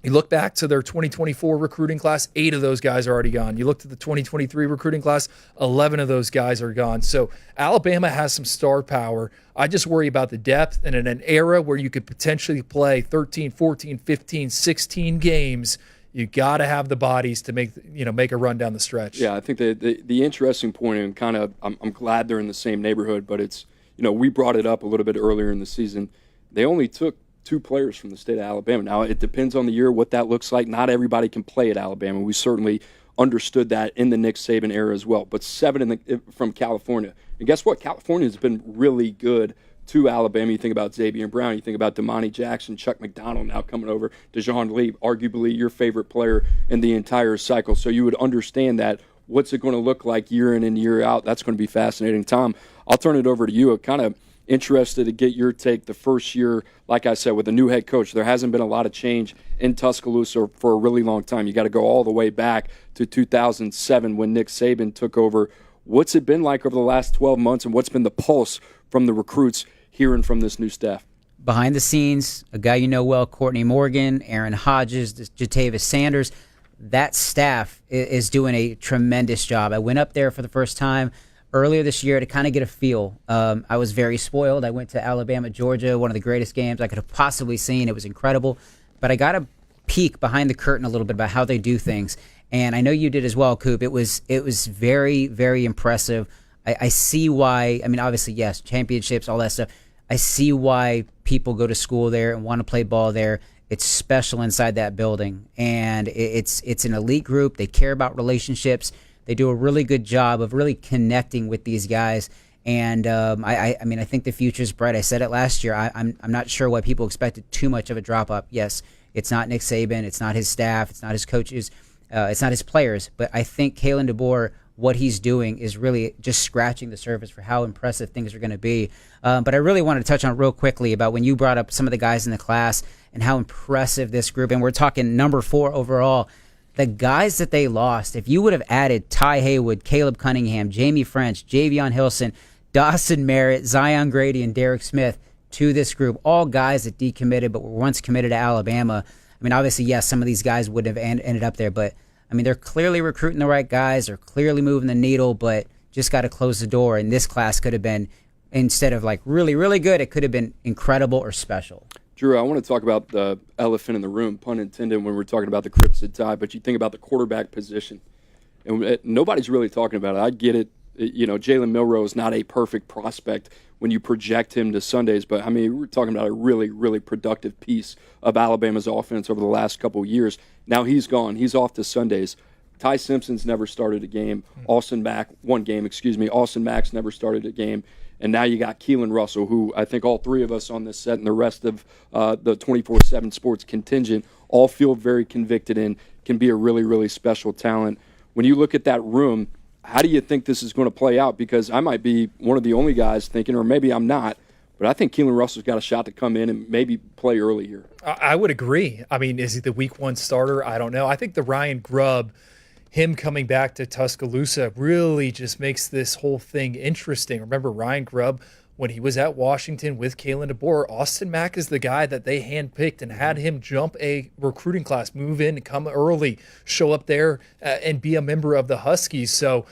You look back to their 2024 recruiting class, 8 of those guys are already gone. You look at the 2023 recruiting class, 11 of those guys are gone. So Alabama has some star power. I just worry about the depth, and in an era where you could potentially play 13, 14, 15, 16 games, you got to have the bodies to make a run down the stretch. Yeah, I think the interesting point, and kind of I'm glad they're in the same neighborhood, but it's, we brought it up a little bit earlier in the season. They only took 2 players from the state of Alabama. Now, it depends on the year, what that looks like. Not everybody can play at Alabama. We certainly understood that in the Nick Saban era as well. But 7 from California. And guess what? California has been really good to Alabama. You think about Xavier Brown. You think about Damani Jackson, Chuck McDonald now coming over, DeJohn Lee, arguably your favorite player in the entire cycle. So you would understand that. What's it going to look like year in and year out? That's going to be fascinating. Tom, I'll turn it over to you. Kind of interested to get your take. The first year, like I said, with a new head coach, there hasn't been a lot of change in Tuscaloosa for a really long time. You got to go all the way back to 2007 when Nick Saban took over. What's it been like over the last 12 months, and what's been the pulse from the recruits hearing from this new staff? Behind the scenes, a guy you know well, Courtney Morgan, Aaron Hodges, Jatavis Sanders, that staff is doing a tremendous job. I went up there for the first time earlier this year to kind of get a feel. I was very spoiled. I went to Alabama, Georgia, one of the greatest games I could have possibly seen. It was incredible. But I got a peek behind the curtain a little bit about how they do things. And I know you did as well, Coop. It was very, very impressive. I see why. I mean, obviously, yes, championships, all that stuff. I see why people go to school there and want to play ball there. It's special inside that building. And it's an elite group. They care about relationships. They do a really good job of really connecting with these guys. And I mean, I think the future is bright. I said it last year. I'm not sure why people expected too much of a drop-off. Yes, it's not Nick Saban. It's not his staff. It's not his coaches. It's not his players. But I think Kalen DeBoer, what he's doing is really just scratching the surface for how impressive things are going to be. But I really wanted to touch on real quickly about when you brought up some of the guys in the class and how impressive this group, and we're talking number 4 overall, the guys that they lost. If you would have added Ty Haywood, Caleb Cunningham, Jamie French, Javion Hilson, Dawson Merritt, Zion Grady, and Derek Smith to this group, all guys that decommitted but were once committed to Alabama. I mean, obviously, yes, some of these guys wouldn't have ended up there, but I mean, they're clearly recruiting the right guys. They're clearly moving the needle, but just got to close the door. And this class could have been, instead of like really, really good, it could have been incredible or special. Drew, I want to talk about the elephant in the room, pun intended, when we're talking about the Crimson Tide, but you think about the quarterback position. And nobody's really talking about it. I get it. Jalen Milroe is not a perfect prospect when you project him to Sundays, but I mean, we're talking about a really, really productive piece of Alabama's offense over the last couple of years. Now he's gone. He's off to Sundays. Ty Simpson's never started a game. Austin Mack's never started a game. And now you got Kalen Russell, who I think all 3 of us on this set and the rest of the 24/7 Sports contingent all feel very convicted in, can be a really, really special talent. When you look at that room, how do you think this is going to play out? Because I might be one of the only guys thinking, or maybe I'm not, but I think Kalen Russell's got a shot to come in and maybe play early here. I would agree. I mean, is he the week 1 starter? I don't know. I think the Ryan Grubb, him coming back to Tuscaloosa, really just makes this whole thing interesting. Remember Ryan Grubb, when he was at Washington with Kalen DeBoer, Austin Mack is the guy that they handpicked and had him jump a recruiting class, move in, come early, show up there and be a member of the Huskies. So,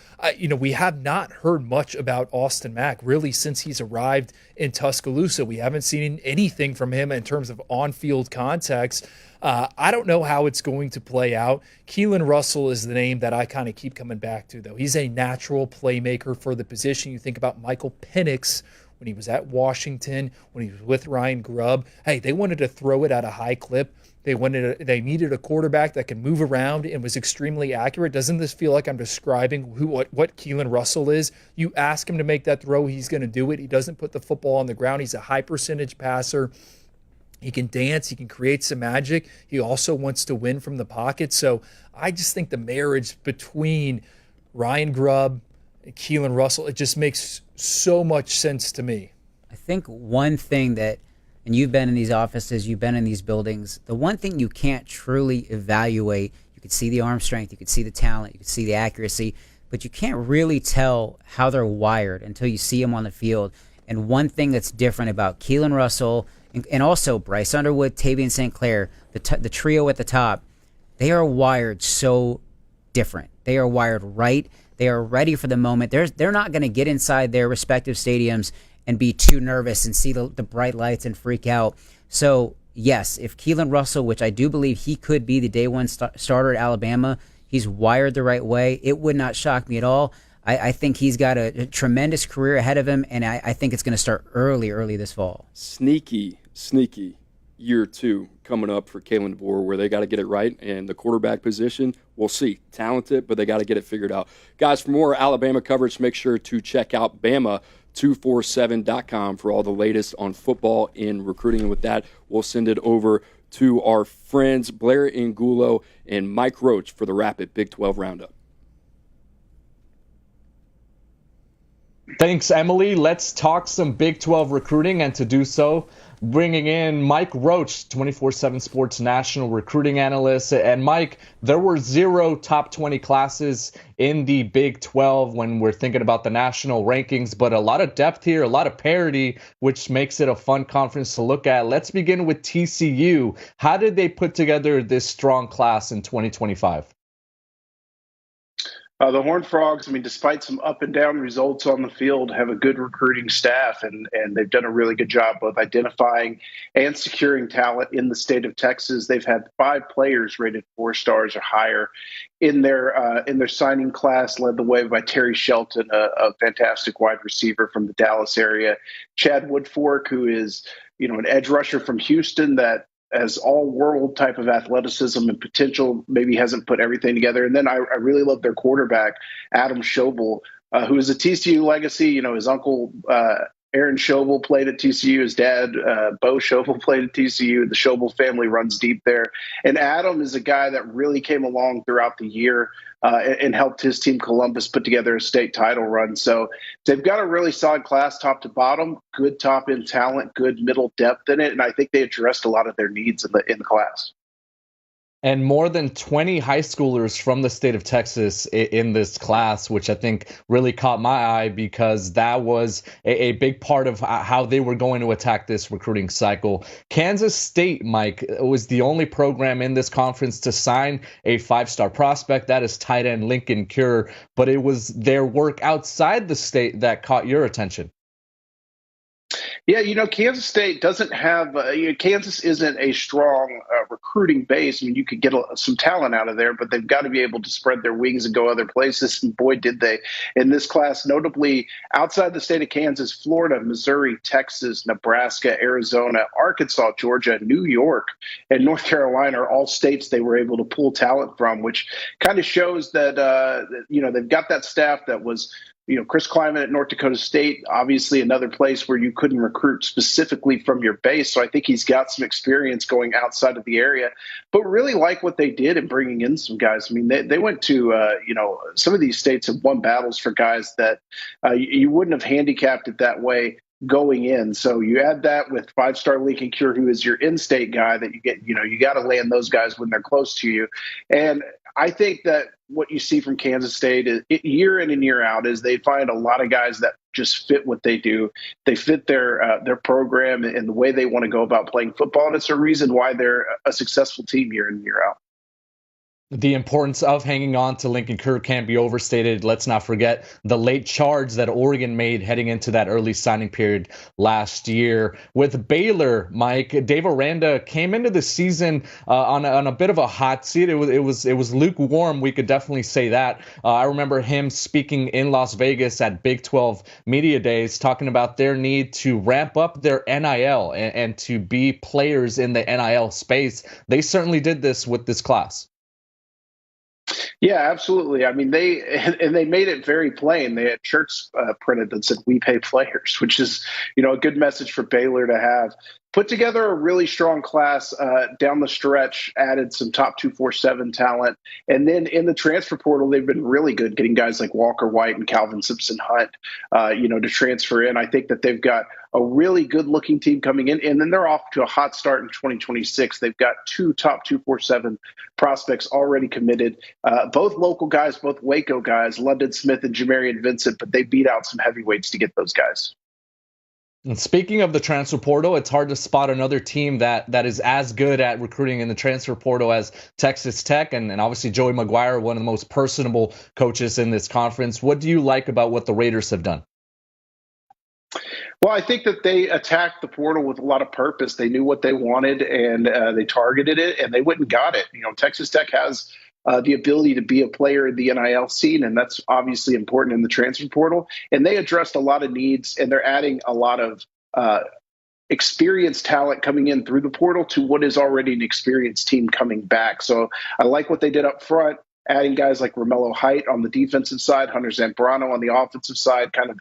we have not heard much about Austin Mack really since he's arrived in Tuscaloosa. We haven't seen anything from him in terms of on-field context. I don't know how it's going to play out. Kalen Russell is the name that I kind of keep coming back to, though. He's a natural playmaker for the position. You think about Michael Penix when he was at Washington, when he was with Ryan Grubb. Hey, they wanted to throw it at a high clip. They needed a quarterback that could move around and was extremely accurate. Doesn't this feel like I'm describing what Kalen Russell is? You ask him to make that throw, he's going to do it. He doesn't put the football on the ground. He's a high percentage passer. He can dance. He can create some magic. He also wants to win from the pocket. So I just think the marriage between Ryan Grubb and Kalen Russell, it just makes so much sense to me. I think one thing that, and you've been in these offices, you've been in these buildings, the one thing you can't truly evaluate, you can see the arm strength, you can see the talent, you can see the accuracy, but you can't really tell how they're wired until you see them on the field. And one thing that's different about Kalen Russell and also Bryce Underwood, Tavian St. Clair, the trio at the top, they are wired so different. They are wired right. They are ready for the moment. They're not going to get inside their respective stadiums and be too nervous and see the bright lights and freak out. So, yes, if Kalen Russell, which I do believe he could be the day one starter at Alabama, he's wired the right way, it would not shock me at all. I think he's got a tremendous career ahead of him, and I think it's going to start early this fall. Sneaky year two coming up for Kalen DeBoer, where they got to get it right, and the quarterback position, we'll see. Talented, but they got to get it figured out. Guys, for more Alabama coverage, make sure to check out Bama247.com for all the latest on football and recruiting. And with that, we'll send it over to our friends Blair Angulo and Mike Roach for the Rapid Big 12 Roundup. Thanks, Emily. Let's talk some Big 12 recruiting, and to do so, bringing in Mike Roach, 24/7 Sports national recruiting analyst. And Mike, there were 0 top 20 classes in the Big 12 when we're thinking about the national rankings, but a lot of depth here, a lot of parity, which makes it a fun conference to look at. Let's begin with TCU. How did they put together this strong class in 2025? The Horned Frogs, despite some up and down results on the field, have a good recruiting staff, and they've done a really good job both identifying and securing talent in the state of Texas. They've had 5 players rated 4 stars or higher in their signing class, led the way by Terry Shelton, a fantastic wide receiver from the Dallas area. Chad Woodfork, who is an edge rusher from Houston that has all-world type of athleticism and potential, maybe hasn't put everything together. And then I really love their quarterback, Adam Schobel, who is a TCU legacy. His uncle, Aaron Schobel, played at TCU. His dad, Bo Schobel, played at TCU. The Schobel family runs deep there. And Adam is a guy that really came along throughout the year and helped his team Columbus put together a state title run. So they've got a really solid class top to bottom, good top end talent, good middle depth in it. And I think they addressed a lot of their needs in the class. And more than 20 high schoolers from the state of Texas in this class, which I think really caught my eye because that was a big part of how they were going to attack this recruiting cycle. Kansas State, Mike, was the only program in this conference to sign a 5-star prospect. That is tight end Lincoln Cure. But it was their work outside the state that caught your attention. Yeah, Kansas State doesn't have Kansas isn't a strong recruiting base. You could get some talent out of there, but they've got to be able to spread their wings and go other places. And boy, did they in this class, notably outside the state of Kansas, Florida, Missouri, Texas, Nebraska, Arizona, Arkansas, Georgia, New York, and North Carolina are all states they were able to pull talent from, which kind of shows that, they've got that staff that was Chris Kleiman at North Dakota State, obviously another place where you couldn't recruit specifically from your base. So I think he's got some experience going outside of the area, but really like what they did in bringing in some guys. They went to, some of these states have won battles for guys that you wouldn't have handicapped it that way going in. So you add that with 5-star Lincoln Cure, who is your in-state guy that you get, you got to land those guys when they're close to you. And I think that what you see from Kansas State is year in and year out is they find a lot of guys that just fit what they do. They fit their program and the way they want to go about playing football. And it's a reason why they're a successful team year in and year out. The importance of hanging on to Lincoln Cure can't be overstated. Let's not forget the late charge that Oregon made heading into that early signing period last year. With Baylor, Mike, Dave Aranda came into the season on a bit of a hot seat. It was lukewarm. We could definitely say that. I remember him speaking in Las Vegas at Big 12 Media Days, talking about their need to ramp up their NIL and to be players in the NIL space. They certainly did this with this class. Yeah, absolutely. They made it very plain. They had shirts printed that said "We pay players," which is, a good message for Baylor to have. Put together a really strong class down the stretch, added some top 247 talent. And then in the transfer portal, they've been really good getting guys like Walker White and Calvin Simpson Hunt, to transfer in. I think that they've got a really good looking team coming in, and then they're off to a hot start in 2026. They've got 2 top 247 prospects already committed, both local guys, both Waco guys, London Smith and Jamarian Vincent, but they beat out some heavyweights to get those guys. And speaking of the transfer portal, it's hard to spot another team that is as good at recruiting in the transfer portal as Texas Tech, and obviously Joey McGuire, one of the most personable coaches in this conference. What do you like about what the Raiders have done? Well, I think that they attacked the portal with a lot of purpose. They knew what they wanted, and they targeted it, and they went and got it. Texas Tech has the ability to be a player in the NIL scene, and that's obviously important in the transfer portal. And they addressed a lot of needs, and they're adding a lot of experienced talent coming in through the portal to what is already an experienced team coming back. So I like what they did up front, adding guys like Romello Height on the defensive side, Hunter Zambrano on the offensive side, kind of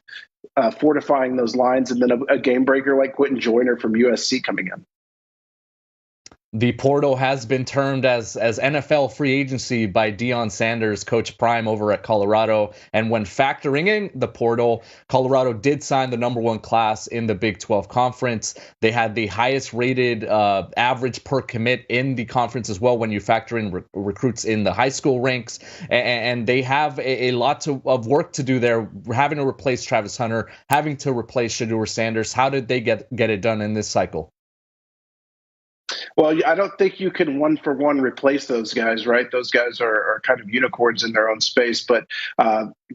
fortifying those lines, and then a game breaker like Quentin Joyner from USC coming in. The portal has been termed as NFL free agency by Deion Sanders, Coach Prime over at Colorado. And when factoring in the portal, Colorado did sign the #1 class in the Big 12 Conference. They had the highest rated average per commit in the conference as well when you factor in recruits in the high school ranks. And they have a lot of work to do there, having to replace Travis Hunter, having to replace Shedeur Sanders. How did they get it done in this cycle? Well, I don't think you can one-for-one replace those guys, right? Those guys are kind of unicorns in their own space. But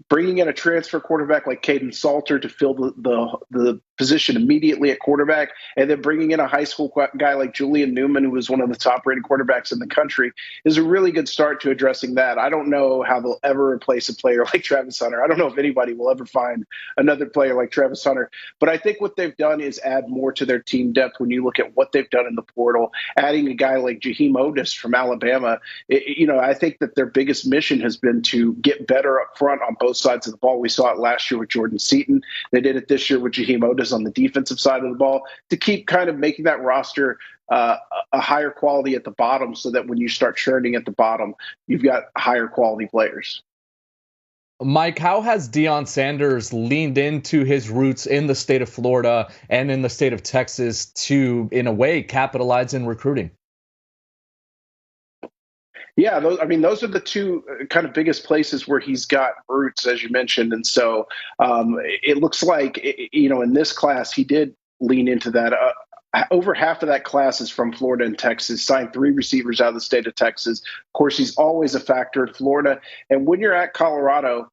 bringing in a transfer quarterback like Caden Salter to fill the position immediately at quarterback, and then bringing in a high school guy like Julian Newman, who was one of the top-rated quarterbacks in the country, is a really good start to addressing that. I don't know how they'll ever replace a player like Travis Hunter. I don't know if anybody will ever find another player like Travis Hunter. But I think what they've done is add more to their team depth when you look at what they've done in the portal. Adding a guy like Jaheim Otis from Alabama, I think that their biggest mission has been to get better up front on both sides of the ball. We saw it last year with Jordan Seaton. They did it this year with Jaheim Otis on the defensive side of the ball, to keep kind of making that roster a higher quality at the bottom, so that when you start churning at the bottom, you've got higher quality players. Mike, how has Deion Sanders leaned into his roots in the state of Florida and in the state of Texas to, in a way, capitalize in recruiting? Yeah, those are the two kind of biggest places where he's got roots, as you mentioned. And so it looks like, in this class, he did lean into that. Over half of that class is from Florida and Texas, signed 3 receivers out of the state of Texas. Of course, he's always a factor in Florida. And when you're at Colorado,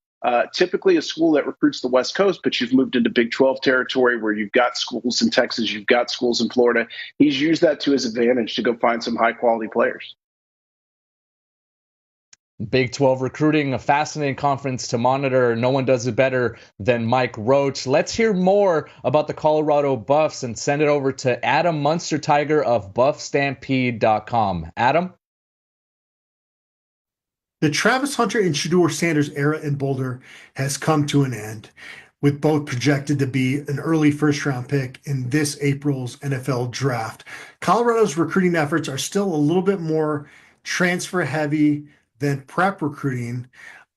typically a school that recruits the West Coast, but you've moved into Big 12 territory where you've got schools in Texas, you've got schools in Florida. He's used that to his advantage to go find some high-quality players. Big 12 recruiting, a fascinating conference to monitor. No one does it better than Mike Roach. Let's hear more about the Colorado Buffs and send it over to Adam Munster-Tiger of BuffStampede.com. Adam? The Travis Hunter and Shedeur Sanders era in Boulder has come to an end, with both projected to be an early first-round pick in this April's NFL draft. Colorado's recruiting efforts are still a little bit more transfer-heavy than prep recruiting,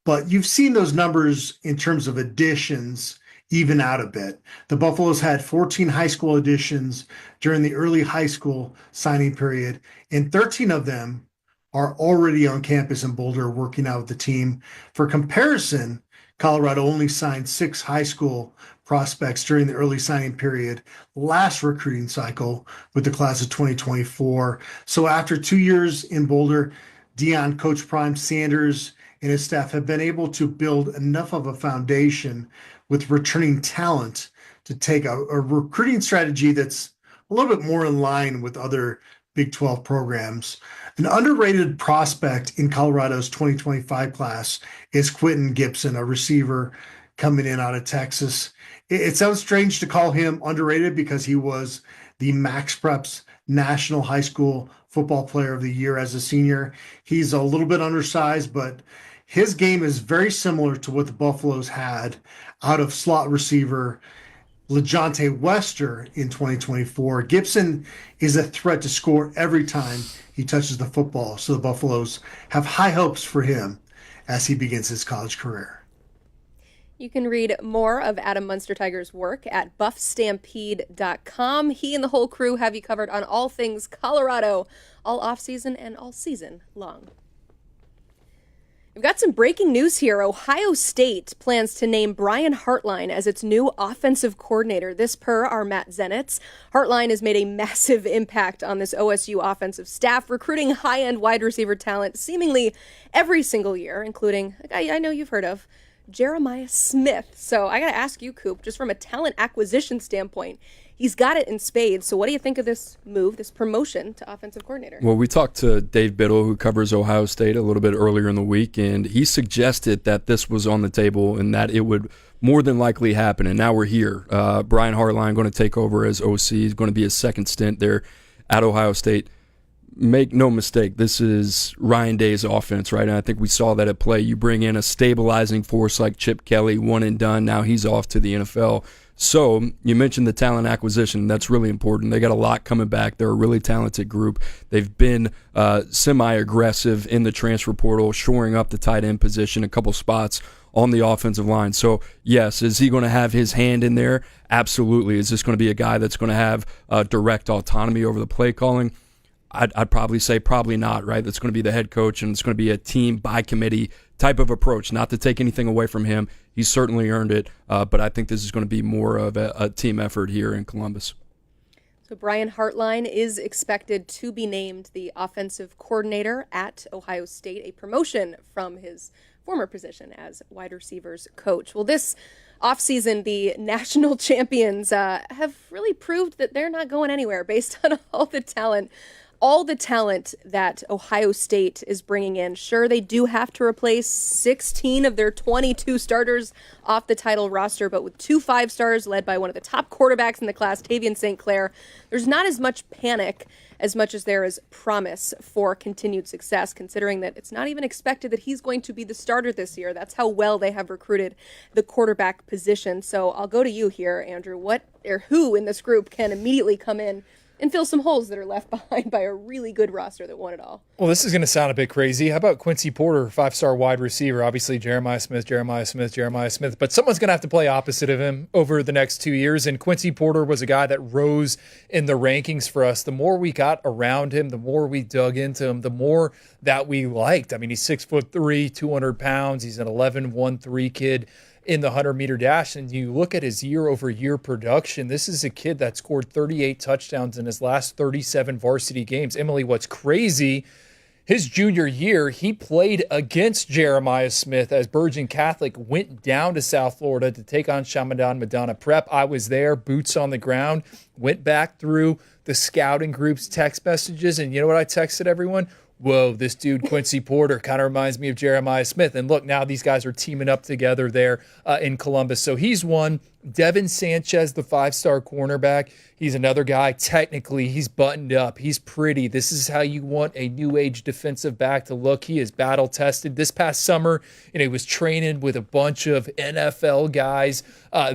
but you've seen those numbers in terms of additions even out a bit. The Buffaloes had 14 high school additions during the early high school signing period, and 13 of them are already on campus in Boulder working out with the team. For comparison, Colorado only signed 6 high school prospects during the early signing period last recruiting cycle with the class of 2024. So after 2 years in Boulder, Deion, Coach Prime, Sanders, and his staff have been able to build enough of a foundation with returning talent to take a recruiting strategy that's a little bit more in line with other Big 12 programs. An underrated prospect in Colorado's 2025 class is Quentin Gibson, a receiver coming in out of Texas. It sounds strange to call him underrated because he was the Max Preps National High School Football Player of the Year as a senior. He's a little bit undersized, but his game is very similar to what the Buffaloes had out of slot receiver LeJontay Wester in 2024. Gibson is a threat to score every time he touches the football, so the Buffaloes have high hopes for him as he begins his college career. You can read more of Adam Munster-Tiger's work at buffstampede.com. He and the whole crew have you covered on all things Colorado, all off-season and all season long. We've got some breaking news here. Ohio State plans to name Brian Hartline as its new offensive coordinator. This per our Matt Zenitz. Hartline has made a massive impact on this OSU offensive staff, recruiting high-end wide receiver talent seemingly every single year, including a guy I know you've heard of, Jeremiah Smith. So I got to ask you, Coop, just from a talent acquisition standpoint, he's got it in spades. So what do you think of this move, this promotion to offensive coordinator? Well, we talked to Dave Biddle, who covers Ohio State, a little bit earlier in the week, and he suggested that this was on the table and that it would more than likely happen. And now we're here. Brian Hartline going to take over as OC. He's going to be his second stint there at Ohio State. Make no mistake, this is Ryan Day's offense, right? And I think we saw that at play. You bring in a stabilizing force like Chip Kelly, one and done. Now he's off to the NFL. So you mentioned the talent acquisition. That's really important. They got a lot coming back. They're a really talented group. They've been semi-aggressive in the transfer portal, shoring up the tight end position, a couple spots on the offensive line. So, yes, is he going to have his hand in there? Absolutely. Is this going to be a guy that's going to have direct autonomy over the play calling? I'd probably say probably not, right? That's going to be the head coach, and it's going to be a team by committee type of approach, not to take anything away from him. He's certainly earned it, but I think this is going to be more of a team effort here in Columbus. So Brian Hartline is expected to be named the offensive coordinator at Ohio State, a promotion from his former position as wide receivers coach. Well, this offseason, the national champions have really proved that they're not going anywhere based on all the talent that Ohio State is bringing in. Sure, they do have to replace 16 of their 22 starters off the title roster, but with 2 5-stars led by one of the top quarterbacks in the class, Tavian St. Clair, there's not as much panic as much as there is promise for continued success, considering that it's not even expected that he's going to be the starter this year. That's how well they have recruited the quarterback position. So I'll go to you here, Andrew. What or who in this group can immediately come in and fill some holes that are left behind by a really good roster that won it all? Well, this is going to sound a bit crazy. How about Quincy Porter, 5-star wide receiver? Obviously, Jeremiah Smith. But someone's going to have to play opposite of him over the next 2 years. And Quincy Porter was a guy that rose in the rankings for us. The more we got around him, the more we dug into him, the more that we liked. I mean, he's 6'3", 200 pounds. He's an 11-1-3 kid in the 100-meter dash, and you look at his year-over-year production, this is a kid that scored 38 touchdowns in his last 37 varsity games. Emily, what's crazy, his junior year, he played against Jeremiah Smith as Bergen Catholic went down to South Florida to take on Chaminade Madonna Prep. I was there, boots on the ground, went back through the scouting group's text messages, and you know what I texted everyone? Whoa, this dude, Quincy Porter, kind of reminds me of Jeremiah Smith. And look, now these guys are teaming up together there in Columbus. So he's one. Devin Sanchez, the 5-star cornerback, he's another guy. Technically, he's buttoned up. He's pretty. This is how you want a new age defensive back to look. He is battle tested. This past summer, he was training with a bunch of NFL guys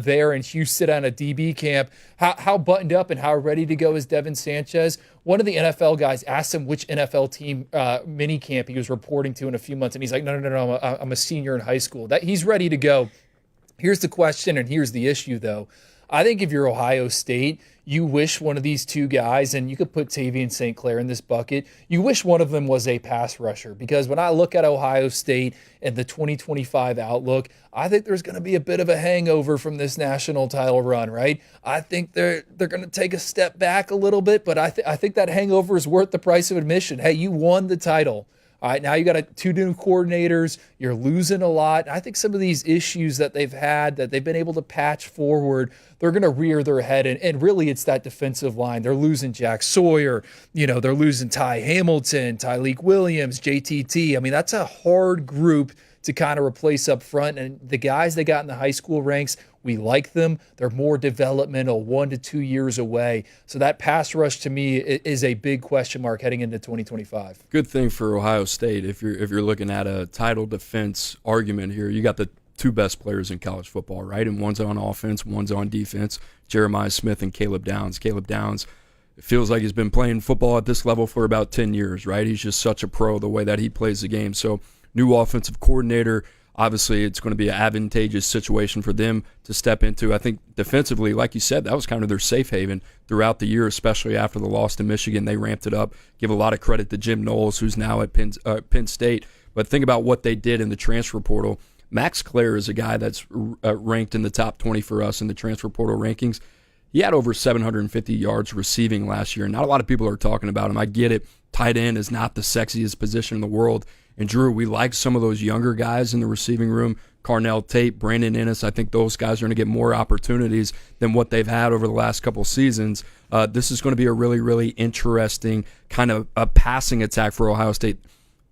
there in Houston on a DB camp. How buttoned up and how ready to go is Devin Sanchez? One of the NFL guys asked him which NFL team mini camp he was reporting to in a few months, and he's like, no, I'm a senior in high school. That he's ready to go. Here's the question, and here's the issue, though. I think if you're Ohio State, you wish one of these two guys, and you could put Tavian St. Clair in this bucket, you wish one of them was a pass rusher. Because when I look at Ohio State and the 2025 outlook, I think there's going to be a bit of a hangover from this national title run, right? I think they're going to take a step back a little bit, but I think that hangover is worth the price of admission. Hey, you won the title. All right, now you got 2 new coordinators. You're losing a lot. I think some of these issues that they've had, that they've been able to patch forward, they're going to rear their head. And really, it's that defensive line. They're losing Jack Sawyer. They're losing Ty Hamilton, Tyleek Williams, JTT. I mean, that's a hard group to kind of replace up front. And the guys they got in the high school ranks, we like them. They're more developmental, 1 to 2 years away. So that pass rush to me is a big question mark heading into 2025. Good thing for Ohio State, if you're looking at a title defense argument here, you got the 2 best players in college football, right? And one's on offense, one's on defense. Jeremiah Smith and Caleb Downs. Caleb Downs, it feels like he's been playing football at this level for about 10 years, right? He's just such a pro the way that he plays the game. So new offensive coordinator. obviously it's going to be an advantageous situation for them to step into. I think defensively, like you said, that was kind of their safe haven throughout the year, especially after the loss to Michigan. They ramped it up. Give a lot of credit to Jim Knowles, who's now at Penn State. But think about what they did in the transfer portal. Max Clare is a guy that's ranked in the top 20 for us in the transfer portal rankings. He had over 750 yards receiving last year. Not a lot of people are talking about him. I get it. Tight end is not the sexiest position in the world. And Drew, we like some of those younger guys in the receiving room. Carnell Tate, Brandon Ennis, I think those guys are going to get more opportunities than what they've had over the last couple seasons. This is going to be a really, really interesting kind of a passing attack for Ohio State.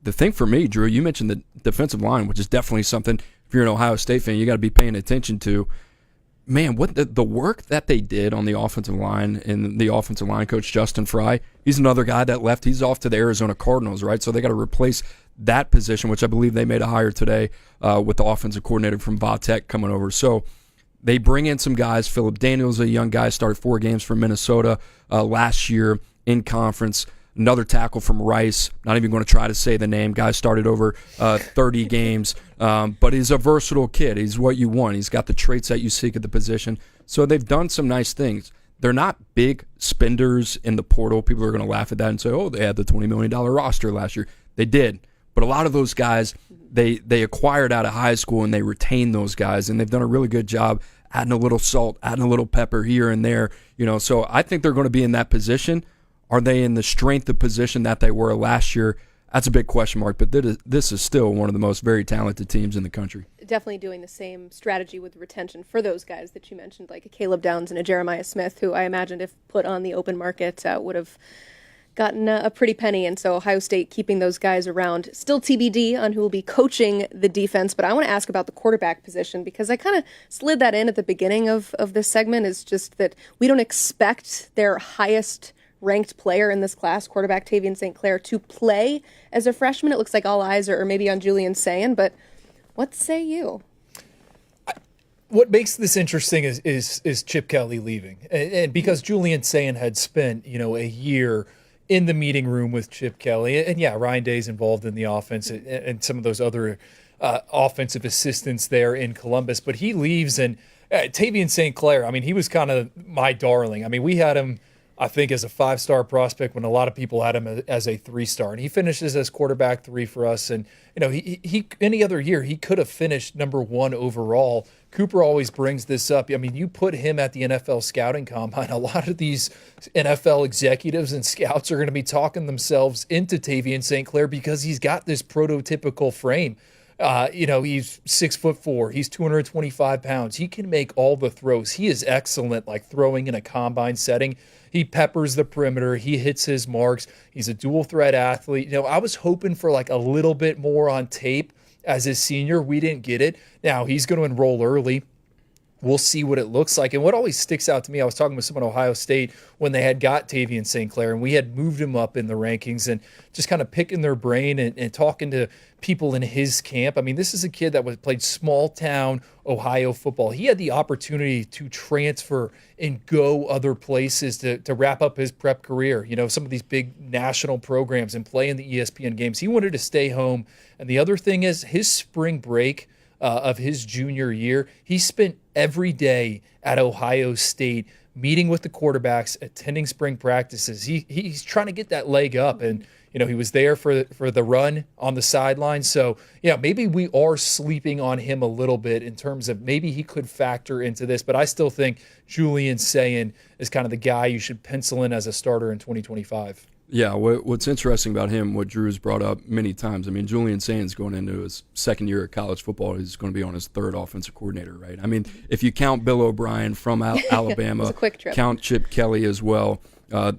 The thing for me, Drew, you mentioned the defensive line, which is definitely something, if you're an Ohio State fan, you got to be paying attention to. Man, what the work that they did on the offensive line, and the offensive line coach, Justin Fry, he's another guy that left. He's off to the Arizona Cardinals, right? So they got to replace that position, which I believe they made a hire today with the offensive coordinator from Vatech coming over. So they bring in some guys. Phillip Daniels, a young guy, started 4 games for Minnesota last year in conference. Another tackle from Rice, not even going to try to say the name. Guy started over 30 games, but he's a versatile kid. He's what you want. He's got the traits that you seek at the position. So they've done some nice things. They're not big spenders in the portal. People are going to laugh at that and say, oh, they had the $20 million roster last year. They did. But a lot of those guys, they acquired out of high school, and they retained those guys, and they've done a really good job adding a little salt, adding a little pepper here and there. So I think they're going to be in that position. Are they in the strength of position that they were last year? That's a big question mark, but this is still one of the most very talented teams in the country. Definitely doing the same strategy with retention for those guys that you mentioned, like a Caleb Downs and a Jeremiah Smith, who I imagined if put on the open market would have gotten a pretty penny. And so Ohio State keeping those guys around. Still TBD on who will be coaching the defense, but I want to ask about the quarterback position, because I kind of slid that in at the beginning of this segment, is just that we don't expect their highest ranked player in this class, quarterback Tavian St. Clair, to play as a freshman. It looks like all eyes are maybe on Julian Sayin, but what say you? What makes this interesting is Chip Kelly leaving, and because Julian Sayin had spent a year in the meeting room with Chip Kelly, and yeah, Ryan Day's involved in the offense and some of those other offensive assistants there in Columbus, but he leaves, and Tavian St. Clair, I mean, he was kind of my darling. I mean, we had him, I think, as a 5-star prospect when a lot of people had him as a 3-star, and he finishes as quarterback 3 for us. And he any other year he could have finished number 1 overall. Cooper always brings this up. I mean, you put him at the NFL scouting combine, a lot of these NFL executives and scouts are going to be talking themselves into Tavian St. Clair because he's got this prototypical frame. He's 6'4", he's 225 pounds. He can make all the throws. He is excellent, like throwing in a combine setting. He peppers the perimeter. He hits his marks. He's a dual threat athlete. I was hoping for like a little bit more on tape as his senior. We didn't get it. Now he's going to enroll early. We'll see what it looks like. And what always sticks out to me, I was talking with someone at Ohio State when they had got Tavian St. Clair, and we had moved him up in the rankings, and just kind of picking their brain and talking to people in his camp. I mean, this is a kid that played small town Ohio football. He had the opportunity to transfer and go other places to wrap up his prep career. Some of these big national programs and play in the ESPN games. He wanted to stay home. And the other thing is his spring break of his junior year, he spent every day at Ohio State meeting with the quarterbacks, attending spring practices. He's trying to get that leg up, and he was there for the run on the sideline. So yeah, maybe we are sleeping on him a little bit in terms of maybe he could factor into this, but I still think Julian Sayin is kind of the guy you should pencil in as a starter in 2025. Yeah, what's interesting about him, what Drew's brought up many times, I mean, Julian Sayin's going into his second year of college football. He's going to be on his 3rd offensive coordinator, right? I mean, if you count Bill O'Brien from Alabama, count Chip Kelly as well,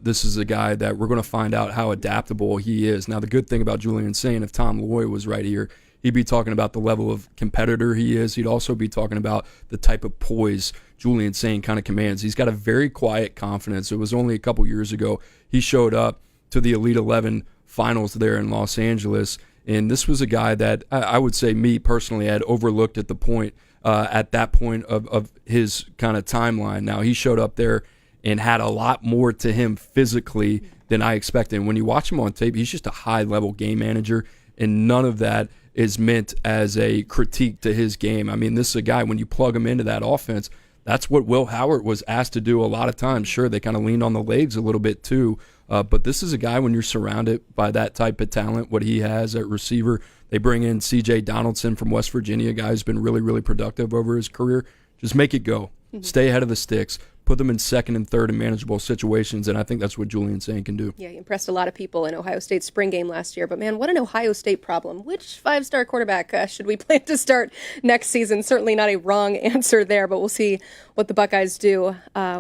this is a guy that we're going to find out how adaptable he is. Now, the good thing about Julian Sayin, if Tom Loy was right here, he'd be talking about the level of competitor he is. He'd also be talking about the type of poise Julian Sayin kind of commands. He's got a very quiet confidence. It was only a couple years ago he showed up to the Elite 11 finals there in Los Angeles. And this was a guy that I would say me personally had overlooked at that point of his kind of timeline. Now, he showed up there and had a lot more to him physically than I expected. And when you watch him on tape, he's just a high-level game manager, and none of that is meant as a critique to his game. I mean, this is a guy, when you plug him into that offense, that's what Will Howard was asked to do a lot of times. Sure, they kind of leaned on the legs a little bit too, but this is a guy, when you're surrounded by that type of talent, what he has at receiver. They bring in C.J. Donaldson from West Virginia, a guy who's been really, really productive over his career. Just make it go. Stay ahead of the sticks. Put them in second and third in manageable situations, and I think that's what Julian Saint can do. Yeah, he impressed a lot of people in Ohio State's spring game last year. But, man, what an Ohio State problem. Which five-star quarterback should we plan to start next season? Certainly not a wrong answer there, but we'll see what the Buckeyes do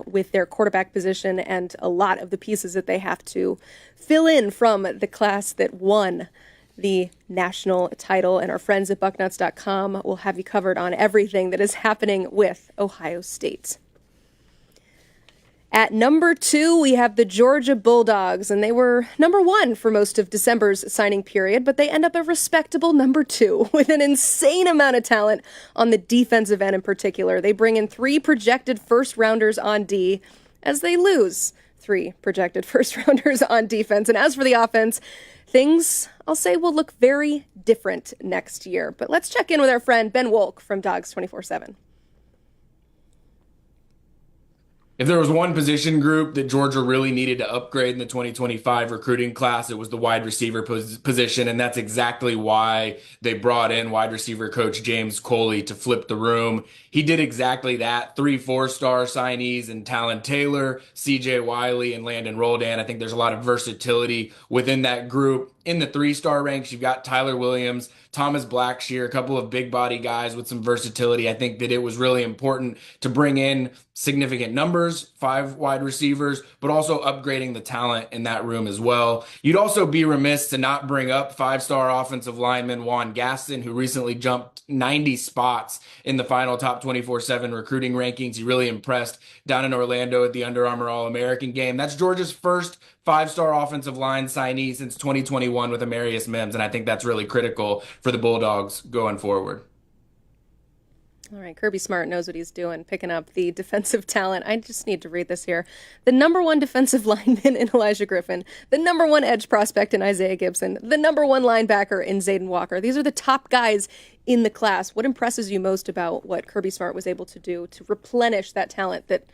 with their quarterback position and a lot of the pieces that they have to fill in from the class that won the national title. And our friends at bucknuts.com will have you covered on everything that is happening with Ohio State. At number 2, we have the Georgia Bulldogs, and they were number 1 for most of December's signing period, but they end up a respectable number 2 with an insane amount of talent on the defensive end in particular. They bring in 3 projected first-rounders on D as they lose 3 projected first-rounders on defense. And as for the offense, things, I'll say, will look very different next year. But let's check in with our friend Ben Wolk from Dogs 24/7. If there was one position group that Georgia really needed to upgrade in the 2025 recruiting class, it was the wide receiver position, and that's exactly why they brought in wide receiver coach James Coley to flip the room. He did exactly that. 3 4-star signees in Talon Taylor, C.J. Wiley, and Landon Roldan. I think there's a lot of versatility within that group. In the 3-star ranks, you've got Tyler Williams, Thomas Blackshear, a couple of big body guys with some versatility. I think that it was really important to bring in significant numbers, 5 wide receivers, but also upgrading the talent in that room as well. You'd also be remiss to not bring up 5-star offensive lineman Juan Gaston, who recently jumped 90 spots in the final top 24/7 recruiting rankings. He really impressed down in Orlando at the Under Armour All-American game. That's Georgia's first 5-star offensive line signee since 2021 with Amarius Mims, and I think that's really critical for the Bulldogs going forward. All right, Kirby Smart knows what he's doing, picking up the defensive talent. I just need to read this here. The number 1 defensive lineman in Elijah Griffin, the number 1 edge prospect in Isaiah Gibson, the number 1 linebacker in Zayden Walker. These are the top guys in the class. What impresses you most about what Kirby Smart was able to do to replenish that talent, that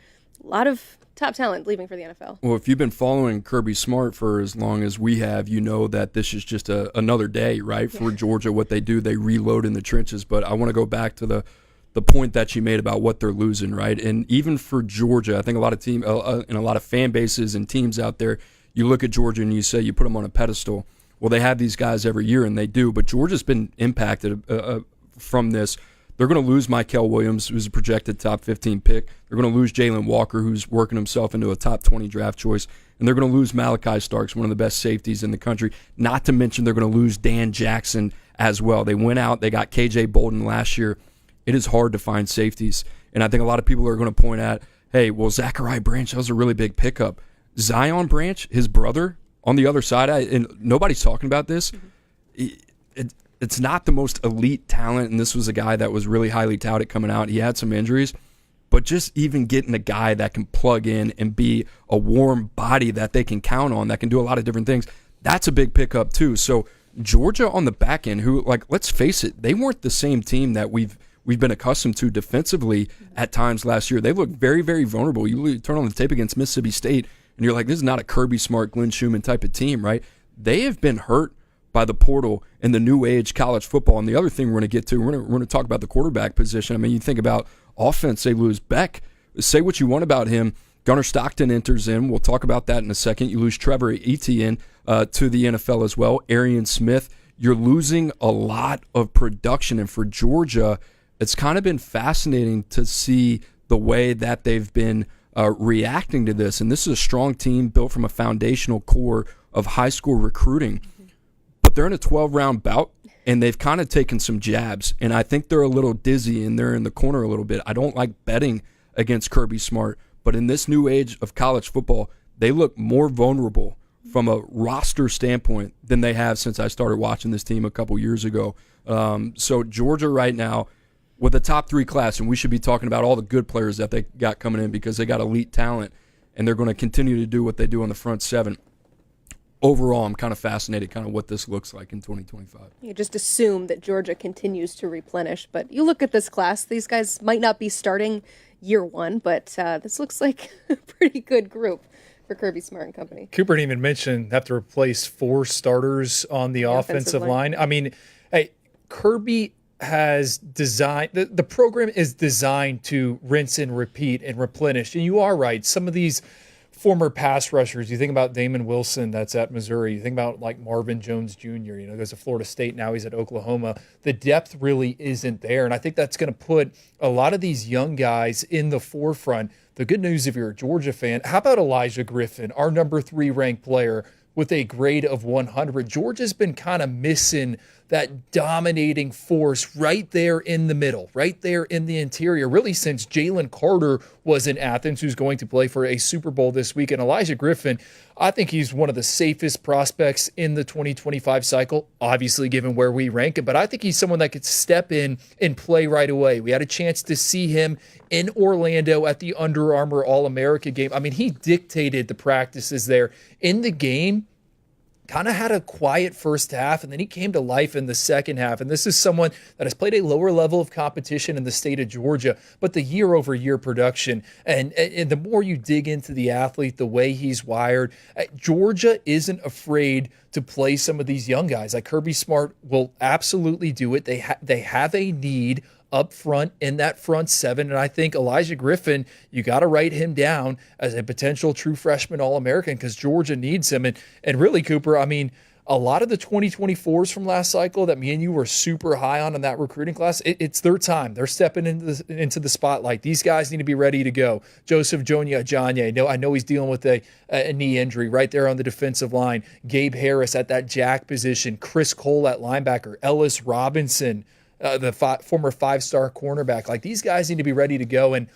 a lot of top talent leaving for the NFL? Well, if you've been following Kirby Smart for as long as we have, you know that this is just another day, right, for Georgia. What they do, they reload in the trenches. But I want to go back to the point that you made about what they're losing, right? And even for Georgia, I think a lot of and a lot of fan bases and teams out there, you look at Georgia and you say you put them on a pedestal. Well, they have these guys every year, and they do. But Georgia's been impacted from this. They're going to lose Mykel Williams, who's a projected top 15 pick. They're going to lose Jalen Walker, who's working himself into a top 20 draft choice. And they're going to lose Malachi Starks, one of the best safeties in the country. Not to mention they're going to lose Dan Jackson as well. They went out, they got KJ Bolden last year. It is hard to find safeties. And I think a lot of people are going to point out, hey, well, Zachariah Branch, that was a really big pickup. Zion Branch, his brother, on the other side, and nobody's talking about this, it's not the most elite talent, and this was a guy that was really highly touted coming out. He had some injuries, but just even getting a guy that can plug in and be a warm body that they can count on, that can do a lot of different things, that's a big pickup too. So Georgia on the back end, who, like, let's face it, they weren't the same team that we've been accustomed to defensively at times last year. They looked very, very vulnerable. You turn on the tape against Mississippi State, and you're like, this is not a Kirby Smart, Glenn Schumann type of team, right? They have been hurt by the portal and the new age college football. And the other thing we're going to get to, we're going to talk about the quarterback position. I mean, you think about offense, they lose Beck. Say what you want about him. Gunnar Stockton enters in. We'll talk about that in a second. You lose Trevor Etienne to the NFL as well. Arian Smith. You're losing a lot of production. And for Georgia, it's kind of been fascinating to see the way that they've been reacting to this. And this is a strong team built from a foundational core of high school recruiting. But they're in a 12-round bout, and they've kind of taken some jabs. And I think they're a little dizzy, and they're in the corner a little bit. I don't like betting against Kirby Smart, but in this new age of college football, they look more vulnerable from a roster standpoint than they have since I started watching this team a couple years ago. So Georgia right now, with a top 3 class, and we should be talking about all the good players that they got coming in because they got elite talent, and they're going to continue to do what they do on the front 7. overall, I'm kind of fascinated kind of what this looks like in 2025. You just assume that Georgia continues to replenish, but you look at this class, these guys might not be starting year one, but this looks like a pretty good group for Kirby Smart and company. Cooper didn't even mention have to replace 4 starters on the offensive line. I mean, hey, Kirby has designed, the program is designed to rinse and repeat and replenish. And you are right. Some of these former pass rushers, you think about Damon Wilson, that's at Missouri. You think about like Marvin Jones Jr., goes to Florida State. Now he's at Oklahoma. The depth really isn't there. And I think that's going to put a lot of these young guys in the forefront. The good news, if you're a Georgia fan, how about Elijah Griffin, our number 3 ranked player with a grade of 100? Georgia's been kind of missing that dominating force right there in the middle, right there in the interior, really since Jalen Carter was in Athens, who's going to play for a Super Bowl this week. And Elijah Griffin, I think he's one of the safest prospects in the 2025 cycle, obviously given where we rank him, but I think he's someone that could step in and play right away. We had a chance to see him in Orlando at the Under Armour All-America game. I mean, he dictated the practices there in the game. Kind of had a quiet first half, and then he came to life in the second half. And this is someone that has played a lower level of competition in the state of Georgia, but the year-over-year production, and the more you dig into the athlete, the way he's wired, Georgia isn't afraid to play some of these young guys. Like Kirby Smart will absolutely do it. They have a need up front in that front 7. And I think Elijah Griffin, you got to write him down as a potential true freshman All-American because Georgia needs him. And really, Cooper, I mean, a lot of the 2024s from last cycle that me and you were super high on in that recruiting class, it's their time. They're stepping into the spotlight. These guys need to be ready to go. Joseph Jonia-Ajanye, I know he's dealing with a knee injury right there on the defensive line. Gabe Harris at that jack position. Chris Cole at linebacker. Ellis Robinson, the former 5-star cornerback. Like, these guys need to be ready to go. And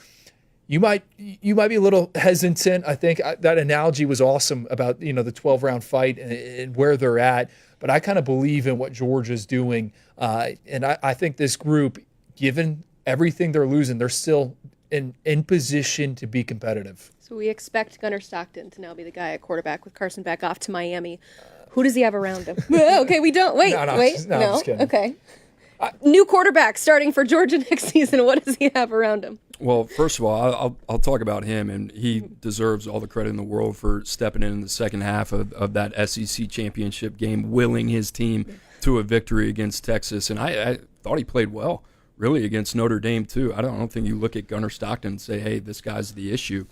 you might be a little hesitant. I think that analogy was awesome about, the 12-round fight and where they're at. But I kind of believe in what Georgia's doing. And I think this group, given everything they're losing, they're still in position to be competitive. So we expect Gunnar Stockton to now be the guy at quarterback with Carson back off to Miami. Who does he have around him? Okay, we don't. Wait. No, I'm just kidding. Okay. New quarterback starting for Georgia next season. What does he have around him? Well, first of all, I'll talk about him, and he deserves all the credit in the world for stepping in the second half of that SEC championship game, willing his team to a victory against Texas. And I thought he played well, really, against Notre Dame, too. I don't think you look at Gunnar Stockton and say, hey, this guy's the issue.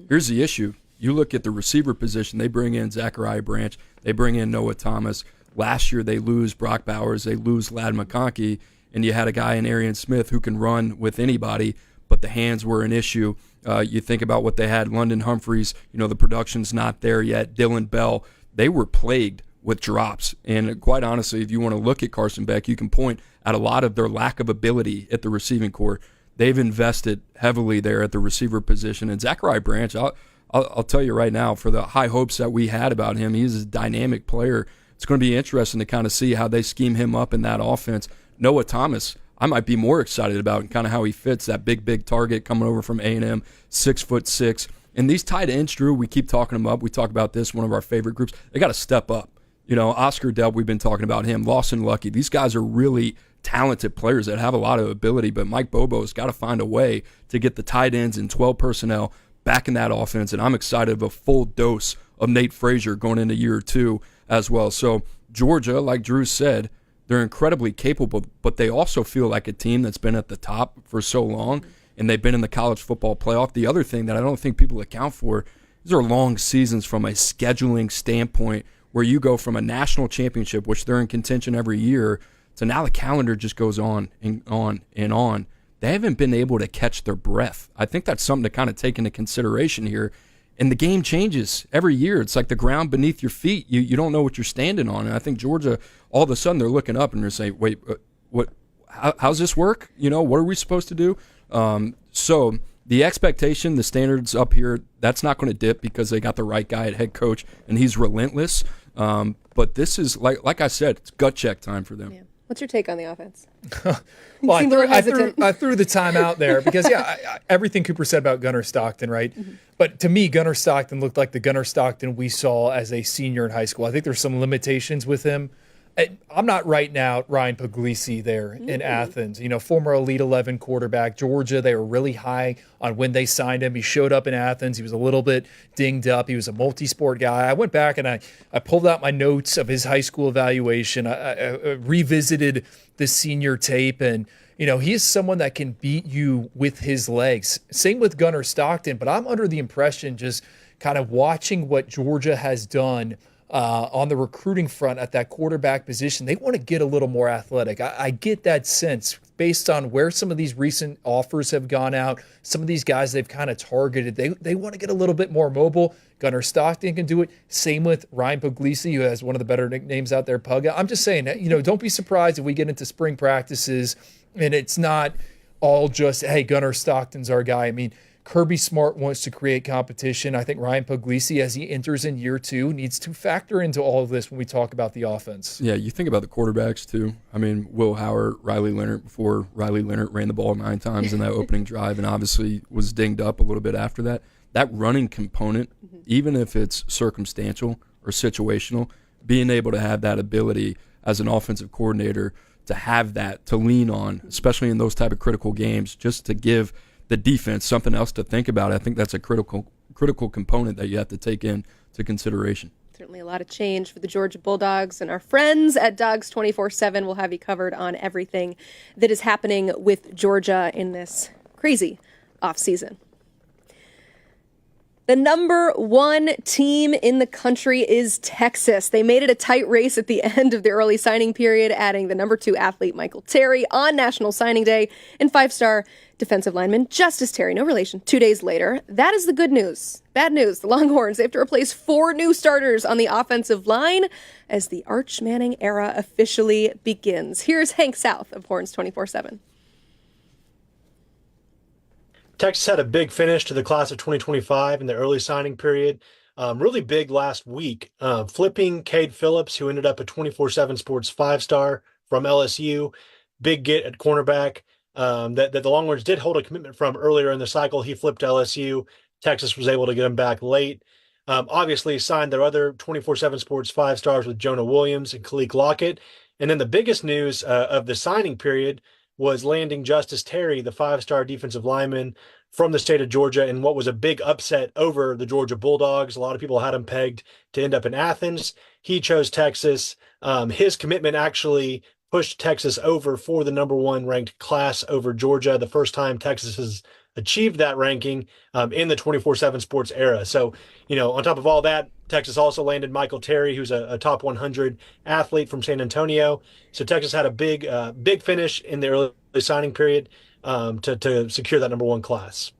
Here's the issue. You look at the receiver position. They bring in Zachariah Branch. They bring in Noah Thomas. Last year, they lose Brock Bowers. They lose Ladd McConkey. And you had a guy in Arian Smith who can run with anybody, but the hands were an issue. You think about what they had. London Humphreys, the production's not there yet. Dylan Bell, they were plagued with drops. And quite honestly, if you want to look at Carson Beck, you can point at a lot of their lack of ability at the receiving corps. They've invested heavily there at the receiver position. And Zachariah Branch, I'll tell you right now, for the high hopes that we had about him, he's a dynamic player. It's going to be interesting to kind of see how they scheme him up in that offense. Noah Thomas, I might be more excited about and kind of how he fits that big target coming over from A&M, 6'6". And these tight ends, Drew, we keep talking them up. We talk about this, one of our favorite groups. They got to step up. Oscar Delp, we've been talking about him. Lawson Lucky. These guys are really talented players that have a lot of ability, but Mike Bobo's got to find a way to get the tight ends and 12 personnel back in that offense. And I'm excited of a full dose of Nate Frazier going into year 2 as well. So Georgia, like Drew said, they're incredibly capable, but they also feel like a team that's been at the top for so long, and they've been in the college football playoff. The other thing that I don't think people account for, these are long seasons from a scheduling standpoint where you go from a national championship, which they're in contention every year, to now the calendar just goes on and on and on. They haven't been able to catch their breath. I think that's something to kind of take into consideration here. And the game changes every year. It's like the ground beneath your feet. You don't know what you're standing on. And I think Georgia, all of a sudden, they're looking up and they're saying, wait, what? How's this work? What are we supposed to do? So the expectation, the standards up here, that's not going to dip because they got the right guy at head coach, and he's relentless. But this is, like I said, it's gut check time for them. Yeah. What's your take on the offense? Well, I threw the time out there because, everything Cooper said about Gunnar Stockton, right? Mm-hmm. But to me, Gunnar Stockton looked like the Gunnar Stockton we saw as a senior in high school. I think there's some limitations with him. I'm not writing out Ryan Puglisi there in Athens. Former Elite 11 quarterback, Georgia. They were really high on when they signed him. He showed up in Athens. He was a little bit dinged up. He was a multi-sport guy. I went back and I pulled out my notes of his high school evaluation. I revisited the senior tape, and he is someone that can beat you with his legs. Same with Gunnar Stockton, but I'm under the impression, just kind of watching what Georgia has done on the recruiting front at that quarterback position, they want to get a little more athletic. I get that sense based on where some of these recent offers have gone out. Some of these guys they've kind of targeted, they want to get a little bit more mobile. Gunnar Stockton can do it. Same with Ryan Puglisi, who has one of the better nicknames out there, Pug. I'm just saying, don't be surprised if we get into spring practices and it's not all just, hey, Gunnar Stockton's our guy. I mean, Kirby Smart wants to create competition. I think Ryan Puglisi, as he enters in year 2, needs to factor into all of this when we talk about the offense. Yeah, you think about the quarterbacks, too. I mean, Will Howard, Riley Leonard, before Riley Leonard ran the ball 9 times in that opening drive and obviously was dinged up a little bit after that. That running component, even if it's circumstantial or situational, being able to have that ability as an offensive coordinator to have that to lean on, especially in those type of critical games, just to give – the defense, something else to think about. I think that's a critical component that you have to take into consideration. Certainly a lot of change for the Georgia Bulldogs, and our friends at Dogs 24/7 will have you covered on everything that is happening with Georgia in this crazy offseason. The number 1 team in the country is Texas. They made it a tight race at the end of the early signing period, adding the number 2 athlete Michael Terry on National Signing Day and 5-star defensive lineman Justice Terry, no relation, 2 days later. That is the good news. Bad news, the Longhorns, they have to replace 4 new starters on the offensive line as the Arch Manning era officially begins. Here's Hank South of Horns 24/7. Texas had a big finish to the class of 2025 in the early signing period. Really big last week, flipping Cade Phillips, who ended up a 24/7 Sports 5-star from LSU. Big get at cornerback that the Longhorns did hold a commitment from earlier in the cycle. He flipped to LSU. Texas was able to get him back late. Obviously signed their other 24/7 Sports 5-stars with Jonah Williams and Kalik Lockett. And then the biggest news of the signing period was landing Justice Terry, the 5-star defensive lineman from the state of Georgia, in what was a big upset over the Georgia Bulldogs. A lot of people had him pegged to end up in Athens. He chose Texas. His commitment actually pushed Texas over for the number 1 ranked class over Georgia, the first time Texas has achieved that ranking in the 24/7 Sports era. So, on top of all that, Texas also landed Michael Terry, who's a top 100 athlete from San Antonio. So Texas had a big finish in the early signing period to secure that number 1 class.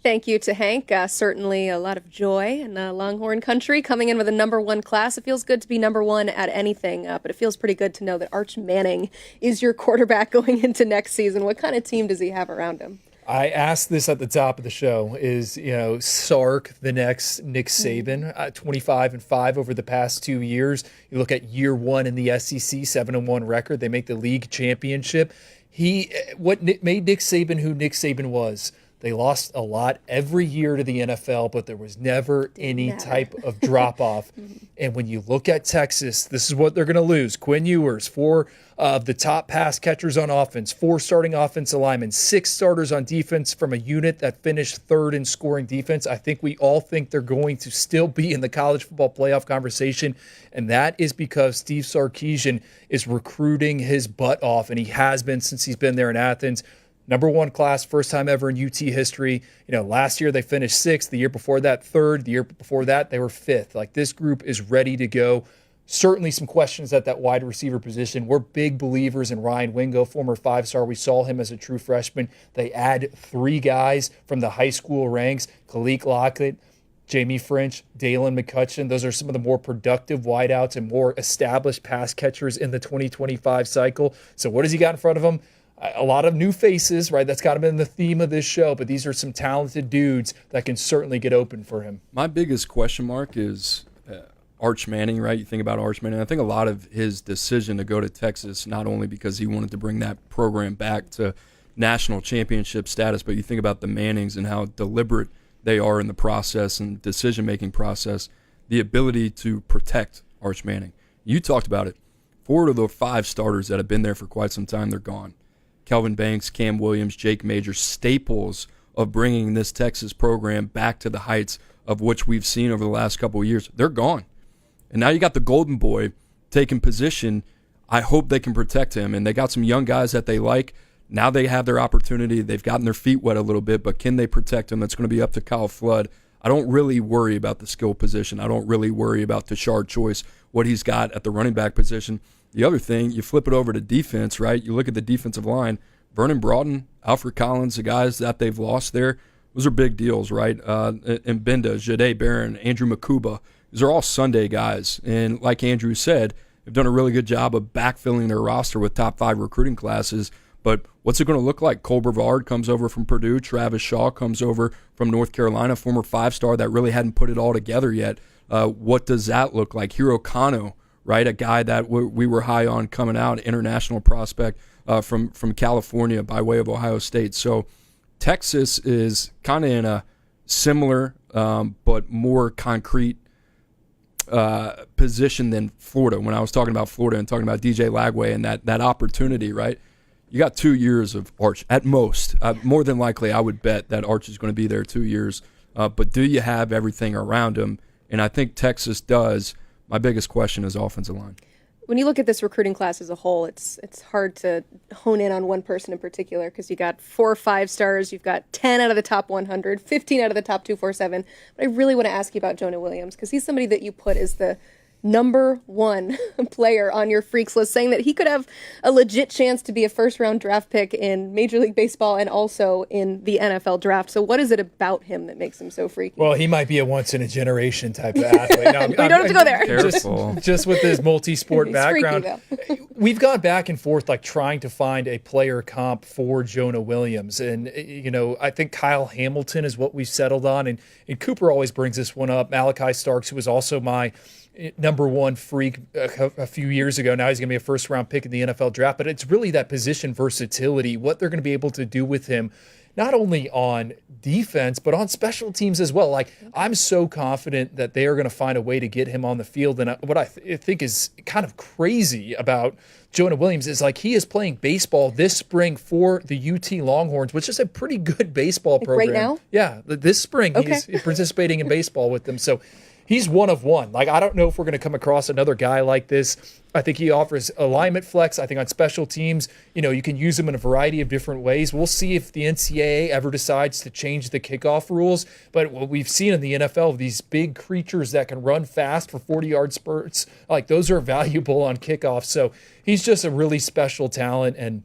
Thank you to Hank. Certainly a lot of joy in Longhorn country coming in with a number 1 class. It feels good to be number 1 at anything, but it feels pretty good to know that Arch Manning is your quarterback going into next season. What kind of team does he have around him? I asked this at the top of the show. Is Sark the next Nick Saban? 25-5 over the past 2 years. You look at year 1 in the SEC, 7-1 record. They make the league championship. What made Nick Saban who Nick Saban was? They lost a lot every year to the NFL, but there was never any type of drop-off. And when you look at Texas, this is what they're going to lose. Quinn Ewers, 4 of the top pass catchers on offense, 4 starting offensive linemen, 6 starters on defense from a unit that finished 3rd in scoring defense. I think we all think they're going to still be in the college football playoff conversation, and that is because Steve Sarkisian is recruiting his butt off, and he has been since he's been there in Athens. Number 1 class, first time ever in UT history. Last year they finished 6th. The year before that, 3rd. The year before that, they were 5th. Like, this group is ready to go. Certainly some questions at that wide receiver position. We're big believers in Ryan Wingo, former 5-star. We saw him as a true freshman. They add 3 guys from the high school ranks. Kalik Lockett, Jamie French, Dalen McCutcheon. Those are some of the more productive wideouts and more established pass catchers in the 2025 cycle. So what has he got in front of him? A lot of new faces, right? That's kind of been the theme of this show, but these are some talented dudes that can certainly get open for him. My biggest question mark is Arch Manning, right? You think about Arch Manning. I think a lot of his decision to go to Texas, not only because he wanted to bring that program back to national championship status, but you think about the Mannings and how deliberate they are in the process and decision-making process, the ability to protect Arch Manning. You talked about it. 4 of the 5 starters that have been there for quite some time, they're gone. Kelvin Banks, Cam Williams, Jake Major, staples of bringing this Texas program back to the heights of which we've seen over the last couple of years. They're gone. And now you got the golden boy taking position. I hope they can protect him. And they got some young guys that they like. Now they have their opportunity. They've gotten their feet wet a little bit, but can they protect him? That's going to be up to Kyle Flood. I don't really worry about the skill position. I don't really worry about Tashard Choice, what he's got at the running back position. The other thing, you flip it over to defense, right? You look at the defensive line. Vernon Broughton, Alfred Collins, the guys that they've lost there, those are big deals, right? And Benda, Jade Barron, Andrew Makuba, these are all Sunday guys. And like Andrew said, they've done a really good job of backfilling their roster with top 5 recruiting classes. But what's it going to look like? Cole Brevard comes over from Purdue. Travis Shaw comes over from North Carolina, former 5-star that really hadn't put it all together yet. What does that look like? Hiro Kano, right? A guy that we were high on coming out, international prospect from California by way of Ohio State. So Texas is kind of in a similar but more concrete position than Florida. When I was talking about Florida and talking about DJ Lagway and that opportunity, right? You got 2 years of Arch at most. More than likely, I would bet that Arch is going to be there 2 years. But do you have everything around him? And I think Texas does. My biggest question is offensive line. When you look at this recruiting class as a whole, it's hard to hone in on one person in particular because you got 4 5-stars, you've got 10 out of the top 100, 15 out of the top 247. But I really want to ask you about Jonah Williams because he's somebody that you put as the number 1 player on your freaks list, saying that he could have a legit chance to be a first-round draft pick in Major League Baseball and also in the NFL draft. So what is it about him that makes him so freaky? Well, he might be a once-in-a-generation type of athlete. No, we don't have to go there. Just with his multi-sport background. Freaky, we've gone back and forth like trying to find a player comp for Jonah Williams. And, you know, I think Kyle Hamilton is what we've settled on. And Cooper always brings this one up. Malachi Starks, who was also my number 1 freak a few years ago. Now he's going to be a first-round pick in the NFL draft. But it's really that position versatility, what they're going to be able to do with him, not only on defense, but on special teams as well. Like, I'm so confident that they are going to find a way to get him on the field. And what I think is kind of crazy about Jonah Williams is, like, he is playing baseball this spring for the UT Longhorns, which is a pretty good baseball program. Right now? Yeah, this spring he's participating in baseball with them. So he's one of one. Like, I don't know if we're going to come across another guy like this. I think he offers alignment flex. I think on special teams, you know, you can use him in a variety of different ways. We'll see if the NCAA ever decides to change the kickoff rules. But what we've seen in the NFL, these big creatures that can run fast for 40-yard spurts, like, those are valuable on kickoff. So he's just a really special talent and,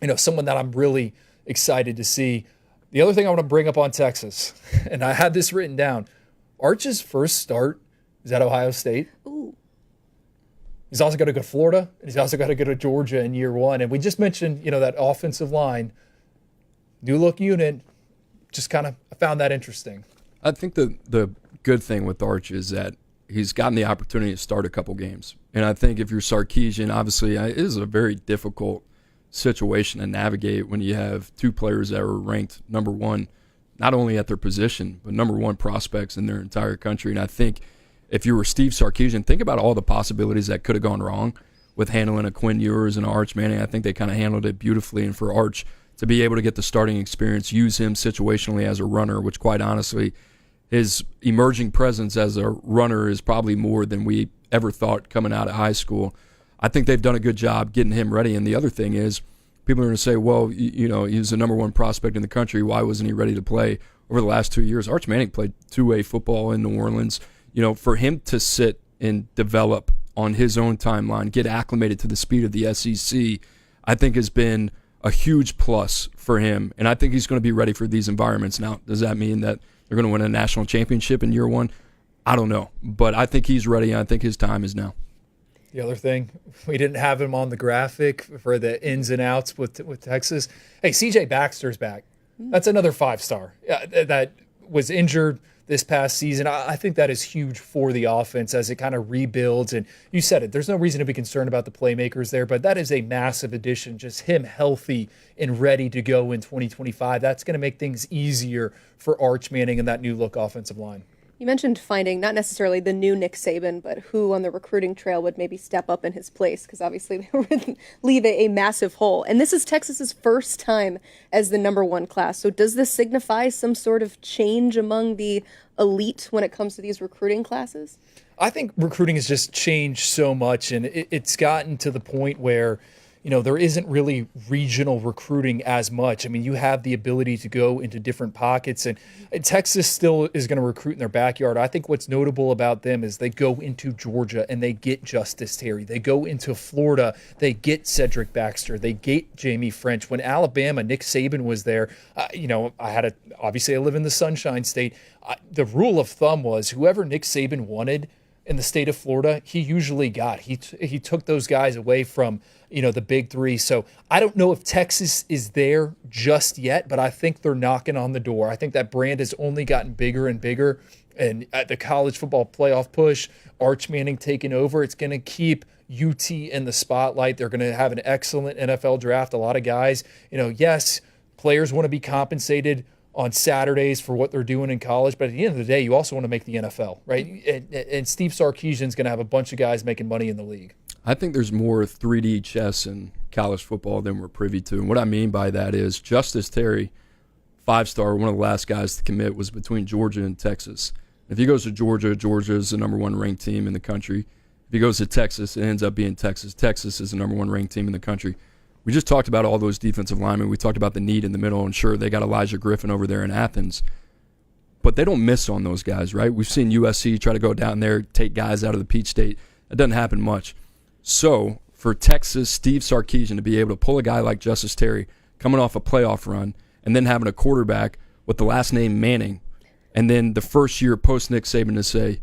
you know, someone that I'm really excited to see. The other thing I want to bring up on Texas, and I had this written down, Arch's first start is at Ohio State. Ooh. He's also got to go to Florida, and he's also got to go to Georgia in year 1. And we just mentioned, you know, that offensive line, new look unit. Just kind of found that interesting. I think the good thing with Arch is that he's gotten the opportunity to start a couple games. And I think if you're Sarkisian, obviously it is a very difficult situation to navigate when you have 2 players that are ranked number 1, not only at their position, but number 1 prospects in their entire country. And I think if you were Steve Sarkisian, think about all the possibilities that could have gone wrong with handling a Quinn Ewers and Arch Manning. I think they kind of handled it beautifully. And for Arch to be able to get the starting experience, use him situationally as a runner, which quite honestly, his emerging presence as a runner is probably more than we ever thought coming out of high school. I think they've done a good job getting him ready. And the other thing is, people are going to say, well, you know, he's the number 1 prospect in the country. Why wasn't he ready to play over the last 2 years? Arch Manning played 2A football in New Orleans. You know, for him to sit and develop on his own timeline, get acclimated to the speed of the SEC, I think has been a huge plus for him. And I think he's going to be ready for these environments. Now, does that mean that they're going to win a national championship in year 1? I don't know. But I think he's ready, and I think his time is now. The other thing, we didn't have him on the graphic for the ins and outs with Texas. Hey, CJ Baxter's back. That's another 5-star that was injured this past season. I think that is huge for the offense as it kind of rebuilds. And you said it, there's no reason to be concerned about the playmakers there, but that is a massive addition. Just him healthy and ready to go in 2025. That's going to make things easier for Arch Manning and that new look offensive line. You mentioned finding not necessarily the new Nick Saban, but who on the recruiting trail would maybe step up in his place, because obviously they would leave a massive hole. And this is Texas's first time as the number one class. So does this signify some sort of change among the elite when it comes to these recruiting classes? I think recruiting has just changed so much, and it's gotten to the point where there isn't really regional recruiting as much. I mean, you have the ability to go into different pockets, and Texas still is going to recruit in their backyard. I think what's notable about them is they go into Georgia and they get Justice Terry. They go into Florida, they get Cedric Baxter, they get Jamie French. When Alabama, Nick Saban was there, obviously I live in the Sunshine State. The rule of thumb was whoever Nick Saban wanted in the state of Florida, he usually got. He took those guys away from the big three. So I don't know if Texas is there just yet, but I think they're knocking on the door. I think that brand has only gotten bigger and bigger. And at the college football playoff push, Arch Manning taking over, it's going to keep UT in the spotlight. They're going to have an excellent NFL draft. A lot of guys, yes, players want to be compensated on Saturdays for what they're doing in college, but at the end of the day, you also want to make the NFL, right? And Steve Sarkisian's going to have a bunch of guys making money in the league. I think there's more 3D chess in college football than we're privy to. And what I mean by that is Justice Terry, 5-star, one of the last guys to commit, was between Georgia and Texas. If he goes to Georgia, Georgia is the number one ranked team in the country. If he goes to Texas, it ends up being Texas. Texas is the number one ranked team in the country. We just talked about all those defensive linemen. We talked about the need in the middle, and sure, they got Elijah Griffin over there in Athens. But they don't miss on those guys, right? We've seen USC try to go down there, take guys out of the Peach State. That doesn't happen much. So for Texas, Steve Sarkisian to be able to pull a guy like Justice Terry coming off a playoff run and then having a quarterback with the last name Manning, and then the first year post-Nick Saban to say,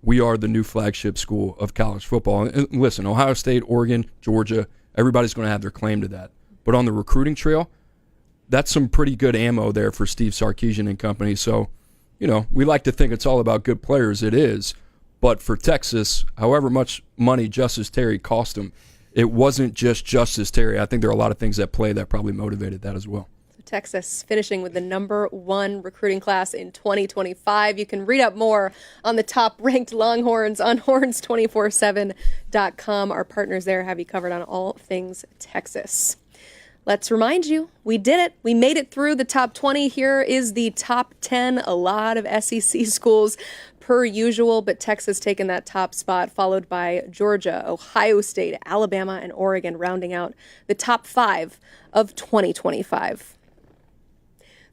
we are the new flagship school of college football. And listen, Ohio State, Oregon, Georgia, everybody's going to have their claim to that. But on the recruiting trail, that's some pretty good ammo there for Steve Sarkisian and company. So, we like to think it's all about good players. It is. But for Texas, however much money Justice Terry cost them, it wasn't just Justice Terry. I think there are a lot of things at play that probably motivated that as well. Texas finishing with the number one recruiting class in 2025. You can read up more on the top-ranked Longhorns on horns247.com. Our partners there have you covered on all things Texas. Let's remind you, we did it. We made it through the top 20. Here is the top 10. A lot of SEC schools per usual, but Texas taking that top spot, followed by Georgia, Ohio State, Alabama, and Oregon, rounding out the top 5 of 2025.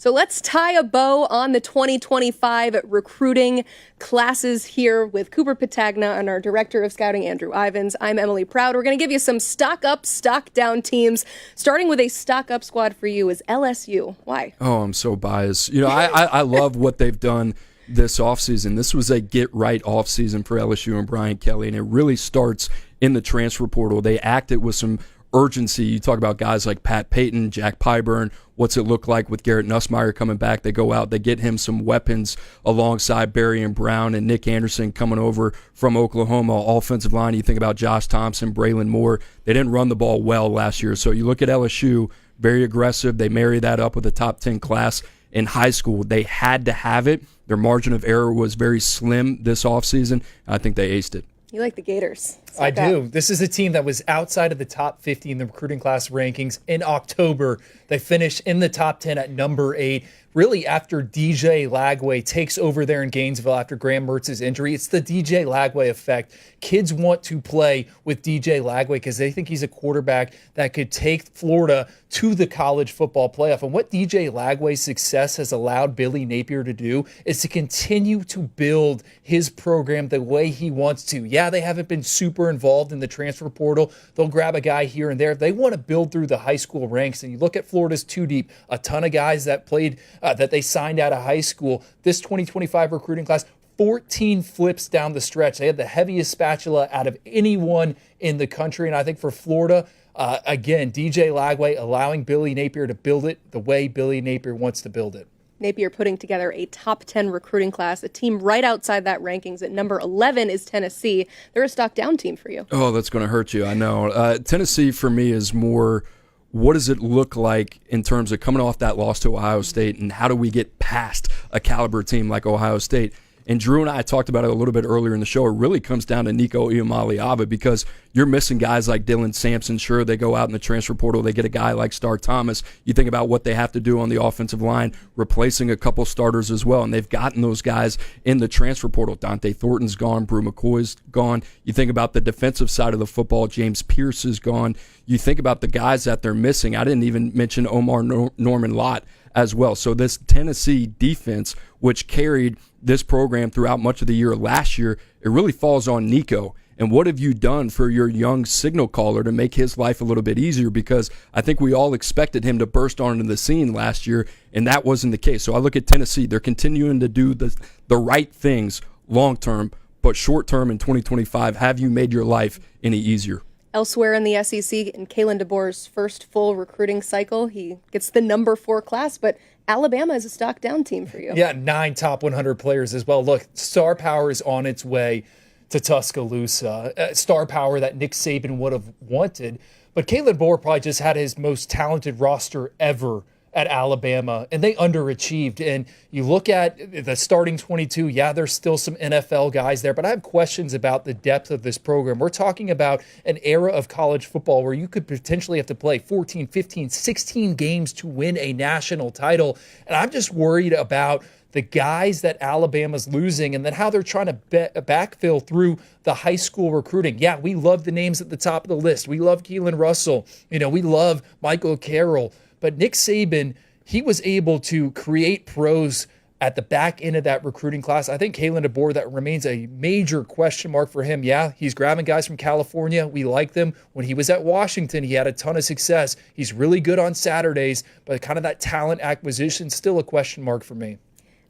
So let's tie a bow on the 2025 recruiting classes here with Cooper Patagna and our Director of Scouting, Andrew Ivins. I'm Emily Proud. We're going to give you some stock up, stock down teams. Starting with a stock up squad for you is LSU. Why? Oh, I'm so biased. I love what they've done this offseason. This was a get-right offseason for LSU and Brian Kelly, and it really starts in the transfer portal. They acted with some urgency. You talk about guys like Pat Payton, Jack Pyburn. What's it look like with Garrett Nussmeier coming back? They go out, they get him some weapons alongside Barry and Brown and Nick Anderson coming over from Oklahoma. Offensive line, you think about Josh Thompson, Braylon Moore. They didn't run the ball well last year. So you look at LSU, very aggressive. They marry that up with a top 10 class in high school. They had to have it. Their margin of error was very slim this offseason. I think they aced it. You like the Gators. I do. This is a team that was outside of the top 50 in the recruiting class rankings in October. They finished in the top 10 at number 8. Really, after DJ Lagway takes over there in Gainesville after Graham Mertz's injury, it's the DJ Lagway effect. Kids want to play with DJ Lagway because they think he's a quarterback that could take Florida to the college football playoff. And what DJ Lagway's success has allowed Billy Napier to do is to continue to build his program the way he wants to. Yeah, they haven't been super involved in the transfer portal. They'll grab a guy here and there. They want to build through the high school ranks. And you look at Florida's two deep, a ton of guys that played that they signed out of high school. This 2025 recruiting class, 14 flips down the stretch. They had the heaviest spatula out of anyone in the country. And I think for Florida, again, DJ Lagway allowing Billy Napier to build it the way Billy Napier wants to build it. Napier putting together a top 10 recruiting class, a team right outside that rankings. At number 11 is Tennessee. They're a stock down team for you. Oh, that's going to hurt you. I know. Tennessee for me is more, what does it look like in terms of coming off that loss to Ohio State, and how do we get past a caliber team like Ohio State? And Drew and I talked about it a little bit earlier in the show. It really comes down to Nico Iamaleava, because you're missing guys like Dylan Sampson. Sure, they go out in the transfer portal. They get a guy like Star Thomas. You think about what they have to do on the offensive line, replacing a couple starters as well. And they've gotten those guys in the transfer portal. Dante Thornton's gone. Brew McCoy's gone. You think about the defensive side of the football. James Pierce is gone. You think about the guys that they're missing. I didn't even mention Omar Norman Lott as well. So this Tennessee defense, which carried this program throughout much of the year last year, it really falls on Nico. And what have you done for your young signal caller to make his life a little bit easier? Because I think we all expected him to burst onto the scene last year, and that wasn't the case. So I look at Tennessee. They're continuing to do the right things long-term, but short-term in 2025, have you made your life any easier? Elsewhere in the SEC, in Kalen DeBoer's first full recruiting cycle, he gets the number 4 class, but Alabama is a stock down team for you. Yeah, 9 top 100 players as well. Look, star power is on its way to Tuscaloosa. Star power that Nick Saban would have wanted. But Kalen DeBoer probably just had his most talented roster ever at Alabama, and they underachieved. And you look at the starting 22, yeah, there's still some NFL guys there, but I have questions about the depth of this program. We're talking about an era of college football where you could potentially have to play 14, 15, 16 games to win a national title. And I'm just worried about the guys that Alabama's losing and then how they're trying to backfill through the high school recruiting. Yeah, we love the names at the top of the list. We love Kalen Russell. We love Michael Carroll. But Nick Saban, he was able to create pros at the back end of that recruiting class. I think Kalen DeBoer, that remains a major question mark for him. Yeah, he's grabbing guys from California. We like them. When he was at Washington, he had a ton of success. He's really good on Saturdays, but kind of that talent acquisition, still a question mark for me.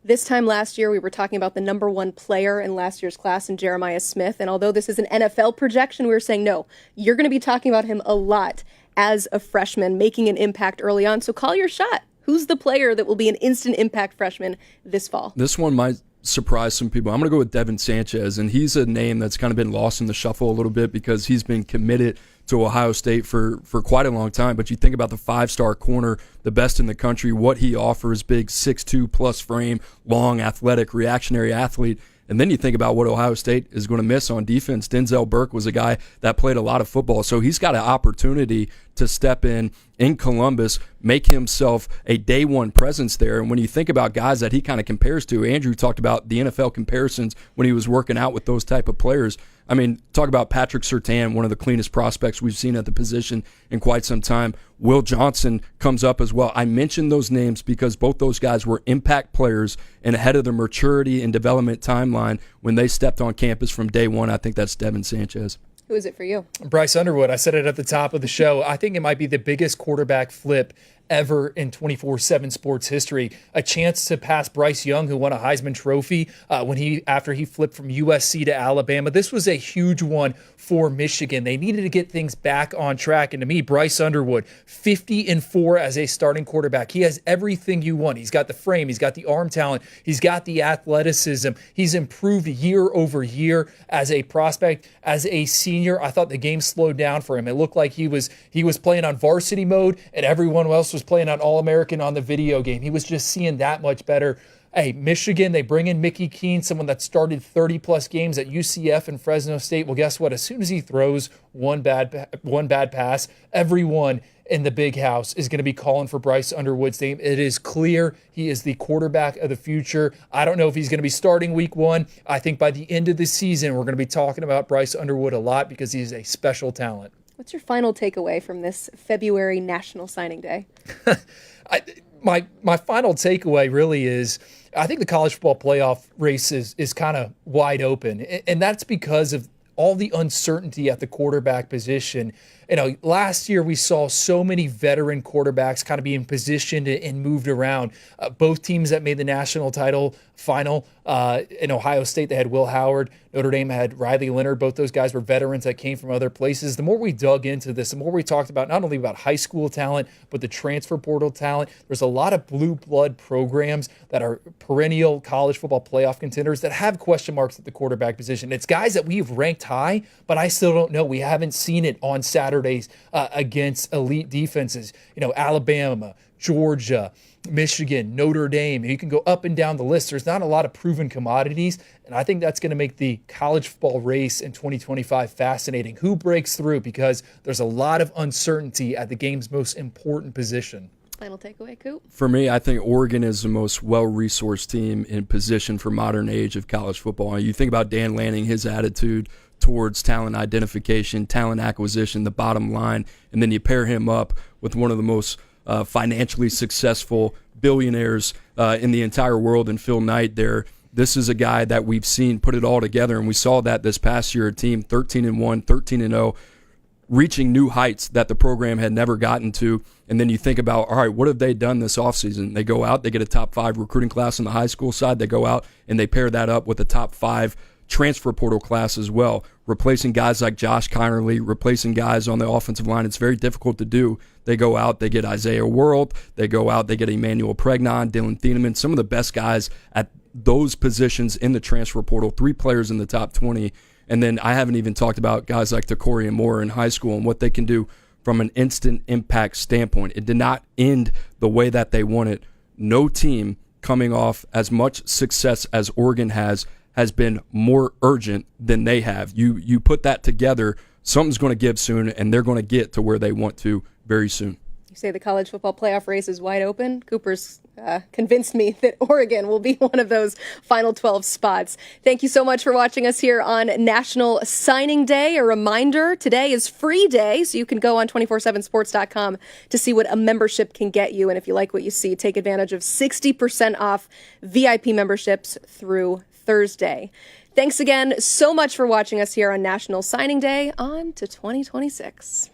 This time last year, we were talking about the number 1 player in last year's class in Jeremiah Smith. And although this is an NFL projection, we were saying, no, you're going to be talking about him a lot as a freshman, making an impact early on. So call your shot. Who's the player that will be an instant impact freshman this fall? This one might surprise some people. I'm going to go with Devin Sanchez, and he's a name that's kind of been lost in the shuffle a little bit because he's been committed to Ohio State for quite a long time. But you think about the 5-star corner, the best in the country, what he offers, big 6'2 plus frame, long, athletic, reactionary athlete. And then you think about what Ohio State is going to miss on defense. Denzel Burke was a guy that played a lot of football, so he's got an opportunity to step in Columbus, make himself a day one presence there. And when you think about guys that he kind of compares to, Andrew talked about the NFL comparisons when he was working out with those type of players. I mean, talk about Patrick Surtain, one of the cleanest prospects we've seen at the position in quite some time. Will Johnson comes up as well. I mentioned those names because both those guys were impact players and ahead of the maturity and development timeline when they stepped on campus from day one. I think that's Devin Sanchez. Who is it for you? Bryce Underwood. I said it at the top of the show. I think it might be the biggest quarterback flip ever in 24/7 sports history. A chance to pass Bryce Young, who won a Heisman Trophy after he flipped from USC to Alabama. This was a huge one for Michigan. They needed to get things back on track. And to me, Bryce Underwood, 50-4 as a starting quarterback. He has everything you want. He's got the frame. He's got the arm talent. He's got the athleticism. He's improved year over year as a prospect. As a senior, I thought the game slowed down for him. It looked like he was playing on varsity mode and everyone else was playing on All-American on the video game. He was just seeing that much better. Hey, Michigan, they bring in Mickey Keene, someone that started 30-plus games at UCF and Fresno State. Well, guess what? As soon as he throws one bad pass, everyone in the big house is going to be calling for Bryce Underwood's name. It is clear he is the quarterback of the future. I don't know if he's going to be starting week 1. I think by the end of the season, we're going to be talking about Bryce Underwood a lot because he's a special talent. What's your final takeaway from this February National Signing Day? My final takeaway really is I think the college football playoff race is kind of wide open, and that's because of all the uncertainty at the quarterback position. Last year we saw so many veteran quarterbacks kind of being positioned and moved around. Both teams that made the national title final. In Ohio State, they had Will Howard. Notre Dame had Riley Leonard. Both those guys were veterans that came from other places. The more we dug into this, the more we talked about not only about high school talent, but the transfer portal talent. There's a lot of blue blood programs that are perennial college football playoff contenders that have question marks at the quarterback position. It's guys that we've ranked high, but I still don't know. We haven't seen it on Saturdays against elite defenses. Alabama, Georgia, Michigan, Notre Dame. You can go up and down the list. There's not a lot of proven commodities, and I think that's going to make the college football race in 2025 fascinating. Who breaks through? Because there's a lot of uncertainty at the game's most important position. Final takeaway, Coop? For me, I think Oregon is the most well-resourced team in position for modern age of college football. You think about Dan Lanning, his attitude towards talent identification, talent acquisition, the bottom line, and then you pair him up with one of the most financially successful billionaires in the entire world, and Phil Knight there. This is a guy that we've seen put it all together, and we saw that this past year, a team 13-1, 13-0, reaching new heights that the program had never gotten to. And then you think about, all right, what have they done this offseason? They go out, they get a top 5 recruiting class on the high school side. They go out and they pair that up with a top 5 transfer portal class as well, replacing guys like Josh Conerly, replacing guys on the offensive line. It's very difficult to do. They go out, they get Isaiah World, they go out, they get Emmanuel Pregnon, Dylan Thieneman, some of the best guys at those positions in the transfer portal, 3 players in the top 20. And then I haven't even talked about guys like Takori and Moore in high school and what they can do from an instant impact standpoint. It did not end the way that they wanted. No team coming off as much success as Oregon has been more urgent than they have. You put that together, something's going to give soon, and they're going to get to where they want to very soon. You say the college football playoff race is wide open. Cooper's convinced me that Oregon will be one of those final 12 spots. Thank you so much for watching us here on National Signing Day. A reminder, today is free day, so you can go on 247sports.com to see what a membership can get you. And if you like what you see, take advantage of 60% off VIP memberships through Thursday. Thanks again so much for watching us here on National Signing Day. On to 2026.